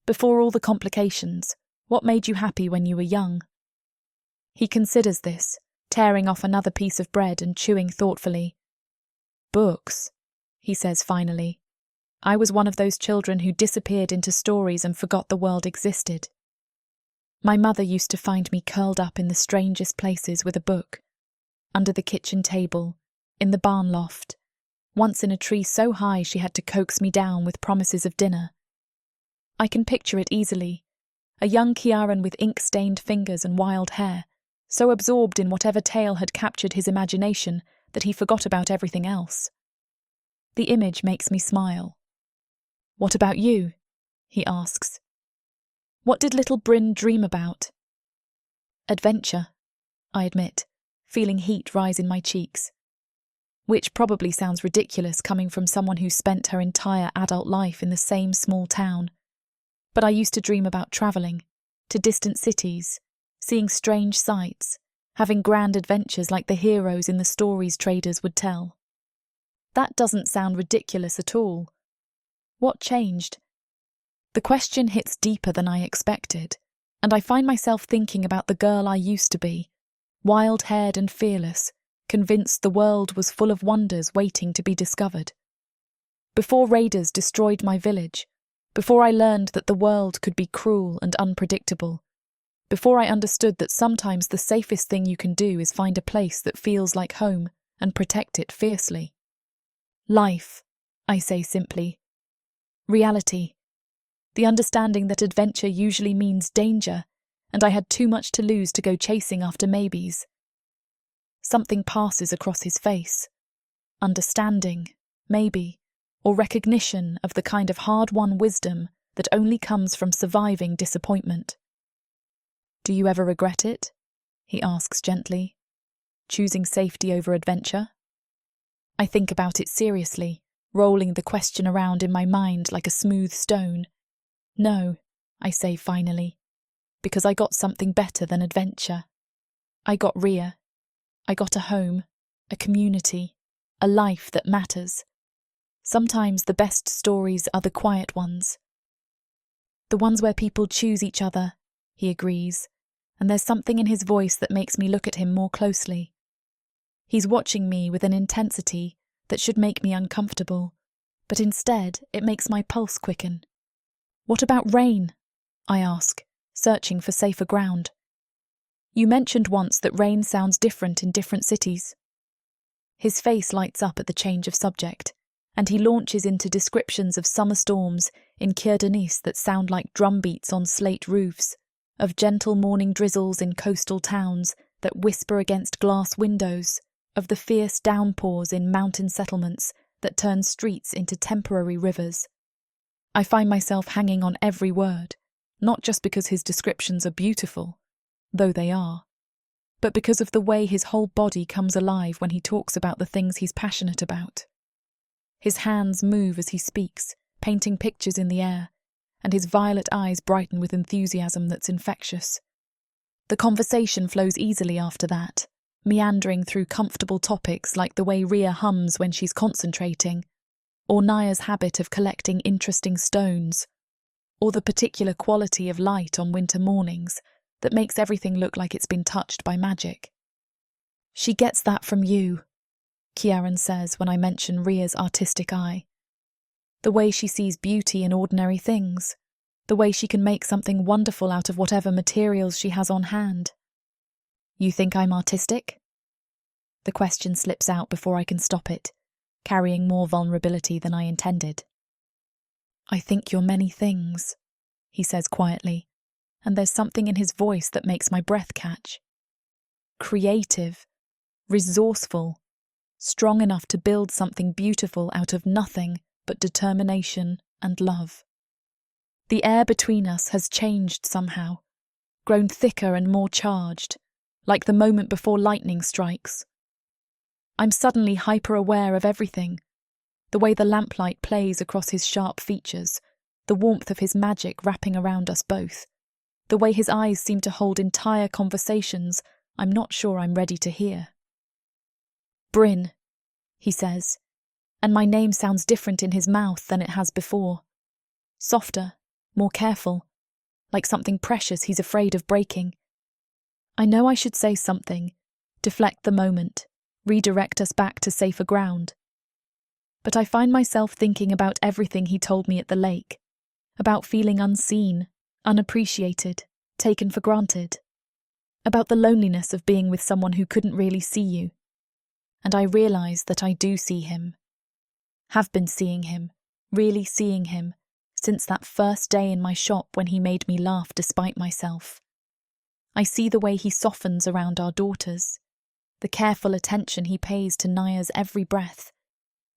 "Before all the complications, what made you happy when you were young?" He considers this, tearing off another piece of bread and chewing thoughtfully. "Books," he says finally. "I was one of those children who disappeared into stories and forgot the world existed. My mother used to find me curled up in the strangest places with a book. Under the kitchen table, in the barn loft, once in a tree so high she had to coax me down with promises of dinner. I can picture it easily. A young Kiaran with ink-stained fingers and wild hair, so absorbed in whatever tale had captured his imagination that he forgot about everything else. The image makes me smile. "What about you?" he asks. "What did little Bryn dream about?" "Adventure," I admit, feeling heat rise in my cheeks. Which probably sounds ridiculous coming from someone who spent her entire adult life in the same small town. But I used to dream about travelling, to distant cities, seeing strange sights, having grand adventures like the heroes in the stories traders would tell. That doesn't sound ridiculous at all. What changed? The question hits deeper than I expected, and I find myself thinking about the girl I used to be, wild-haired and fearless, convinced the world was full of wonders waiting to be discovered. Before raiders destroyed my village, before I learned that the world could be cruel and unpredictable, before I understood that sometimes the safest thing you can do is find a place that feels like home and protect it fiercely. Life, I say simply. Reality. The understanding that adventure usually means danger, and I had too much to lose to go chasing after maybes. Something passes across his face. Understanding, maybe, or recognition of the kind of hard-won wisdom that only comes from surviving disappointment. "Do you ever regret it?" he asks gently. "Choosing safety over adventure?" I think about it seriously, rolling the question around in my mind like a smooth stone. "No," I say finally, "because I got something better than adventure. I got Rhea. I got a home, a community, a life that matters. Sometimes the best stories are the quiet ones. The ones where people choose each other," he agrees, and there's something in his voice that makes me look at him more closely. He's watching me with an intensity that should make me uncomfortable, but instead it makes my pulse quicken. "What about rain?" I ask, searching for safer ground. You mentioned once that rain sounds different in different cities. His face lights up at the change of subject, and he launches into descriptions of summer storms in Kirdenis that sound like drumbeats on slate roofs, of gentle morning drizzles in coastal towns that whisper against glass windows, of the fierce downpours in mountain settlements that turn streets into temporary rivers. I find myself hanging on every word, not just because his descriptions are beautiful, though they are, but because of the way his whole body comes alive when he talks about the things he's passionate about. His hands move as he speaks, painting pictures in the air, and his violet eyes brighten with enthusiasm that's infectious. The conversation flows easily after that, meandering through comfortable topics like the way Ria hums when she's concentrating, or Naya's habit of collecting interesting stones, or the particular quality of light on winter mornings that makes everything look like it's been touched by magic. She gets that from you, Kiaran says when I mention Ria's artistic eye. The way she sees beauty in ordinary things, the way she can make something wonderful out of whatever materials she has on hand. You think I'm artistic? The question slips out before I can stop it, carrying more vulnerability than I intended. I think you're many things, he says quietly, and there's something in his voice that makes my breath catch. Creative, resourceful, strong enough to build something beautiful out of nothing but determination and love. The air between us has changed somehow, grown thicker and more charged, like the moment before lightning strikes. I'm suddenly hyper-aware of everything, the way the lamplight plays across his sharp features, the warmth of his magic wrapping around us both, the way his eyes seem to hold entire conversations I'm not sure I'm ready to hear. Bryn, he says, and my name sounds different in his mouth than it has before. Softer, more careful, like something precious he's afraid of breaking. I know I should say something, deflect the moment, redirect us back to safer ground. But I find myself thinking about everything he told me at the lake, about feeling unseen, unappreciated, taken for granted, about the loneliness of being with someone who couldn't really see you. And I realise that I do see him, have been seeing him, really seeing him, since that first day in my shop when he made me laugh despite myself. I see the way he softens around our daughters, the careful attention he pays to Naya's every breath,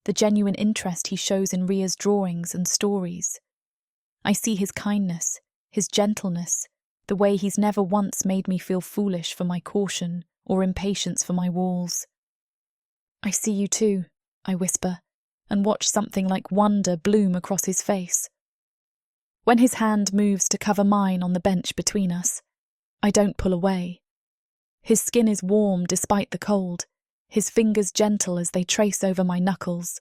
the genuine interest he shows in Ria's drawings and stories. I see his kindness, his gentleness, the way he's never once made me feel foolish for my caution or impatience for my walls. I see you too, I whisper, and watch something like wonder bloom across his face. When his hand moves to cover mine on the bench between us, I don't pull away. His skin is warm despite the cold, his fingers gentle as they trace over my knuckles.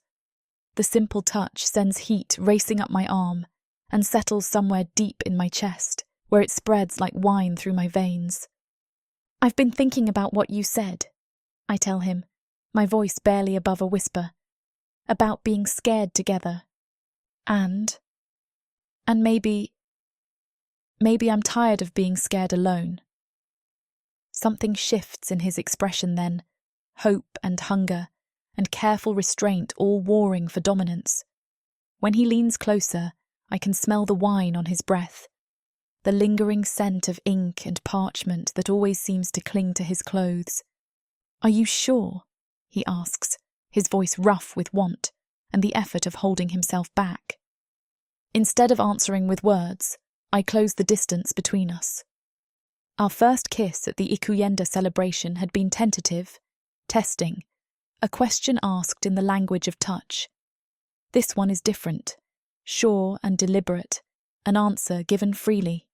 The simple touch sends heat racing up my arm and settles somewhere deep in my chest, where it spreads like wine through my veins. I've been thinking about what you said, I tell him, my voice barely above a whisper, about being scared together. And maybe I'm tired of being scared alone. Something shifts in his expression then, hope and hunger, and careful restraint all warring for dominance. When he leans closer, I can smell the wine on his breath, the lingering scent of ink and parchment that always seems to cling to his clothes. Are you sure? He asks, his voice rough with want and the effort of holding himself back. Instead of answering with words, I close the distance between us. Our first kiss at the Ikuyenda celebration had been tentative, testing, a question asked in the language of touch. This one is different, sure and deliberate, an answer given freely.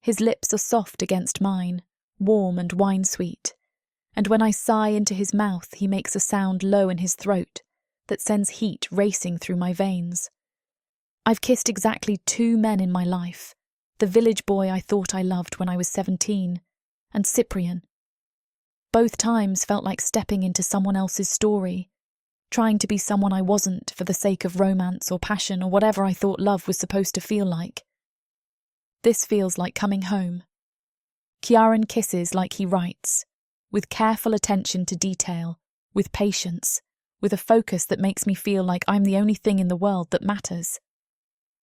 His lips are soft against mine, warm and wine-sweet, and when I sigh into his mouth he makes a sound low in his throat that sends heat racing through my veins. I've kissed exactly 2 men in my life, the village boy I thought I loved when I was 17, and Cyprian. Both times felt like stepping into someone else's story, trying to be someone I wasn't for the sake of romance or passion or whatever I thought love was supposed to feel like. This feels like coming home. Kieran kisses like he writes, with careful attention to detail, with patience, with a focus that makes me feel like I'm the only thing in the world that matters.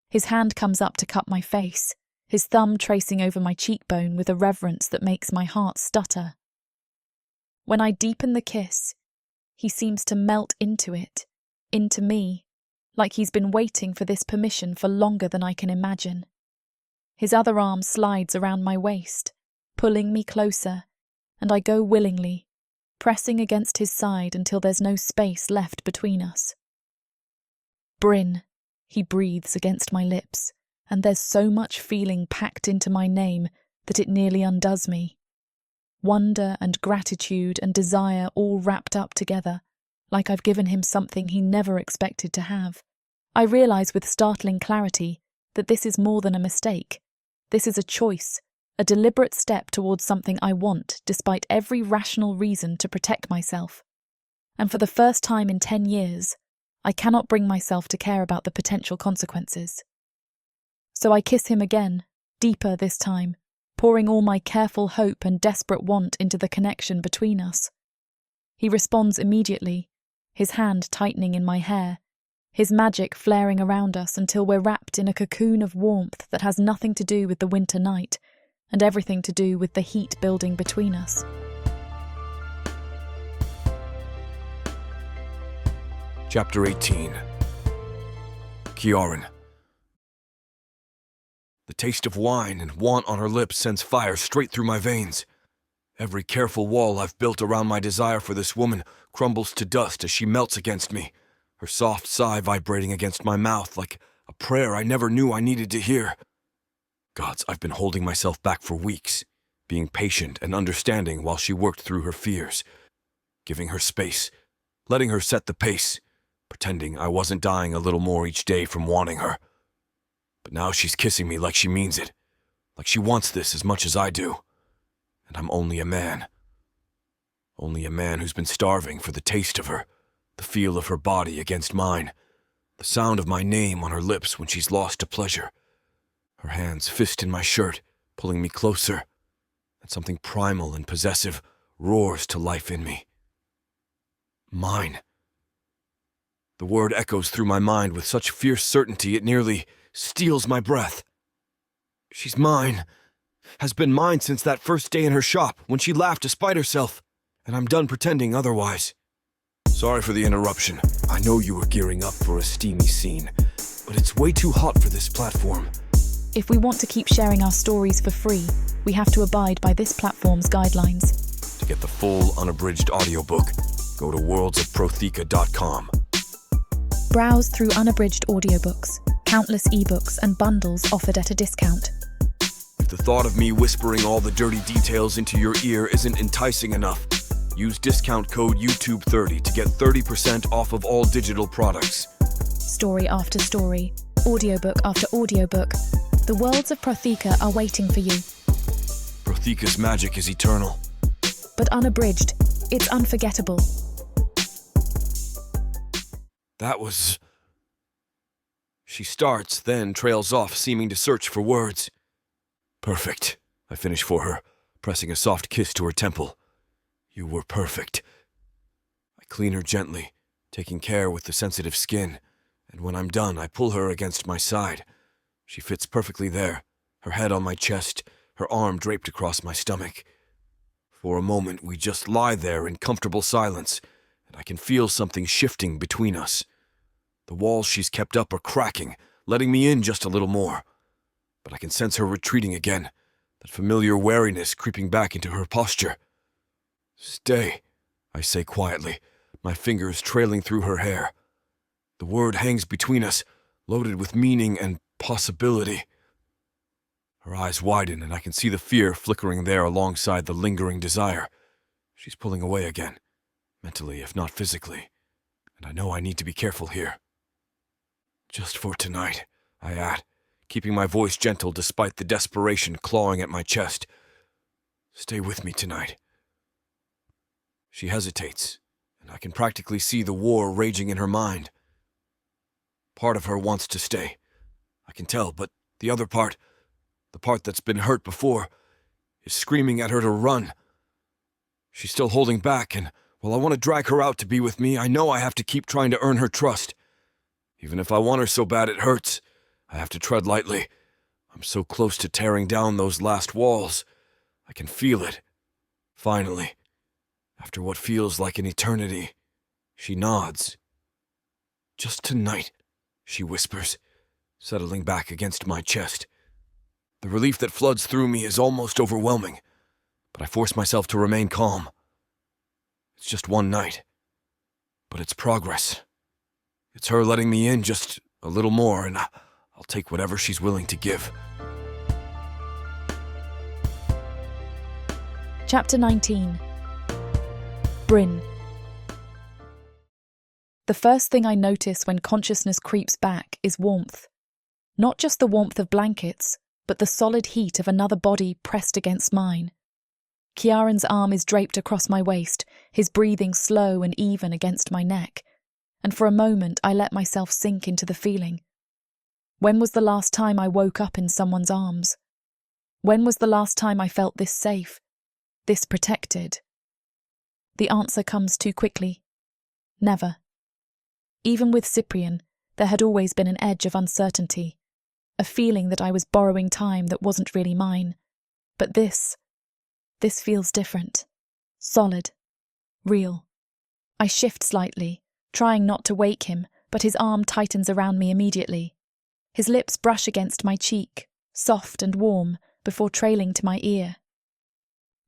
His hand comes up to cup my face, his thumb tracing over my cheekbone with a reverence that makes my heart stutter. When I deepen the kiss, he seems to melt into it, into me, like he's been waiting for this permission for longer than I can imagine. His other arm slides around my waist, pulling me closer, and I go willingly, pressing against his side until there's no space left between us. Bryn, he breathes against my lips, and there's so much feeling packed into my name that it nearly undoes me. Wonder and gratitude and desire all wrapped up together, like I've given him something he never expected to have. I realise with startling clarity that this is more than a mistake. This is a choice, a deliberate step towards something I want despite every rational reason to protect myself. And for the first time in 10 years, I cannot bring myself to care about the potential consequences. So I kiss him again, deeper this time, pouring all my careful hope and desperate want into the connection between us. He responds immediately, his hand tightening in my hair, his magic flaring around us until we're wrapped in a cocoon of warmth that has nothing to do with the winter night and everything to do with the heat building between us. Chapter 18. Kieran. The taste of wine and want on her lips sends fire straight through my veins. Every careful wall I've built around my desire for this woman crumbles to dust as she melts against me, her soft sigh vibrating against my mouth like a prayer I never knew I needed to hear. Gods, I've been holding myself back for weeks, being patient and understanding while she worked through her fears, giving her space, letting her set the pace, pretending I wasn't dying a little more each day from wanting her. But now she's kissing me like she means it, like she wants this as much as I do. And I'm only a man. Only a man who's been starving for the taste of her, the feel of her body against mine, the sound of my name on her lips when she's lost to pleasure. Her hands fist in my shirt, pulling me closer, and something primal and possessive roars to life in me. Mine. The word echoes through my mind with such fierce certainty it nearly steals my breath. She's mine. Has been mine since that first day in her shop when she laughed despite herself, and I'm done pretending otherwise. Sorry for the interruption. I know you were gearing up for a steamy scene, but it's way too hot for this platform. If we want to keep sharing our stories for free, we have to abide by this platform's guidelines. To get the full unabridged audiobook, go to worldsofprotheka.com. Browse through unabridged audiobooks, countless ebooks and bundles offered at a discount. If the thought of me whispering all the dirty details into your ear isn't enticing enough, use discount code YouTube30 to get 30% off of all digital products. Story after story, audiobook after audiobook, the worlds of Protheka are waiting for you. Protheka's magic is eternal. But unabridged, it's unforgettable. That was... She starts, then trails off, seeming to search for words. Perfect, I finish for her, pressing a soft kiss to her temple. You were perfect. I clean her gently, taking care with the sensitive skin, and when I'm done, I pull her against my side. She fits perfectly there, her head on my chest, her arm draped across my stomach. For a moment, we just lie there in comfortable silence, and I can feel something shifting between us. The walls she's kept up are cracking, letting me in just a little more. But I can sense her retreating again, that familiar wariness creeping back into her posture. Stay, I say quietly, my fingers trailing through her hair. The word hangs between us, loaded with meaning and possibility. Her eyes widen, and I can see the fear flickering there alongside the lingering desire. She's pulling away again, mentally if not physically, and I know I need to be careful here. Just for tonight, I add, keeping my voice gentle despite the desperation clawing at my chest. Stay with me tonight. She hesitates, and I can practically see the war raging in her mind. Part of her wants to stay, I can tell, but the other part, the part that's been hurt before, is screaming at her to run. She's still holding back, and while I want to drag her out to be with me, I know I have to keep trying to earn her trust. Even if I want her so bad it hurts, I have to tread lightly. I'm so close to tearing down those last walls. I can feel it. Finally, after what feels like an eternity, she nods. "Just tonight," she whispers, settling back against my chest. The relief that floods through me is almost overwhelming, but I force myself to remain calm. It's just one night, but it's progress. It's her letting me in just a little more, and I'll take whatever she's willing to give. Chapter 19. Bryn. The first thing I notice when consciousness creeps back is warmth. Not just the warmth of blankets, but the solid heat of another body pressed against mine. Kiaran's arm is draped across my waist, his breathing slow and even against my neck, and for a moment I let myself sink into the feeling. When was the last time I woke up in someone's arms? When was the last time I felt this safe, this protected? The answer comes too quickly. Never. Even with Cyprian, there had always been an edge of uncertainty, a feeling that I was borrowing time that wasn't really mine. But this feels different. Solid. Real. I shift slightly, trying not to wake him, but his arm tightens around me immediately. His lips brush against my cheek, soft and warm, before trailing to my ear.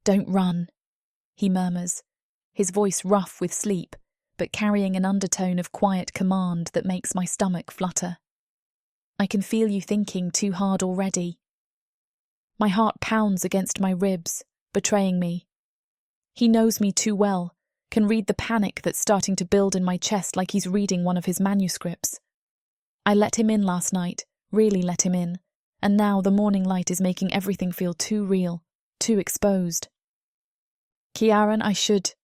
"Don't run," he murmurs, his voice rough with sleep, but carrying an undertone of quiet command that makes my stomach flutter. "I can feel you thinking too hard already." My heart pounds against my ribs, betraying me. He knows me too well, can read the panic that's starting to build in my chest like he's reading one of his manuscripts. I let him in last night, really let him in, and now the morning light is making everything feel too real, too exposed. "Kiaran, I should..."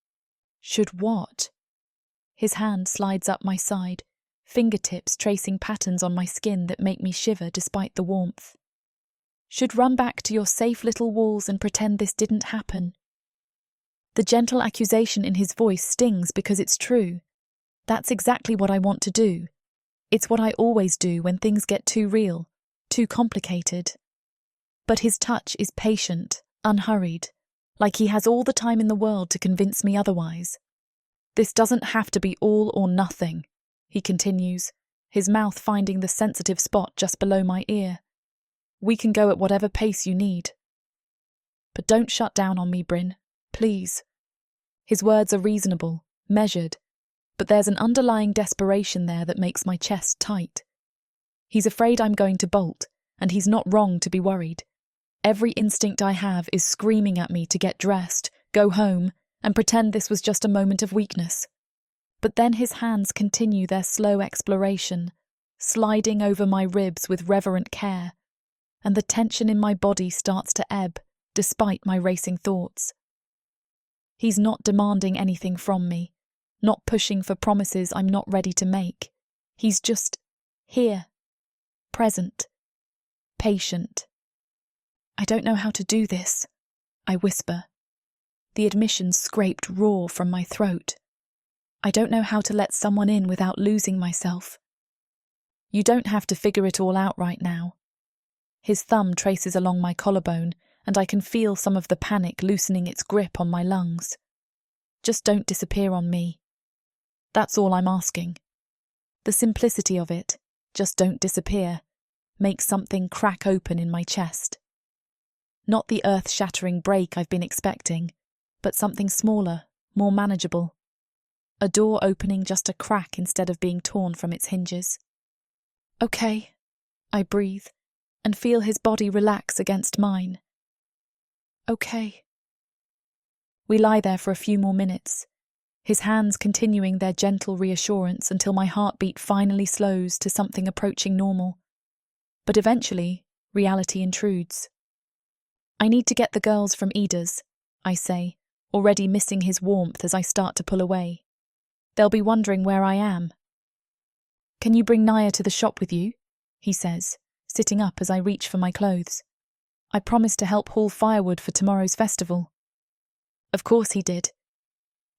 "Should what?" His hand slides up my side, fingertips tracing patterns on my skin that make me shiver despite the warmth. "Should run back to your safe little walls and pretend this didn't happen." The gentle accusation in his voice stings because it's true. That's exactly what I want to do. It's what I always do when things get too real, too complicated. But his touch is patient, unhurried, like he has all the time in the world to convince me otherwise. "This doesn't have to be all or nothing," he continues, his mouth finding the sensitive spot just below my ear. "We can go at whatever pace you need. But don't shut down on me, Bryn. Please." His words are reasonable, measured, but there's an underlying desperation there that makes my chest tight. He's afraid I'm going to bolt, and he's not wrong to be worried. Every instinct I have is screaming at me to get dressed, go home, and pretend this was just a moment of weakness. But then his hands continue their slow exploration, sliding over my ribs with reverent care, and the tension in my body starts to ebb, despite my racing thoughts. He's not demanding anything from me, not pushing for promises I'm not ready to make. He's just here, present, patient. "I don't know how to do this," I whisper. The admission scraped raw from my throat. "I don't know how to let someone in without losing myself." "You don't have to figure it all out right now." His thumb traces along my collarbone, and I can feel some of the panic loosening its grip on my lungs. "Just don't disappear on me. That's all I'm asking." The simplicity of it, "just don't disappear," makes something crack open in my chest. Not the earth-shattering break I've been expecting, but something smaller, more manageable. A door opening just a crack instead of being torn from its hinges. "Okay," I breathe, and feel his body relax against mine. "Okay." We lie there for a few more minutes, his hands continuing their gentle reassurance until my heartbeat finally slows to something approaching normal. But eventually, reality intrudes. "I need to get the girls from Ida's," I say, already missing his warmth as I start to pull away. "They'll be wondering where I am." "Can you bring Naya to the shop with you?" he says, sitting up as I reach for my clothes. I promised to help haul firewood for tomorrow's festival. Of course he did.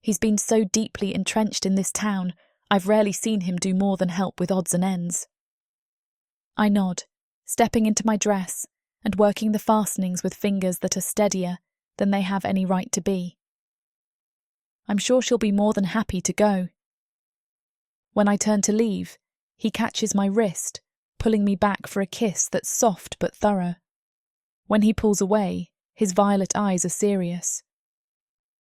He's been so deeply entrenched in this town, I've rarely seen him do more than help with odds and ends. I nod, stepping into my dress and working the fastenings with fingers that are steadier than they have any right to be. I'm sure she'll be more than happy to go. When I turn to leave, he catches my wrist, pulling me back for a kiss that's soft but thorough. When he pulls away, his violet eyes are serious.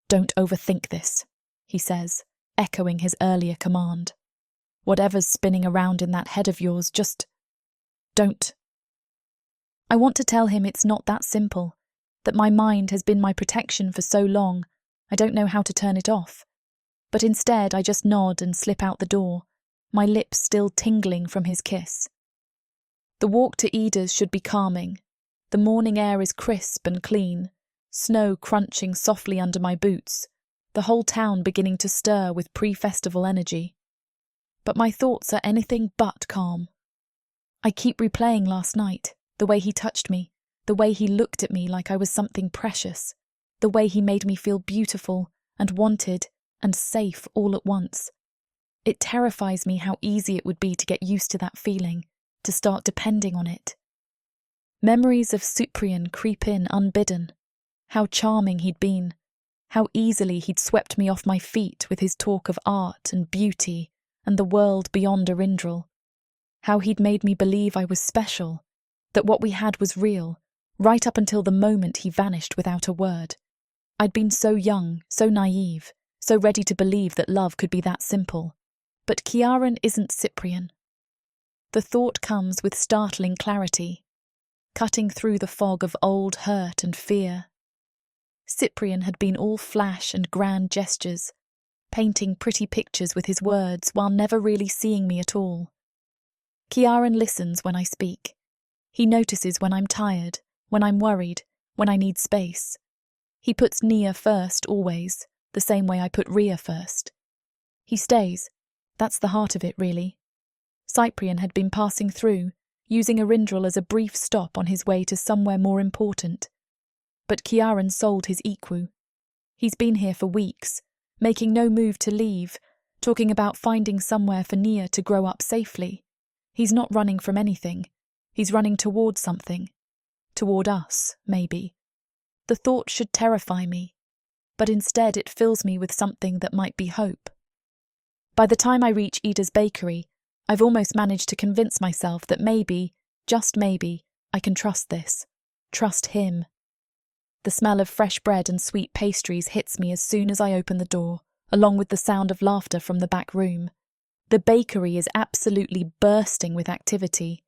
"Don't overthink this," he says, echoing his earlier command. "Whatever's spinning around in that head of yours, just don't." I want to tell him it's not that simple, that my mind has been my protection for so long, I don't know how to turn it off. But instead I just nod and slip out the door, my lips still tingling from his kiss. The walk to Ida's should be calming. The morning air is crisp and clean, snow crunching softly under my boots, the whole town beginning to stir with pre-festival energy. But my thoughts are anything but calm. I keep replaying last night, the way he touched me, the way he looked at me like I was something precious, the way he made me feel beautiful and wanted and safe all at once. It terrifies me how easy it would be to get used to that feeling, to start depending on it. Memories of Cyprian creep in unbidden. How charming he'd been. How easily he'd swept me off my feet with his talk of art and beauty and the world beyond Arindral. How he'd made me believe I was special, that what we had was real, right up until the moment he vanished without a word. I'd been so young, so naive, so ready to believe that love could be that simple. But Kiaran isn't Cyprian. The thought comes with startling clarity, cutting through the fog of old hurt and fear. Cyprian had been all flash and grand gestures, painting pretty pictures with his words while never really seeing me at all. Kiaran listens when I speak. He notices when I'm tired, when I'm worried, when I need space. He puts Nia first always, the same way I put Ria first. He stays. That's the heart of it, really. Cyprian had been passing through, using Arindral as a brief stop on his way to somewhere more important. But Kiaran sold his Iqu. He's been here for weeks, making no move to leave, talking about finding somewhere for Nia to grow up safely. He's not running from anything. He's running toward something. Toward us, maybe. The thought should terrify me, but instead it fills me with something that might be hope. By the time I reach Ida's bakery, I've almost managed to convince myself that maybe, just maybe, I can trust this. Trust him. The smell of fresh bread and sweet pastries hits me as soon as I open the door, along with the sound of laughter from the back room. The bakery is absolutely bursting with activity.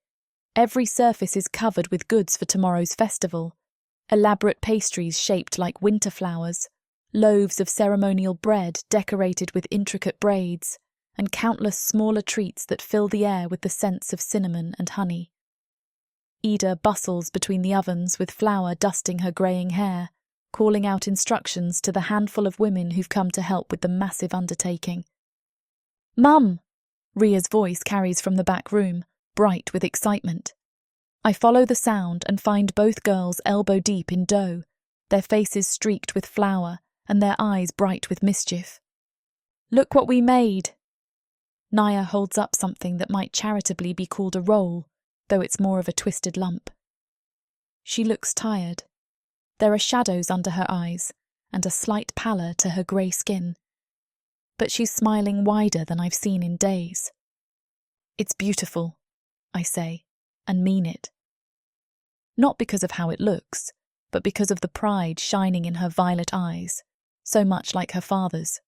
Every surface is covered with goods for tomorrow's festival. Elaborate pastries shaped like winter flowers, loaves of ceremonial bread decorated with intricate braids, and countless smaller treats that fill the air with the scents of cinnamon and honey. Ida bustles between the ovens with flour dusting her greying hair, calling out instructions to the handful of women who've come to help with the massive undertaking. "Mum!" Ria's voice carries from the back room, bright with excitement. I follow the sound and find both girls elbow-deep in dough, their faces streaked with flour and their eyes bright with mischief. "Look what we made!" Naya holds up something that might charitably be called a roll, though it's more of a twisted lump. She looks tired. There are shadows under her eyes and a slight pallor to her grey skin. But she's smiling wider than I've seen in days. "It's beautiful," I say, and mean it. Not because of how it looks, but because of the pride shining in her violet eyes, so much like her father's.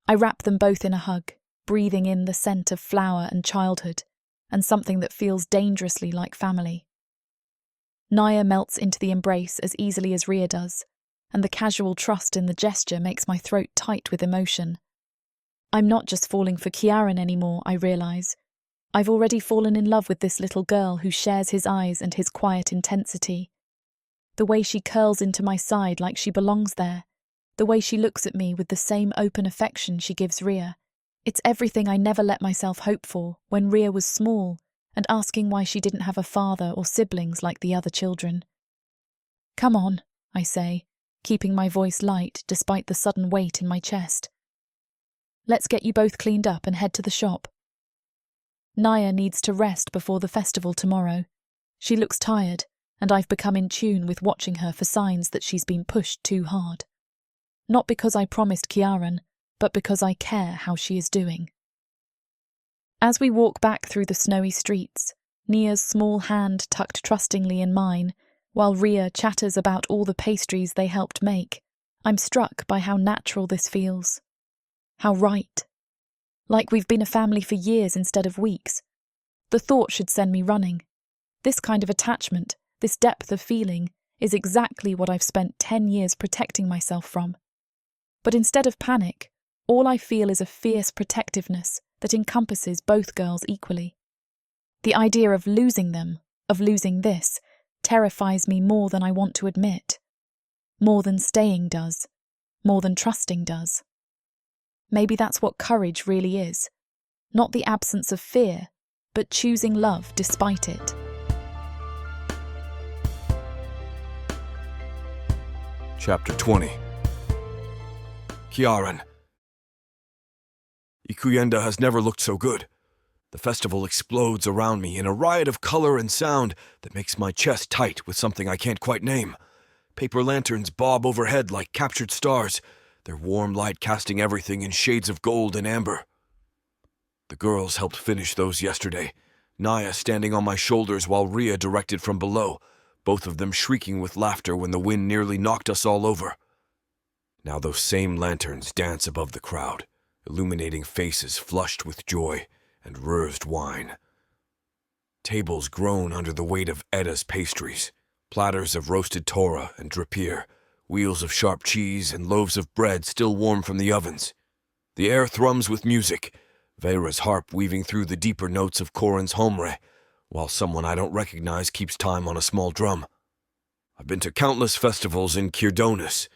I wrap them both in a hug, breathing in the scent of flower and childhood, and something that feels dangerously like family. Naya melts into the embrace as easily as Ria does, and the casual trust in the gesture makes my throat tight with emotion. I'm not just falling for Kiaran anymore, I realise. I've already fallen in love with this little girl who shares his eyes and his quiet intensity. The way she curls into my side like she belongs there, the way she looks at me with the same open affection she gives Ria. It's everything I never let myself hope for when Ria was small and asking why she didn't have a father or siblings like the other children. Come on, I say, keeping my voice light despite the sudden weight in my chest. Let's get you both cleaned up and head to the shop. Naya needs to rest before the festival tomorrow. She looks tired, and I've become in tune with watching her for signs that she's been pushed too hard. Not because I promised Kiaran, but because I care how she is doing. As we walk back through the snowy streets, Nia's small hand tucked trustingly in mine, while Ria chatters about all the pastries they helped make, I'm struck by how natural this feels. How right. Like we've been a family for years instead of weeks. The thought should send me running. This kind of attachment, this depth of feeling, is exactly what I've spent 10 years protecting myself from. But instead of panic, all I feel is a fierce protectiveness that encompasses both girls equally. The idea of losing them, of losing this, terrifies me more than I want to admit. More than staying does. More than trusting does. Maybe that's what courage really is. Not the absence of fear, but choosing love despite it. Chapter 20. Kiaran. Ikuyenda has never looked so good. The festival explodes around me in a riot of color and sound that makes my chest tight with something I can't quite name. Paper lanterns bob overhead like captured stars, their warm light casting everything in shades of gold and amber. The girls helped finish those yesterday, Naya standing on my shoulders while Ria directed from below, both of them shrieking with laughter when the wind nearly knocked us all over. Now those same lanterns dance above the crowd, illuminating faces flushed with joy and rersed wine. Tables groan under the weight of Edda's pastries, platters of roasted Torah and drapir, wheels of sharp cheese and loaves of bread still warm from the ovens. The air thrums with music, Veira's harp weaving through the deeper notes of Koran's homre, while someone I don't recognize keeps time on a small drum. I've been to countless festivals in Kirdonis,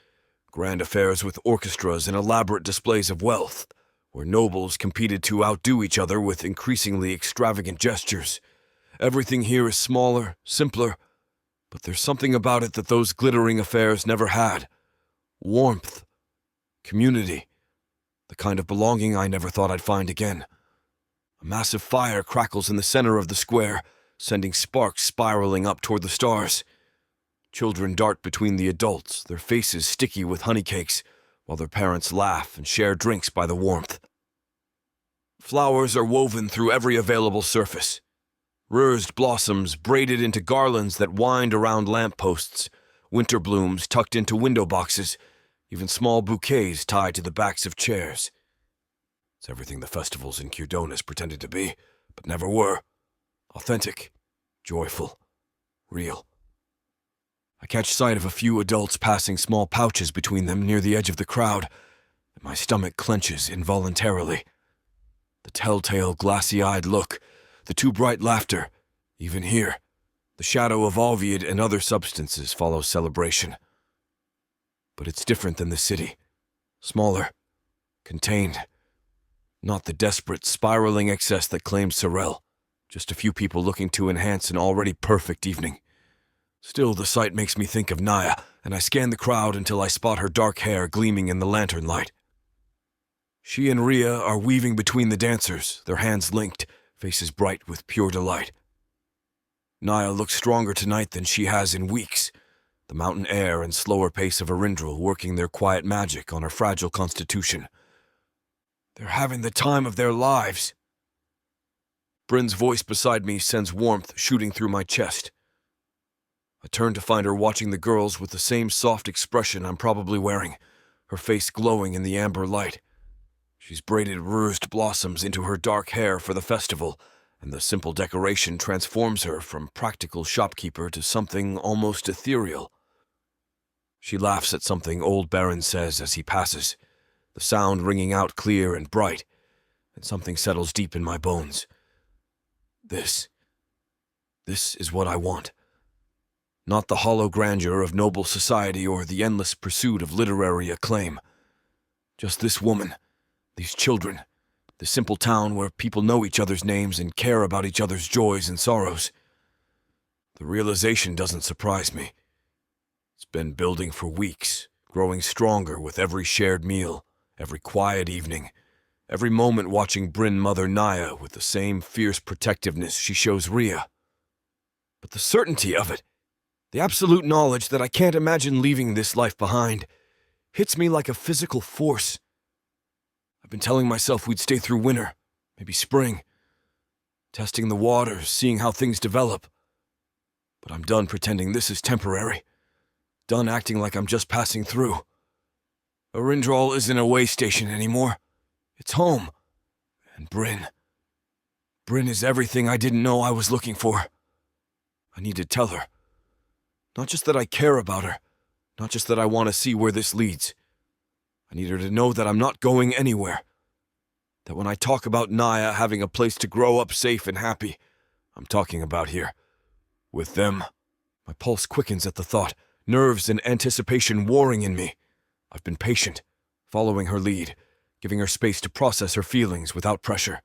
grand affairs with orchestras and elaborate displays of wealth, where nobles competed to outdo each other with increasingly extravagant gestures. Everything here is smaller, simpler, but there's something about it that those glittering affairs never had. Warmth, community, the kind of belonging I never thought I'd find again. A massive fire crackles in the center of the square, sending sparks spiraling up toward the stars. Children dart between the adults, their faces sticky with honey cakes, while their parents laugh and share drinks by the warmth. Flowers are woven through every available surface. Rersed blossoms braided into garlands that wind around lampposts, winter blooms tucked into window boxes, even small bouquets tied to the backs of chairs. It's everything the festivals in Kirdonis pretended to be, but never were. Authentic, joyful, real. I catch sight of a few adults passing small pouches between them near the edge of the crowd, and my stomach clenches involuntarily. The telltale glassy-eyed look, the too bright laughter, even here, the shadow of Alviad and other substances follows celebration. But it's different than the city. Smaller, contained. Not the desperate, spiraling excess that claims Sorel. Just a few people looking to enhance an already perfect evening. Still, the sight makes me think of Naya, and I scan the crowd until I spot her dark hair gleaming in the lantern light. She and Ria are weaving between the dancers, their hands linked, faces bright with pure delight. Naya looks stronger tonight than she has in weeks, the mountain air and slower pace of Arindril working their quiet magic on her fragile constitution. They're having the time of their lives. Bryn's voice beside me sends warmth shooting through my chest. I turn to find her watching the girls with the same soft expression I'm probably wearing, her face glowing in the amber light. She's braided rersed blossoms into her dark hair for the festival, and the simple decoration transforms her from practical shopkeeper to something almost ethereal. She laughs at something old Baron says as he passes, the sound ringing out clear and bright, and something settles deep in my bones. This is what I want. Not the hollow grandeur of noble society or the endless pursuit of literary acclaim. Just this woman, these children, the simple town where people know each other's names and care about each other's joys and sorrows. The realization doesn't surprise me. It's been building for weeks, growing stronger with every shared meal, every quiet evening, every moment watching Bryn mother Naya with the same fierce protectiveness she shows Rhea. But the certainty of it, the absolute knowledge that I can't imagine leaving this life behind, hits me like a physical force. I've been telling myself we'd stay through winter, maybe spring, testing the waters, seeing how things develop. But I'm done pretending this is temporary, done acting like I'm just passing through. Arindral isn't a way station anymore. It's home. And Bryn is everything I didn't know I was looking for. I need to tell her. Not just that I care about her, not just that I want to see where this leads. I need her to know that I'm not going anywhere. That when I talk about Naya having a place to grow up safe and happy, I'm talking about here. With them. My pulse quickens at the thought, nerves and anticipation warring in me. I've been patient, following her lead, giving her space to process her feelings without pressure.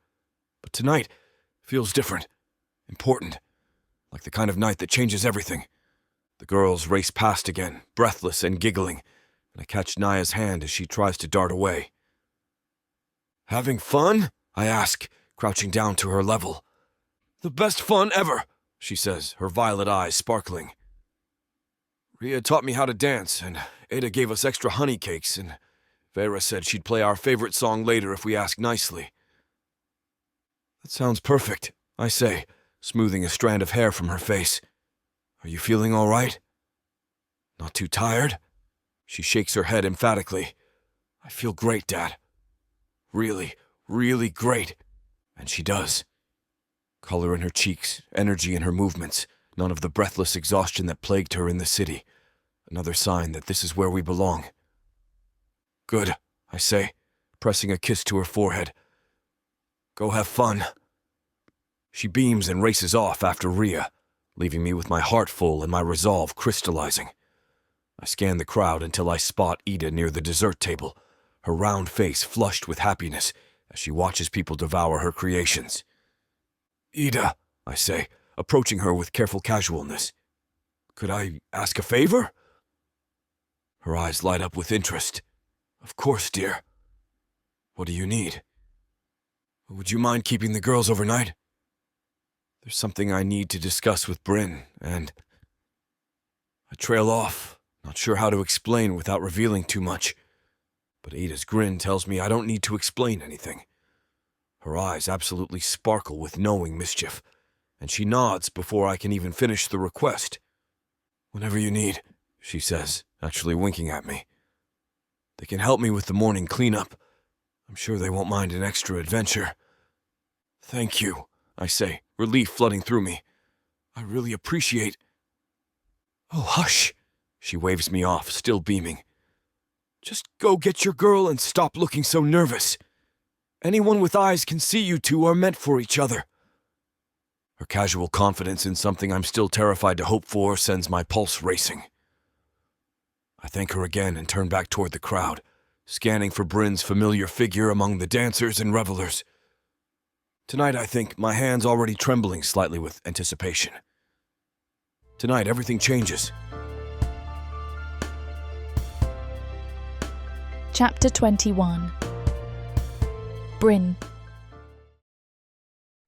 But tonight feels different, important, like the kind of night that changes everything. The girls race past again, breathless and giggling, and I catch Naya's hand as she tries to dart away. "Having fun?" I ask, crouching down to her level. "The best fun ever," she says, her violet eyes sparkling. "Rhea taught me how to dance, and Ada gave us extra honey cakes, and Vera said she'd play our favorite song later if we ask nicely." "That sounds perfect," I say, smoothing a strand of hair from her face. "Are you feeling all right? Not too tired?" She shakes her head emphatically. "I feel great, Dad. Really, really great." And she does. Color in her cheeks, energy in her movements, none of the breathless exhaustion that plagued her in the city. Another sign that this is where we belong. "Good," I say, pressing a kiss to her forehead. "Go have fun." She beams and races off after Rhea, leaving me with my heart full and my resolve crystallizing. I scan the crowd until I spot Ida near the dessert table, her round face flushed with happiness as she watches people devour her creations. "Ida," I say, approaching her with careful casualness. "Could I ask a favor?" Her eyes light up with interest. "Of course, dear. What do you need?" "Would you mind keeping the girls overnight? There's something I need to discuss with Bryn, and..." I trail off, not sure how to explain without revealing too much. But Ada's grin tells me I don't need to explain anything. Her eyes absolutely sparkle with knowing mischief, and she nods before I can even finish the request. "Whenever you need," she says, actually winking at me. "They can help me with the morning cleanup. I'm sure they won't mind an extra adventure." "Thank you," I say, relief flooding through me. "I really appreciate..." "Oh, hush!" She waves me off, still beaming. "Just go get your girl and stop looking so nervous. Anyone with eyes can see you two are meant for each other." Her casual confidence in something I'm still terrified to hope for sends my pulse racing. I thank her again and turn back toward the crowd, scanning for Bryn's familiar figure among the dancers and revelers. Tonight, I think, my hands already trembling slightly with anticipation. Tonight, everything changes. Chapter 21. Bryn.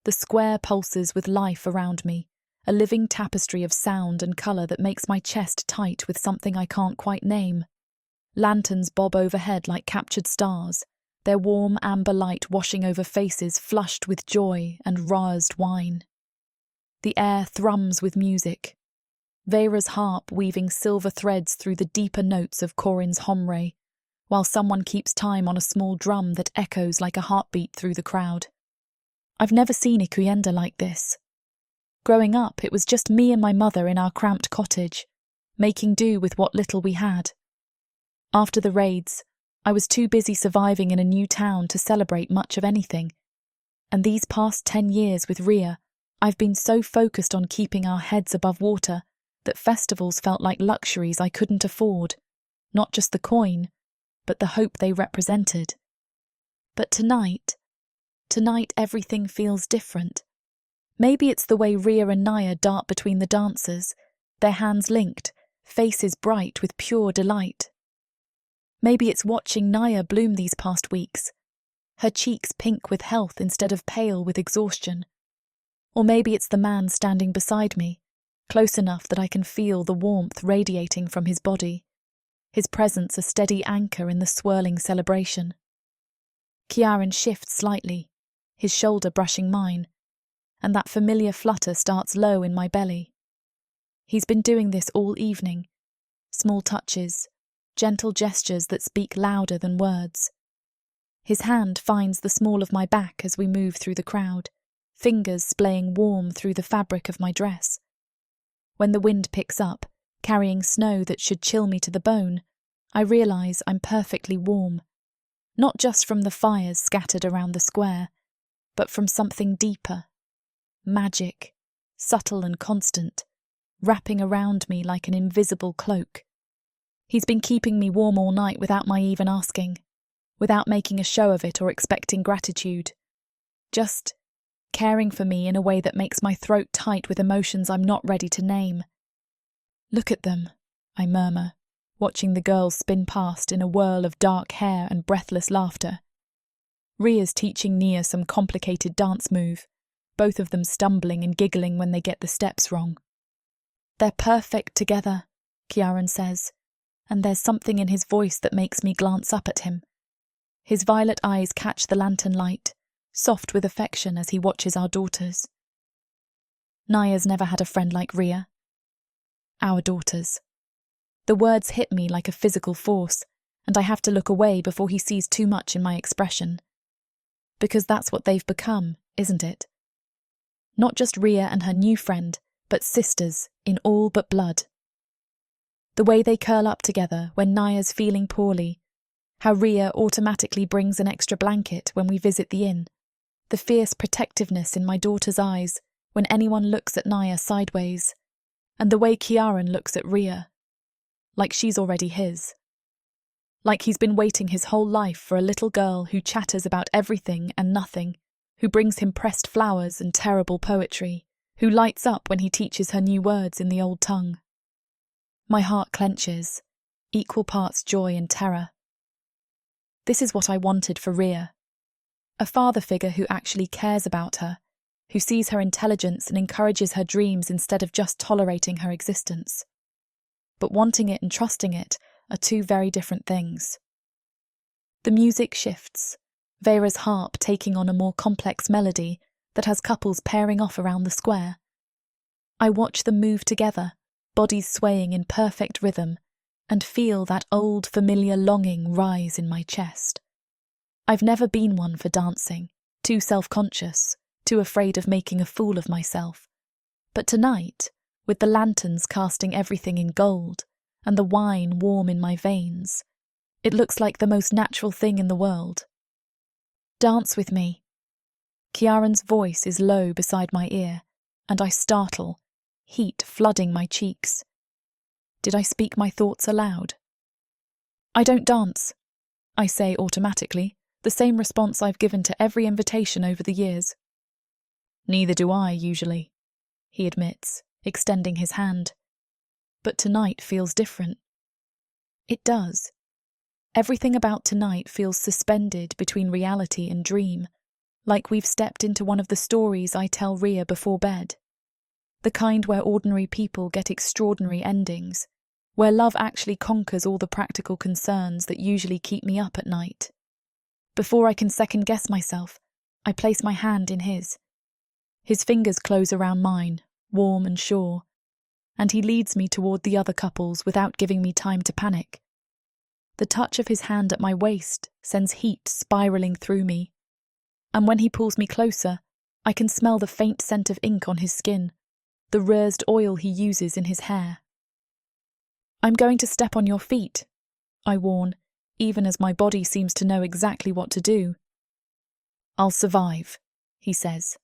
The square pulses with life around me, a living tapestry of sound and colour that makes my chest tight with something I can't quite name. Lanterns bob overhead like captured stars, their warm amber light washing over faces flushed with joy and roused wine. The air thrums with music. Vera's harp weaving silver threads through the deeper notes of Corin's homre, while someone keeps time on a small drum that echoes like a heartbeat through the crowd. I've never seen Ikuyenda like this. Growing up, it was just me and my mother in our cramped cottage, making do with what little we had. After the raids, I was too busy surviving in a new town to celebrate much of anything. And these past 10 years with Rhea, I've been so focused on keeping our heads above water that festivals felt like luxuries I couldn't afford, not just the coin, but the hope they represented. But tonight everything feels different. Maybe it's the way Rhea and Naya dart between the dancers, their hands linked, faces bright with pure delight. Maybe it's watching Naya bloom these past weeks, her cheeks pink with health instead of pale with exhaustion. Or maybe it's the man standing beside me, close enough that I can feel the warmth radiating from his body, his presence a steady anchor in the swirling celebration. Kiaran shifts slightly, his shoulder brushing mine, and that familiar flutter starts low in my belly. He's been doing this all evening, small touches, gentle gestures that speak louder than words. His hand finds the small of my back as we move through the crowd, fingers splaying warm through the fabric of my dress. When the wind picks up, carrying snow that should chill me to the bone, I realise I'm perfectly warm, not just from the fires scattered around the square, but from something deeper, magic, subtle and constant, wrapping around me like an invisible cloak. He's been keeping me warm all night without my even asking, without making a show of it or expecting gratitude. Just caring for me in a way that makes my throat tight with emotions I'm not ready to name. Look at them, I murmur, watching the girls spin past in a whirl of dark hair and breathless laughter. Ria's teaching Nia some complicated dance move, both of them stumbling and giggling when they get the steps wrong. They're perfect together, Kiaran says, and there's something in his voice that makes me glance up at him. His violet eyes catch the lantern light, soft with affection as he watches our daughters. Naya's never had a friend like Ria. Our daughters. The words hit me like a physical force, and I have to look away before he sees too much in my expression. Because that's what they've become, isn't it? Not just Ria and her new friend, but sisters in all but blood. The way they curl up together when Naya's feeling poorly, how Ria automatically brings an extra blanket when we visit the inn, the fierce protectiveness in my daughter's eyes when anyone looks at Naya sideways, and the way Kiaran looks at Ria, like she's already his. Like he's been waiting his whole life for a little girl who chatters about everything and nothing, who brings him pressed flowers and terrible poetry, who lights up when he teaches her new words in the old tongue. My heart clenches, equal parts joy and terror. This is what I wanted for Ria. A father figure who actually cares about her, who sees her intelligence and encourages her dreams instead of just tolerating her existence. But wanting it and trusting it are two very different things. The music shifts, Vera's harp taking on a more complex melody that has couples pairing off around the square. I watch them move together, bodies swaying in perfect rhythm, and feel that old familiar longing rise in my chest. I've never been one for dancing, too self-conscious, too afraid of making a fool of myself. But tonight, with the lanterns casting everything in gold, and the wine warm in my veins, it looks like the most natural thing in the world. Dance with me. Kiaran's voice is low beside my ear, and I startle, heat flooding my cheeks. Did I speak my thoughts aloud? I don't dance, I say automatically, the same response I've given to every invitation over the years. Neither do I, usually, he admits, extending his hand. But tonight feels different. It does. Everything about tonight feels suspended between reality and dream, like we've stepped into one of the stories I tell Ria before bed. The kind where ordinary people get extraordinary endings, where love actually conquers all the practical concerns that usually keep me up at night. Before I can second-guess myself, I place my hand in his. His fingers close around mine, warm and sure, and he leads me toward the other couples without giving me time to panic. The touch of his hand at my waist sends heat spiraling through me, and when he pulls me closer, I can smell the faint scent of ink on his skin, the rersed oil he uses in his hair. I'm going to step on your feet, I warn, even as my body seems to know exactly what to do. I'll survive, he says,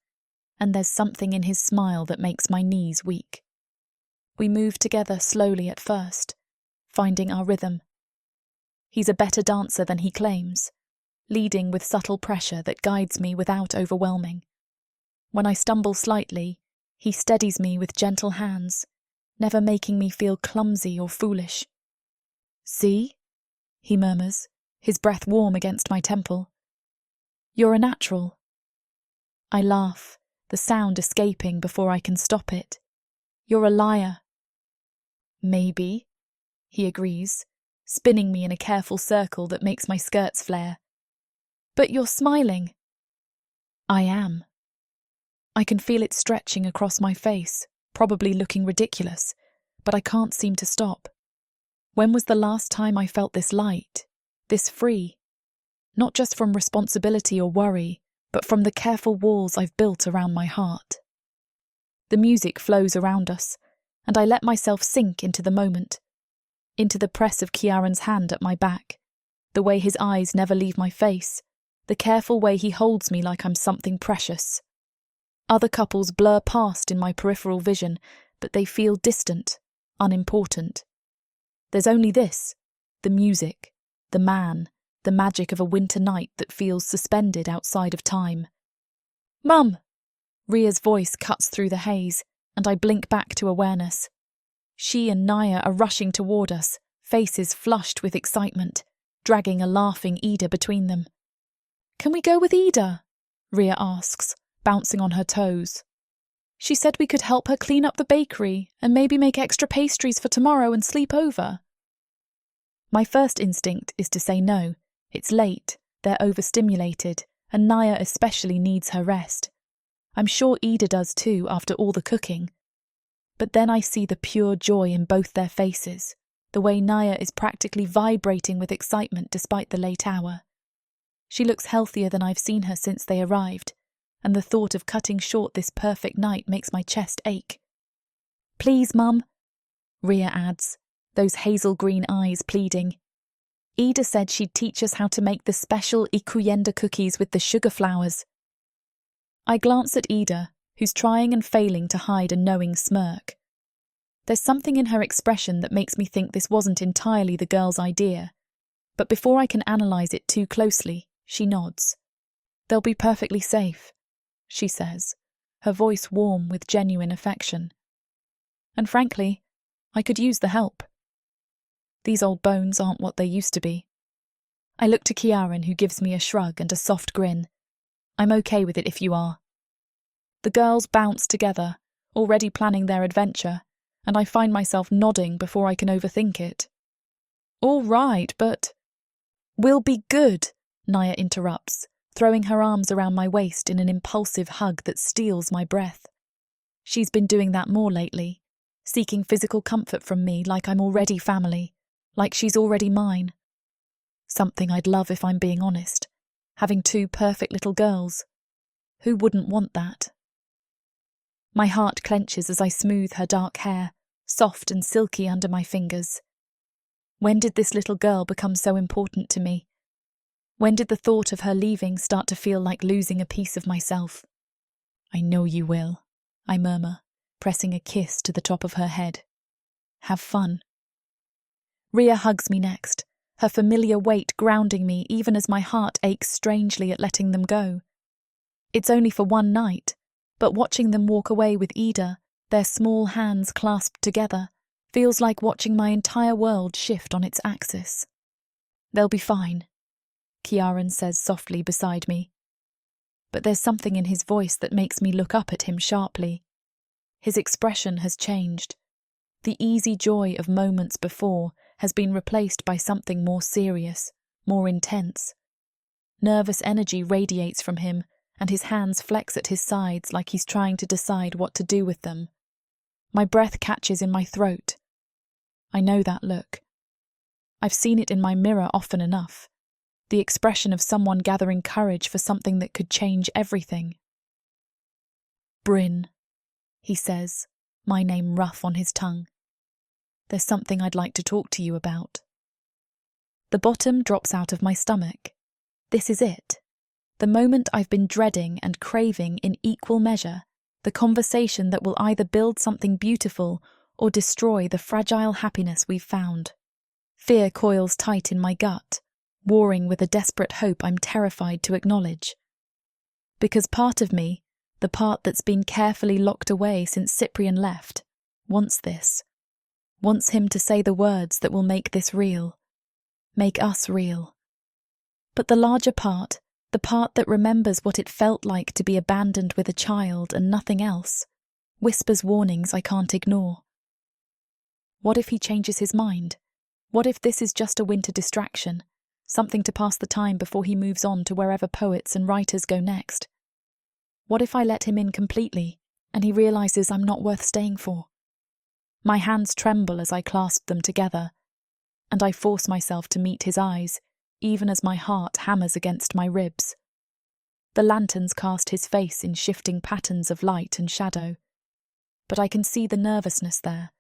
and there's something in his smile that makes my knees weak. We move together slowly at first, finding our rhythm. He's a better dancer than he claims, leading with subtle pressure that guides me without overwhelming. When I stumble slightly, he steadies me with gentle hands, never making me feel clumsy or foolish. "See?" he murmurs, his breath warm against my temple. "You're a natural." I laugh, the sound escaping before I can stop it. "You're a liar." "Maybe," he agrees, spinning me in a careful circle that makes my skirts flare. "But you're smiling." I am. I can feel it stretching across my face, probably looking ridiculous, but I can't seem to stop. When was the last time I felt this light, this free? Not just from responsibility or worry, but from the careful walls I've built around my heart. The music flows around us, and I let myself sink into the moment, into the press of Kiaran's hand at my back, the way his eyes never leave my face, the careful way he holds me like I'm something precious. Other couples blur past in my peripheral vision, but they feel distant, unimportant. There's only this, the music, the man, the magic of a winter night that feels suspended outside of time. "Mum!" Ria's voice cuts through the haze, and I blink back to awareness. She and Naya are rushing toward us, faces flushed with excitement, dragging a laughing Ida between them. "Can we go with Ida?" Ria asks, bouncing on her toes. "She said we could help her clean up the bakery and maybe make extra pastries for tomorrow and sleep over." My first instinct is to say no. It's late, they're overstimulated, and Naya especially needs her rest. I'm sure Ida does too after all the cooking. But then I see the pure joy in both their faces, the way Naya is practically vibrating with excitement despite the late hour. She looks healthier than I've seen her since they arrived, and the thought of cutting short this perfect night makes my chest ache. "Please, Mum," Ria adds, those hazel green eyes pleading. "Ida said she'd teach us how to make the special ikuyenda cookies with the sugar flowers." I glance at Ida, who's trying and failing to hide a knowing smirk. There's something in her expression that makes me think this wasn't entirely the girl's idea, but before I can analyse it too closely, she nods. "They'll be perfectly safe," she says, her voice warm with genuine affection. And frankly, I could use the help. These old bones aren't what they used to be. I look to Kiaran, who gives me a shrug and a soft grin. "I'm okay with it if you are." The girls bounce together, already planning their adventure, and I find myself nodding before I can overthink it. "All right, but—" "We'll be good," Naya interrupts, throwing her arms around my waist in an impulsive hug that steals my breath. She's been doing that more lately, seeking physical comfort from me like I'm already family, like she's already mine. Something I'd love if I'm being honest, having two perfect little girls. Who wouldn't want that? My heart clenches as I smooth her dark hair, soft and silky under my fingers. When did this little girl become so important to me? When did the thought of her leaving start to feel like losing a piece of myself? "I know you will," I murmur, pressing a kiss to the top of her head. "Have fun." Ria hugs me next, her familiar weight grounding me even as my heart aches strangely at letting them go. It's only for one night, but watching them walk away with Ida, their small hands clasped together, feels like watching my entire world shift on its axis. "They'll be fine," Kiaran says softly beside me. But there's something in his voice that makes me look up at him sharply. His expression has changed. The easy joy of moments before has been replaced by something more serious, more intense. Nervous energy radiates from him, and his hands flex at his sides like he's trying to decide what to do with them. My breath catches in my throat. I know that look. I've seen it in my mirror often enough. The expression of someone gathering courage for something that could change everything. "Bryn," he says, my name rough on his tongue. "There's something I'd like to talk to you about." The bottom drops out of my stomach. This is it. The moment I've been dreading and craving in equal measure, the conversation that will either build something beautiful or destroy the fragile happiness we've found. Fear coils tight in my gut, warring with a desperate hope I'm terrified to acknowledge. Because part of me, the part that's been carefully locked away since Cyprian left, wants this, wants him to say the words that will make this real, make us real. But the larger part, the part that remembers what it felt like to be abandoned with a child and nothing else, whispers warnings I can't ignore. What if he changes his mind? What if this is just a winter distraction, something to pass the time before he moves on to wherever poets and writers go next? What if I let him in completely, and he realizes I'm not worth staying for? My hands tremble as I clasp them together, and I force myself to meet his eyes, even as my heart hammers against my ribs. The lanterns cast his face in shifting patterns of light and shadow, but I can see the nervousness there,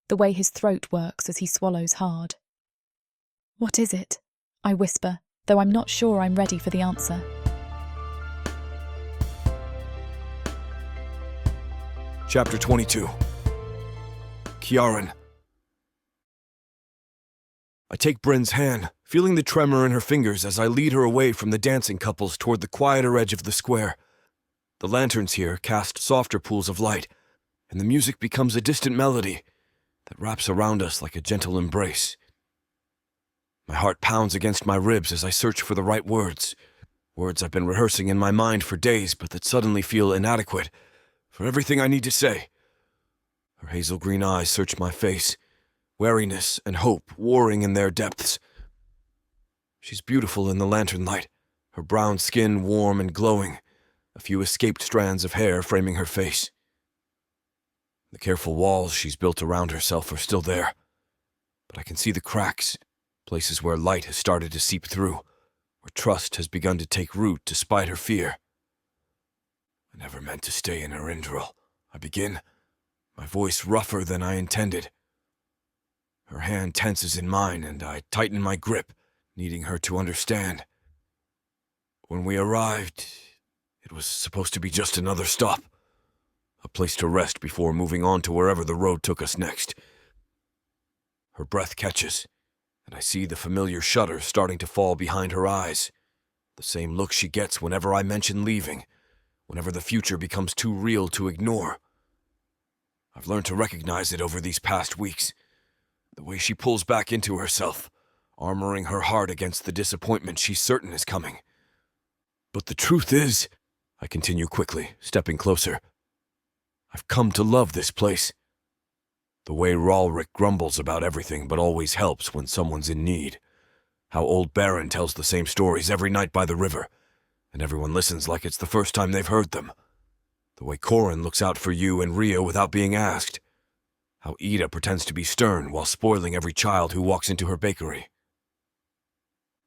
the way his throat works as he swallows hard. "What is it?" I whisper, though I'm not sure I'm ready for the answer. Chapter 22. Kiaran. I take Bryn's hand, feeling the tremor in her fingers as I lead her away from the dancing couples toward the quieter edge of the square. The lanterns here cast softer pools of light, and the music becomes a distant melody that wraps around us like a gentle embrace. My heart pounds against my ribs as I search for the right words I've been rehearsing in my mind for days but that suddenly feel inadequate for everything I need to say. Her hazel green eyes search my face, wariness and hope warring in their depths. She's beautiful in the lantern light, her brown skin warm and glowing, a few escaped strands of hair framing her face. The careful walls she's built around herself are still there, but I can see the cracks, places where light has started to seep through, where trust has begun to take root despite her fear. I never meant to stay in her Indral, I begin, my voice rougher than I intended. Her hand tenses in mine, and I tighten my grip, needing her to understand. When we arrived, it was supposed to be just another stop, a place to rest before moving on to wherever the road took us next. Her breath catches, and I see the familiar shudder starting to fall behind her eyes, the same look she gets whenever I mention leaving, whenever the future becomes too real to ignore. I've learned to recognize it over these past weeks, the way she pulls back into herself, armoring her heart against the disappointment she's certain is coming. But the truth is, I continue quickly, stepping closer, I've come to love this place. The way Ralric grumbles about everything but always helps when someone's in need. How old Baron tells the same stories every night by the river, and everyone listens like it's the first time they've heard them. The way Corin looks out for you and Ria without being asked. How Ida pretends to be stern while spoiling every child who walks into her bakery.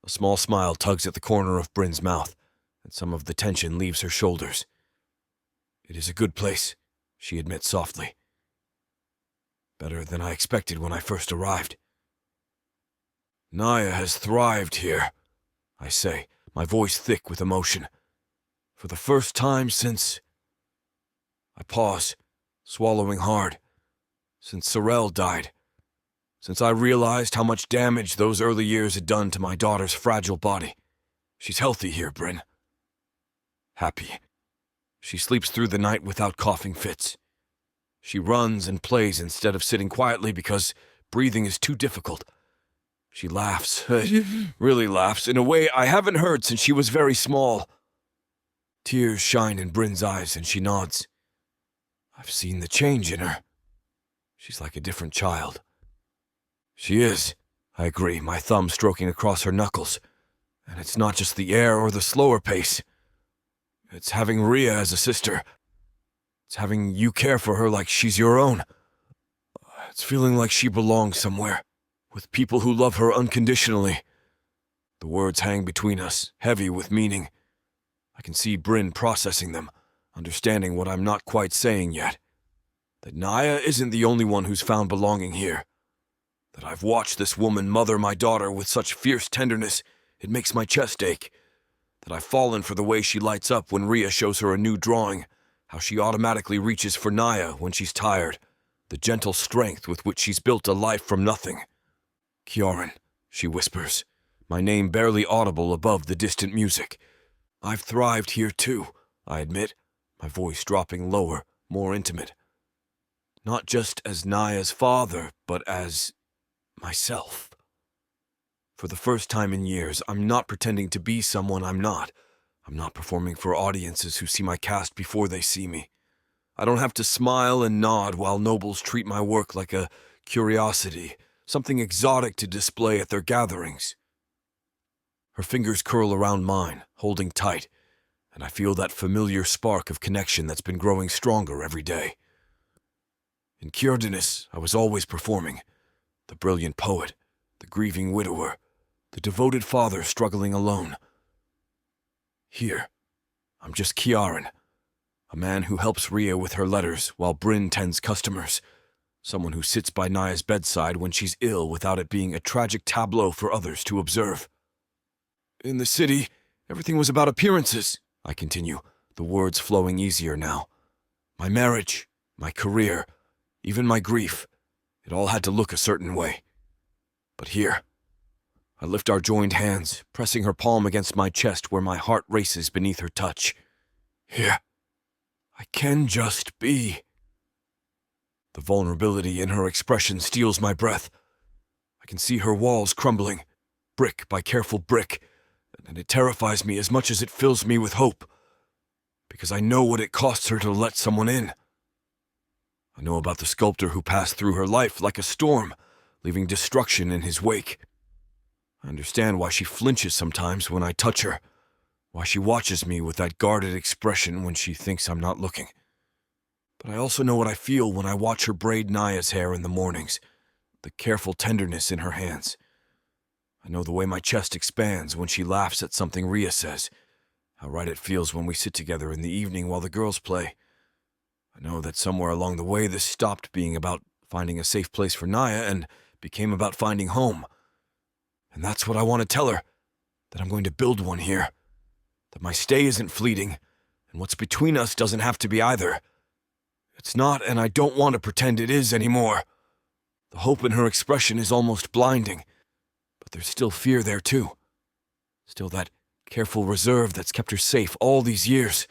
A small smile tugs at the corner of Bryn's mouth, and some of the tension leaves her shoulders. It is a good place, she admits softly. Better than I expected when I first arrived. Naya has thrived here, I say, my voice thick with emotion. For the first time since... I pause, swallowing hard. Since Sorel died. Since I realized how much damage those early years had done to my daughter's fragile body. She's healthy here, Bryn. Happy. She sleeps through the night without coughing fits. She runs and plays instead of sitting quietly because breathing is too difficult. She laughs, really laughs, in a way I haven't heard since she was very small. Tears shine in Bryn's eyes and she nods. I've seen the change in her. She's like a different child. She is, I agree, my thumb stroking across her knuckles. And it's not just the air or the slower pace. It's having Ria as a sister. It's having you care for her like she's your own. It's feeling like she belongs somewhere, with people who love her unconditionally. The words hang between us, heavy with meaning. I can see Bryn processing them, understanding what I'm not quite saying yet. That Naya isn't the only one who's found belonging here. That I've watched this woman mother my daughter with such fierce tenderness, it makes my chest ache. That I've fallen for the way she lights up when Ria shows her a new drawing, how she automatically reaches for Naya when she's tired, the gentle strength with which she's built a life from nothing. Kiaran, she whispers, my name barely audible above the distant music. I've thrived here too, I admit, my voice dropping lower, more intimate. Not just as Naya's father, but as myself. For the first time in years, I'm not pretending to be someone I'm not. I'm not performing for audiences who see my cast before they see me. I don't have to smile and nod while nobles treat my work like a curiosity, something exotic to display at their gatherings. Her fingers curl around mine, holding tight, and I feel that familiar spark of connection that's been growing stronger every day. In Kyrdenis, I was always performing. The brilliant poet, the grieving widower, the devoted father struggling alone. Here, I'm just Kiaran, a man who helps Rhea with her letters while Bryn tends customers, someone who sits by Naya's bedside when she's ill without it being a tragic tableau for others to observe. In the city, everything was about appearances, I continue, the words flowing easier now. My marriage, my career, even my grief, it all had to look a certain way. But here, I lift our joined hands, pressing her palm against my chest where my heart races beneath her touch. Here, I can just be. The vulnerability in her expression steals my breath. I can see her walls crumbling, brick by careful brick, and it terrifies me as much as it fills me with hope, because I know what it costs her to let someone in. I know about the sculptor who passed through her life like a storm, leaving destruction in his wake. I understand why she flinches sometimes when I touch her, why she watches me with that guarded expression when she thinks I'm not looking. But I also know what I feel when I watch her braid Naya's hair in the mornings, the careful tenderness in her hands. I know the way my chest expands when she laughs at something Rhea says, how right it feels when we sit together in the evening while the girls play. I know that somewhere along the way this stopped being about finding a safe place for Naya and became about finding home. And that's what I want to tell her, that I'm going to build one here, that my stay isn't fleeting, and what's between us doesn't have to be either. It's not, and I don't want to pretend it is anymore. The hope in her expression is almost blinding, but there's still fear there too. Still that careful reserve that's kept her safe all these years.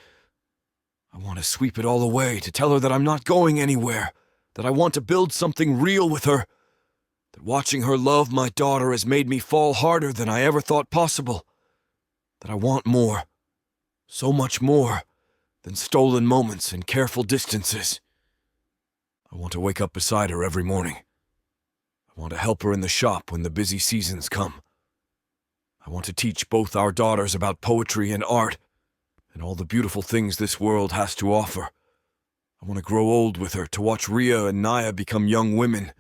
I want to sweep it all away, to tell her that I'm not going anywhere, that I want to build something real with her, that watching her love my daughter has made me fall harder than I ever thought possible, that I want more, so much more, than stolen moments and careful distances. I want to wake up beside her every morning. I want to help her in the shop when the busy seasons come. I want to teach both our daughters about poetry and art, and all the beautiful things this world has to offer. I want to grow old with her, to watch Rhea and Naya become young women,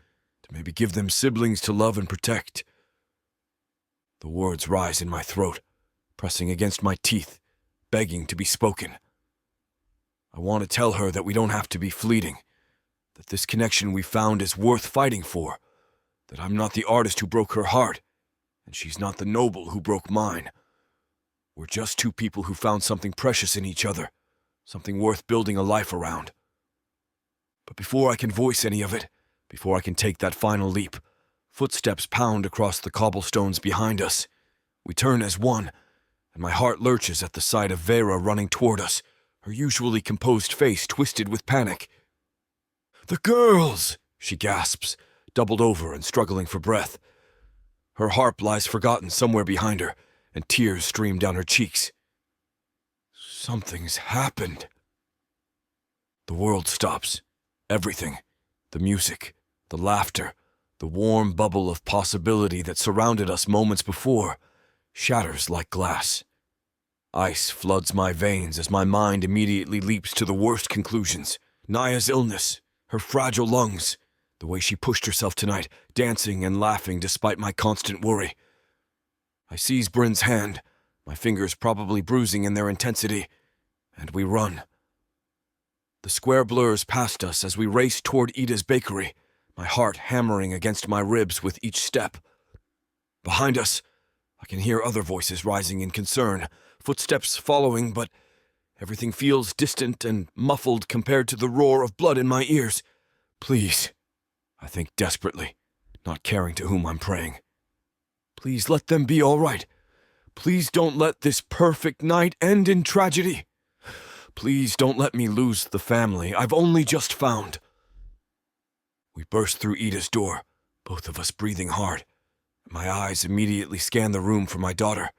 to maybe give them siblings to love and protect. The words rise in my throat, pressing against my teeth, begging to be spoken. I want to tell her that we don't have to be fleeting, that this connection we found is worth fighting for, that I'm not the artist who broke her heart, and she's not the noble who broke mine. We're just two people who found something precious in each other, something worth building a life around. But before I can voice any of it, before I can take that final leap, footsteps pound across the cobblestones behind us. We turn as one, and my heart lurches at the sight of Vera running toward us, her usually composed face twisted with panic. "The girls!" she gasps, doubled over and struggling for breath. Her harp lies forgotten somewhere behind her, and tears stream down her cheeks. Something's happened. The world stops. Everything. The music, the laughter, the warm bubble of possibility that surrounded us moments before, shatters like glass. Ice floods my veins as my mind immediately leaps to the worst conclusions. Naya's illness, her fragile lungs, the way she pushed herself tonight, dancing and laughing despite my constant worry. I seize Bryn's hand, my fingers probably bruising in their intensity, and we run. The square blurs past us as we race toward Ida's bakery, my heart hammering against my ribs with each step. Behind us, I can hear other voices rising in concern, footsteps following, but everything feels distant and muffled compared to the roar of blood in my ears. Please, I think desperately, not caring to whom I'm praying. Please let them be all right. Please don't let this perfect night end in tragedy. Please don't let me lose the family I've only just found. We burst through Ida's door, both of us breathing hard. My eyes immediately scan the room for my daughter.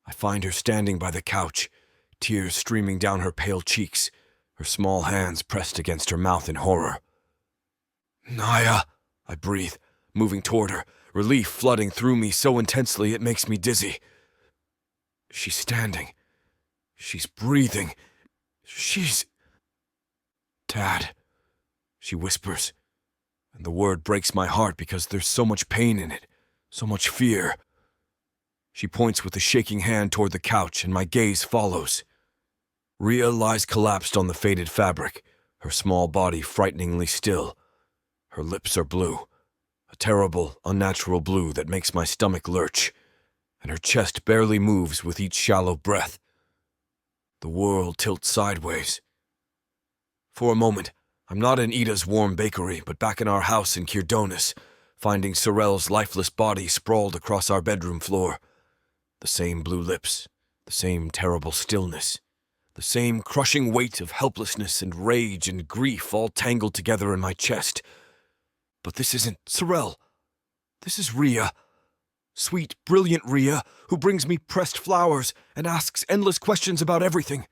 I find her standing by the couch, tears streaming down her pale cheeks, her small hands pressed against her mouth in horror. "Naya," I breathe, moving toward her, relief flooding through me so intensely it makes me dizzy. She's standing. She's breathing. She's... "Dad," she whispers, and the word breaks my heart because there's so much pain in it, so much fear. She points with a shaking hand toward the couch, and my gaze follows. Rhea lies collapsed on the faded fabric, her small body frighteningly still. Her lips are blue, a terrible, unnatural blue that makes my stomach lurch, and her chest barely moves with each shallow breath. The world tilts sideways. For a moment, I'm not in Ida's warm bakery, but back in our house in Kirdonis, finding Sorel's lifeless body sprawled across our bedroom floor. The same blue lips, the same terrible stillness, the same crushing weight of helplessness and rage and grief all tangled together in my chest. But this isn't Sorel. This is Rhea. Sweet, brilliant Rhea, who brings me pressed flowers and asks endless questions about everything.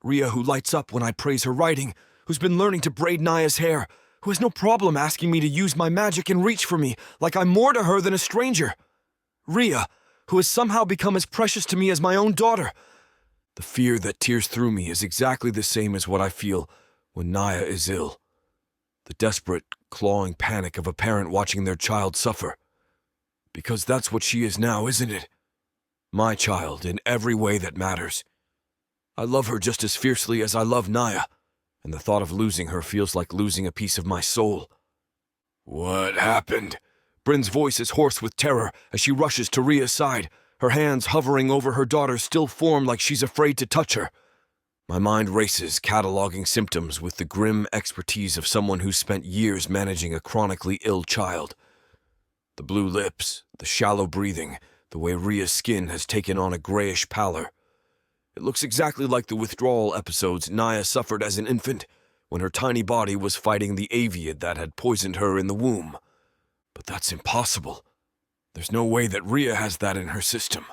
Rhea who lights up when I praise her writing, who's been learning to braid Naya's hair, who has no problem asking me to use my magic and reach for me, like I'm more to her than a stranger. Rhea, who has somehow become as precious to me as my own daughter. The fear that tears through me is exactly the same as what I feel when Naya is ill. The desperate, clawing panic of a parent watching their child suffer. Because that's what she is now, isn't it? My child in every way that matters. I love her just as fiercely as I love Naya, and the thought of losing her feels like losing a piece of my soul. "What happened?" Bryn's voice is hoarse with terror as she rushes to Rhea's side, her hands hovering over her daughter's still form like she's afraid to touch her. My mind races, cataloging symptoms with the grim expertise of someone who's spent years managing a chronically ill child. The blue lips, the shallow breathing, the way Rhea's skin has taken on a grayish pallor. It looks exactly like the withdrawal episodes Naya suffered as an infant, when her tiny body was fighting the aviid that had poisoned her in the womb. But that's impossible. There's no way that Rhea has that in her system.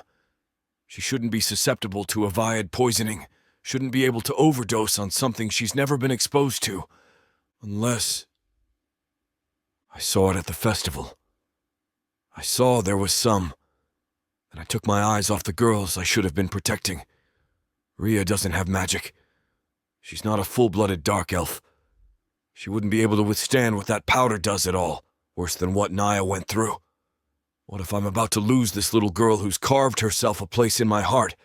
She shouldn't be susceptible to aviid poisoning, shouldn't be able to overdose on something she's never been exposed to. Unless... I saw it at the festival. I saw there was some, and I took my eyes off the girls I should have been protecting. Rhea doesn't have magic. She's not a full-blooded dark elf. She wouldn't be able to withstand what that powder does at all. Worse than what Naya went through. What if I'm about to lose this little girl who's carved herself a place in my heart,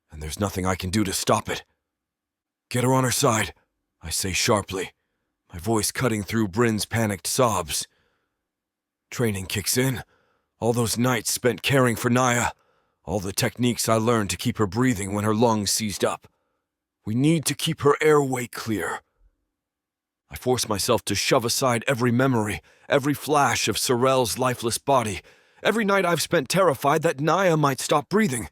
and there's nothing I can do to stop it? "Get her on her side," I say sharply, my voice cutting through Bryn's panicked sobs. Training kicks in. All those nights spent caring for Naya, all the techniques I learned to keep her breathing when her lungs seized up. We need to keep her airway clear. I force myself to shove aside every memory, every flash of Sorel's lifeless body, every night I've spent terrified that Naya might stop breathing.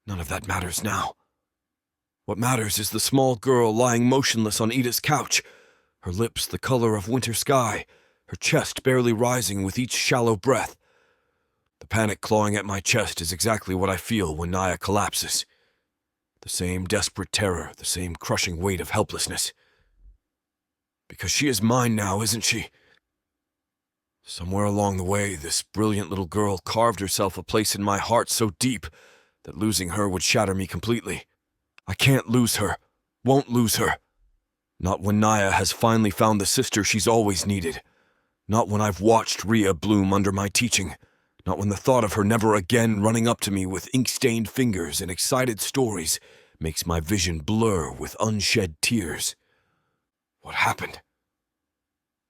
None of that matters now. What matters is the small girl lying motionless on Ida's couch, her lips the color of winter sky, her chest barely rising with each shallow breath. The panic clawing at my chest is exactly what I feel when Naya collapses. The same desperate terror, the same crushing weight of helplessness. Because she is mine now, isn't she? Somewhere along the way, this brilliant little girl carved herself a place in my heart so deep that losing her would shatter me completely. I can't lose her. Won't lose her. Not when Naya has finally found the sister she's always needed. Not when I've watched Rhea bloom under my teaching. Not when the thought of her never again running up to me with ink-stained fingers and excited stories makes my vision blur with unshed tears. What happened?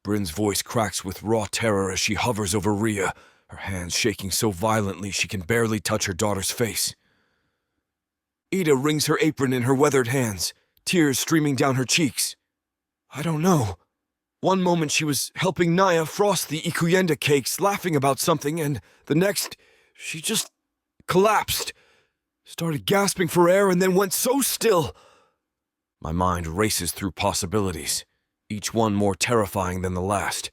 Bryn's voice cracks with raw terror as she hovers over Rhea, her hands shaking so violently she can barely touch her daughter's face. Ida wrings her apron in her weathered hands, tears streaming down her cheeks. I don't know. One moment she was helping Naya frost the ikuyenda cakes, laughing about something, and the next, she just collapsed, started gasping for air, and then went so still. My mind races through possibilities, each one more terrifying than the last.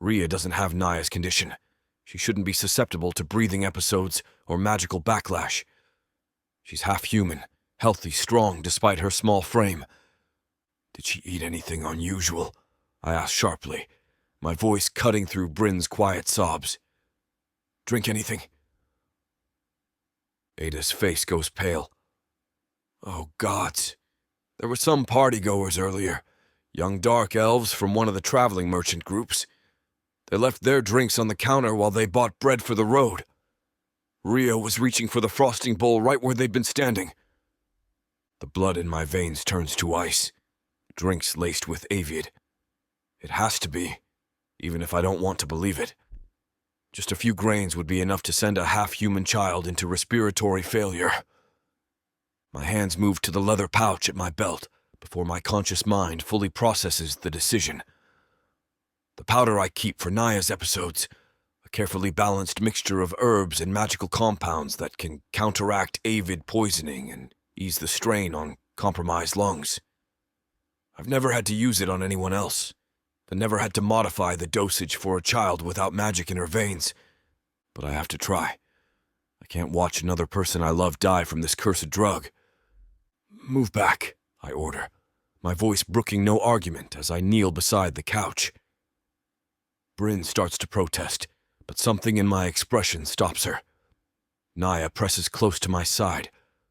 Rhea doesn't have Naya's condition. She shouldn't be susceptible to breathing episodes or magical backlash. She's half human, healthy, strong despite her small frame. Did she eat anything unusual? I asked sharply, my voice cutting through Bryn's quiet sobs. Drink anything? Ada's face goes pale. Oh, gods. There were some party-goers earlier, young dark elves from one of the traveling merchant groups. They left their drinks on the counter while they bought bread for the road. Rhea was reaching for the frosting bowl right where they'd been standing. The blood in my veins turns to ice. Drinks laced with aviid. It has to be, even if I don't want to believe it. Just a few grains would be enough to send a half-human child into respiratory failure. My hands move to the leather pouch at my belt before my conscious mind fully processes the decision. The powder I keep for Naya's episodes, a carefully balanced mixture of herbs and magical compounds that can counteract avid poisoning and ease the strain on compromised lungs. I've never had to use it on anyone else, and never had to modify the dosage for a child without magic in her veins, but I have to try. I can't watch another person I love die from this cursed drug. Move back, I order, my voice brooking no argument as I kneel beside the couch. Bryn starts to protest, but something in my expression stops her. Naya presses close to my side,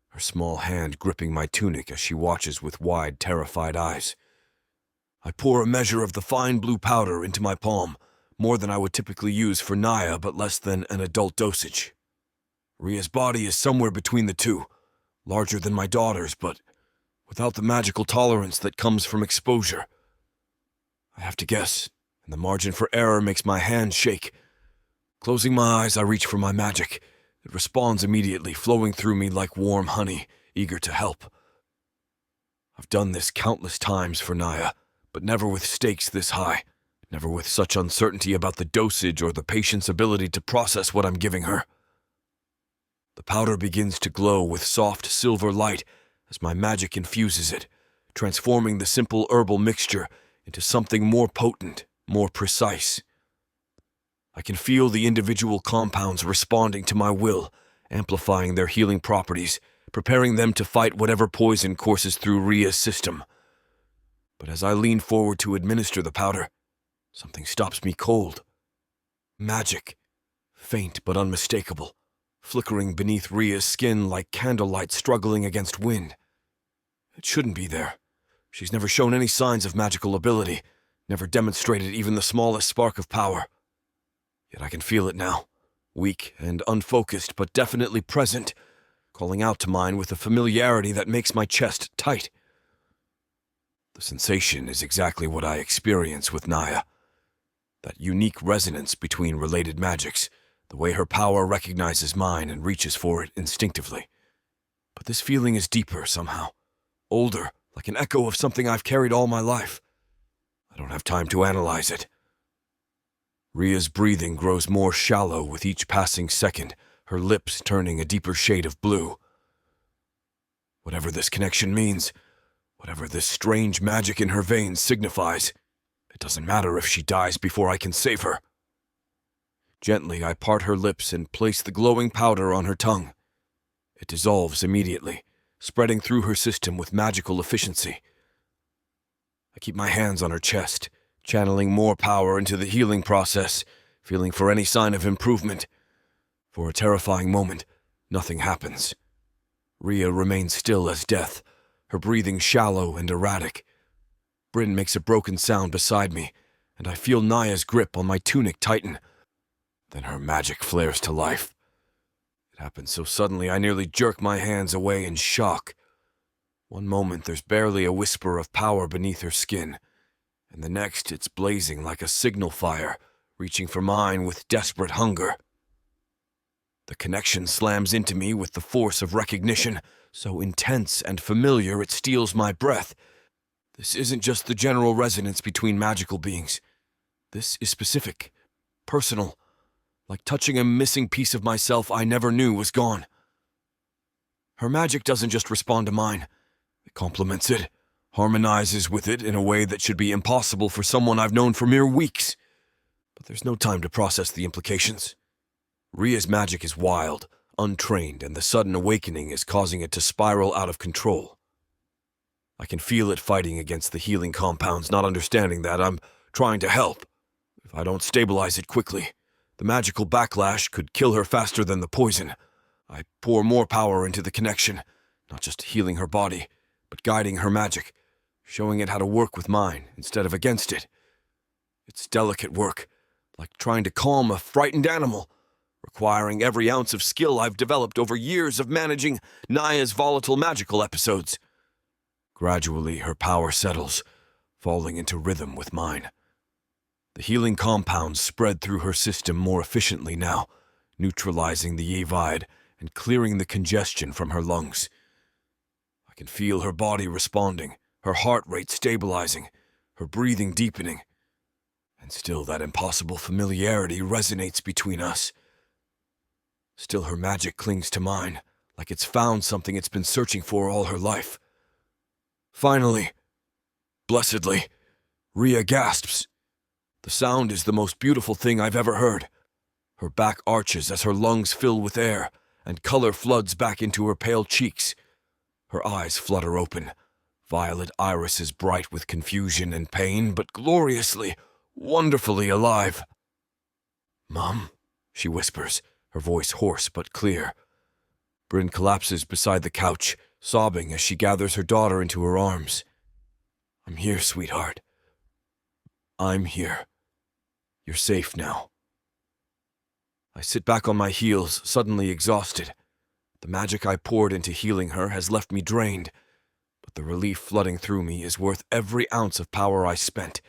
her small hand gripping my tunic as she watches with wide, terrified eyes. I pour a measure of the fine blue powder into my palm, more than I would typically use for Naya but less than an adult dosage. Rhea's body is somewhere between the two, larger than my daughter's, but without the magical tolerance that comes from exposure. I have to guess, and the margin for error makes my hand shake. Closing my eyes, I reach for my magic. It responds immediately, flowing through me like warm honey, eager to help. I've done this countless times for Naya, but never with stakes this high, never with such uncertainty about the dosage or the patient's ability to process what I'm giving her. The powder begins to glow with soft silver light as my magic infuses it, transforming the simple herbal mixture into something more potent, more precise. I can feel the individual compounds responding to my will, amplifying their healing properties, preparing them to fight whatever poison courses through Rhea's system. But as I lean forward to administer the powder, something stops me cold. Magic, faint but unmistakable, flickering beneath Rhea's skin like candlelight struggling against wind. It shouldn't be there. She's never shown any signs of magical ability, never demonstrated even the smallest spark of power. Yet I can feel it now, weak and unfocused but definitely present, calling out to mine with a familiarity that makes my chest tight. The sensation is exactly what I experience with Naya. That unique resonance between related magics, the way her power recognizes mine and reaches for it instinctively. But this feeling is deeper somehow, older, like an echo of something I've carried all my life. I don't have time to analyze it. Rhea's breathing grows more shallow with each passing second, her lips turning a deeper shade of blue. Whatever this connection means, whatever this strange magic in her veins signifies, it doesn't matter if she dies before I can save her. Gently, I part her lips and place the glowing powder on her tongue. It dissolves immediately, spreading through her system with magical efficiency. I keep my hands on her chest, channeling more power into the healing process, feeling for any sign of improvement. For a terrifying moment, nothing happens. Rhea remains still as death, her breathing shallow and erratic. Bryn makes a broken sound beside me, and I feel Naya's grip on my tunic tighten. Then her magic flares to life. It happens so suddenly I nearly jerk my hands away in shock. One moment there's barely a whisper of power beneath her skin, and the next it's blazing like a signal fire, reaching for mine with desperate hunger. The connection slams into me with the force of recognition, so intense and familiar it steals my breath. This isn't just the general resonance between magical beings. This is specific, personal, like touching a missing piece of myself I never knew was gone. Her magic doesn't just respond to mine. It complements it, harmonizes with it in a way that should be impossible for someone I've known for mere weeks. But there's no time to process the implications. Ria's magic is wild, untrained, and the sudden awakening is causing it to spiral out of control. I can feel it fighting against the healing compounds, not understanding that I'm trying to help. If I don't stabilize it quickly, the magical backlash could kill her faster than the poison. I pour more power into the connection, not just healing her body, but guiding her magic, showing it how to work with mine instead of against it. It's delicate work, like trying to calm a frightened animal, requiring every ounce of skill I've developed over years of managing Naya's volatile magical episodes. Gradually, her power settles, falling into rhythm with mine. The healing compounds spread through her system more efficiently now, neutralizing the Evide and clearing the congestion from her lungs. I can feel her body responding, her heart rate stabilizing, her breathing deepening. And still that impossible familiarity resonates between us. Still her magic clings to mine, like it's found something it's been searching for all her life. Finally, blessedly, Ria gasps. The sound is the most beautiful thing I've ever heard. Her back arches as her lungs fill with air, and color floods back into her pale cheeks. Her eyes flutter open, violet irises bright with confusion and pain, but gloriously, wonderfully alive. "Mom," she whispers, her voice hoarse but clear. Bryn collapses beside the couch, sobbing as she gathers her daughter into her arms. "I'm here, sweetheart. I'm here. You're safe now." I sit back on my heels, suddenly exhausted. The magic I poured into healing her has left me drained, but the relief flooding through me is worth every ounce of power I spent.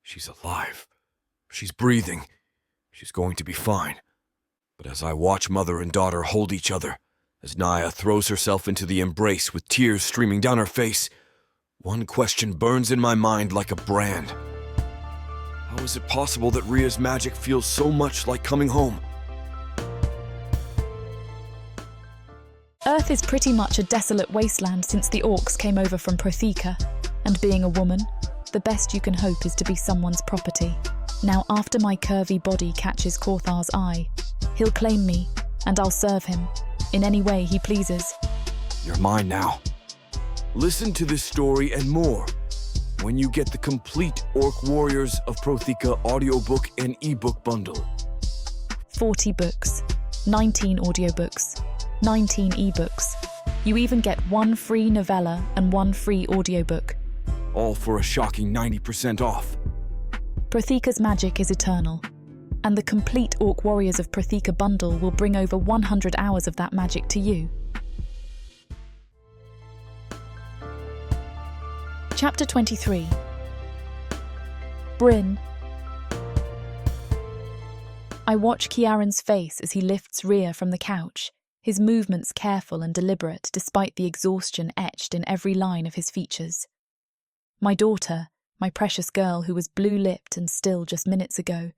She's alive. She's breathing. She's going to be fine. But as I watch mother and daughter hold each other, as Naya throws herself into the embrace with tears streaming down her face, one question burns in my mind like a brand. How is it possible that Ria's magic feels so much like coming home? Earth is pretty much a desolate wasteland since the orcs came over from Protheka, and being a woman, the best you can hope is to be someone's property. Now, after my curvy body catches Korthar's eye, he'll claim me, and I'll serve him, in any way he pleases. You're mine now. Listen to this story and more when you get the complete Orc Warriors of Protheka audiobook and ebook bundle. 40 books, 19 audiobooks, 19 ebooks. You even get one free novella and one free audiobook. All for a shocking 90% off. Protheka's magic is eternal, and the complete Orc Warriors of Protheka bundle will bring over 100 hours of that magic to you. Chapter 23. Bryn. I watch Kiaran's face as he lifts Ria from the couch, his movements careful and deliberate despite the exhaustion etched in every line of his features. My daughter, my precious girl who was blue-lipped and still just minutes ago,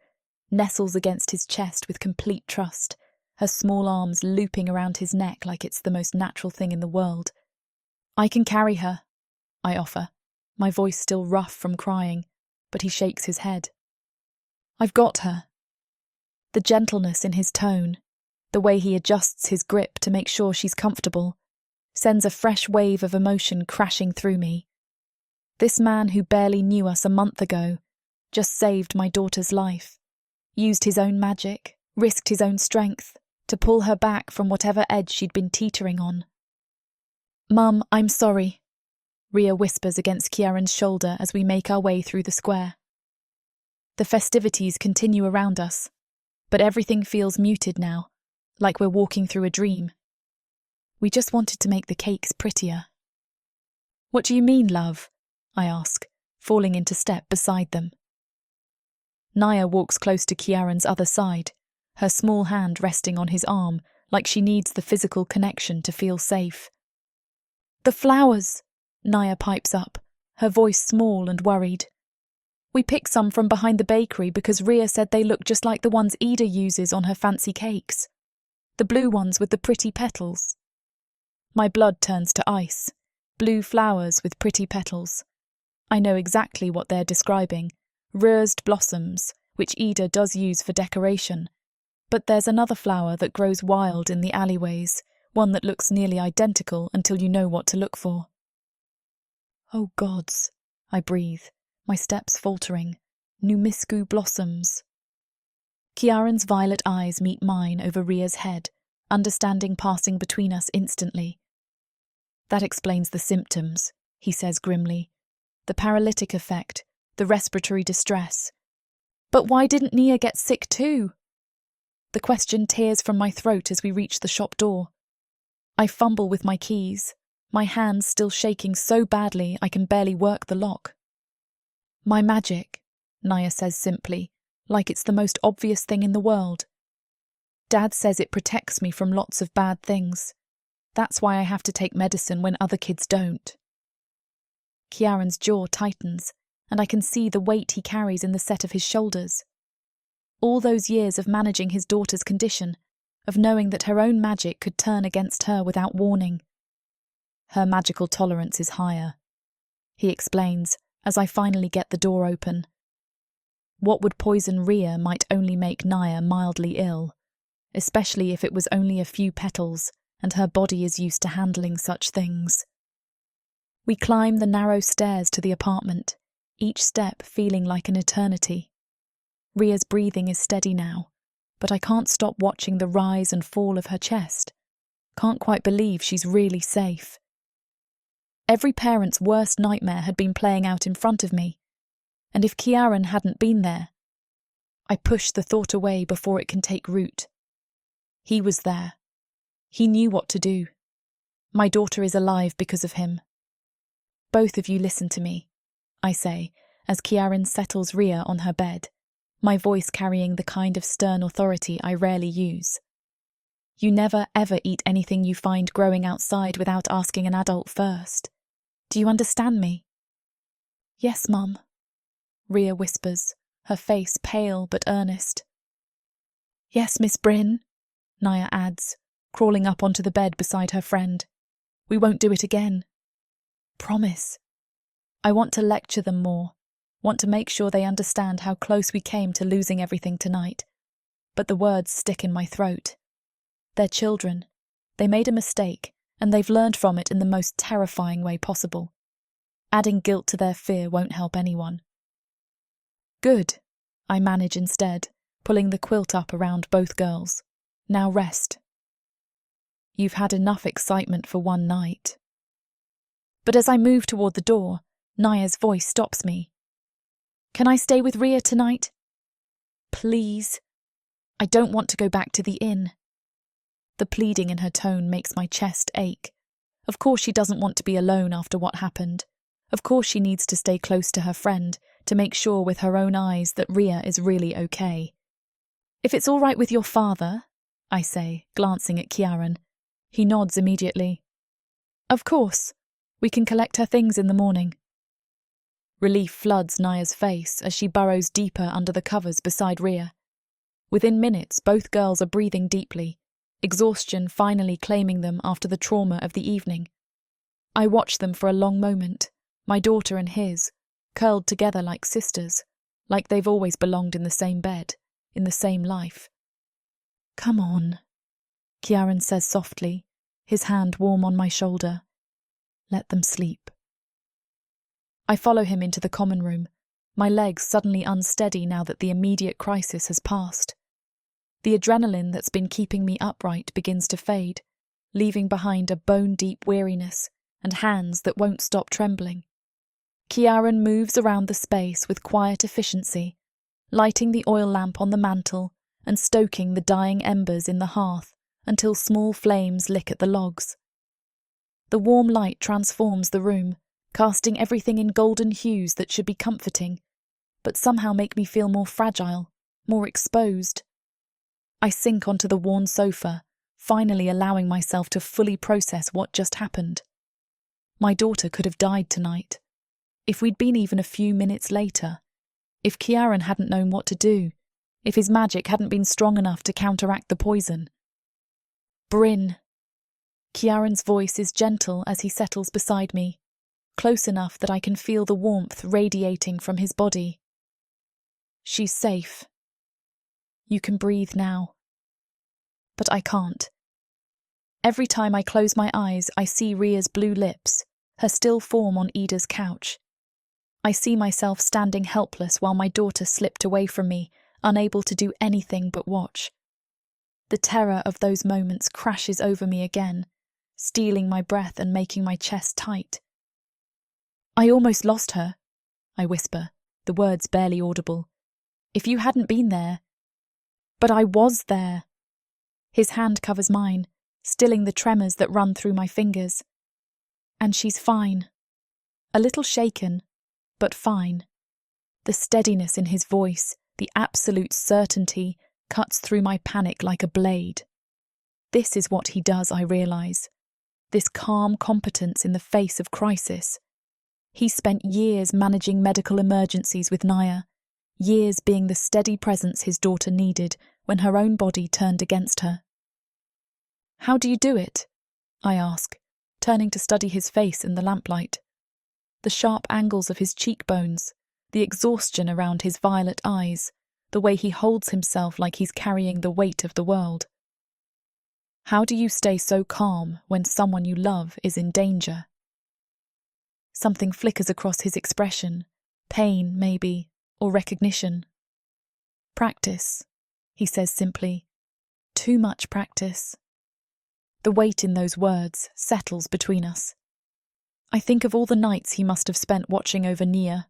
nestles against his chest with complete trust, her small arms looping around his neck like it's the most natural thing in the world. "I can carry her," I offer, my voice still rough from crying, but he shakes his head. "I've got her." The gentleness in his tone, the way he adjusts his grip to make sure she's comfortable, sends a fresh wave of emotion crashing through me. This man who barely knew us a month ago just saved my daughter's life, used his own magic, risked his own strength to pull her back from whatever edge she'd been teetering on. "Mum, I'm sorry," Ria whispers against Kiaran's shoulder as we make our way through the square. The festivities continue around us, but everything feels muted now, like we're walking through a dream. We just wanted to make the cakes prettier. "What do you mean, love?" I ask, falling into step beside them. Naya walks close to Kiaran's other side, her small hand resting on his arm like she needs the physical connection to feel safe. "The flowers," Naya pipes up, her voice small and worried. "We picked some from behind the bakery because Ria said they look just like the ones Ida uses on her fancy cakes. The blue ones with the pretty petals." My blood turns to ice. Blue flowers with pretty petals. I know exactly what they're describing. Rosed blossoms, which Ida does use for decoration. But there's another flower that grows wild in the alleyways, one that looks nearly identical until you know what to look for. Oh gods, I breathe, my steps faltering. Numiscu blossoms. Kiaran's violet eyes meet mine over Ria's head, understanding passing between us instantly. That explains the symptoms, he says grimly. The paralytic effect, the respiratory distress. But why didn't Nia get sick too? The question tears from my throat as we reach the shop door. I fumble with my keys, my hands still shaking so badly I can barely work the lock. My magic, Nia says simply, like it's the most obvious thing in the world. Dad says it protects me from lots of bad things. That's why I have to take medicine when other kids don't. Kiaran's jaw tightens, and I can see the weight he carries in the set of his shoulders. All those years of managing his daughter's condition, of knowing that her own magic could turn against her without warning. Her magical tolerance is higher, he explains, as I finally get the door open. What would poison Ria might only make Nia mildly ill, especially if it was only a few petals and her body is used to handling such things. We climb the narrow stairs to the apartment, each step feeling like an eternity. Ria's breathing is steady now, but I can't stop watching the rise and fall of her chest. Can't quite believe she's really safe. Every parent's worst nightmare had been playing out in front of me, and if Kiaran hadn't been there, I push the thought away before it can take root. He was there. He knew what to do. My daughter is alive because of him. Both of you listen to me, I say, as Kiaran settles Ria on her bed, my voice carrying the kind of stern authority I rarely use. You never ever eat anything you find growing outside without asking an adult first. Do you understand me? Yes, Mum, Ria whispers, her face pale but earnest. Yes, Miss Bryn, Nia adds, crawling up onto the bed beside her friend. We won't do it again. Promise. I want to lecture them more, want to make sure they understand how close we came to losing everything tonight. But the words stick in my throat. They're children. They made a mistake, and they've learned from it in the most terrifying way possible. Adding guilt to their fear won't help anyone. Good, I manage instead, pulling the quilt up around both girls. Now rest. You've had enough excitement for one night. But as I move toward the door, Nia's voice stops me. Can I stay with Ria tonight? Please. I don't want to go back to the inn. The pleading in her tone makes my chest ache. Of course she doesn't want to be alone after what happened. Of course she needs to stay close to her friend to make sure with her own eyes that Ria is really okay. If it's all right with your father, I say, glancing at Kiaran. He nods immediately. Of course. We can collect her things in the morning. Relief floods Nia's face as she burrows deeper under the covers beside Ria. Within minutes, both girls are breathing deeply, exhaustion finally claiming them after the trauma of the evening. I watch them for a long moment, my daughter and his, curled together like sisters, like they've always belonged in the same bed, in the same life. Come on, Kiaran says softly, his hand warm on my shoulder. Let them sleep. I follow him into the common room, my legs suddenly unsteady now that the immediate crisis has passed. The adrenaline that's been keeping me upright begins to fade, leaving behind a bone-deep weariness and hands that won't stop trembling. Kiaran moves around the space with quiet efficiency, lighting the oil lamp on the mantel and stoking the dying embers in the hearth until small flames lick at the logs. The warm light transforms the room, casting everything in golden hues that should be comforting, but somehow make me feel more fragile, more exposed. I sink onto the worn sofa, finally allowing myself to fully process what just happened. My daughter could have died tonight. If we'd been even a few minutes later, if Kiaran hadn't known what to do, if his magic hadn't been strong enough to counteract the poison. Bryn. Kiaran's voice is gentle as he settles beside me, close enough that I can feel the warmth radiating from his body. She's safe. You can breathe now. But I can't. Every time I close my eyes, I see Ria's blue lips, her still form on Ida's couch. I see myself standing helpless while my daughter slipped away from me, unable to do anything but watch. The terror of those moments crashes over me again, stealing my breath and making my chest tight. I almost lost her, I whisper, the words barely audible. If you hadn't been there. But I was there. His hand covers mine, stilling the tremors that run through my fingers. And she's fine. A little shaken, but fine. The steadiness in his voice, the absolute certainty, cuts through my panic like a blade. This is what he does, I realise. This calm competence in the face of crisis. He spent years managing medical emergencies with Naya, years being the steady presence his daughter needed when her own body turned against her. How do you do it? I ask, turning to study his face in the lamplight. The sharp angles of his cheekbones, the exhaustion around his violet eyes, the way he holds himself like he's carrying the weight of the world. How do you stay so calm when someone you love is in danger? Something flickers across his expression, pain maybe, or recognition. Practice, he says simply. Too much practice. The weight in those words settles between us. I think of all the nights he must have spent watching over Nia,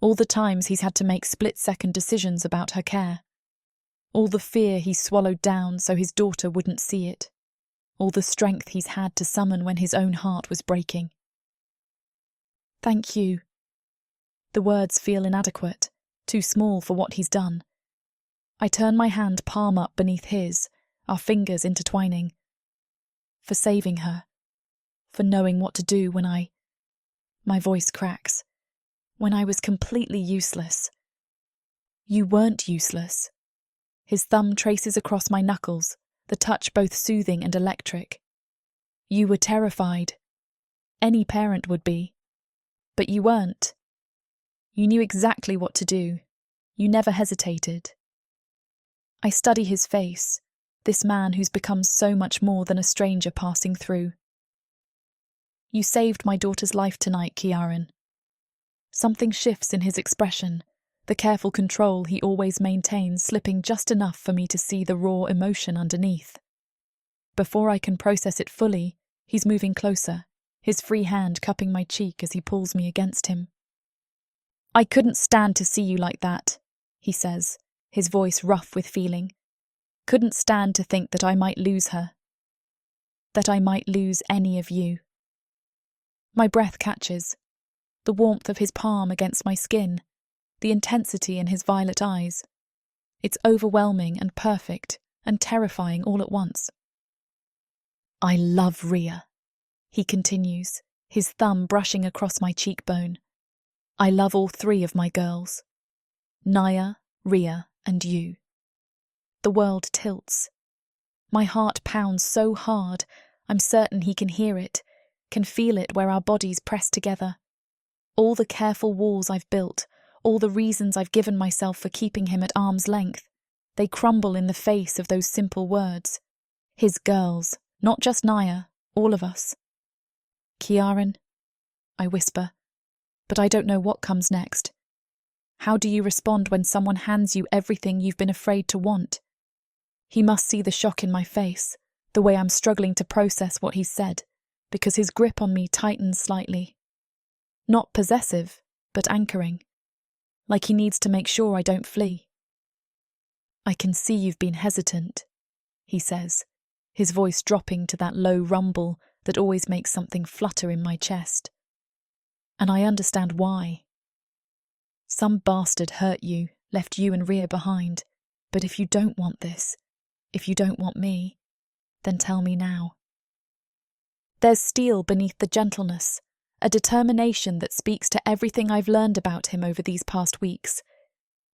all the times he's had to make split-second decisions about her care, all the fear he swallowed down so his daughter wouldn't see it, all the strength he's had to summon when his own heart was breaking. Thank you. The words feel inadequate, too small for what he's done. I turn my hand palm up beneath his, our fingers intertwining. For saving her. For knowing what to do when my voice cracks. When I was completely useless. You weren't useless. His thumb traces across my knuckles, the touch both soothing and electric. You were terrified. Any parent would be. But you weren't. You knew exactly what to do. You never hesitated. I study his face, this man who's become so much more than a stranger passing through. You saved my daughter's life tonight, Kiaran. Something shifts in his expression, the careful control he always maintains slipping just enough for me to see the raw emotion underneath. Before I can process it fully, he's moving closer, his free hand cupping my cheek as he pulls me against him. I couldn't stand to see you like that, he says, his voice rough with feeling. Couldn't stand to think that I might lose her. That I might lose any of you. My breath catches. The warmth of his palm against my skin, the intensity in his violet eyes. It's overwhelming and perfect and terrifying all at once. I love Ria, he continues, his thumb brushing across my cheekbone. I love all three of my girls. Naya, Ria, and you. The world tilts. My heart pounds so hard, I'm certain he can hear it, can feel it where our bodies press together. All the careful walls I've built, all the reasons I've given myself for keeping him at arm's length, they crumble in the face of those simple words. His girls, not just Naya, all of us. Kiaran, I whisper, but I don't know what comes next. How do you respond when someone hands you everything you've been afraid to want? He must see the shock in my face, the way I'm struggling to process what he's said, because his grip on me tightens slightly. Not possessive, but anchoring. Like he needs to make sure I don't flee. I can see you've been hesitant, he says, his voice dropping to that low rumble that always makes something flutter in my chest. And I understand why. Some bastard hurt you, left you and Ria behind, but if you don't want this, if you don't want me, then tell me now. There's steel beneath the gentleness, a determination that speaks to everything I've learned about him over these past weeks.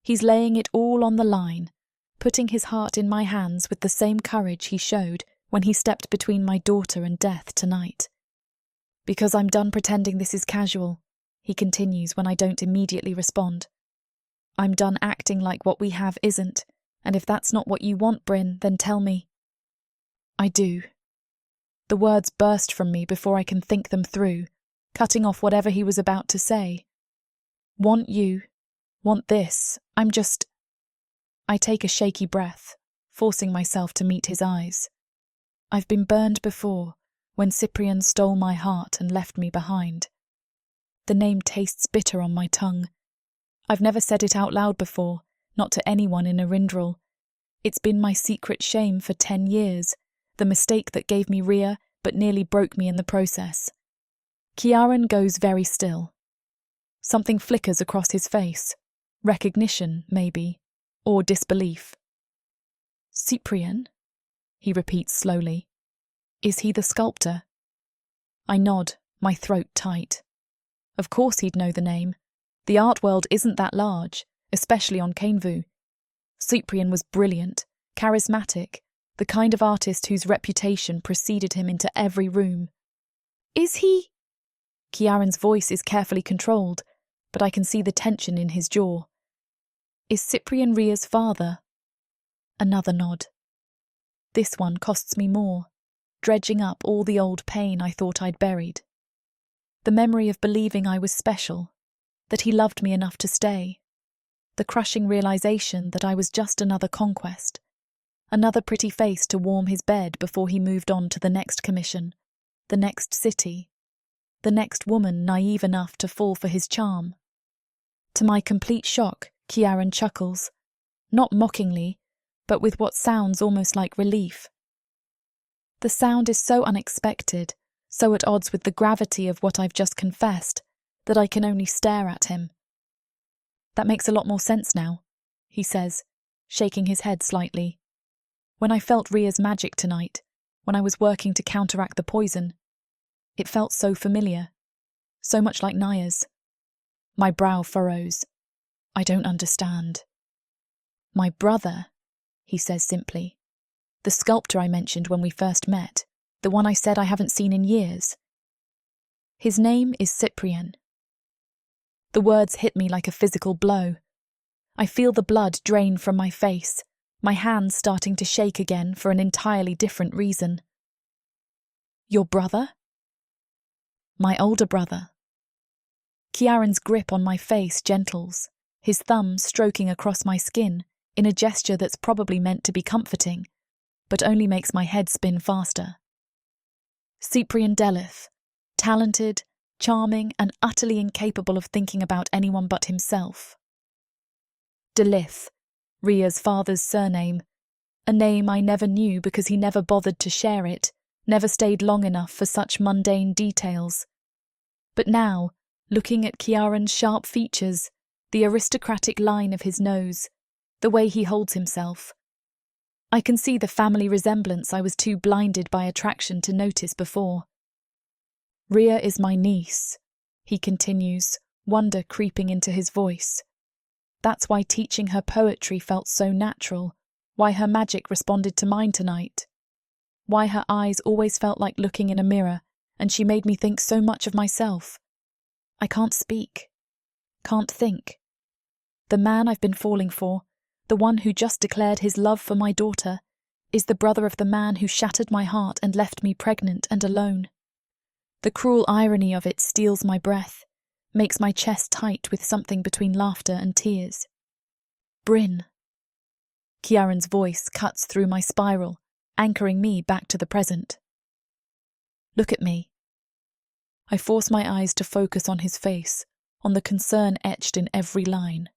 He's laying it all on the line, putting his heart in my hands with the same courage he showed when he stepped between my daughter and death tonight. Because I'm done pretending this is casual, he continues when I don't immediately respond. I'm done acting like what we have isn't, and if that's not what you want, Bryn, then tell me. I do. The words burst from me before I can think them through, cutting off whatever he was about to say. Want you, want this, I take a shaky breath, forcing myself to meet his eyes. I've been burned before, when Cyprian stole my heart and left me behind. The name tastes bitter on my tongue. I've never said it out loud before, not to anyone in Arindral. It's been my secret shame for 10 years, the mistake that gave me Rhea but nearly broke me in the process. Kiaran goes very still. Something flickers across his face. Recognition, maybe, or disbelief. Cyprian? He repeats slowly. Is he the sculptor? I nod, my throat tight. Of course he'd know the name. The art world isn't that large, especially on Cainvu. Cyprian was brilliant, charismatic, the kind of artist whose reputation preceded him into every room. Is he? Kiaran's voice is carefully controlled, but I can see the tension in his jaw. Is Cyprian Rhea's father? Another nod. This one costs me more, dredging up all the old pain I thought I'd buried. The memory of believing I was special, that he loved me enough to stay. The crushing realization that I was just another conquest, another pretty face to warm his bed before he moved on to the next commission, the next city, the next woman naive enough to fall for his charm. To my complete shock, Kiaran chuckles, not mockingly, but with what sounds almost like relief. The sound is so unexpected, so at odds with the gravity of what I've just confessed, that I can only stare at him. That makes a lot more sense now, he says, shaking his head slightly. When I felt Rhea's magic tonight, when I was working to counteract the poison, it felt so familiar, so much like Naya's. My brow furrows. I don't understand. My brother, he says simply. The sculptor I mentioned when we first met, the one I said I haven't seen in years. His name is Cyprian. The words hit me like a physical blow. I feel the blood drain from my face, my hands starting to shake again for an entirely different reason. Your brother? My older brother. Kiaran's grip on my face gentles, his thumb stroking across my skin in a gesture that's probably meant to be comforting, but only makes my head spin faster. Cyprian Delith, talented, charming, and utterly incapable of thinking about anyone but himself. Delith, Rhea's father's surname, a name I never knew because he never bothered to share it, never stayed long enough for such mundane details. But now, looking at Kiaran's sharp features, the aristocratic line of his nose, the way he holds himself, I can see the family resemblance I was too blinded by attraction to notice before. Rhea is my niece, he continues, wonder creeping into his voice. That's why teaching her poetry felt so natural, why her magic responded to mine tonight, why her eyes always felt like looking in a mirror, and she made me think so much of myself. I can't speak, can't think. The man I've been falling for, the one who just declared his love for my daughter, is the brother of the man who shattered my heart and left me pregnant and alone. The cruel irony of it steals my breath, makes my chest tight with something between laughter and tears. Bryn. Kiaran's voice cuts through my spiral, anchoring me back to the present. Look at me. I force my eyes to focus on his face, on the concern etched in every line.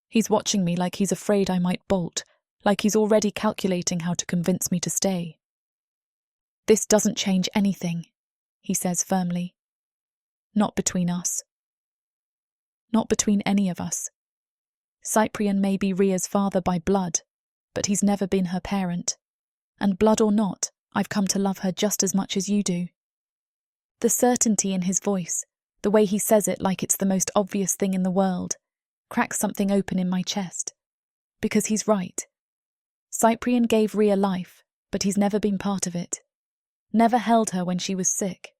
He's watching me like he's afraid I might bolt, like he's already calculating how to convince me to stay. This doesn't change anything, he says firmly. Not between us. Not between any of us. Cyprian may be Rhea's father by blood, but he's never been her parent. And blood or not, I've come to love her just as much as you do. The certainty in his voice, the way he says it like it's the most obvious thing in the world, cracks something open in my chest. Because he's right. Cyprian gave Rhea life, but he's never been part of it. Never held her when she was sick.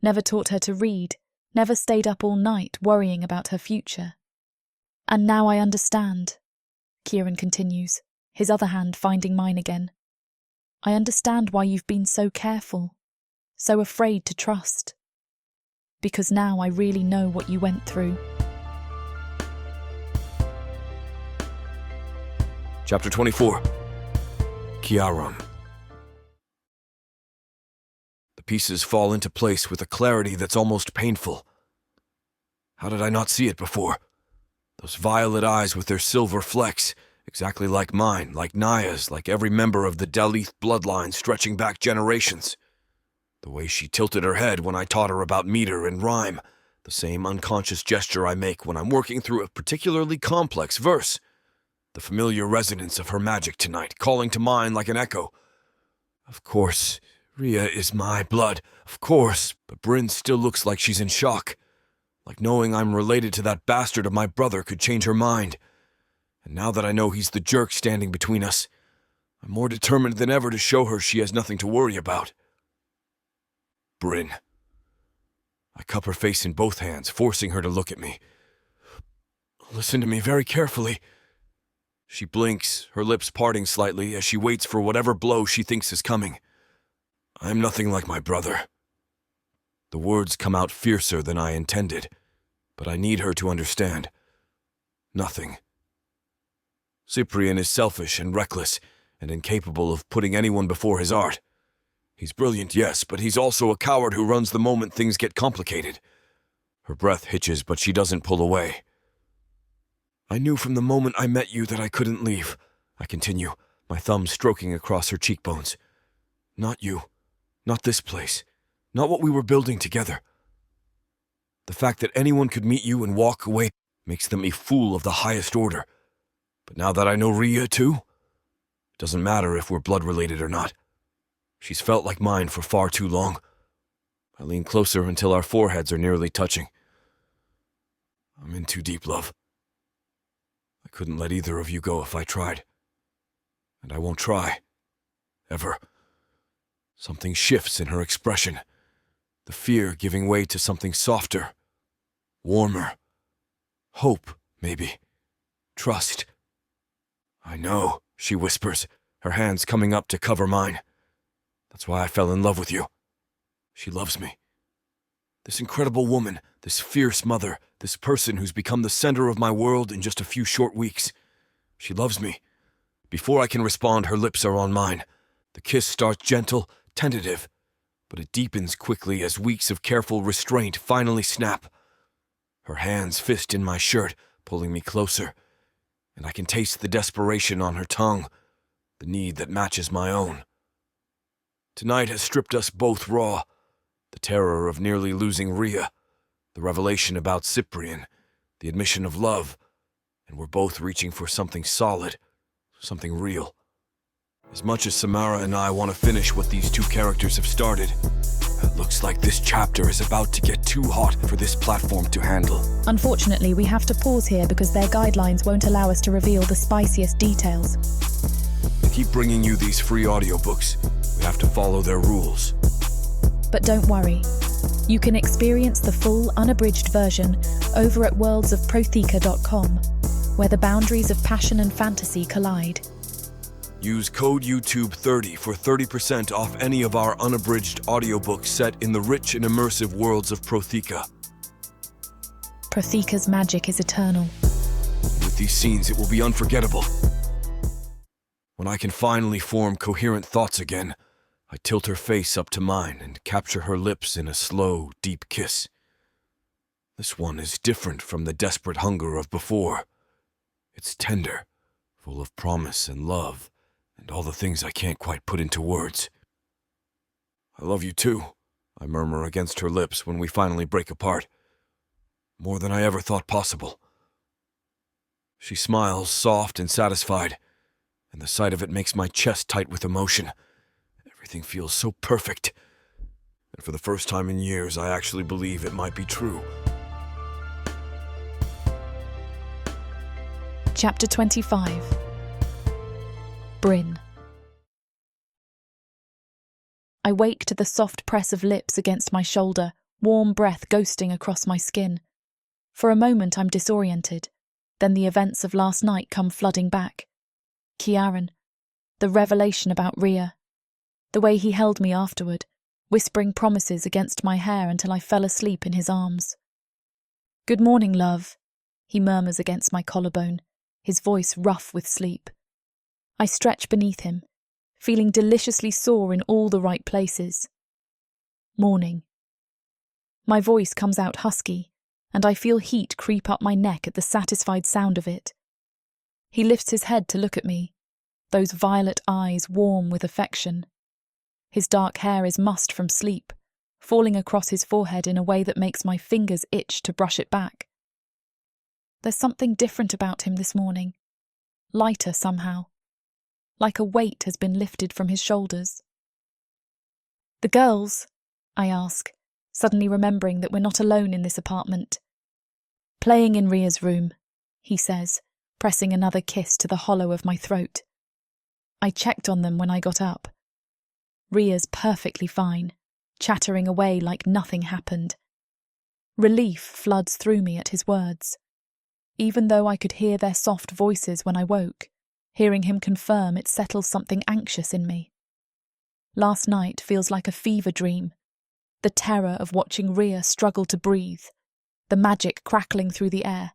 Never taught her to read. Never stayed up all night worrying about her future. And now I understand, Kieran continues, his other hand finding mine again. I understand why you've been so careful, so afraid to trust. Because now I really know what you went through. Chapter 24. Kiaram. The pieces fall into place with a clarity that's almost painful. How did I not see it before? Those violet eyes with their silver flecks, exactly like mine, like Naya's, like every member of the Dalith bloodline stretching back generations. The way she tilted her head when I taught her about meter and rhyme, the same unconscious gesture I make when I'm working through a particularly complex verse. The familiar resonance of her magic tonight, calling to mind like an echo. Of course, Rhea is my blood, of course, but Bryn still looks like she's in shock. Like knowing I'm related to that bastard of my brother could change her mind. And now that I know he's the jerk standing between us, I'm more determined than ever to show her she has nothing to worry about. Bryn. I cup her face in both hands, forcing her to look at me. Listen to me very carefully. She blinks, her lips parting slightly as she waits for whatever blow she thinks is coming. I'm nothing like my brother. The words come out fiercer than I intended, but I need her to understand. Nothing. Cyprian is selfish and reckless, and incapable of putting anyone before his art. He's brilliant, yes, but he's also a coward who runs the moment things get complicated. Her breath hitches, but she doesn't pull away. I knew from the moment I met you that I couldn't leave, I continue, my thumb stroking across her cheekbones. Not you. Not this place. Not what we were building together. The fact that anyone could meet you and walk away makes them a fool of the highest order. But now that I know Rhea too, it doesn't matter if we're blood-related or not. She's felt like mine for far too long. I lean closer until our foreheads are nearly touching. I'm in too deep, love. I couldn't let either of you go if I tried. And I won't try. Ever. Something shifts in her expression. The fear giving way to something softer. Warmer. Hope, maybe. Trust. I know, she whispers, her hands coming up to cover mine. That's why I fell in love with you. She loves me. This incredible woman, this fierce mother, this person who's become the center of my world in just a few short weeks. She loves me. Before I can respond, her lips are on mine. The kiss starts gentle, tentative, but it deepens quickly as weeks of careful restraint finally snap. Her hands fist in my shirt, pulling me closer, and I can taste the desperation on her tongue, the need that matches my own. Tonight has stripped us both raw. The terror of nearly losing Rhea, the revelation about Cyprian, the admission of love, and we're both reaching for something solid, something real. As much as Samara and I want to finish what these two characters have started, it looks like this chapter is about to get too hot for this platform to handle. Unfortunately, we have to pause here because their guidelines won't allow us to reveal the spiciest details. To keep bringing you these free audiobooks, we have to follow their rules. But don't worry. You can experience the full, unabridged version over at worldsofprotheka.com, where the boundaries of passion and fantasy collide. Use code YouTube30 for 30% off any of our unabridged audiobooks set in the rich and immersive worlds of Protheka. Protheka's magic is eternal. With these scenes, it will be unforgettable. When I can finally form coherent thoughts again, I tilt her face up to mine and capture her lips in a slow, deep kiss. This one is different from the desperate hunger of before. It's tender, full of promise and love, and all the things I can't quite put into words. I love you too, I murmur against her lips when we finally break apart. More than I ever thought possible. She smiles, soft and satisfied, and the sight of it makes my chest tight with emotion. Everything feels so perfect. And for the first time in years, I actually believe it might be true. Chapter 25. Bryn. I wake to the soft press of lips against my shoulder, warm breath ghosting across my skin. For a moment I'm disoriented, Then the events of last night come flooding back. Kiaran, the revelation about Rhea, the way he held me afterward, whispering promises against my hair until I fell asleep in his arms. "Good morning, love," he murmurs against my collarbone, his voice rough with sleep. I stretch beneath him, feeling deliciously sore in all the right places. Morning. My voice comes out husky, and I feel heat creep up my neck at the satisfied sound of it. He lifts his head to look at me, those violet eyes warm with affection. His dark hair is mussed from sleep, falling across his forehead in a way that makes my fingers itch to brush it back. There's something different about him this morning, lighter somehow, like a weight has been lifted from his shoulders. "The girls?" I ask, suddenly remembering that we're not alone in this apartment. "Playing in Rhea's room," he says, pressing another kiss to the hollow of my throat. I checked on them when I got up. Rhea's perfectly fine, chattering away like nothing happened. Relief floods through me at his words. Even though I could hear their soft voices when I woke, hearing him confirm it settles something anxious in me. Last night feels like a fever dream. The terror of watching Rhea struggle to breathe, the magic crackling through the air,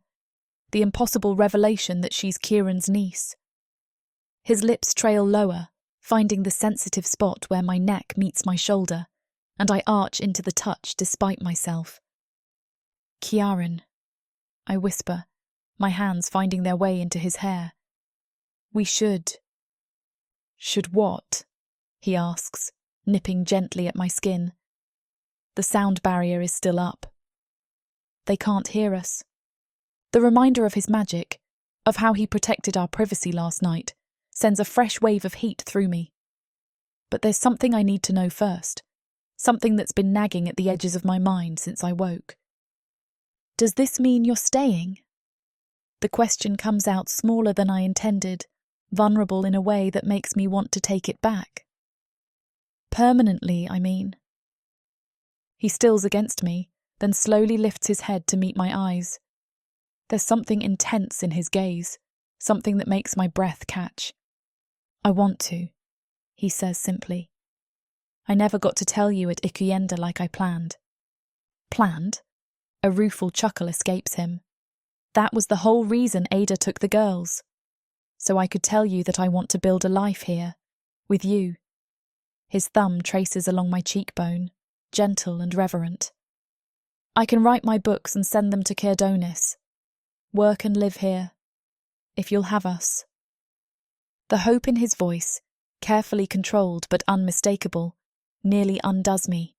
the impossible revelation that she's Kieran's niece. His lips trail lower, finding the sensitive spot where my neck meets my shoulder, and I arch into the touch despite myself. "Kiaran," I whisper, my hands finding their way into his hair. "We should." "Should what?" he asks, nipping gently at my skin. The sound barrier is still up. They can't hear us. The reminder of his magic, of how he protected our privacy last night, sends a fresh wave of heat through me. But there's something I need to know first, something that's been nagging at the edges of my mind since I woke. "Does this mean you're staying?" The question comes out smaller than I intended, vulnerable in a way that makes me want to take it back. "Permanently, I mean." He stills against me, then slowly lifts his head to meet my eyes. There's something intense in his gaze, something that makes my breath catch. "I want to," he says simply. "I never got to tell you at Ikuyenda like I planned." "Planned?" A rueful chuckle escapes him. "That was the whole reason Ada took the girls. So I could tell you that I want to build a life here, with you." His thumb traces along my cheekbone, gentle and reverent. "I can write my books and send them to Kirdonis. Work and live here, if you'll have us." The hope in his voice, carefully controlled but unmistakable, nearly undoes me.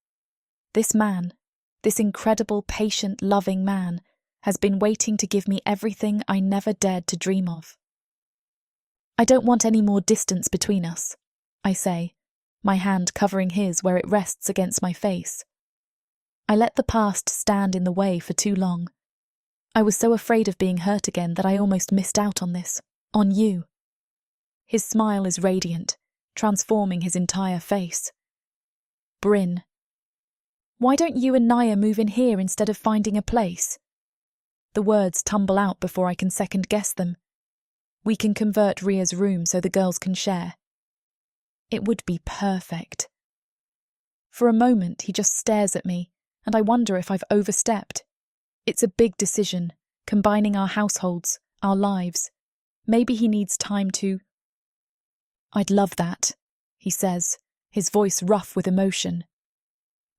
This man, this incredible, patient, loving man, has been waiting to give me everything I never dared to dream of. "I don't want any more distance between us," I say, my hand covering his where it rests against my face. I let the past stand in the way for too long. I was so afraid of being hurt again that I almost missed out on this, on you. His smile is radiant, transforming his entire face. "Bryn, why don't you and Naya move in here instead of finding a place?" The words tumble out before I can second-guess them. "We can convert Rhea's room so the girls can share." It would be perfect. For a moment, he just stares at me, and I wonder if I've overstepped. It's a big decision, combining our households, our lives. Maybe he needs time to... "I'd love that," he says, his voice rough with emotion.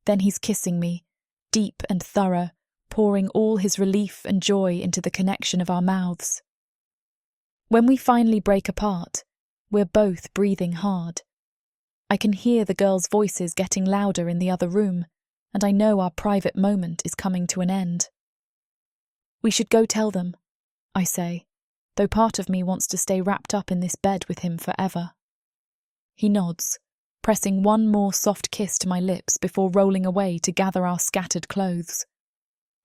Then he's kissing me, deep and thorough, pouring all his relief and joy into the connection of our mouths. When we finally break apart, we're both breathing hard. I can hear the girls' voices getting louder in the other room, and I know our private moment is coming to an end. "We should go tell them," I say, though part of me wants to stay wrapped up in this bed with him forever. He nods, pressing one more soft kiss to my lips before rolling away to gather our scattered clothes.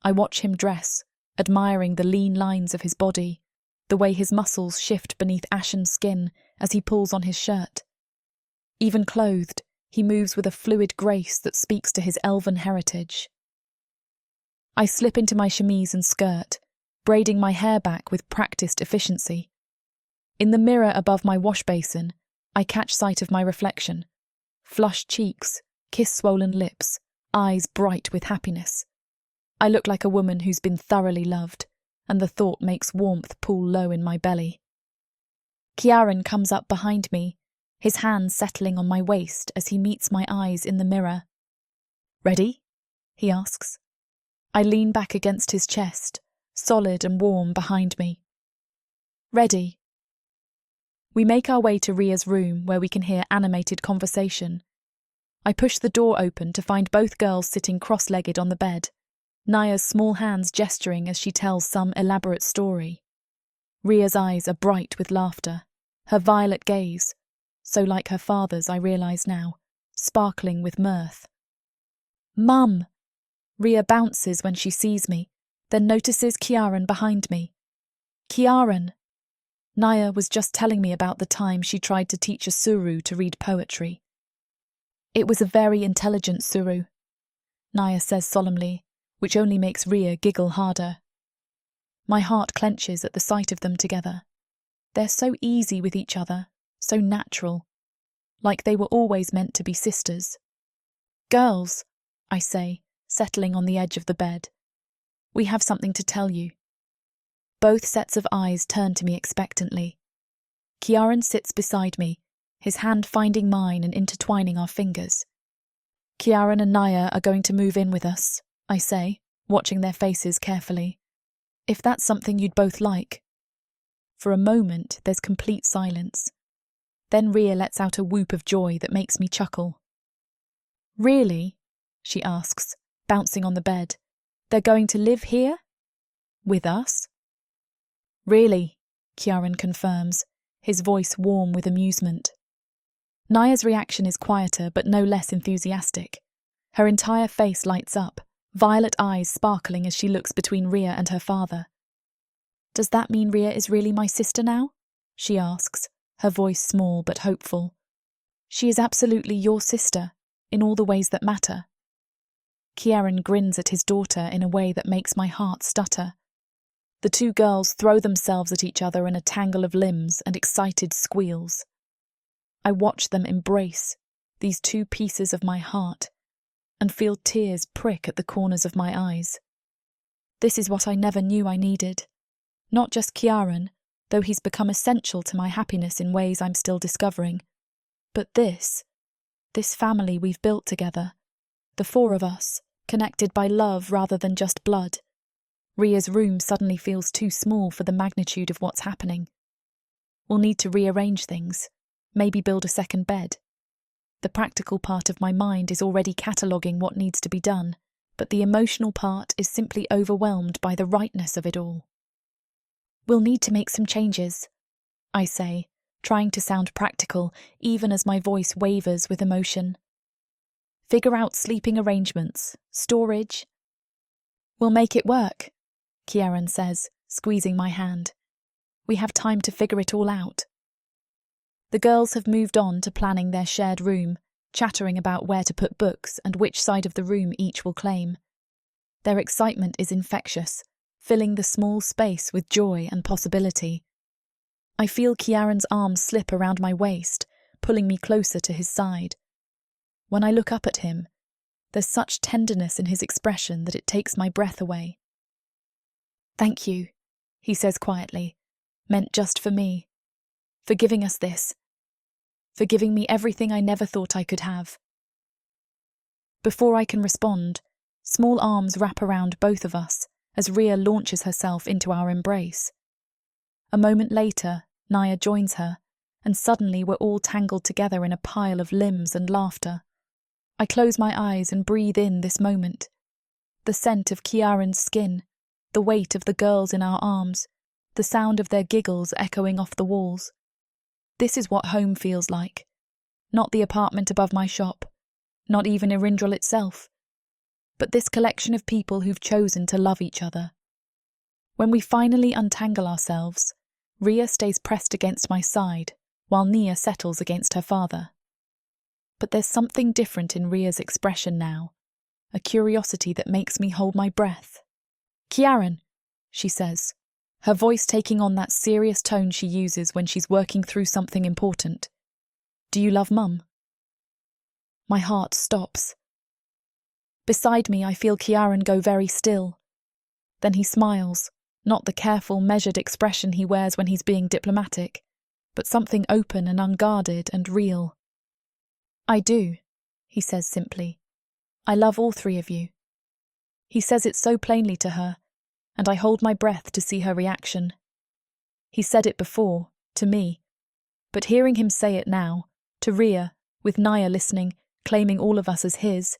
I watch him dress, admiring the lean lines of his body, the way his muscles shift beneath ashen skin as he pulls on his shirt. Even clothed, he moves with a fluid grace that speaks to his elven heritage. I slip into my chemise and skirt, braiding my hair back with practiced efficiency. In the mirror above my wash basin, I catch sight of my reflection. Flushed cheeks, kiss-swollen lips, eyes bright with happiness. I look like a woman who's been thoroughly loved, and the thought makes warmth pool low in my belly. Ciaran comes up behind me, his hands settling on my waist as he meets my eyes in the mirror. "Ready?" he asks. I lean back against his chest, solid and warm behind me. "Ready." We make our way to Ria's room where we can hear animated conversation. I push the door open to find both girls sitting cross-legged on the bed, Naya's small hands gesturing as she tells some elaborate story. Ria's eyes are bright with laughter, her violet gaze, so like her father's I realise now, sparkling with mirth. "Mum!" Ria bounces when she sees me, then notices Ciaran behind me. "Ciaran!" Naya was just telling me about the time she tried to teach a Suru to read poetry. "It was a very intelligent Suru," Naya says solemnly, which only makes Ria giggle harder. My heart clenches at the sight of them together. They're so easy with each other, so natural, like they were always meant to be sisters. "Girls," I say, settling on the edge of the bed, "we have something to tell you." Both sets of eyes turn to me expectantly. Ciaran sits beside me, his hand finding mine and intertwining our fingers. "Ciaran and Naya are going to move in with us," I say, watching their faces carefully. "If that's something you'd both like." For a moment, there's complete silence. Then Ria lets out a whoop of joy that makes me chuckle. "Really?" she asks, bouncing on the bed. "They're going to live here? With us?" "Really," Ciaran confirms, his voice warm with amusement. Naya's reaction is quieter but no less enthusiastic. Her entire face lights up, violet eyes sparkling as she looks between Ria and her father. "Does that mean Ria is really my sister now?" she asks, her voice small but hopeful. "She is absolutely your sister, in all the ways that matter." Ciaran grins at his daughter in a way that makes my heart stutter. The two girls throw themselves at each other in a tangle of limbs and excited squeals. I watch them embrace, these two pieces of my heart, and feel tears prick at the corners of my eyes. This is what I never knew I needed. Not just Ciaran, though he's become essential to my happiness in ways I'm still discovering, but this family we've built together, the four of us, connected by love rather than just blood. Ria's room suddenly feels too small for the magnitude of what's happening. We'll need to rearrange things, maybe build a second bed. The practical part of my mind is already cataloguing what needs to be done, but the emotional part is simply overwhelmed by the rightness of it all. "We'll need to make some changes," I say, trying to sound practical, even as my voice wavers with emotion. "Figure out sleeping arrangements, storage." "We'll make it work," Ciaran says, squeezing my hand. "We have time to figure it all out." The girls have moved on to planning their shared room, chattering about where to put books and which side of the room each will claim. Their excitement is infectious, filling the small space with joy and possibility. I feel Ciaran's arms slip around my waist, pulling me closer to his side. When I look up at him, there's such tenderness in his expression that it takes my breath away. "Thank you," he says quietly, "meant just for me. For giving us this. For giving me everything I never thought I could have." Before I can respond, small arms wrap around both of us as Ria launches herself into our embrace. A moment later, Naya joins her, and suddenly we're all tangled together in a pile of limbs and laughter. I close my eyes and breathe in this moment. The scent of Ciaran's skin, the weight of the girls in our arms, the sound of their giggles echoing off the walls. This is what home feels like. Not the apartment above my shop, not even Irindral itself, but this collection of people who've chosen to love each other. When we finally untangle ourselves, Ria stays pressed against my side, while Nia settles against her father. But there's something different in Ria's expression now, a curiosity that makes me hold my breath. "Ciaran," she says, her voice taking on that serious tone she uses when she's working through something important. Do you love Mum? My heart stops. Beside me, I feel Ciaran go very still. Then he smiles, not the careful, measured expression he wears when he's being diplomatic, but something open and unguarded and real. I do, he says simply. I love all three of you. He says it so plainly to her, and I hold my breath to see her reaction. He said it before, to me, but hearing him say it now, to Rhea, with Naya listening, claiming all of us as his,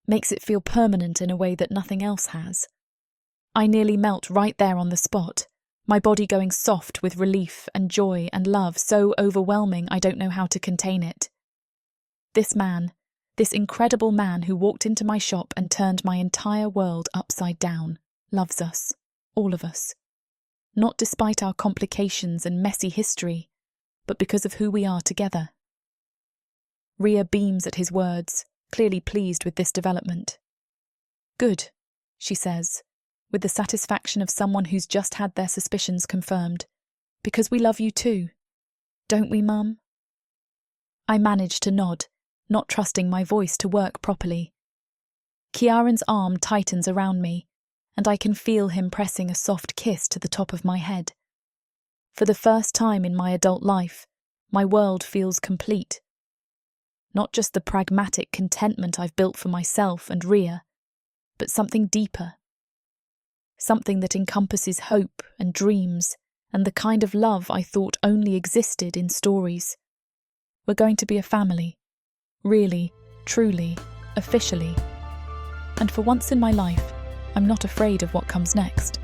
makes it feel permanent in a way that nothing else has. I nearly melt right there on the spot, my body going soft with relief and joy and love so overwhelming I don't know how to contain it. This man, this incredible man who walked into my shop and turned my entire world upside down, loves us, all of us. Not despite our complications and messy history, but because of who we are together. Rhea beams at his words, clearly pleased with this development. Good, she says, with the satisfaction of someone who's just had their suspicions confirmed. Because we love you too. Don't we, Mum? I manage to nod, not trusting my voice to work properly. Ciaran's arm tightens around me, and I can feel him pressing a soft kiss to the top of my head. For the first time in my adult life, my world feels complete. Not just the pragmatic contentment I've built for myself and Rhea, but something deeper. Something that encompasses hope and dreams and the kind of love I thought only existed in stories. We're going to be a family. Really, truly, officially. And for once in my life, I'm not afraid of what comes next.